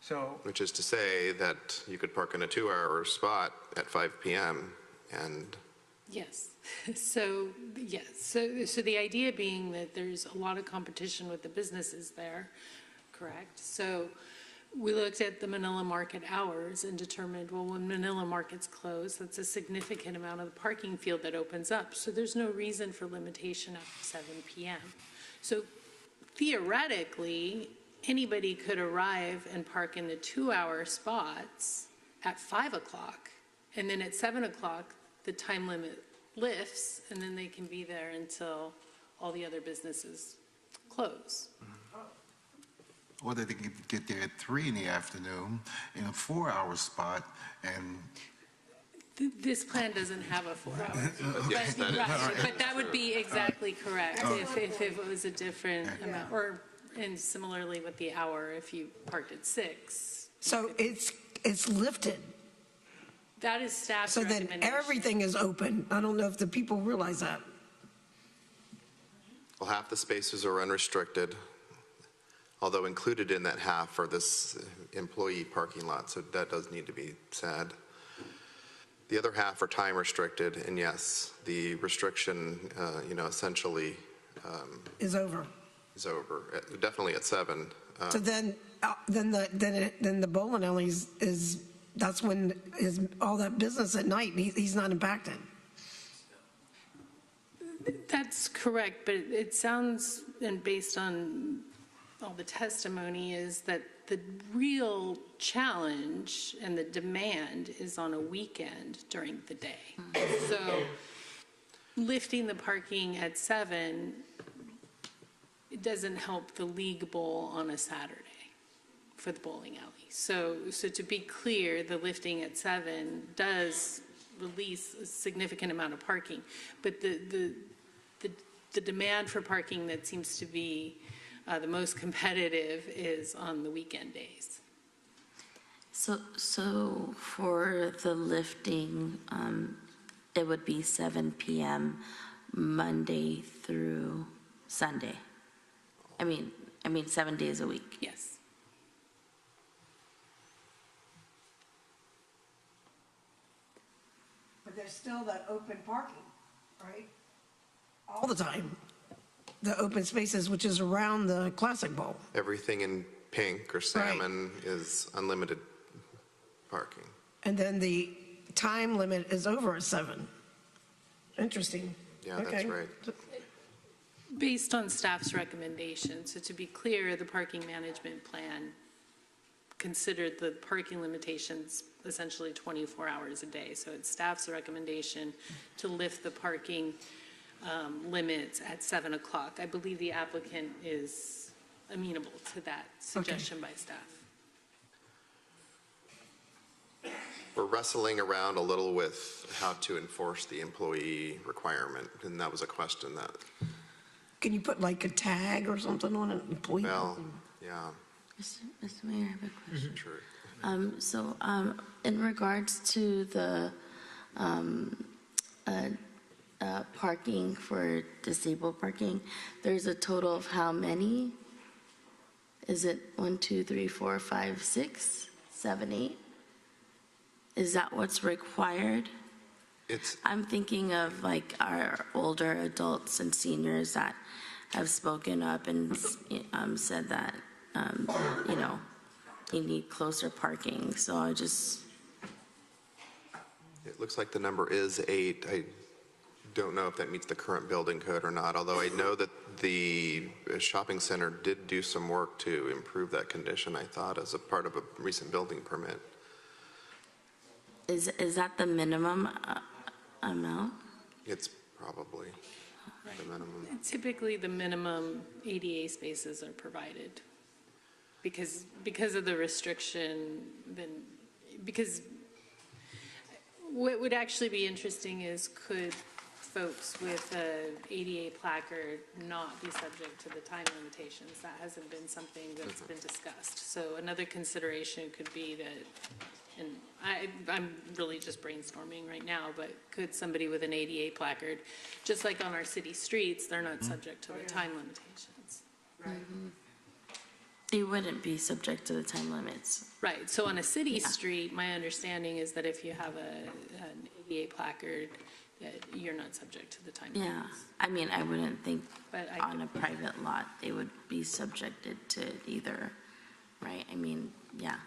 So, Which is to say that you could park in a 2-hour spot at 5 PM and Yes. So, yes. So the idea being that there's a lot of competition with the businesses there, correct? So we looked at the Manila Market hours and determined, well, when Manila Market's closed, that's a significant amount of the parking field that opens up. So there's no reason for limitation after 7 PM. So theoretically, anybody could arrive and park in the 2-hour spots at 5 o'clock. And then at 7 o'clock, the time limit lifts, and then they can be there until all the other businesses close. Or they can get there at 3 in the afternoon in a 4-hour spot and. This plan doesn't have a 4-hour. Yes, that is Right, but that would be exactly correct if it was a different amount. And similarly with the hour, if you parked at 6. So it's lifted. That is staff's So then recommendation. everything is open. I don't know if the people realize that. well, half the spaces are unrestricted, although included in that half are this employee parking lot, so that does need to be said. The other half are time restricted, and yes, the restriction, essentially Is over. is over, definitely at 7. So then the bowling alleys that's when all that business at night, he's not impacted. That's correct, but it sounds, and based on all the testimony, is that the real challenge and the demand is on a weekend during the day. So lifting the parking at 7, it doesn't help the league bowl on a Saturday for the bowling alley. So to be clear, the lifting at 7 does release a significant amount of parking, but the demand for parking that seems to be the most competitive is on the weekend days. So for the lifting, it would be 7 PM Monday through Sunday. I mean 7 days a week. Yes. But there's still that open parking, right? All the time. The open spaces, which is around the Classic Bowl. Everything in pink or salmon is unlimited parking. And then the time limit is over at 7. Interesting. Yeah, that's Okay. right. Based on staff's recommendation, so to be clear, the parking management plan considered the parking limitations essentially 24 hours a day. So it's staff's recommendation to lift the parking limits at 7 o'clock. I believe the applicant is amenable to that suggestion by staff. We're wrestling around a little with how to enforce the employee requirement, and that was a question that, Can you put like a tag or something on it? Employee? well, yeah, Mr. Mayor, I have a question. true. So in regards to the parking for disabled parking, there's a total of how many? Is it 1, 2, 3, 4, 5, 6, 7, 8? Is that what's required? I'm thinking of like our older adults and seniors that have spoken up and said that, you need closer parking. So I just. It looks like the number is 8. I don't know if that meets the current building code or not, although I know that the shopping center did do some work to improve that condition, I thought, as a part of a recent building permit. Is that the minimum amount? It's probably the minimum. Typically, the minimum ADA spaces are provided because of the restriction. Because what would actually be interesting is could folks with a ADA placard not be subject to the time limitations. That hasn't been something that's been discussed. So another consideration could be that, and I'm really just brainstorming right now, but could somebody with an ADA placard, just like on our city streets, they're not subject to the time limitations. They wouldn't be subject to the time limits. Right, so on a city street, my understanding is that if you have an ADA placard, that you're not subject to the time Yeah, limits. I mean, I wouldn't think But on a private lot, they would be subjected to it either, right? I mean, yeah.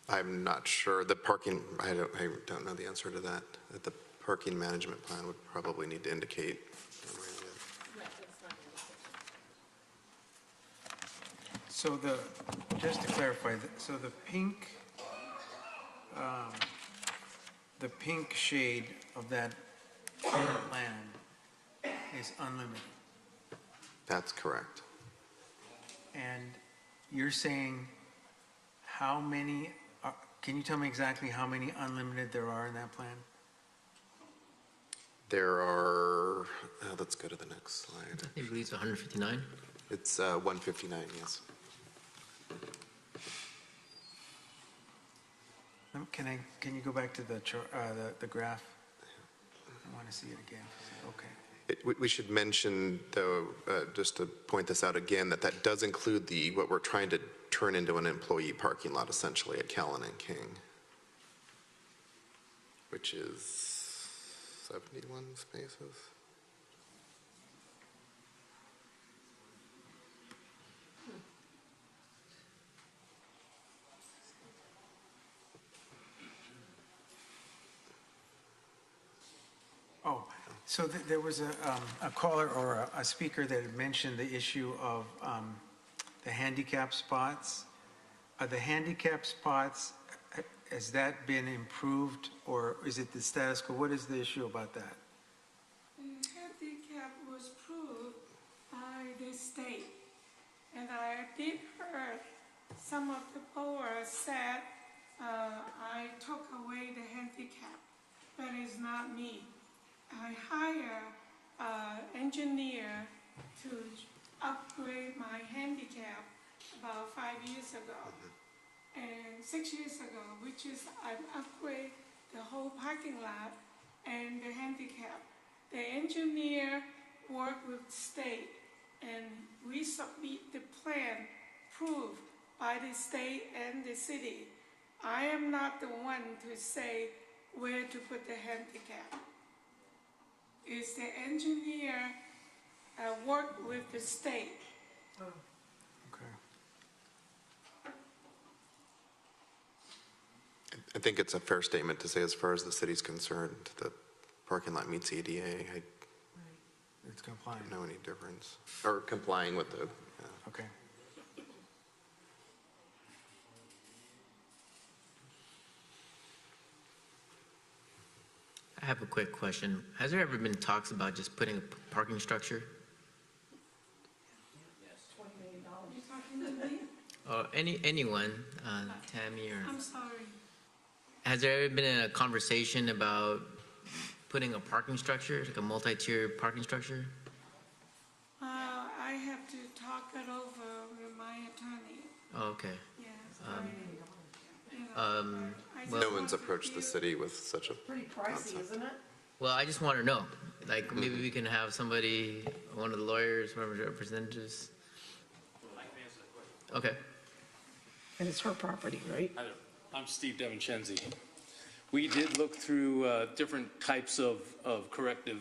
I'm not sure. The parking, I don't know the answer to that. The parking management plan would probably need to indicate. So just to clarify, so the pink shade of that plan is unlimited. That's correct. And you're saying how many, can you tell me exactly how many unlimited there are in that plan? There are, let's go to the next slide. I think it leaves 159. It's 159, yes. Can you go back to the graph? I want to see it again. Okay. We should mention, though, just to point this out again, that does include what we're trying to turn into an employee parking lot, essentially, at Callan and King, which is 71 spaces. Oh, so there was a caller or a speaker that had mentioned the issue of the handicap spots. Are the handicap spots, has that been improved, or is it the status quo? What is the issue about that? Handicap was approved by the state, and I did hear some of the board said I took away the handicap, but it's not me. I hired an engineer to upgrade my handicap about 5 years ago. And 6 years ago, which is I upgrade the whole parking lot and the handicap. The engineer worked with the state, and we submit the plan approved by the state and the city. I am not the one to say where to put the handicap. It's the engineer worked with the state. I think it's a fair statement to say, as far as the city's concerned, the parking lot meets EDA. It's complying. I don't know any difference. Or complying with the. Okay. I have a quick question. Has there ever been talks about just putting a parking structure? Or anyone, Tammy or? I'm sorry. Has there ever been a conversation about putting a parking structure, like a multi-tier parking structure? I have to talk it over with my attorney. Oh, okay. No one's approached the city with such a. Pretty pricey, isn't it? Well, I just want to know, like, maybe we can have somebody, one of the lawyers, one of the representatives. Okay. And it's her property, right? Hi there. I'm Steve DeVincenzi. We did look through different types of corrective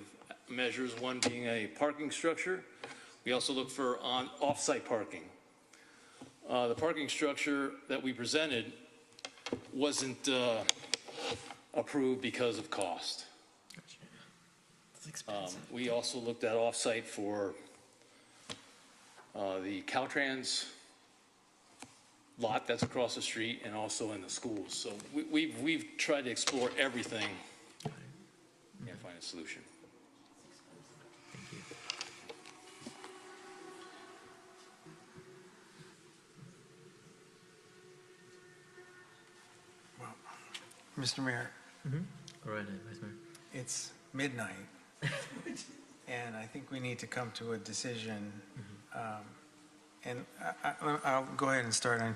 measures, one being a parking structure. We also looked for off-site parking. The parking structure that we presented wasn't approved because of cost. We also looked at off-site for the Caltrans lot that's across the street and also in the schools. So we've tried to explore everything and find a solution. Mr. Mayor. Go right ahead, Vice Mayor. It's midnight. And I think we need to come to a decision. And I'll go ahead and start and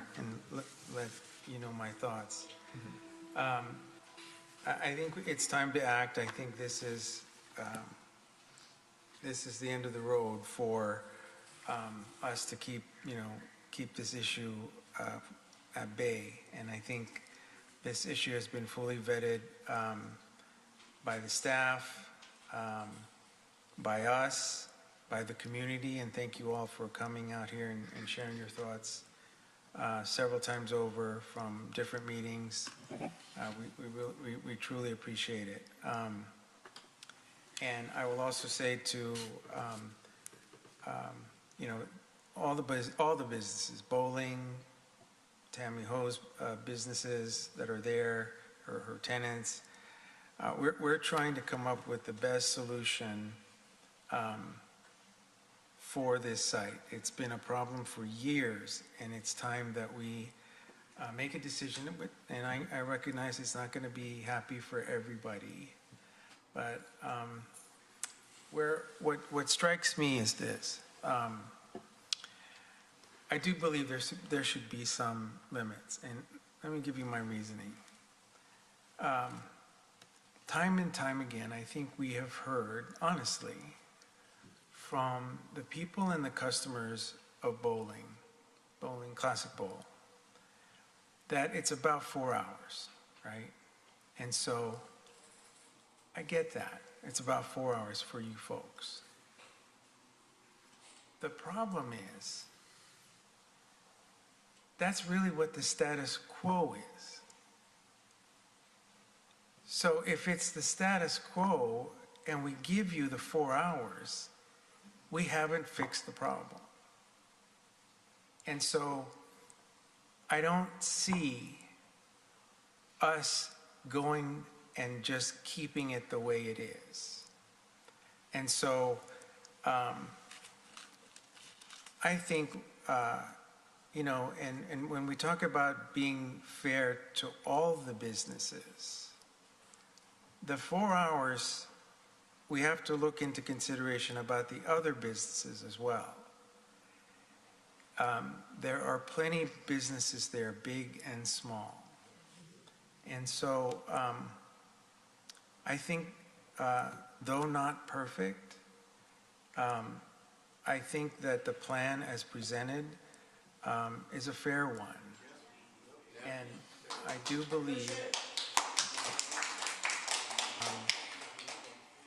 let you know my thoughts. I think it's time to act. I think this is the end of the road for us to keep this issue at bay. And I think this issue has been fully vetted by the staff, by us, by the community, and thank you all for coming out here and sharing your thoughts several times over from different meetings. We truly appreciate it. And I will also say to all the businesses, bowling, Tammy Ho's businesses that are there, her tenants. We're trying to come up with the best solution for this site. It's been a problem for years, and it's time that we make a decision. And I recognize it's not going to be happy for everybody, but what strikes me is this. I do believe there should be some limits, and let me give you my reasoning. Time and time again, I think we have heard, honestly, from the people and the customers of bowling, Classic Bowl, that it's about 4 hours, right? And so I get that. It's about 4 hours for you folks. The problem is, that's really what the status quo is. So if it's the status quo and we give you the 4 hours, we haven't fixed the problem. And so I don't see us going and just keeping it the way it is. And so I think, and when we talk about being fair to all the businesses, the 4 hours, we have to look into consideration about the other businesses as well. There are plenty of businesses there, big and small. And so I think, though not perfect, I think that the plan as presented is a fair one. And I do believe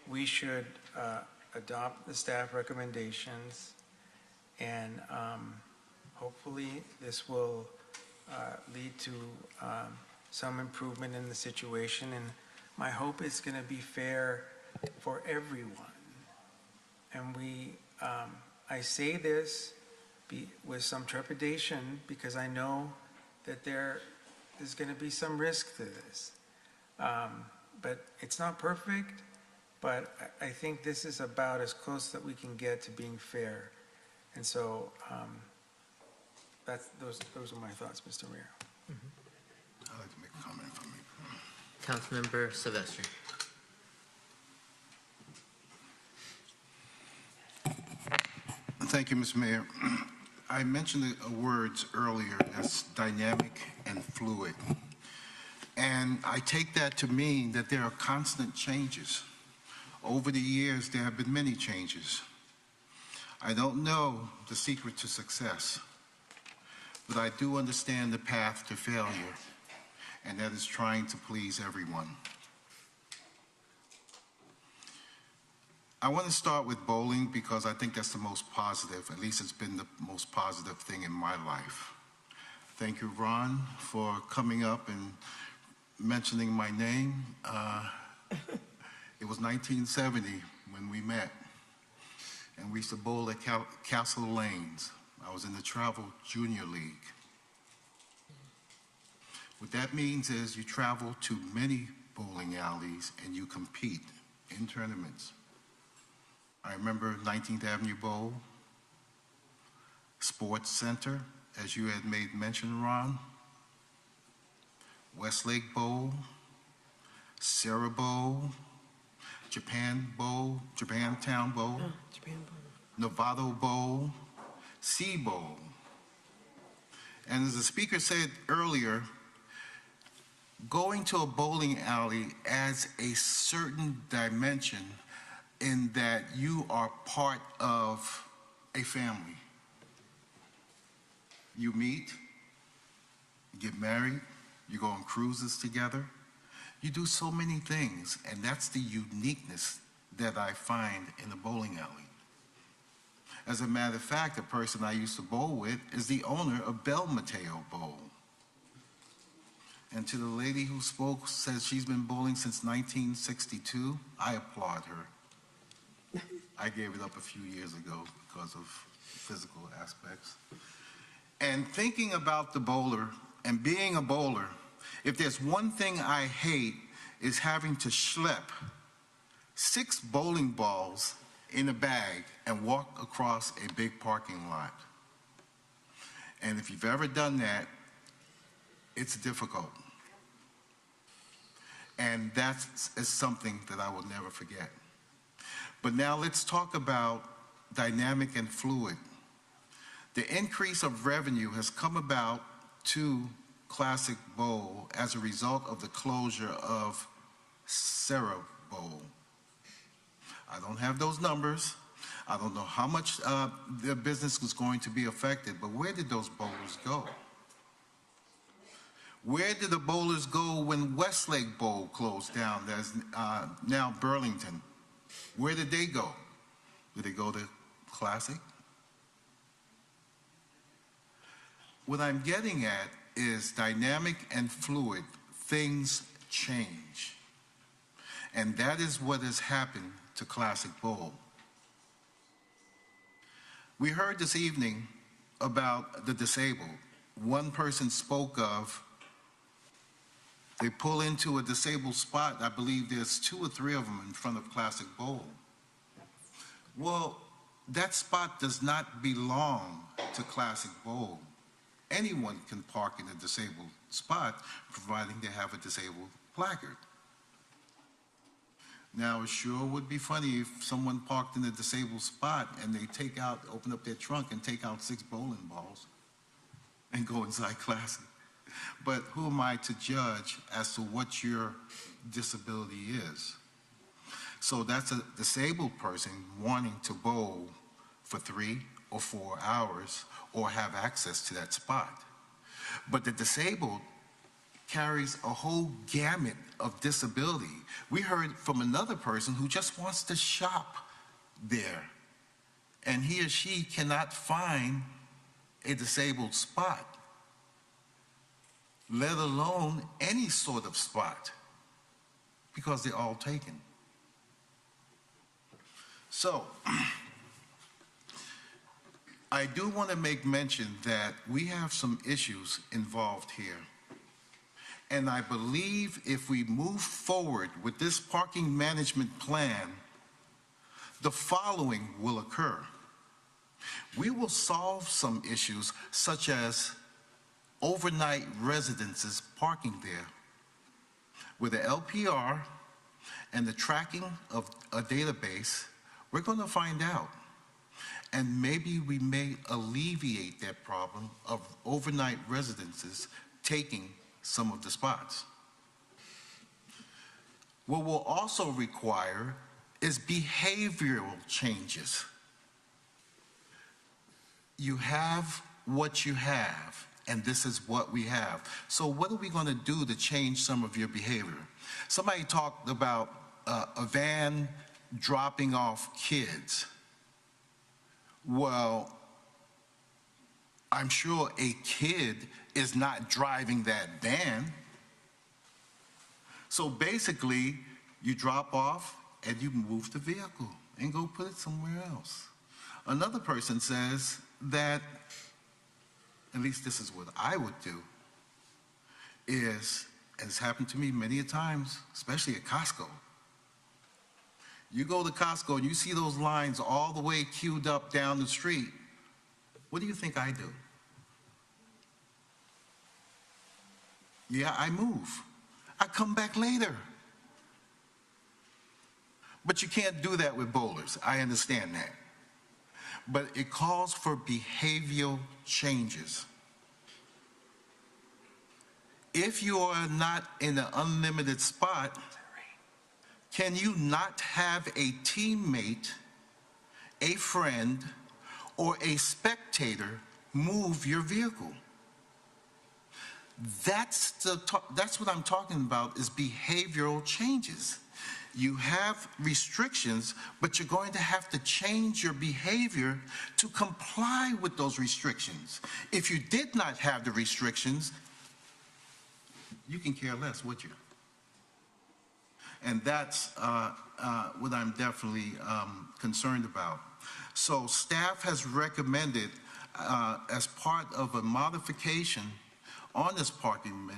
we should adopt the staff recommendations, and hopefully this will lead to some improvement in the situation. And my hope is going to be fair for everyone. And I say this with some trepidation because I know that there is going to be some risk to this. But it's not perfect, but I think this is about as close that we can get to being fair. And so those are my thoughts, Mr. Mayor. I'd like to make a comment from me. Councilmember Sylvester. Thank you, Mr. Mayor. I mentioned the words earlier as dynamic and fluid. And I take that to mean that there are constant changes. Over the years, there have been many changes. I don't know the secret to success, but I do understand the path to failure, and that is trying to please everyone. I want to start with bowling because I think that's the most positive, at least it's been the most positive thing in my life. Thank you, Ron, for coming up and mentioning my name. It was 1970 when we met, and we used to bowl at Castle Lanes. I was in the Travel Junior League. What that means is you travel to many bowling alleys and you compete in tournaments. I remember 19th Avenue Bowl, Sports Center, as you had made mention, Ron, Westlake Bowl, Sarah Bowl, Japantown Bowl, Novato Bowl, Sea Bowl. And as the speaker said earlier, going to a bowling alley adds a certain dimension in that you are part of a family. You meet, you get married, you go on cruises together. You do so many things, and that's the uniqueness that I find in a bowling alley. As a matter of fact, the person I used to bowl with is the owner of Bel Mateo Bowl. And to the lady who spoke, says she's been bowling since 1962, I applaud her. I gave it up a few years ago because of physical aspects. And thinking about the bowler and being a bowler, if there's one thing I hate is having to schlep 6 bowling balls in a bag and walk across a big parking lot. And if you've ever done that, it's difficult. And that is something that I will never forget. But now let's talk about dynamic and fluid. The increase of revenue has come about to Classic Bowl as a result of the closure of Sarah Bowl. I don't have those numbers. I don't know how much the business was going to be affected, but where did those bowlers go? Where did the bowlers go when Westlake Bowl closed down? There's now Burlington. Where did they go? Did they go to Classic? What I'm getting at is dynamic and fluid. Things change. And that is what has happened to Classic Bowl. We heard this evening about the disabled. One person spoke of they pull into a disabled spot. I believe there's 2 or 3 of them in front of Classic Bowl. Well, that spot does not belong to Classic Bowl. Anyone can park in a disabled spot, providing they have a disabled placard. Now, it sure would be funny if someone parked in a disabled spot and they open up their trunk and take out 6 bowling balls and go inside Classic. But who am I to judge as to what your disability is? So that's a disabled person wanting to bowl for 3 or 4 hours or have access to that spot. But the disabled carries a whole gamut of disability. We heard from another person who just wants to shop there, and he or she cannot find a disabled spot, let alone any sort of spot, because they're all taken. So, I do want to make mention that we have some issues involved here. And I believe if we move forward with this parking management plan, the following will occur. We will solve some issues such as overnight residences parking there. With the LPR and the tracking of a database, we're going to find out. And maybe we may alleviate that problem of overnight residences taking some of the spots. What we'll also require is behavioral changes. You have what you have, and this is what we have. So what are we going to do to change some of your behavior? Somebody talked about a van dropping off kids. Well, I'm sure a kid is not driving that van. So basically, you drop off and you move the vehicle and go put it somewhere else. Another person says that, at least this is what I would do, is, and it's happened to me many a times, especially at Costco. You go to Costco and you see those lines all the way queued up down the street. What do you think I do? Yeah, I move. I come back later. But you can't do that with bowlers. I understand that. But it calls for behavioral changes. If you are not in an unlimited spot, can you not have a teammate, a friend, or a spectator move your vehicle? That's what I'm talking about, is behavioral changes. You have restrictions, but you're going to have to change your behavior to comply with those restrictions. If you did not have the restrictions, you can care less, would you? And that's what I'm definitely concerned about. So staff has recommended, as part of a modification on this parking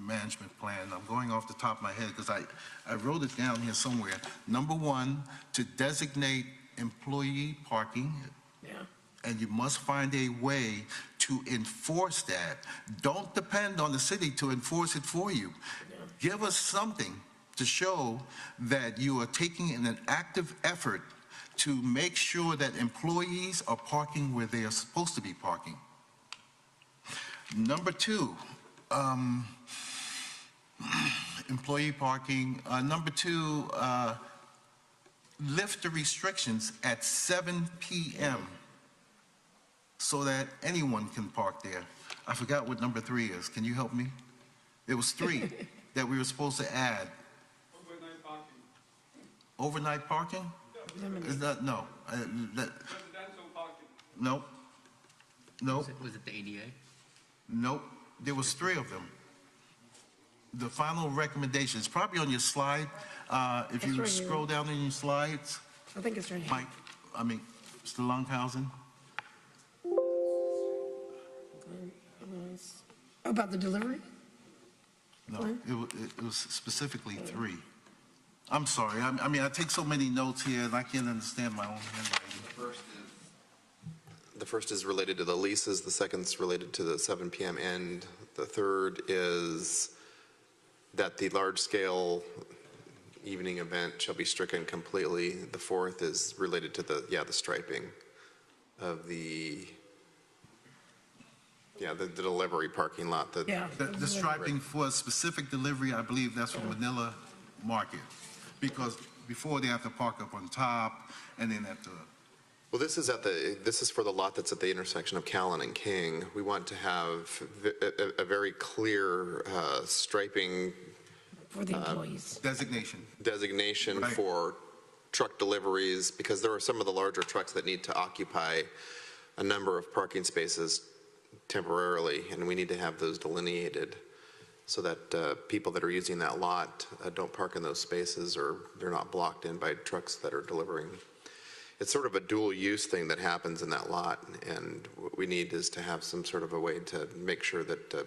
management plan, I'm going off the top of my head because I wrote it down here somewhere. Number one, to designate employee parking. Yeah. And you must find a way to enforce that. Don't depend on the city to enforce it for you. Yeah. Give us something to show that you are taking an active effort to make sure that employees are parking where they are supposed to be parking. Number two, employee parking. Number two, lift the restrictions at 7 p.m. so that anyone can park there. I forgot what number 3 is. Can you help me? There was 3 that we were supposed to add. Overnight parking. Overnight parking? Is that, no. Residential parking. Nope. Nope. Was it the ADA? Nope. There was 3 of them. The final recommendation is probably on your slide. If It's you right scroll here. down in your slides, I think it's right here. Mike, Mr. Lunghausen. About the delivery? No, it was specifically 3. I'm sorry. I take so many notes here and I can't understand my own handwriting. The first is related to the leases, the second's related to the 7 p.m. end. The third is that the large-scale evening event shall be stricken completely. The fourth is related to the striping of the delivery parking lot. The striping for a specific delivery, I believe that's from Manila Market. Because before they have to park up on top and then have to. Well, this is for the lot that's at the intersection of Callan and King. We want to have a very clear striping For the employees. Designation right. For truck deliveries, because there are some of the larger trucks that need to occupy a number of parking spaces temporarily, and we need to have those delineated so that people that are using that lot don't park in those spaces or they're not blocked in by trucks that are delivering. It's sort of a dual use thing that happens in that lot, and what we need is to have some sort of a way to make sure that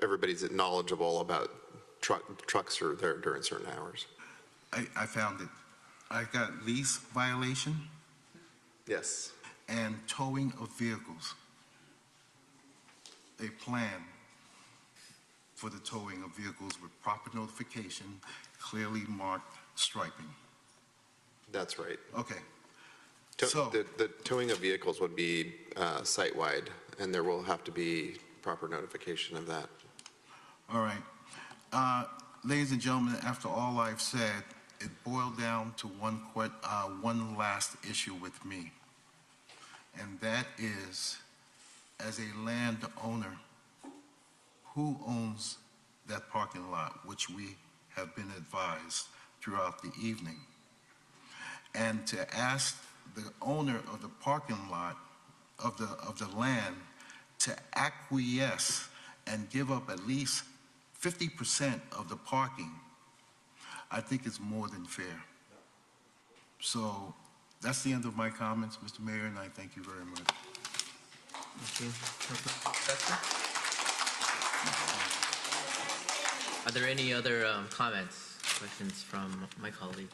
everybody's knowledgeable about trucks are there during certain hours. I found it. I got lease violation. Yes. And towing of vehicles. A plan for the towing of vehicles with proper notification, clearly marked striping. That's right. Okay. So the towing of vehicles would be site-wide, and there will have to be proper notification of that. All right. Ladies and gentlemen, after all I've said, it boiled down to one last issue with me. And that is, as a landowner, who owns that parking lot, which we have been advised throughout the evening? And to ask the owner of the parking lot, of the land, to acquiesce and give up at least 50% of the parking, I think is more than fair. So that's the end of my comments, Mr. Mayor, and I thank you very much. Thank you. Are there any other comments, questions from my colleagues?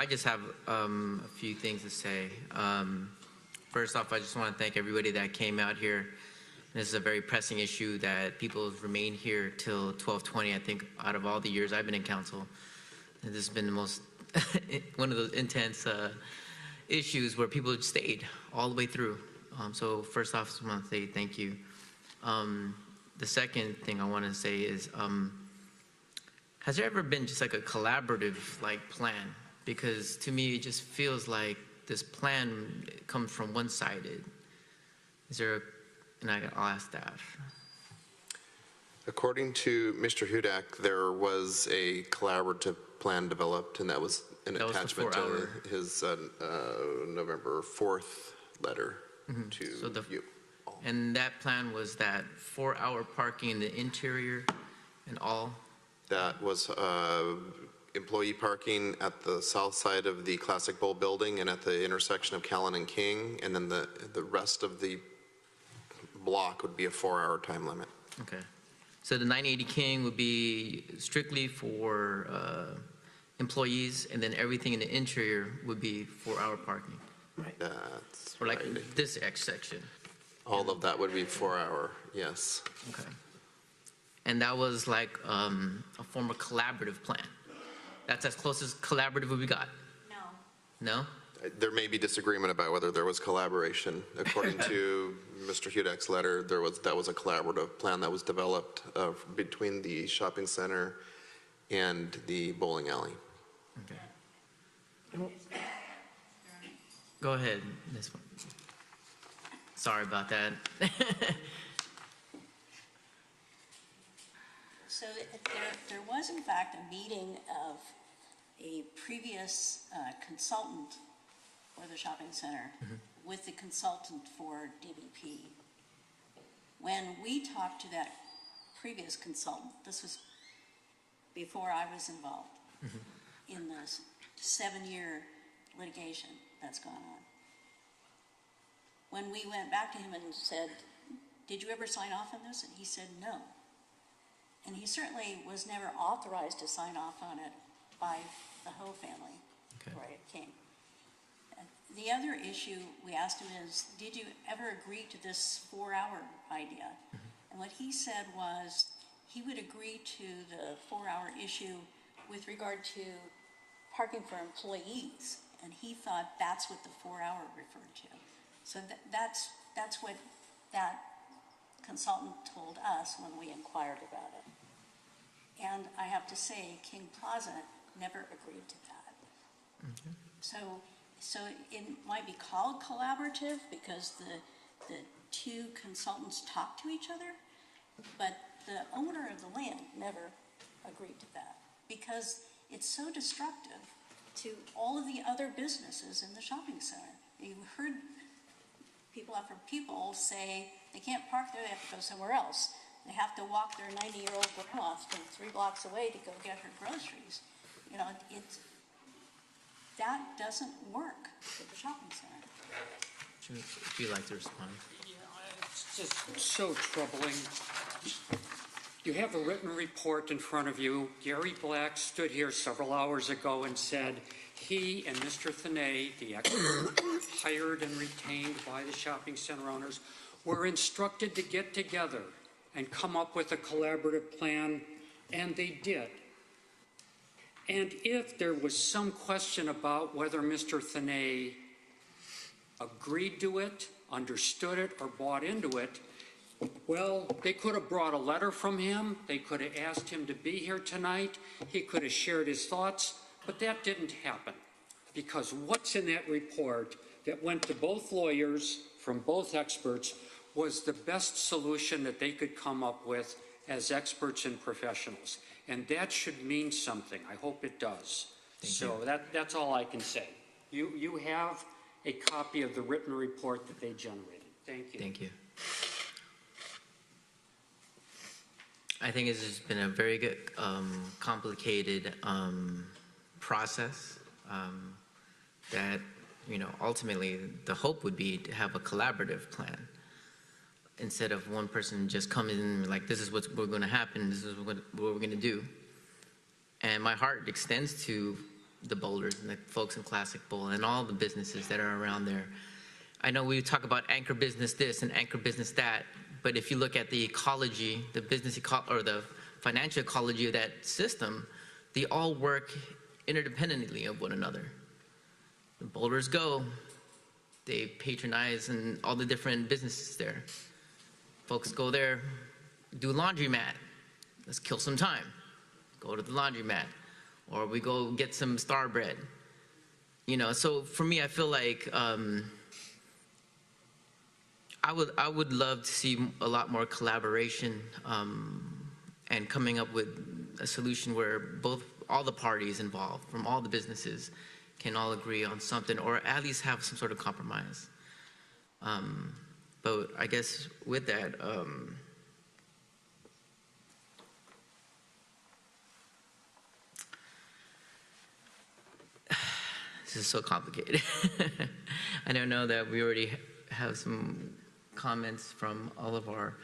I just have a few things to say. First off, I just want to thank everybody that came out here This is a very pressing issue that people have remained here till 12:20. I think out of all the years I've been in council, this has been the most one of those intense issues where people have stayed all the way through. So first off, I just want to say thank you. The second thing I want to say is, has there ever been just like a collaborative like plan? Because to me, it just feels like this plan comes from one-sided. Is there, and I'll ask staff. According to Mr. Hudak, there was a collaborative plan developed, and that was an attachment to his November 4th letter to you. And that plan was that 4-hour parking in the interior and all? That was employee parking at the south side of the Classic Bowl building and at the intersection of Callan and King, and then the rest of the block would be a 4-hour time limit. Okay. So the 980 King would be strictly for employees, and then everything in the interior would be 4-hour parking? That's or like right. this X section? All of that would be 4-hour, yes. Okay. And that was like a form of collaborative plan? That's as close as collaborative as we got? No. No? There may be disagreement about whether there was collaboration. According to Mr. Hudak's letter, that was a collaborative plan that was developed between the shopping center and the bowling alley. Okay. Go ahead, this one. Sorry about that. So there was in fact a meeting of a previous consultant for the shopping center with the consultant for DBP. When we talked to that previous consultant, this was before I was involved in the 7-year litigation that's gone on. When we went back to him and said, did you ever sign off on this? And he said no. And he certainly was never authorized to sign off on it by the Ho family, right, King. The other issue we asked him is, did you ever agree to this 4-hour idea? And what he said was he would agree to the 4-hour issue with regard to parking for employees. And he thought that's what the 4-hour referred to. So that's what that consultant told us when we inquired about it. And I have to say, King Plaza never agreed to that. So it might be called collaborative because the two consultants talk to each other, but the owner of the land never agreed to that because it's so destructive to all of the other businesses in the shopping center. You heard people after people say they can't park there, they have to go somewhere else. They have to walk their 90-year-old grandma from 3 blocks away to go get her groceries. You know, that doesn't work at the shopping center. If you'd like to respond. It's just so troubling. You have a written report in front of you. Gary Black stood here several hours ago and said he and Mr. Thanay, the expert hired and retained by the shopping center owners, were instructed to get together and come up with a collaborative plan, and they did. And if there was some question about whether Mr. Thanay agreed to it, understood it, or bought into it, well, they could have brought a letter from him. They could have asked him to be here tonight. He could have shared his thoughts, but that didn't happen because what's in that report that went to both lawyers from both experts was the best solution that they could come up with as experts and professionals. And that should mean something. I hope it does. So that's all I can say. You have a copy of the written report that they generated. Thank you. Thank you. I think it's just been a very good, complicated process that, ultimately the hope would be to have a collaborative plan instead of one person just coming in like, this is what's going to happen, this is what we're going to do. And my heart extends to the bowlers and the folks in Classic Bowl and all the businesses that are around there. I know we talk about anchor business this and anchor business that, But if you look at the ecology, the or the financial ecology of that system, they all work interdependently of one another. The boulders go, they patronize and all the different businesses there. Folks go there, do laundromat. Let's kill some time. Go to the laundromat. Or we go get some star bread. You know, so for me, I feel like I would love to see a lot more collaboration and coming up with a solution where all the parties involved from all the businesses can all agree on something, or at least have some sort of compromise. But I guess with that, this is so complicated. I don't know that we already have some comments from all of our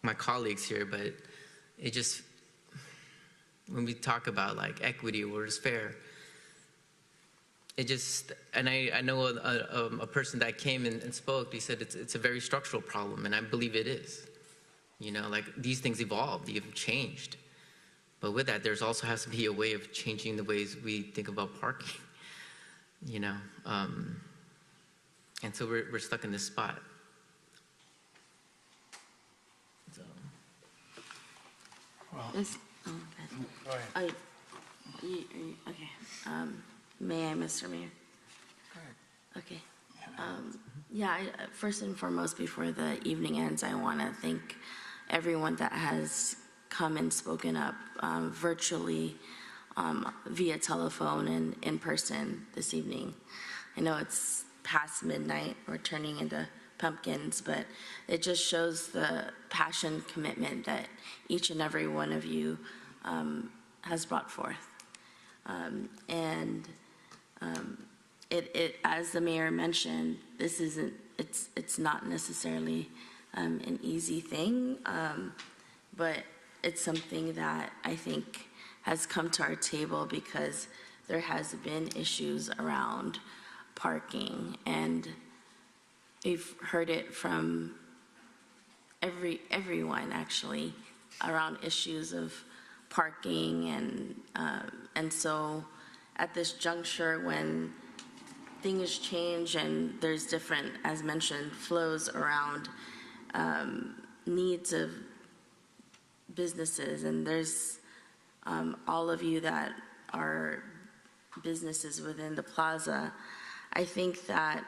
my colleagues here, but it just, when we talk about like equity or what is fair, it just, and I know a person that came and spoke, he said it's a very structural problem, and I believe it is. You know, like these things evolve, they've changed. But with that, there's also has to be a way of changing the ways we think about parking, you know? And so we're stuck in this spot. So. Well, This, oh, go ahead. Okay. May I, Mr. Mayor? Go ahead. Okay. Yeah, first and foremost, before the evening ends, I want to thank everyone that has come and spoken up virtually, via telephone and in person this evening. I know it's past midnight, we're turning into pumpkins, but it just shows the passion, commitment that each and every one of you has brought forth. It, as the mayor mentioned, this isn't, it's not necessarily an easy thing, but it's something that I think has come to our table because there has been issues around parking, and we've heard it from everyone actually around issues of parking, and so at this juncture when things change and there's different, as mentioned, flows around needs of businesses, and there's all of you that are businesses within the plaza, I think that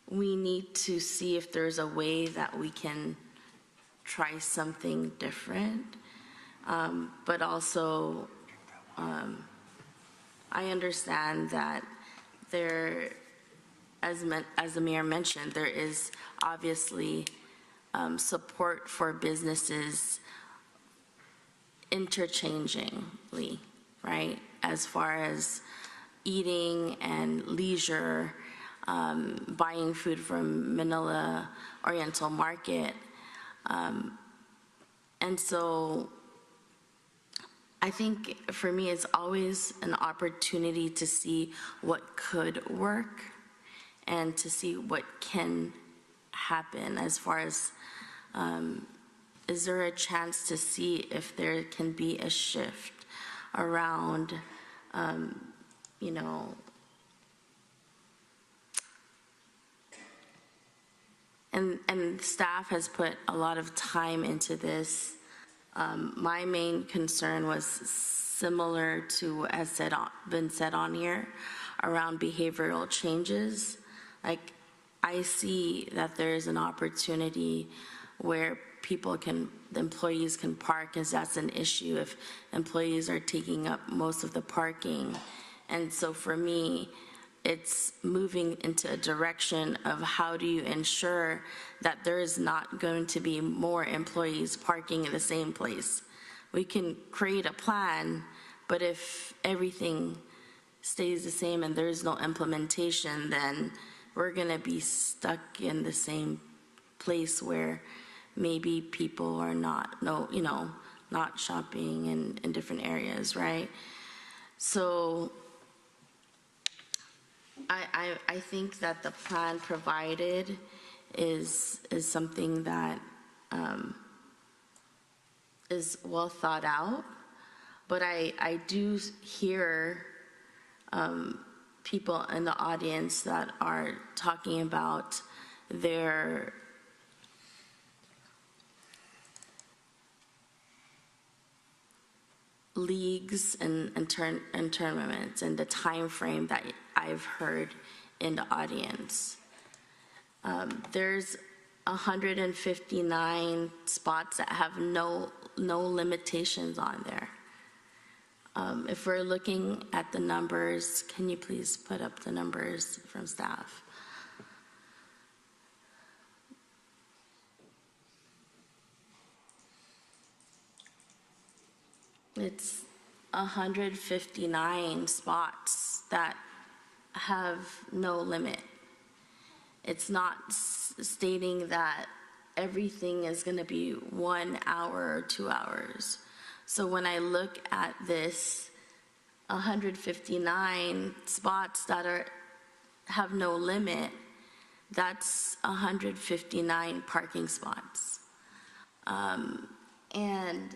we need to see if there's a way that we can try something different, but also I understand that there, as the mayor mentioned, there is obviously support for businesses interchangingly, right? As far as eating and leisure, buying food from Manila Oriental Market. And so I think for me, it's always an opportunity to see what could work and to see what can happen as far as, is there a chance to see if there can be a shift around, you know, and staff has put a lot of time into this. My main concern was similar to what has been said on here around behavioral changes. Like, I see that there is an opportunity where the employees can park, because that's an issue if employees are taking up most of the parking. And so for me, it's moving into a direction of how do you ensure that there is not going to be more employees parking in the same place. We can create a plan, but if everything stays the same and there is no implementation, then we're gonna be stuck in the same place where maybe people are not shopping in different areas, right? So I think that the plan provided is something that is well thought out, but I do hear people in the audience that are talking about their leagues and tournaments and the time frame that I've heard in the audience. There's 159 spots that have no limitations on there. If we're looking at the numbers, can you please put up the numbers from staff? It's 159 spots that have no limit. It's not stating that everything is going to be 1 hour or 2 hours. So when I look at this 159 spots that have no limit, that's 159 parking spots. And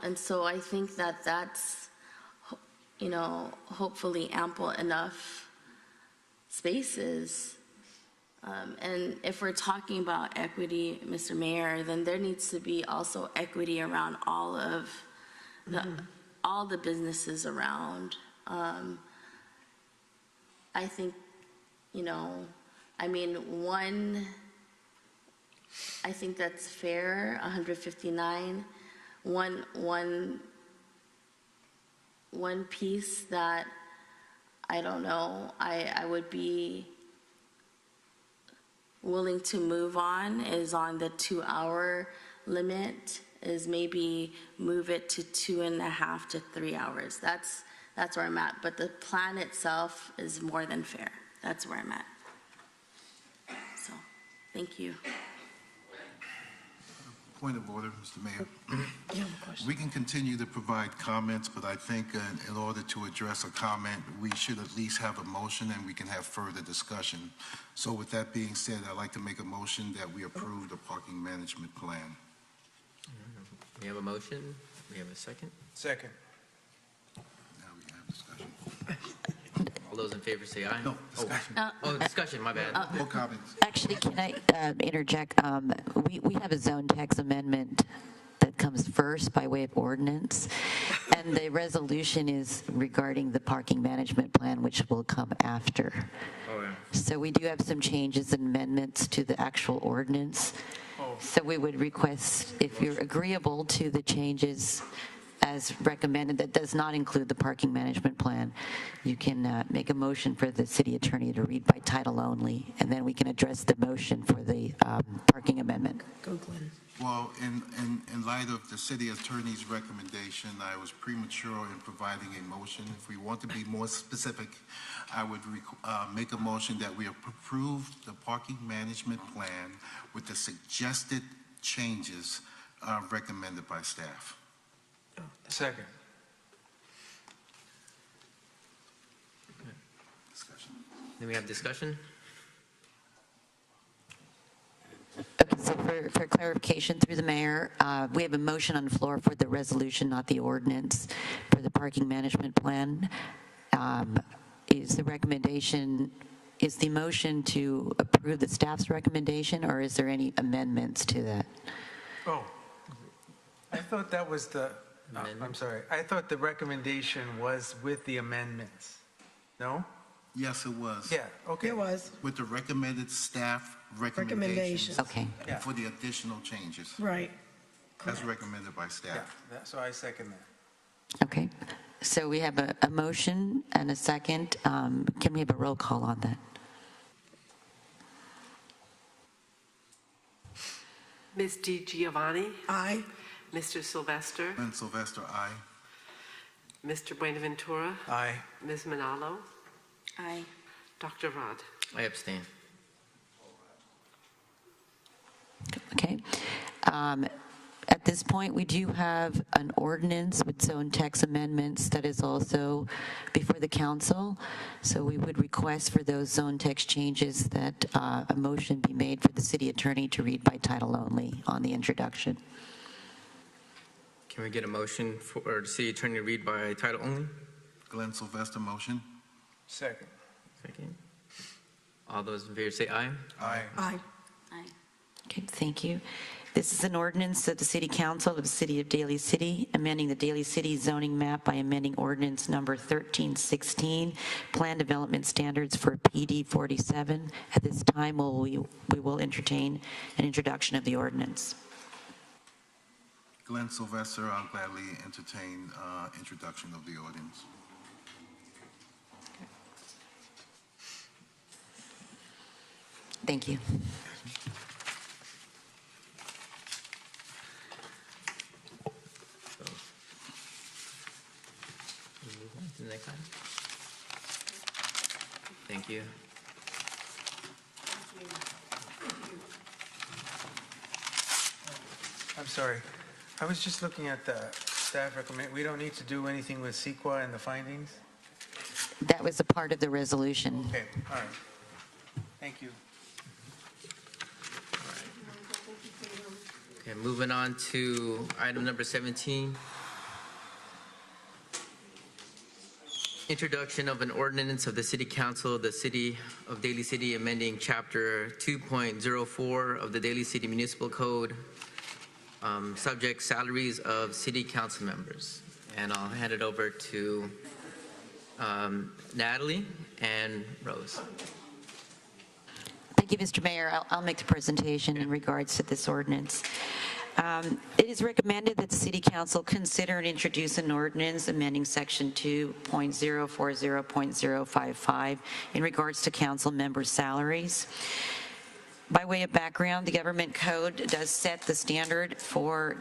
and so I think that that's, hopefully ample enough spaces. And if we're talking about equity, Mr. Mayor, then there needs to be also equity around all of all the businesses around. I think, I think that's fair, 159. One piece that I don't know, I would be willing to move on is on the 2-hour limit, is maybe move it to 2.5 to 3 hours. That's where I'm at. But the plan itself is more than fair. That's where I'm at. So, thank you. Point of order, Mr. Mayor. We can continue to provide comments, but I think in order to address a comment, we should at least have a motion and we can have further discussion. So with that being said, I'd like to make a motion that we approve the parking management plan. We have a motion. We have a second. Second. Now we have discussion. All those in favor say aye. No, discussion. Discussion, my bad. No comments. Actually, can I interject? We have a zone tax amendment that comes first by way of ordinance, and the resolution is regarding the parking management plan, which will come after. Oh, yeah. So we do have some changes and amendments to the actual ordinance. So we would request, if you're agreeable to the changes as recommended, that does not include the parking management plan, you can make a motion for the city attorney to read by title only, and then we can address the motion for the parking amendment. Go, Glenn. Well, in light of the city attorney's recommendation, I was premature in providing a motion. If we want to be more specific, I would make a motion that we approve the parking management plan with the suggested changes recommended by staff. Second. Discussion. Then we have discussion. Okay, so for clarification through the mayor, we have a motion on the floor for the resolution, not the ordinance, for the parking management plan. Is the motion to approve the staff's recommendation, or is there any amendments to that? Oh, I thought that was I'm sorry. I thought the recommendation was with the amendments. No? Yes, it was. Yeah, okay. It was. With the recommended staff recommendations. Okay. And for the additional changes. Right. As recommended by staff. Yeah, so I second that. Okay, so we have a motion and a second. Can we have a roll call on that? Ms. Di Giovanni? Aye. Mr. Sylvester? And Sylvester, aye. Mr. Buenaventura? Aye. Ms. Manalo? Aye. Dr. Rod? I abstain. Okay. At At this point, we do have an ordinance with zone text amendments that is also before the council. So we would request for those zone text changes that a motion be made for the city attorney to read by title only on the introduction. Can we get a motion for the city attorney to read by title only? Glenn Sylvester, motion. Second. Second. All those in favor say aye. Aye. Aye. Aye. Okay, thank you. This is an ordinance of the City Council of the City of Daly City, amending the Daly City zoning map by amending ordinance number 1316, Plan Development Standards for PD 47. At this time, we will entertain an introduction of the ordinance. Glenn Sylvester, I'll gladly entertain introduction of the ordinance. Thank you. Move on to the next item. Thank you. I'm sorry. I was just looking at the staff recommend, we don't need to do anything with CEQA and the findings? That was a part of the resolution. Okay, all right. Thank you. Okay, moving on to item number 17. Introduction of an ordinance of the City Council of the City of Daly City amending Chapter 2.04 of the Daly City Municipal Code, subject salaries of city council members. And I'll hand it over to Natalie and Rose. Thank you, Mr. Mayor. I'll make the presentation in regards to this ordinance. It is recommended that the City Council consider and introduce an ordinance amending Section 2.040.055 in regards to council members' salaries. By way of background, the government code does set the standard for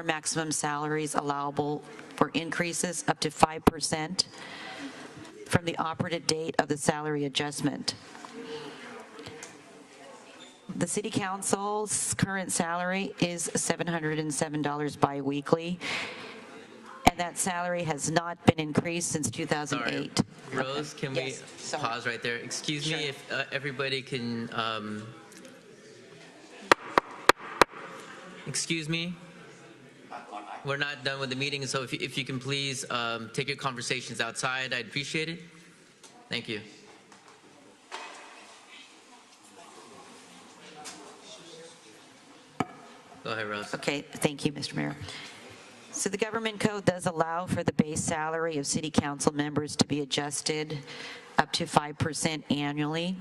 maximum salaries allowable for increases up to 5% from the operative date of the salary adjustment. The City Council's current salary is $707 biweekly, and that salary has not been increased since 2008. Sorry. Rose, can Yes, we sorry. pause right there? Excuse me if everybody can, excuse me? We're not done with the meeting, so if you can please take your conversations outside, I'd appreciate it. Thank you. Go ahead, Rose. Okay, thank you, Mr. Mayor. So the government code does allow for the base salary of city council members to be adjusted up to 5% annually.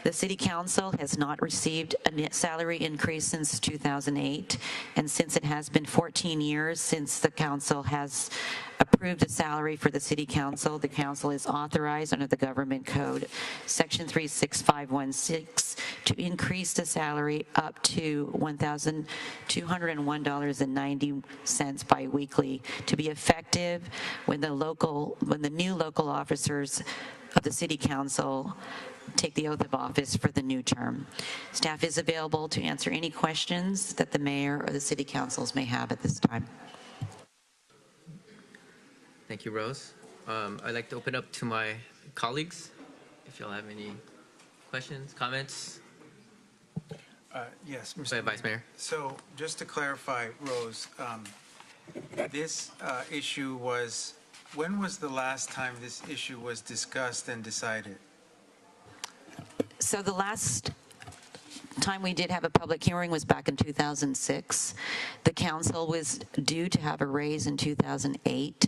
The city council has not received a net salary increase since 2008, and since it has been 14 years since the council has approved a salary for the city council, the council is authorized under the government code, section 36516, to increase the salary up to $1,201.90 biweekly to be effective when the new local officers of the City Council take the oath of office for the new term. Staff is available to answer any questions that the mayor or the city councils may have at this time. Thank you, Rose. I'd like to open up to my colleagues, if y'all have any questions, comments. Yes, Go Mr. ahead, Vice Mayor. So just to clarify, Rose, this issue was, when was the last time this issue was discussed and decided? So the last time we did have a public hearing was back in 2006. The council was due to have a raise in 2008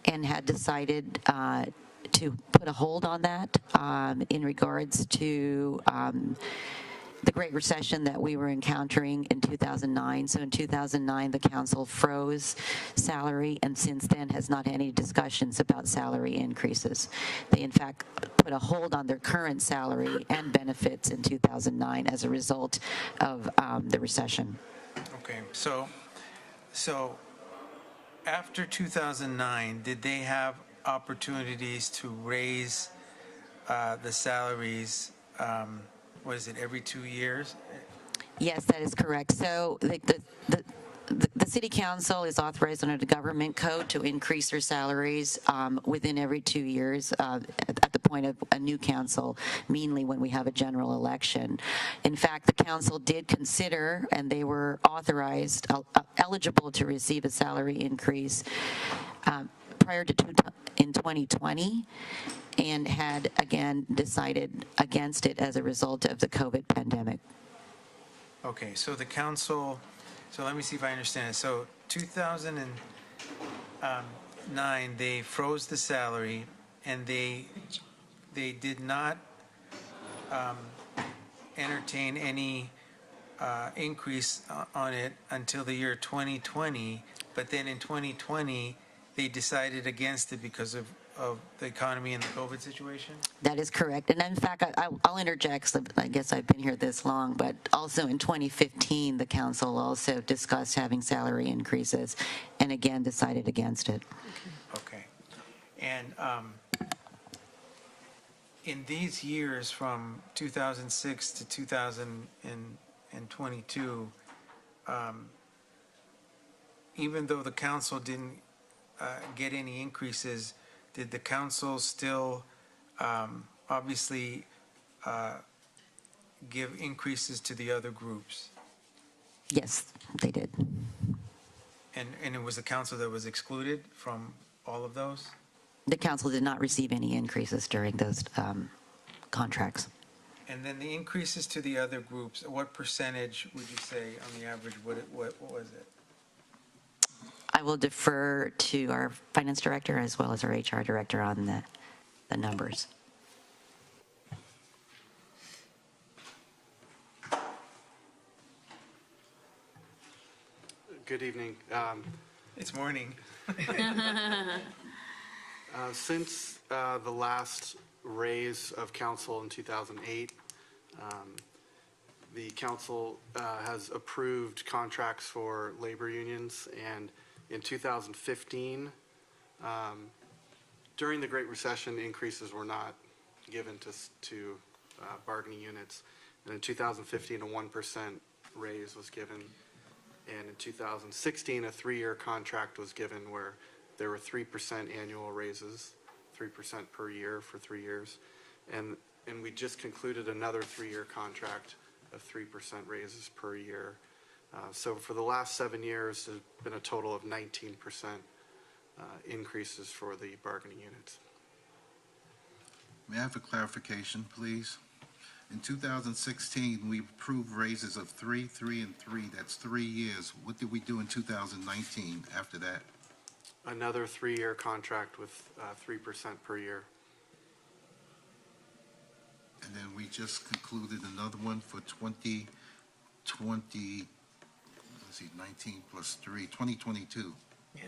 and had decided to put a hold on that in regards to the Great Recession that we were encountering in 2009. So in 2009, the council froze salary, and since then has not had any discussions about salary increases. They, in fact, put a hold on their current salary and benefits in 2009 as a result of the recession. Okay, so after 2009, did they have opportunities to raise the salaries? Was it every 2 years? Yes, that is correct. So the the city council is authorized under the government code to increase their salaries within every 2 years at the point of a new council, mainly when we have a general election. In fact, the council did consider, and they were authorized, eligible to receive a salary increase prior to in 2020, and had again decided against it as a result of the COVID pandemic. Okay, so the council, so let me see if I understand. So 2009, they froze the salary, and they did not entertain any increase on it until the year 2020. But then in 2020, they decided against it because of the economy and the COVID situation? That is correct. And in fact, I'll interject, so I guess I've been here this long, but also in 2015, the council also discussed having salary increases and again decided against it. Okay. And in these years from 2006 to 2022, even though the council didn't get any increases, did the council still obviously give increases to the other groups? Yes, they did. And it was the council that was excluded from all of those? The council did not receive any increases during those contracts. And then the increases to the other groups, what percentage would you say on the average, what was it? I will defer to our finance director as well as our HR director on the numbers. Good evening. It's morning. Since the last raise of council in 2008, the council has approved contracts for labor unions, and in 2015, during the Great Recession, increases were not given to bargaining units. And in 2015, a 1% raise was given. And in 2016, a 3-year contract was given where there were 3% annual raises, 3% per year for 3 years. And we just concluded another 3-year contract of 3% raises per year. So for the last 7 years, there's been a total of 19% increases for the bargaining units. May I have a clarification, please? In 2016, we approved raises of 3, 3, and 3. That's 3 years. What did we do in 2019 after that? Another 3-year contract with 3% per year. And then we just concluded another one for 2020, let's see, 19 plus 3, 2022. Yeah.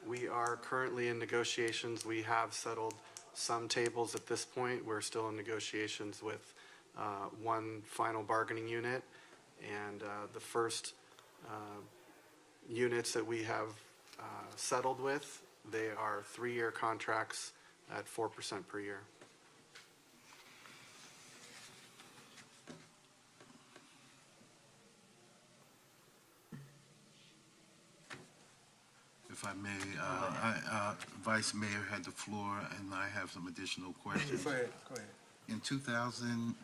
We are currently in negotiations. We have settled some tables at this point. We're still in negotiations with one final bargaining unit, and the first units that we have settled with, they are 3-year contracts at 4% per year. If I may, Vice Mayor had the floor, and I have some additional questions. Go ahead. In 2009,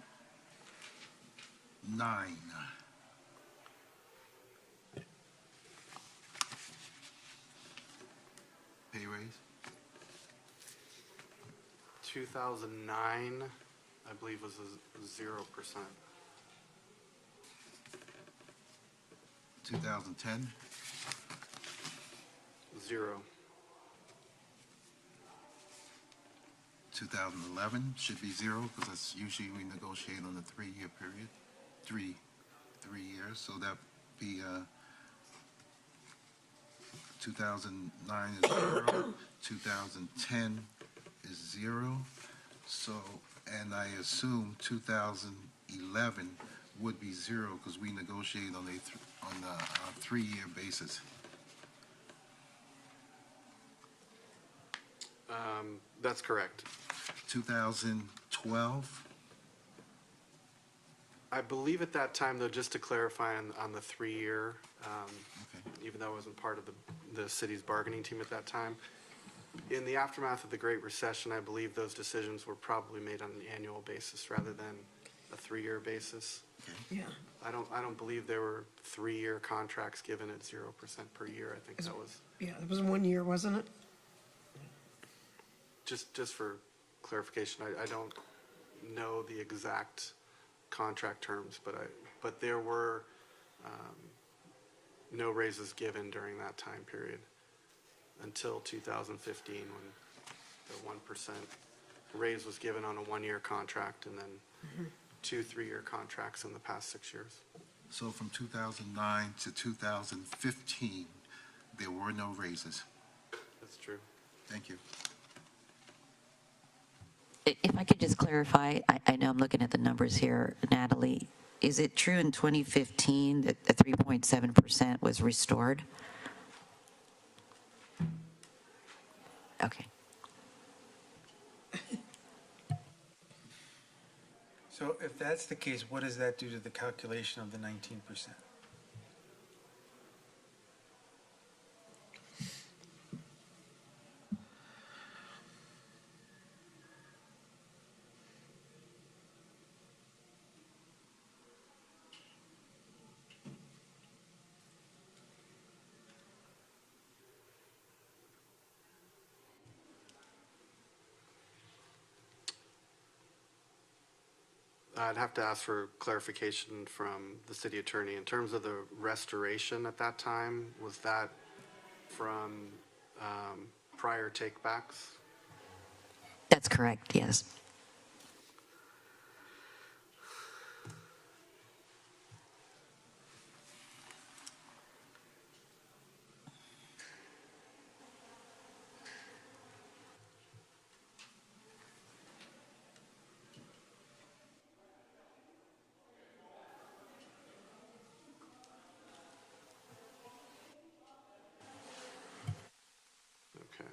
pay raise? 2009, I believe, was 0%. 2010? 0. 2011 should be 0 because that's usually we negotiate on a 3-year period, three years. So that be 2009 is 0, 2010 is 0. So, and I assume 2011 would be 0 because we negotiate on a 3-year basis. That's correct. 2012? I believe at that time, though, just to clarify on the 3-year, even though I wasn't part of the city's bargaining team at that time. In the aftermath of the Great Recession, I believe those decisions were probably made on an annual basis rather than a 3-year basis. Yeah. I don't believe there were 3-year contracts given at 0% per year. I think that was, Yeah, it was 1 year, wasn't it? just for clarification, I don't know the exact contract terms, but there were no raises given during that time period until 2015 when the 1% raise was given on a 1-year contract and then 2 3-year contracts in the past 6 years. So from 2009 to 2015, there were no raises. That's true. Thank you. If I could just clarify, I know I'm looking at the numbers here, Natalie. Is it true in 2015 that the 3.7% was restored? Okay. So if that's the case, what does that do to the calculation of the 19%? I'd have to ask for clarification from the city attorney. In terms of the restoration at that time, was that from prior takebacks? That's correct, yes. Okay.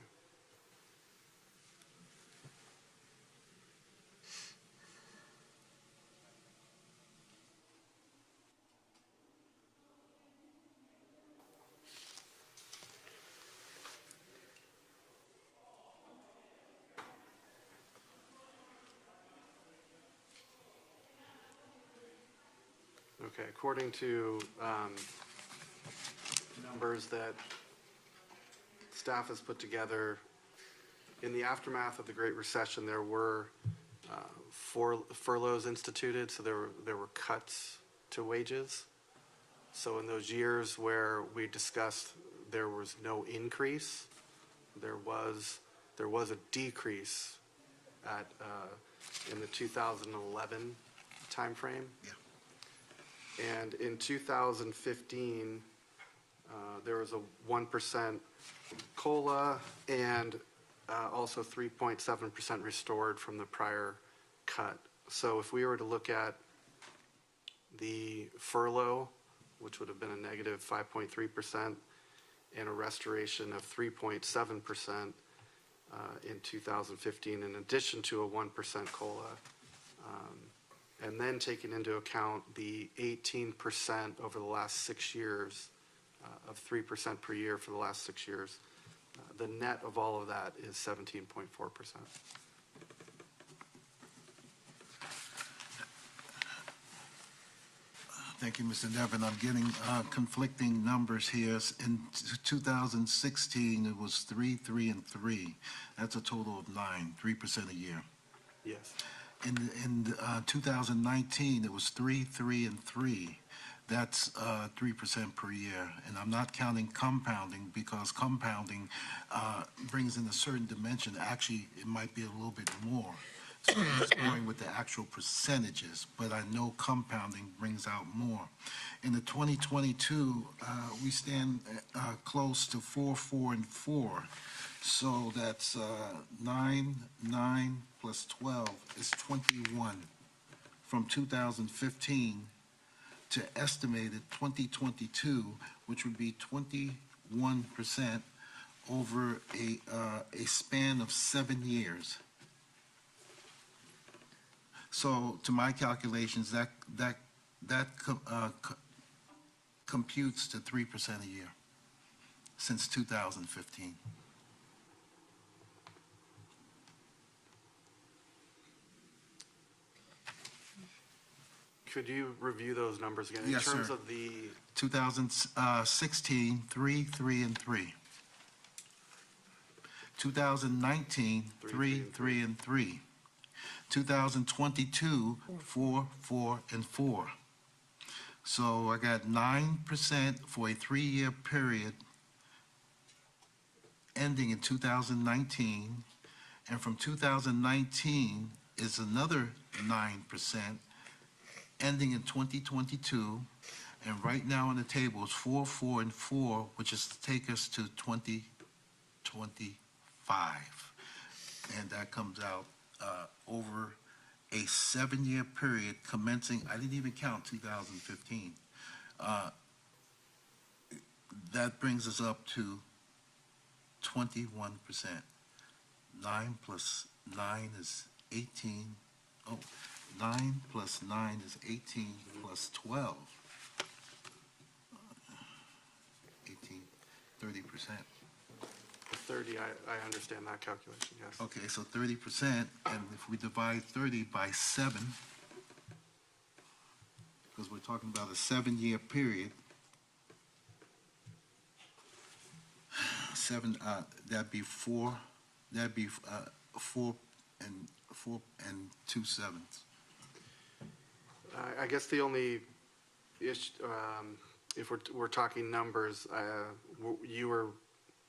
Okay, according to numbers that staff has put together, in the aftermath of the Great Recession, there were furloughs instituted, so there were cuts to wages. So in those years where we discussed there was no increase, there was a decrease at in the 2011 timeframe. Yeah. And in 2015, there was a 1% COLA and also 3.7% restored from the prior cut. So if we were to look at the furlough, which would have been a negative 5.3%, and a restoration of 3.7% in 2015, in addition to a 1% COLA, and then taking into account the 18% over the last 6 years of 3% per year for the last 6 years, the net of all of that is 17.4%. Thank you, Mr. Nevin. I'm getting conflicting numbers here. In 2016, it was 3, 3, and 3. That's a total of 9, 3% a year. Yes. In 2019, it was 3, 3, and 3. That's 3% per year. And I'm not counting compounding because compounding brings in a certain dimension. Actually, it might be a little bit more. So I'm just going with the actual percentages, but I know compounding brings out more. In the 2022, we stand close to 4, 4, and 4. So that's 9, 9 plus 12 is 21 from 2015 to estimated 2022, which would be 21% over a span of 7 years. So to my calculations, that computes to 3% a year. since 2015. Could you review those numbers again? Yes, In terms sir. of the, 2016, 3, 3, and 3. 2019, 3, 3, and 3. 2022, 4, 4, and 4. So I got 9% for a 3-year period ending in 2019, and from 2019 is another 9% ending in 2022, and right now on the table is 4, 4, and 4, which is to take us to 2025. And that comes out over a 7-year period commencing, I didn't even count 2015. That brings us up to 21%. 9 plus 9 is 18. Oh, 9 plus 9 is 18 plus 12. 18, 30%. 30, I understand that calculation, yes. Okay, so 30%, and if we divide 30 by 7, because we're talking about a 7-year period, 7, that'd be 4, that'd be 4 and 2 sevenths. I guess the only issue, if we're talking numbers, you were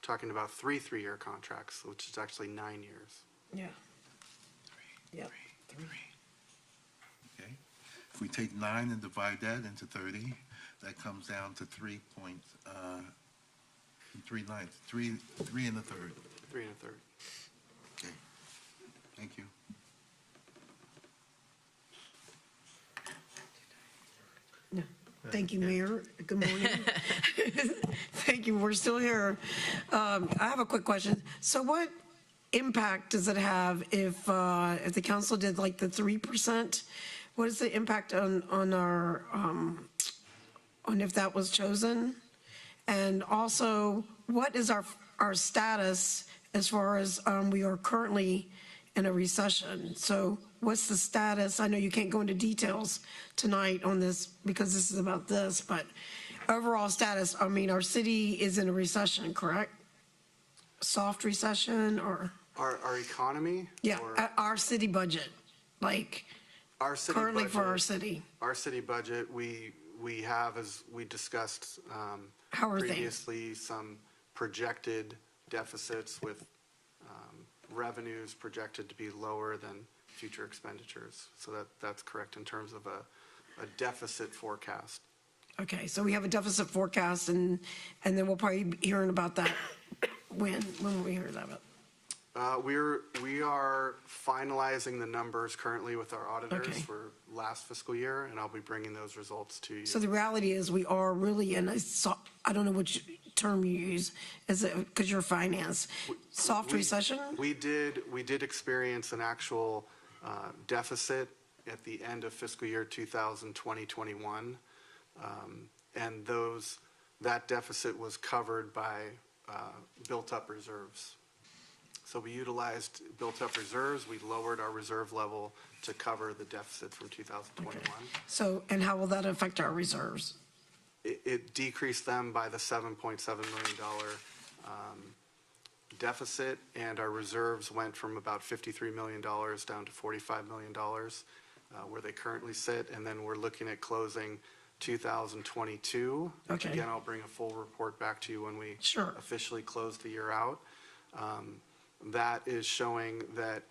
talking about 3 3-year contracts, which is actually 9 years. Yeah. Yep. Okay? If we take 9 and divide that into 30, that comes down to 3 and a third. 3 and a third. Okay. Thank you. Thank you, Mayor. Good morning. Thank you. We're still here. I have a quick question. So what impact does it have if the council did like the 3%? What is the impact on our, on if that was chosen? And also, what is our status as far as we are currently in a recession? So what's the status? I know you can't go into details tonight on this because this is about this, but overall status, I mean, our city is in a recession, correct? Soft recession or? Our economy? Yeah, or our city budget, like our city currently budget, for our city. Our city budget, we have, as we discussed How are things? previously, some projected deficits with revenues projected to be lower than future expenditures. So that's correct in terms of a deficit forecast. Okay, so we have a deficit forecast and then we'll probably be hearing about that when will we hear that? We are finalizing the numbers currently with our auditors Okay. for last fiscal year, and I'll be bringing those results to you. So the reality is we are really in a, I don't know which term you use, is it, because you're finance, soft recession? We did experience an actual deficit at the end of fiscal year 2020-21, and that deficit was covered by built-up reserves. So we utilized built-up reserves. We lowered our reserve level to cover the deficit from 2021. So, and how will that affect our reserves? It decreased them by the $7.7 million deficit, and our reserves went from about $53 million down to $45 million, where they currently sit. And then we're looking at closing 2022. Okay. Again, I'll bring a full report back to you when we Sure. officially close the year out. That is showing that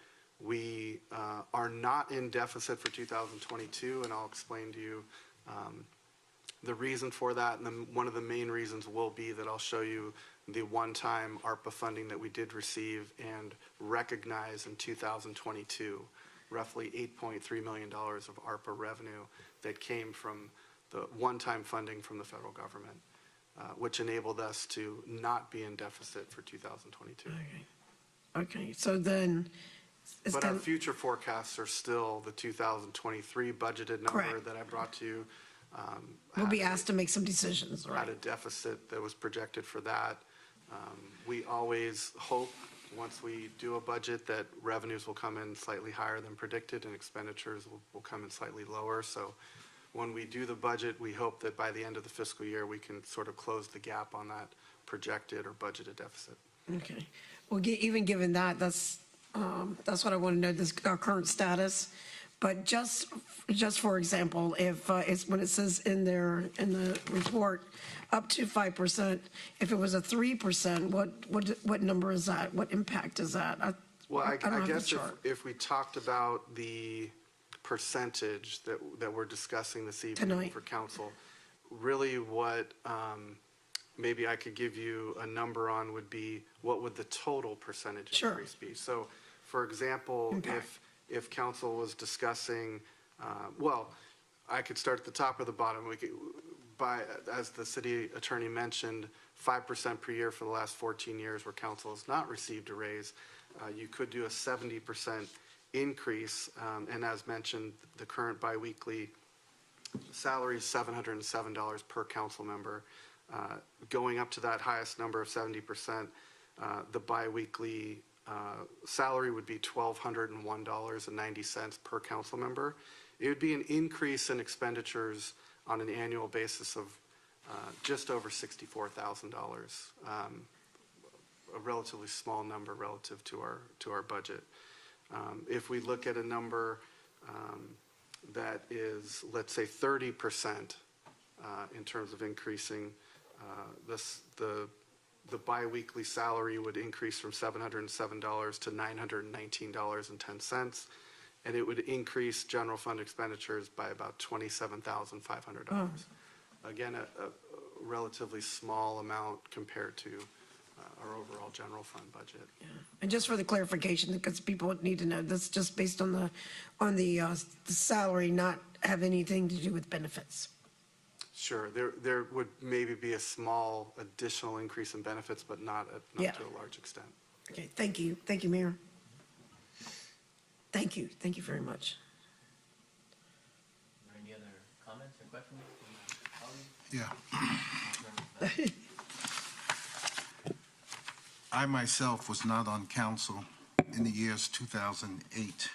we are not in deficit for 2022, and I'll explain to you the reason for that. And one of the main reasons will be that I'll show you the one-time ARPA funding that we did receive and recognize in 2022, roughly $8.3 million of ARPA revenue that came from the one-time funding from the federal government, which enabled us to not be in deficit for 2022. Okay, so then. But our future forecasts are still the 2023 budgeted number Correct. that I brought to you. We'll be asked to make some decisions, Had right? a deficit that was projected for that We always hope, once we do a budget, that revenues will come in slightly higher than predicted and expenditures will come in slightly lower. So when we do the budget, we hope that by the end of the fiscal year, we can sort of close the gap on that projected or budgeted deficit. Okay. Well, even given that, that's what I want to know, this, our current status. But just for example, if it's when it says in there, in the report, up to 5%, if it was a 3%, what number is that? What impact is that? Well, I don't have the guess chart. if we talked about the percentage that we're discussing this evening Tonight. for council, really what maybe I could give you a number on would be what would the total percentage Sure. increase be? So, for example, Impact. if council was discussing, well, I could start at the top or the bottom. We could, as the city attorney mentioned, 5% per year for the last 14 years where council has not received a raise. You could do a 70% increase, and as mentioned, the current biweekly salary is $707 per council member. Going up to that highest number of 70%, the biweekly salary would be $1,201.90 per council member. It would be an increase in expenditures on an annual basis of just over $64,000, a relatively small number relative to our budget. If we look at a number that is, let's say, 30% in terms of increasing the biweekly salary would increase from $707 to $919.10, and it would increase general fund expenditures by about $27,500. Again, a relatively small amount compared to our overall general fund budget. And just for the clarification, because people need to know, that's just based on the salary, not have anything to do with benefits. Sure, there would maybe be a small additional increase in benefits, but not to a large extent. Okay, thank you, Mayor. Thank you very much. Are there any other comments or questions? Yeah. I myself was not on council in the years 2008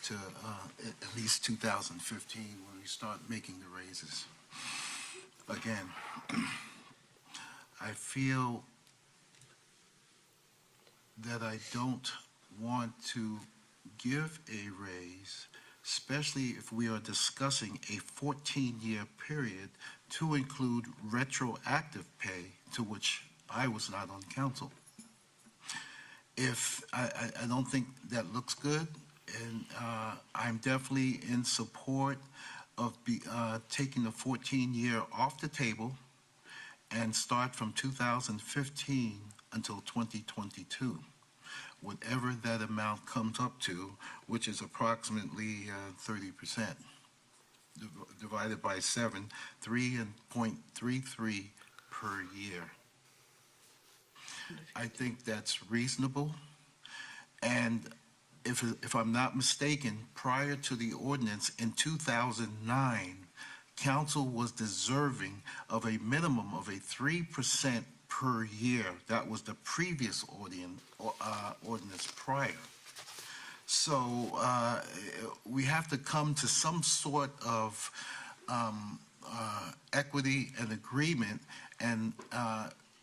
to at least 2015 when we started making the raises. Again, I feel that I don't want to give a raise, especially if we are discussing a 14-year period to include retroactive pay, to which I was not on council. If I don't think that looks good, and I'm definitely in support of taking the 14-year off the table and start from 2015 until 2022, whatever that amount comes up to, which is approximately 30%, divided by 7, 3.33 per year. I think that's reasonable, and if I'm not mistaken, prior to the ordinance in 2009, council was deserving of a minimum of a 3% per year. That was the previous ordinance prior. So we have to come to some sort of equity and agreement, and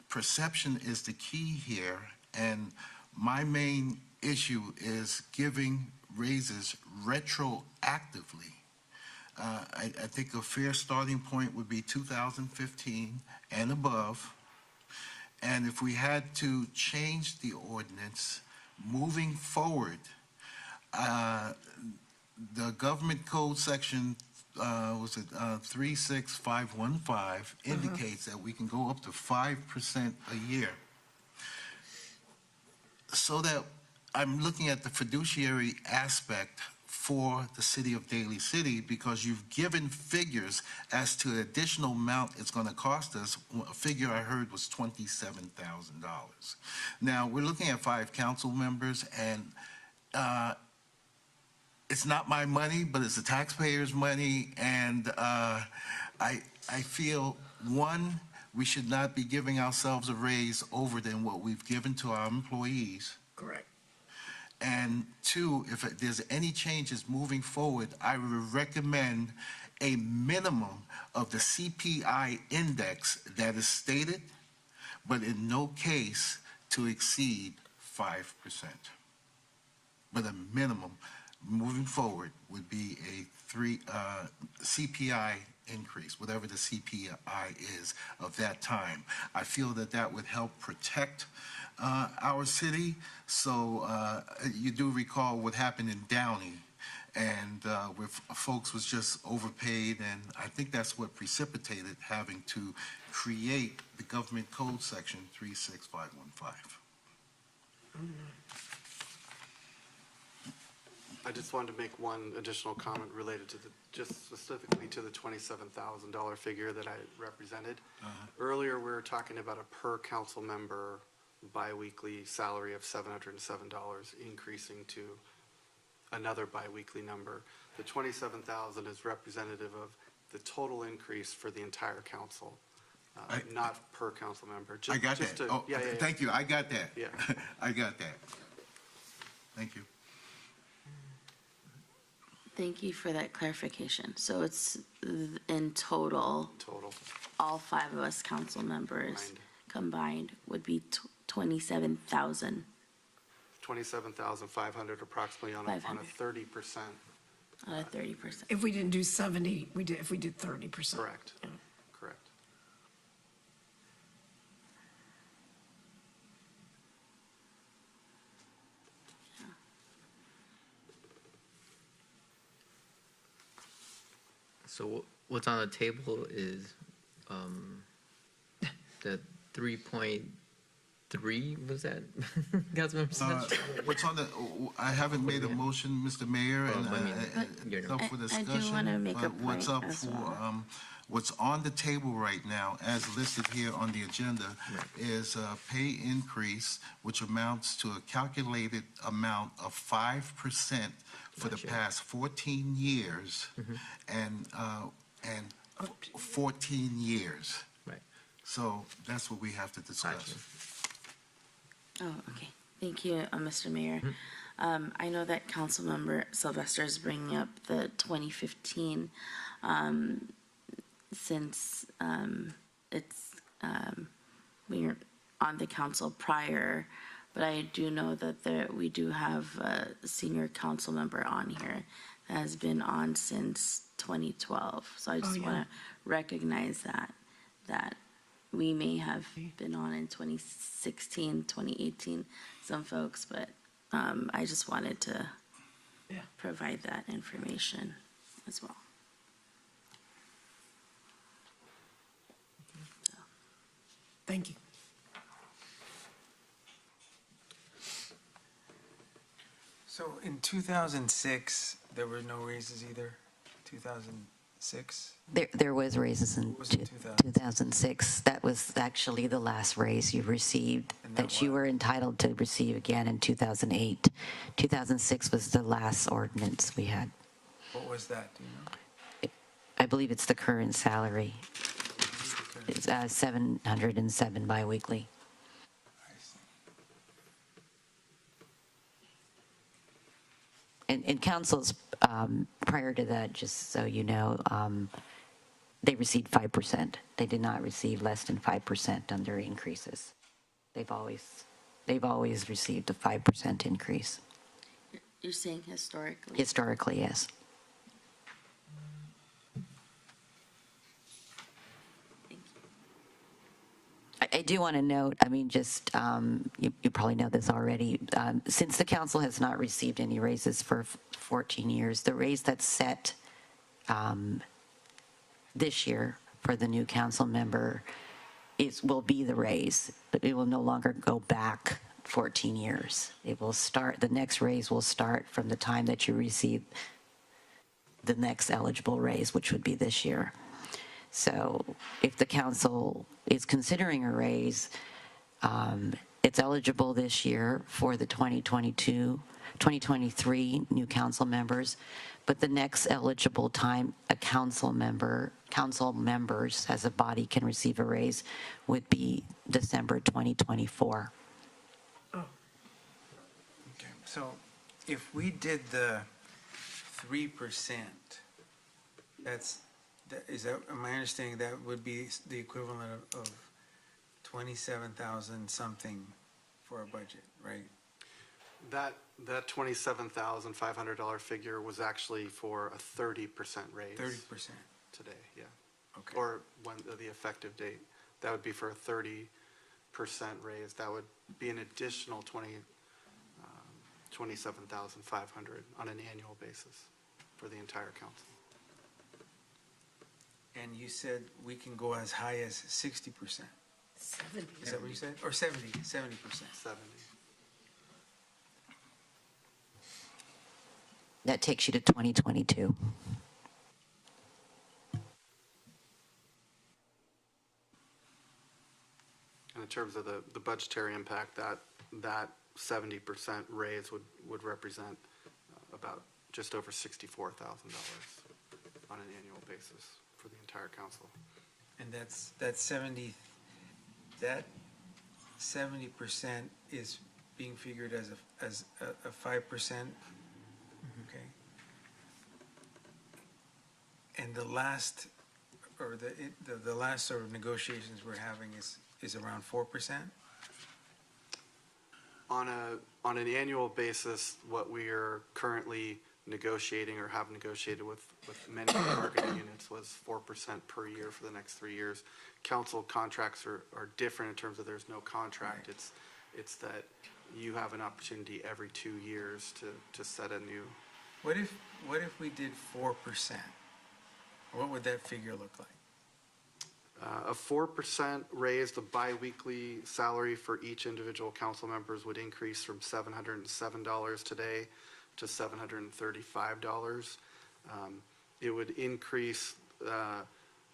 perception is the key here. And my main issue is giving raises retroactively. I think a fair starting point would be 2015 and above. And if we had to change the ordinance moving forward, the government code section, 36515 indicates that we can go up to 5% a year. So that I'm looking at the fiduciary aspect for the city of Daly City, because you've given figures as to the additional amount it's going to cost us. A figure I heard was $27,000. Now, we're looking at 5 council members, and it's not my money, but it's the taxpayers' money, and I feel, one, we should not be giving ourselves a raise over than what we've given to our employees. Correct. And two, if there's any changes moving forward, I would recommend a minimum of the CPI index that is stated, but in no case to exceed 5%. But a minimum moving forward would be a CPI increase, whatever the CPI is of that time. I feel that that would help protect our city. So you do recall what happened in Downey, and where folks was just overpaid, and I think that's what precipitated having to create the government code section 36515. I just wanted to make one additional comment related to just specifically to the $27,000 figure that I represented. Earlier, we were talking about a per council member biweekly salary of $707, increasing to another biweekly number. The $27,000 is representative of the total increase for the entire council, not per council member. I got that. Thank you. I got that. Yeah. I got that. Thank you. Thank you for that clarification. So it's in total, all 5 of us council members combined would be 27,000. 27,500 approximately on a 30%. On a 30%. If we didn't do 70, if we did 30%. Correct. Correct. So what's on the table is the 3.3, was that? Councilmember Smith? What's on the, I haven't made a motion, Mr. Mayor, and it's up for discussion. I do want to make a but what's point up as for, well. what's on the table right now, as listed here on the agenda, is a pay increase, which amounts to a calculated amount of 5% for the past 14 years, and 14 years. Right. So that's what we have to discuss. Oh, okay. Thank you, Mr. Mayor. I know that Councilmember Sylvester is bringing up the 2015, since it's we were on the council prior, but I do know that we do have a senior council member on here that has been on since 2012. So I just want to recognize that we may have been on in 2016, 2018, some folks, but I just wanted to provide that information as well. Thank you. So in 2006, there were no raises either? 2006? There was raises in 2006. That was actually the last raise you received that you were entitled to receive again in 2008. 2006 was the last ordinance we had. What was that, do you know? I believe it's the current salary. It's 707 biweekly. And councils, prior to that, just so you know, they received 5%. They did not receive less than 5% on their increases. They've always received a 5% increase. You're saying historically? Historically, yes. I do want to note, I mean, just, you probably know this already, since the council has not received any raises for 14 years, the raise that's set this year for the new council member will be the raise, but it will no longer go back 14 years. It will start, the next raise will start from the time that you receive the next eligible raise, which would be this year. So if the council is considering a raise, it's eligible this year for the 2022 2023 new council members, but the next eligible time a council members as a body can receive a raise would be December 2024. Okay, so if we did the 3%, am I understanding that would be the equivalent of 27,000 something for our budget, right? That $27,500 figure was actually for a 30% raise. 30%. Today, yeah. Okay. Or when the effective date. That would be for a 30% raise. That would be an additional 27,500 on an annual basis for the entire council. And you said we can go as high as 60%. 70. Is that what you said? Or 70%? 70. That takes you to 2022. And in terms of the budgetary impact, that 70% raise would represent about just over $64,000 on an annual basis for the entire council. And that 70% is being figured as a 5%. Okay. And the last sort of negotiations we're having is around 4%. On an annual basis, what we are currently negotiating or have negotiated with many bargaining units was 4% per year for the next 3 years. Council contracts are different in terms of there's no contract. Right. It's that you have an opportunity every 2 years to set a new. What if we did 4%? What would that figure look like? A 4% raise, the biweekly salary for each individual council members would increase from $707 today to $735. It would increase,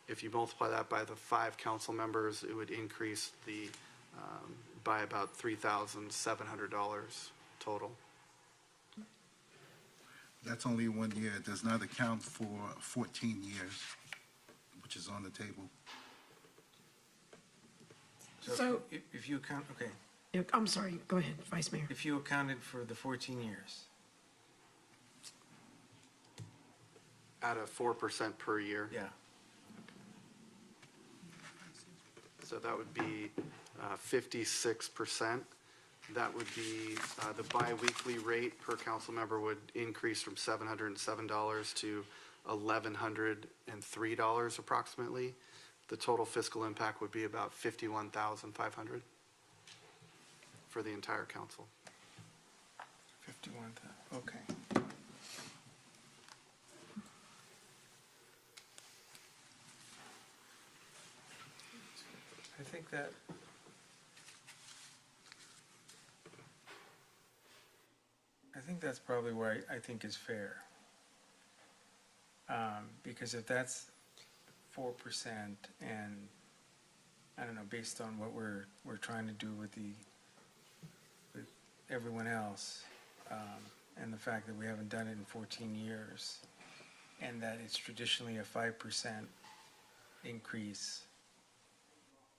if you multiply that by the 5 council members, it would increase by about $3,700 total. That's only 1 year. It does not account for 14 years, which is on the table. So- if you account, okay, I'm sorry, go ahead, Vice Mayor. if you accounted for the 14 years, At a 4% per year. yeah, So that would be 56%. That would be, the biweekly rate per council member would increase from $707 to $1,103 approximately. The total fiscal impact would be about $51,500 for the entire council. 51,000, okay. I think that's probably where I think is fair. Because if that's 4% and, I don't know, based on what we're trying to do with everyone else, and the fact that we haven't done it in 14 years, and that it's traditionally a 5% increase,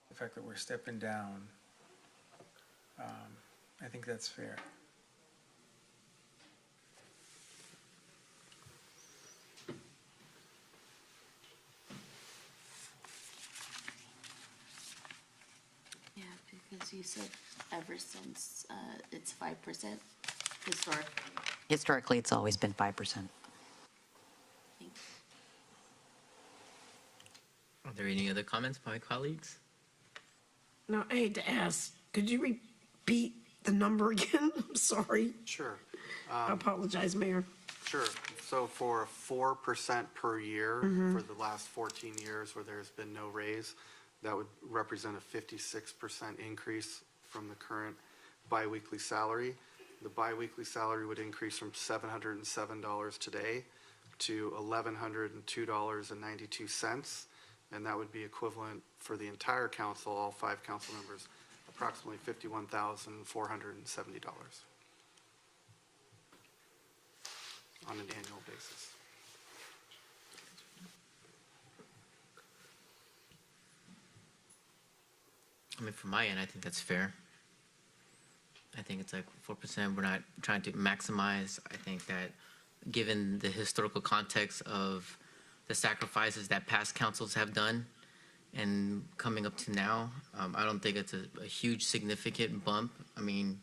the fact that we're stepping down, I think that's fair. Yeah, because you said ever since it's 5% historic. Historically, it's always been 5%. Are there any other comments by my colleagues? No, I hate to ask, could you repeat the number again? I'm sorry. Sure. I apologize, Mayor. Sure. So for 4% per year for the last 14 years where there's been no raise, that would represent a 56% increase from the current biweekly salary. The biweekly salary would increase from $707 today to $1,102.92, and that would be equivalent for the entire council, all 5 council members, approximately $51,470. on an annual basis. I mean, from my end, I think that's fair. I think it's like 4%. We're not trying to maximize. I think that given the historical context of the sacrifices that past councils have done and coming up to now, I don't think it's a huge significant bump. I mean,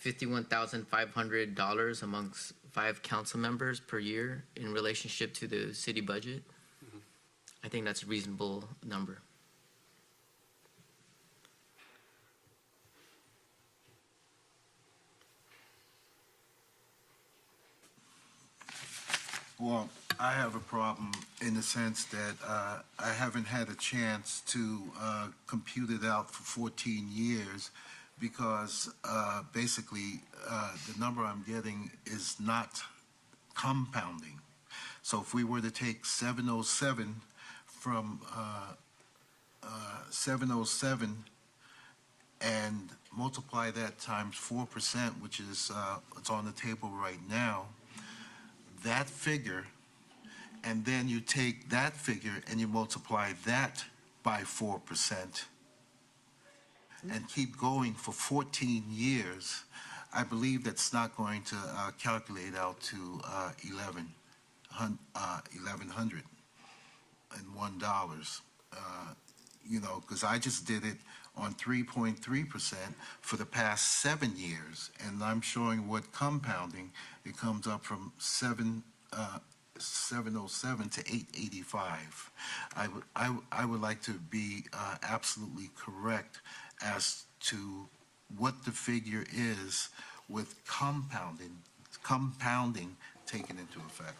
$51,500 amongst 5 council members per year in relationship to the city budget. I think that's a reasonable number. Well, I have a problem in the sense that I haven't had a chance to compute it out for 14 years because basically the number I'm getting is not compounding. So if we were to take 707 from 707 and multiply that times 4%, which is it's on the table right now, that figure, and then you take that figure and you multiply that by 4% and keep going for 14 years, I believe that's not going to calculate out to $1,101. You know, because I just did it on 3.3% for the past 7 years, and I'm showing what compounding, it comes up from 707 to 885. I would like to be absolutely correct as to what the figure is with compounding taken into effect.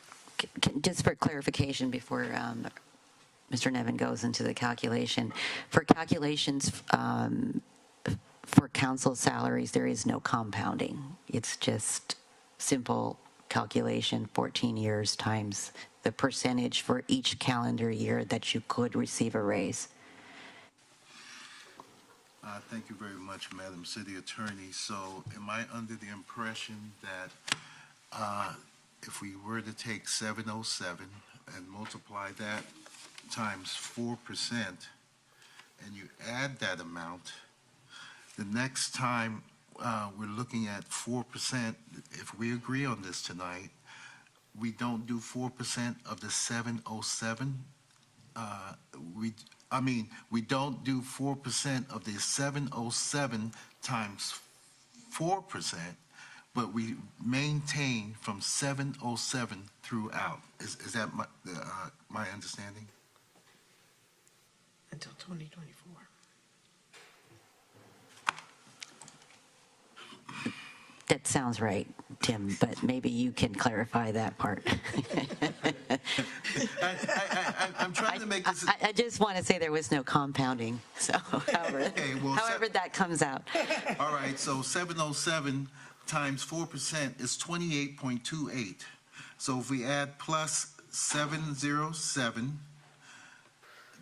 Just for clarification before Mr. Nevin goes into the calculation, for calculations for council salaries, there is no compounding. It's just simple calculation, 14 years times the percentage for each calendar year that you could receive a raise. Thank you very much, Madam City Attorney. So am I under the impression that if we were to take 707 and multiply that times 4% and you add that amount, the next time we're looking at 4%, if we agree on this tonight, we don't do 4% of the 707. We don't do 4% of the 707 times 4%, but we maintain from 707 throughout. Is that my understanding? Until 2024. That sounds right, Tim, but maybe you can clarify that part. I'm trying to make this... I just want to say there was no compounding, so however that comes out. All right, so 707 times 4% is 28.28. So if we add plus 707,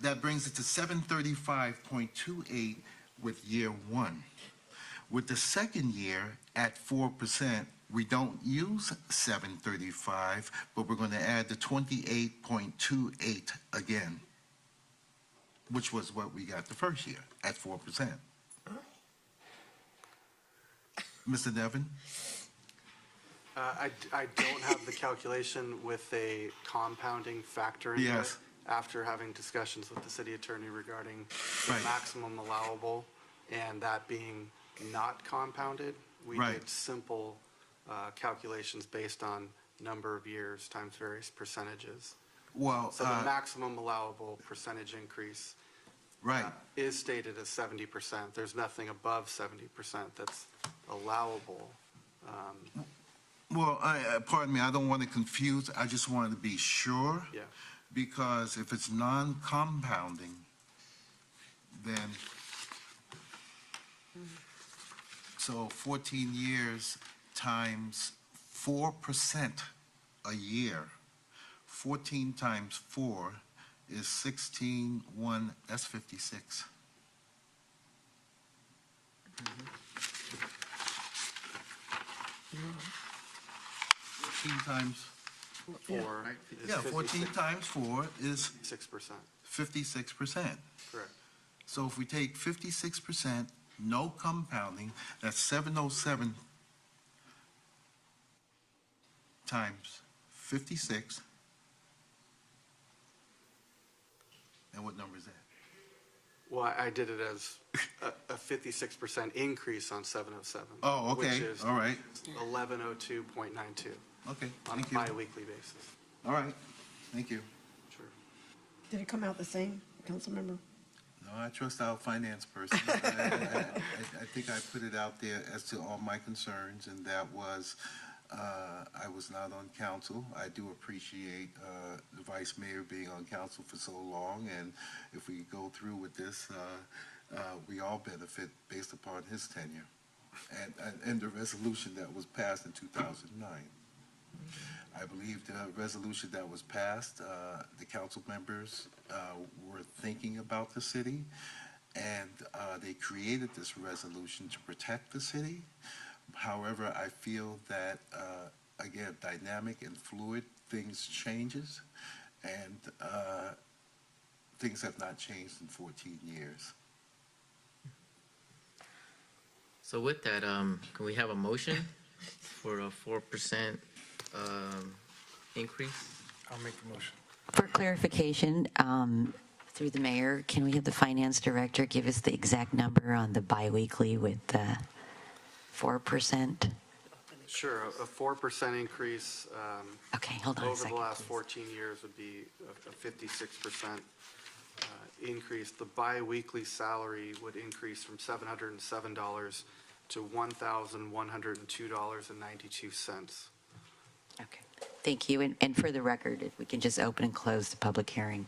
that brings it to 735.28 with year one. With the second year at 4%, we don't use 735, but we're going to add the 28.28 again, which was what we got the first year at 4%. Mr. Nevin? I don't have the calculation with a compounding factor in Yes. it after having discussions with the city attorney regarding the Right. maximum allowable and that being not compounded. We Right. did simple calculations based on number of years times various percentages. Well, So the maximum allowable percentage increase right. is stated as 70%. There's nothing above 70% that's allowable. Well, pardon me, I don't want to confuse. I just wanted to be sure. Yeah. Because if it's non-compounding, then, so 14 years times 4% a year. 14 times 4 is 16,1, that's 56. 14 times, 4 is yeah, 14 times 4 is 6%. 56%. Correct. So if we take 56%, no compounding, that's 707 times 56. And what number is that? Well, I did it as a 56% increase on 707. Oh, okay, Which is all right. 1102.92 Okay, on a thank you. bi-weekly basis. All right, thank you. Sure. Did it come out the same, Councilmember? No, I trust our finance person. I think I put it out there as to all my concerns, and that was, I was not on council. I do appreciate the vice mayor being on council for so long, and if we go through with this, we all benefit based upon his tenure and the resolution that was passed in 2009. I believe the resolution that was passed, the council members were thinking about the city, and they created this resolution to protect the city. However, I feel that, again, dynamic and fluid, things changes, and things have not changed in 14 years. So with that, can we have a motion for a 4% increase? I'll make the motion. For clarification, through the mayor, can we have the finance director give us the exact number on the biweekly with the 4%? Sure, a 4% increase Okay, hold on a over second, the last please. 14 years would be a 56% increase. The bi-weekly salary would increase from $707 to $1,102.92. Okay, thank you. And for the record, if we can just open and close the public hearing.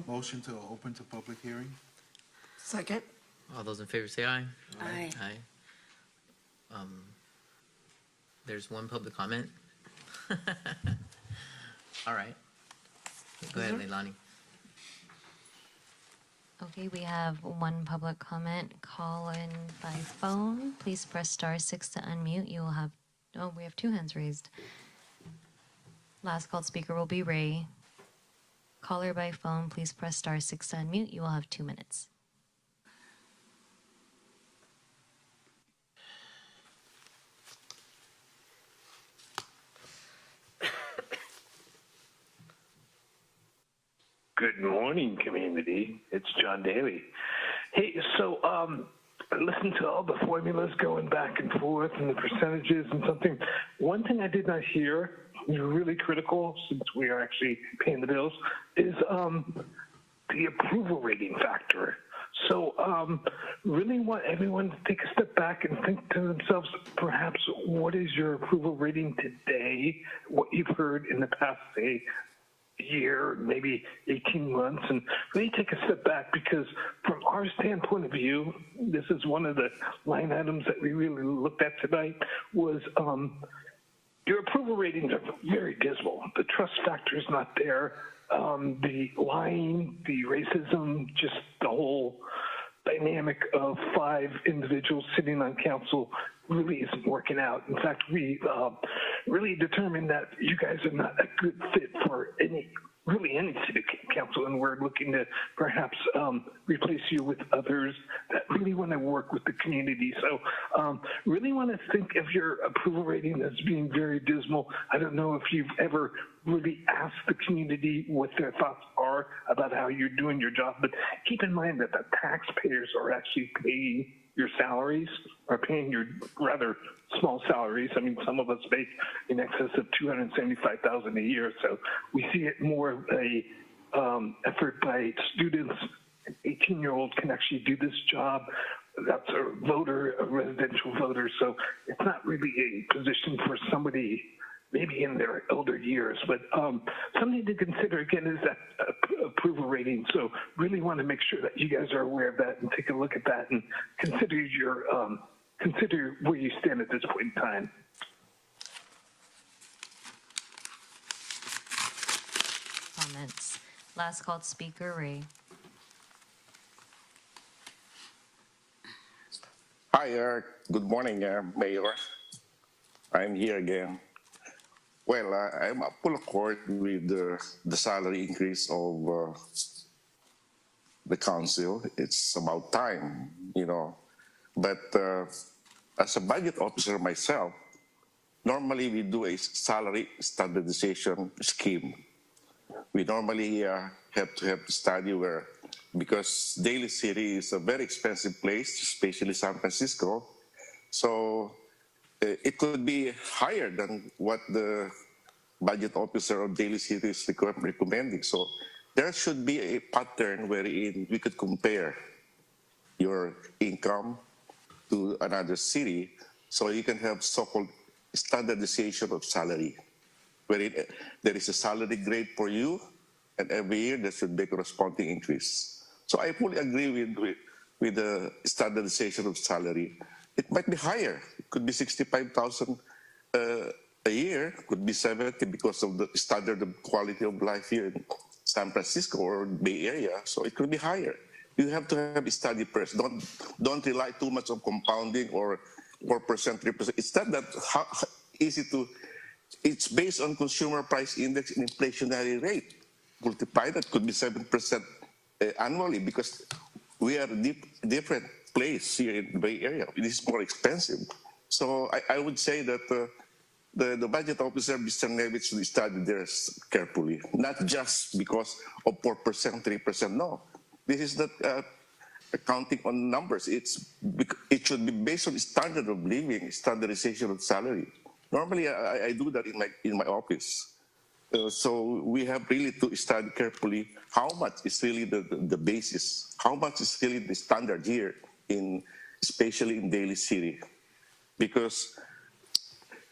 Motion to open to public hearing? Second? All those in favor say aye. Aye. Aye. There's one public comment. All right. Go ahead, Leilani. Okay, we have one public comment. Call in by phone. Please press *6 to unmute. You will have, oh, we have two hands raised. Last called speaker will be Ray. Caller by phone, please press *6 to unmute. You will have 2 minutes. Good morning, community. It's John Daly. Hey, so I listened to all the formulas going back and forth and the percentages and something. One thing I did not hear, really critical since we are actually paying the bills, is the approval rating factor. So really want everyone to take a step back and think to themselves, perhaps, what is your approval rating today? What you've heard in the past, say, year, maybe 18 months, and really take a step back, because from our standpoint of view, this is one of the line items that we really looked at tonight, was your approval ratings are very dismal. The trust factor is not there. The lying, the racism, just the whole dynamic of 5 individuals sitting on council really isn't working out. In fact, we really determined that you guys are not a good fit for any city council, and we're looking to perhaps replace you with others that really want to work with the community. So really want to think of your approval rating as being very dismal. I don't know if you've ever really asked the community what their thoughts are about how you're doing your job, but keep in mind that the taxpayers are actually paying your salaries, are paying your rather small salaries. I mean, some of us make in excess of $275,000 a year, so we see it more of a effort by students. An 18-year-old can actually do this job. That's a voter, a residential voter, so it's not really a position for somebody maybe in their elder years, but something to consider again is that approval rating. So really want to make sure that you guys are aware of that and take a look at that and consider consider where you stand at this point in time. Comments. Last called speaker, Ray. Hi, good morning, Mayor. I'm here again. Well, I'm up full accord with the salary increase of the council. It's about time, you know. But as a budget officer myself, normally we do a salary standardization scheme. We normally have to study where, because Daly City is a very expensive place, especially San Francisco. So it could be higher than what the budget officer of Daly City is recommending. So there should be a pattern wherein we could compare your income to another city, so you can have so-called standardization of salary, wherein there is a salary grade for you, and every year there should be a corresponding increase. So I fully agree with the standardization of salary. It might be higher. It could be 65,000 a year, could be 70 because of the standard of quality of life here in San Francisco or Bay Area. So it could be higher. You have to have a study first. Don't rely too much on compounding or 4%, 3%. It's not that easy to. It's based on consumer price index and inflationary rate. Multiply that, could be 7% annually, because we are different place here in the Bay Area. It is more expensive. So I would say that the budget officer, Mr. Nevich, should study this carefully, not just because of 4%, 3%. No, this is not accounting on numbers. It should be based on standard of living, standardization of salary. Normally, I do that in my office. So we have really to study carefully how much is really the basis, how much is really the standard here, especially in Daly City, because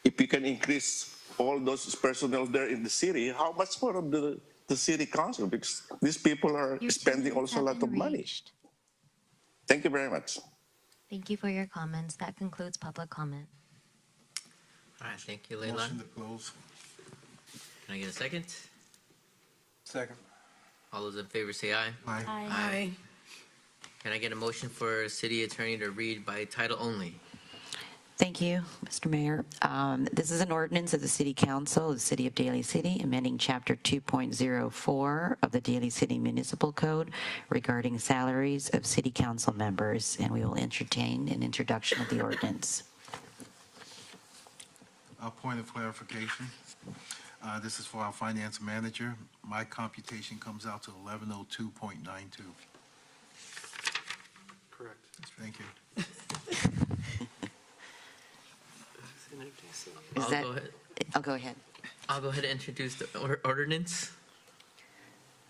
if you can increase all those personnel there in the city, how much more of the city council? Because these people are spending also a lot of money. Thank you very much. Thank you for your comments. That concludes public comment. All right, thank you, Leila. Motion to close. Can I get a second? Second. All those in favor say aye. Aye. Aye. Can I get a motion for city attorney to read by title only? Thank you, Mr. Mayor. This is an ordinance of the City Council of the City of Daly City, amending Chapter 2.04 of the Daly City Municipal Code regarding salaries of City Council members, and we will entertain an introduction of the ordinance. A point of clarification. This is for our finance manager. My computation comes out to 1102.92. Correct. Thank you. I'll go ahead. I'll go ahead and introduce the ordinance.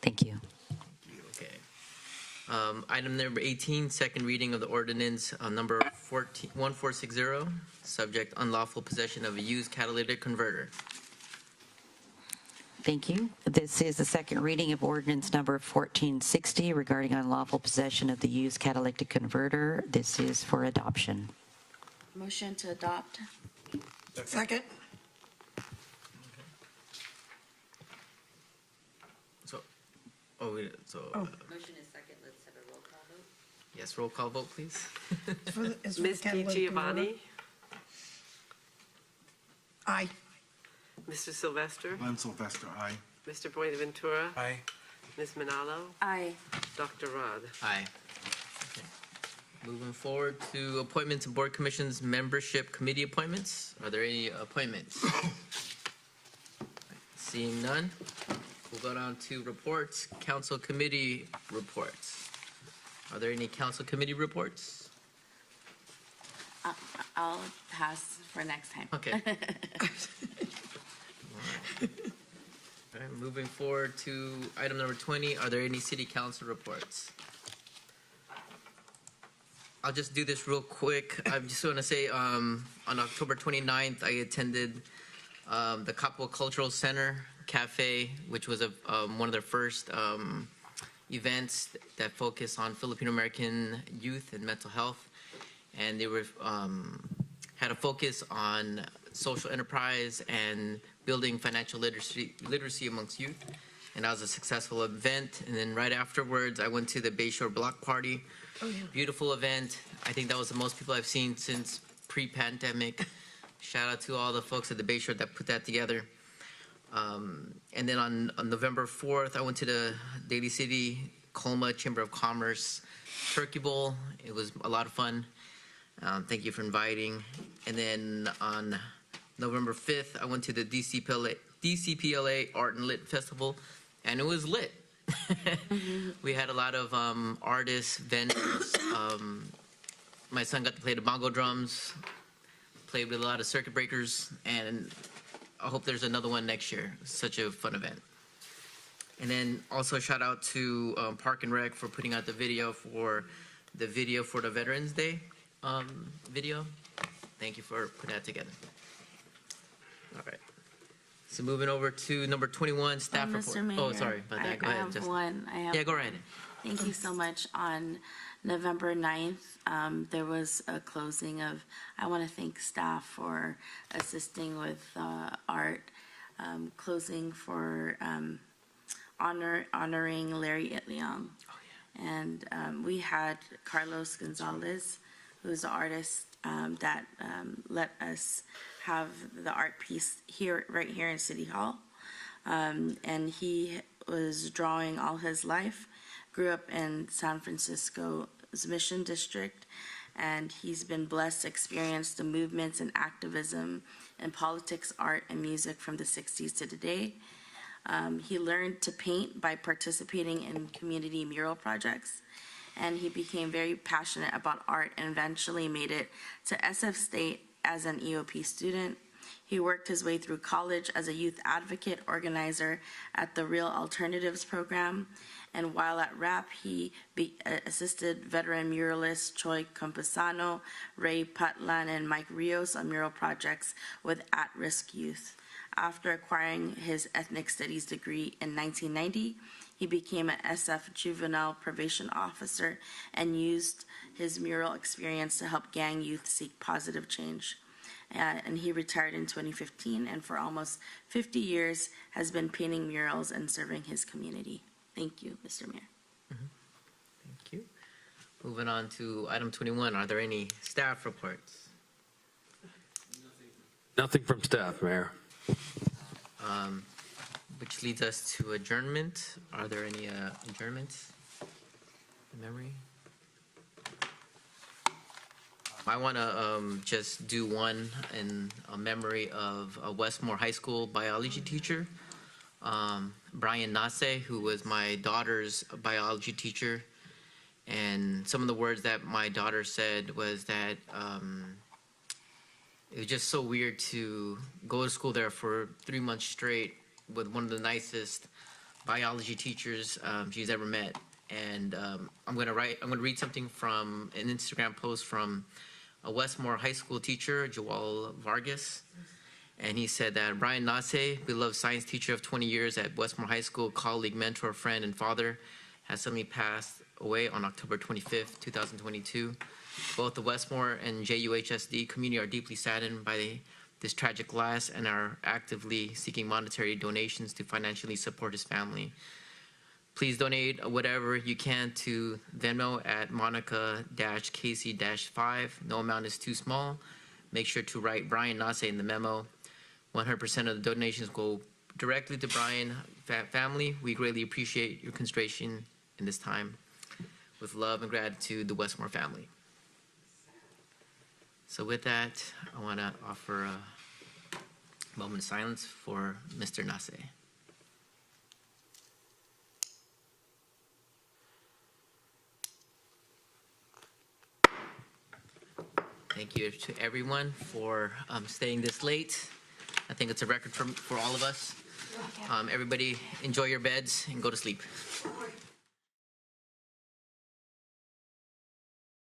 Thank you. Okay. Item number 18, second reading of the ordinance number 1460, subject unlawful possession of a used catalytic converter. Thank you. This is the second reading of ordinance number 1460 regarding unlawful possession of the used catalytic converter. This is for adoption. Motion to adopt. Second. Motion is second, let's have a roll call vote. Yes, roll call vote, please. Ms. Giovanni? Aye. Mr. Sylvester? Glenn Sylvester, aye. Mr. Buenaventura? Aye. Ms. Manalo? Aye. Dr. Rod? Aye. Okay. Moving forward to appointments and board commissions, membership committee appointments. Are there any appointments? Seeing none, we'll go down to reports, council committee reports. Are there any council committee reports? I'll pass for next time. Okay. All right, moving forward to item number 20, are there any city council reports? I'll just do this real quick. I just want to say on October 29th, I attended the Capua Cultural Center Cafe, which was one of their first events that focused on Filipino American youth and mental health. And they were had a focus on social enterprise and building financial literacy amongst youth. And that was a successful event. And then right afterwards, I went to the Bayshore Block Party. Oh, yeah. Beautiful event. I think that was the most people I've seen since pre-pandemic. Shout out to all the folks at the Bay Shore that put that together. And then on November 4th, I went to the Daly City Colma Chamber of Commerce Turkey Bowl. It was a lot of fun. Thank you for inviting. And then on November 5th, I went to the DCPLA Art and Lit Festival, and it was lit. We had a lot of artists, vendors. My son got to play the bongo drums, played with a lot of circuit breakers, and I hope there's another one next year. Such a fun event. And then also shout out to Park and Rec for putting out the video for the Veterans Day video. Thank you for putting that together. All right. So moving over to number 21, staff report. Mr. Mayor, Oh, sorry about that. Go ahead. I have one. Yeah, go right. Thank you so much. On November 9th, there was a closing of, I want to thank staff for assisting with art, closing for honoring Larry Itliong. And we had Carlos Gonzalez, who's an artist that let us have the art piece here, right here in City Hall. And he was drawing all his life, grew up in San Francisco's Mission District, and he's been blessed to experience the movements and activism in politics, art, and music from the 60s to today. He learned to paint by participating in community mural projects, and he became very passionate about art and eventually made it to SF State as an EOP student. He worked his way through college as a youth advocate organizer at the Real Alternatives program, and while at RAP, he assisted veteran muralists Choi Campesano, Ray Patlan, and Mike Rios on mural projects with at-risk youth. After acquiring his ethnic studies degree in 1990, he became an SF juvenile probation officer and used his mural experience to help gang youth seek positive change. And he retired in 2015, and for almost 50 years has been painting murals and serving his community. Thank you, Mr. Mayor. Thank you. Moving on to item 21, are there any staff reports? Nothing from staff, Mayor. Which leads us to adjournment. Are there any adjournments in memory? I want to just do one in memory of a Westmore High School biology teacher, Brian Nase, who was my daughter's biology teacher. And some of the words that my daughter said was that it was just so weird to go to school there for 3 months straight with one of the nicest biology teachers she's ever met. And I'm gonna read something from an Instagram post from a Westmore High School teacher, Joel Vargas. And he said that Brian Nase, beloved science teacher of 20 years at Westmore High School, colleague, mentor, friend, and father, has suddenly passed away on October 25th, 2022. Both the Westmore and JUHSD community are deeply saddened by this tragic loss and are actively seeking monetary donations to financially support his family. Please donate whatever you can to Venmo at Monica-Casey-5. No amount is too small. Make sure to write Brian Nase in the memo. 100% of the donations go directly to Brian family. We greatly appreciate your consideration in this time. With love and gratitude, the Westmore family. So with that, I want to offer a moment of silence for Mr. Nase. Thank you to everyone for staying this late. I think it's a record for all of us. Everybody enjoy your beds and go to sleep.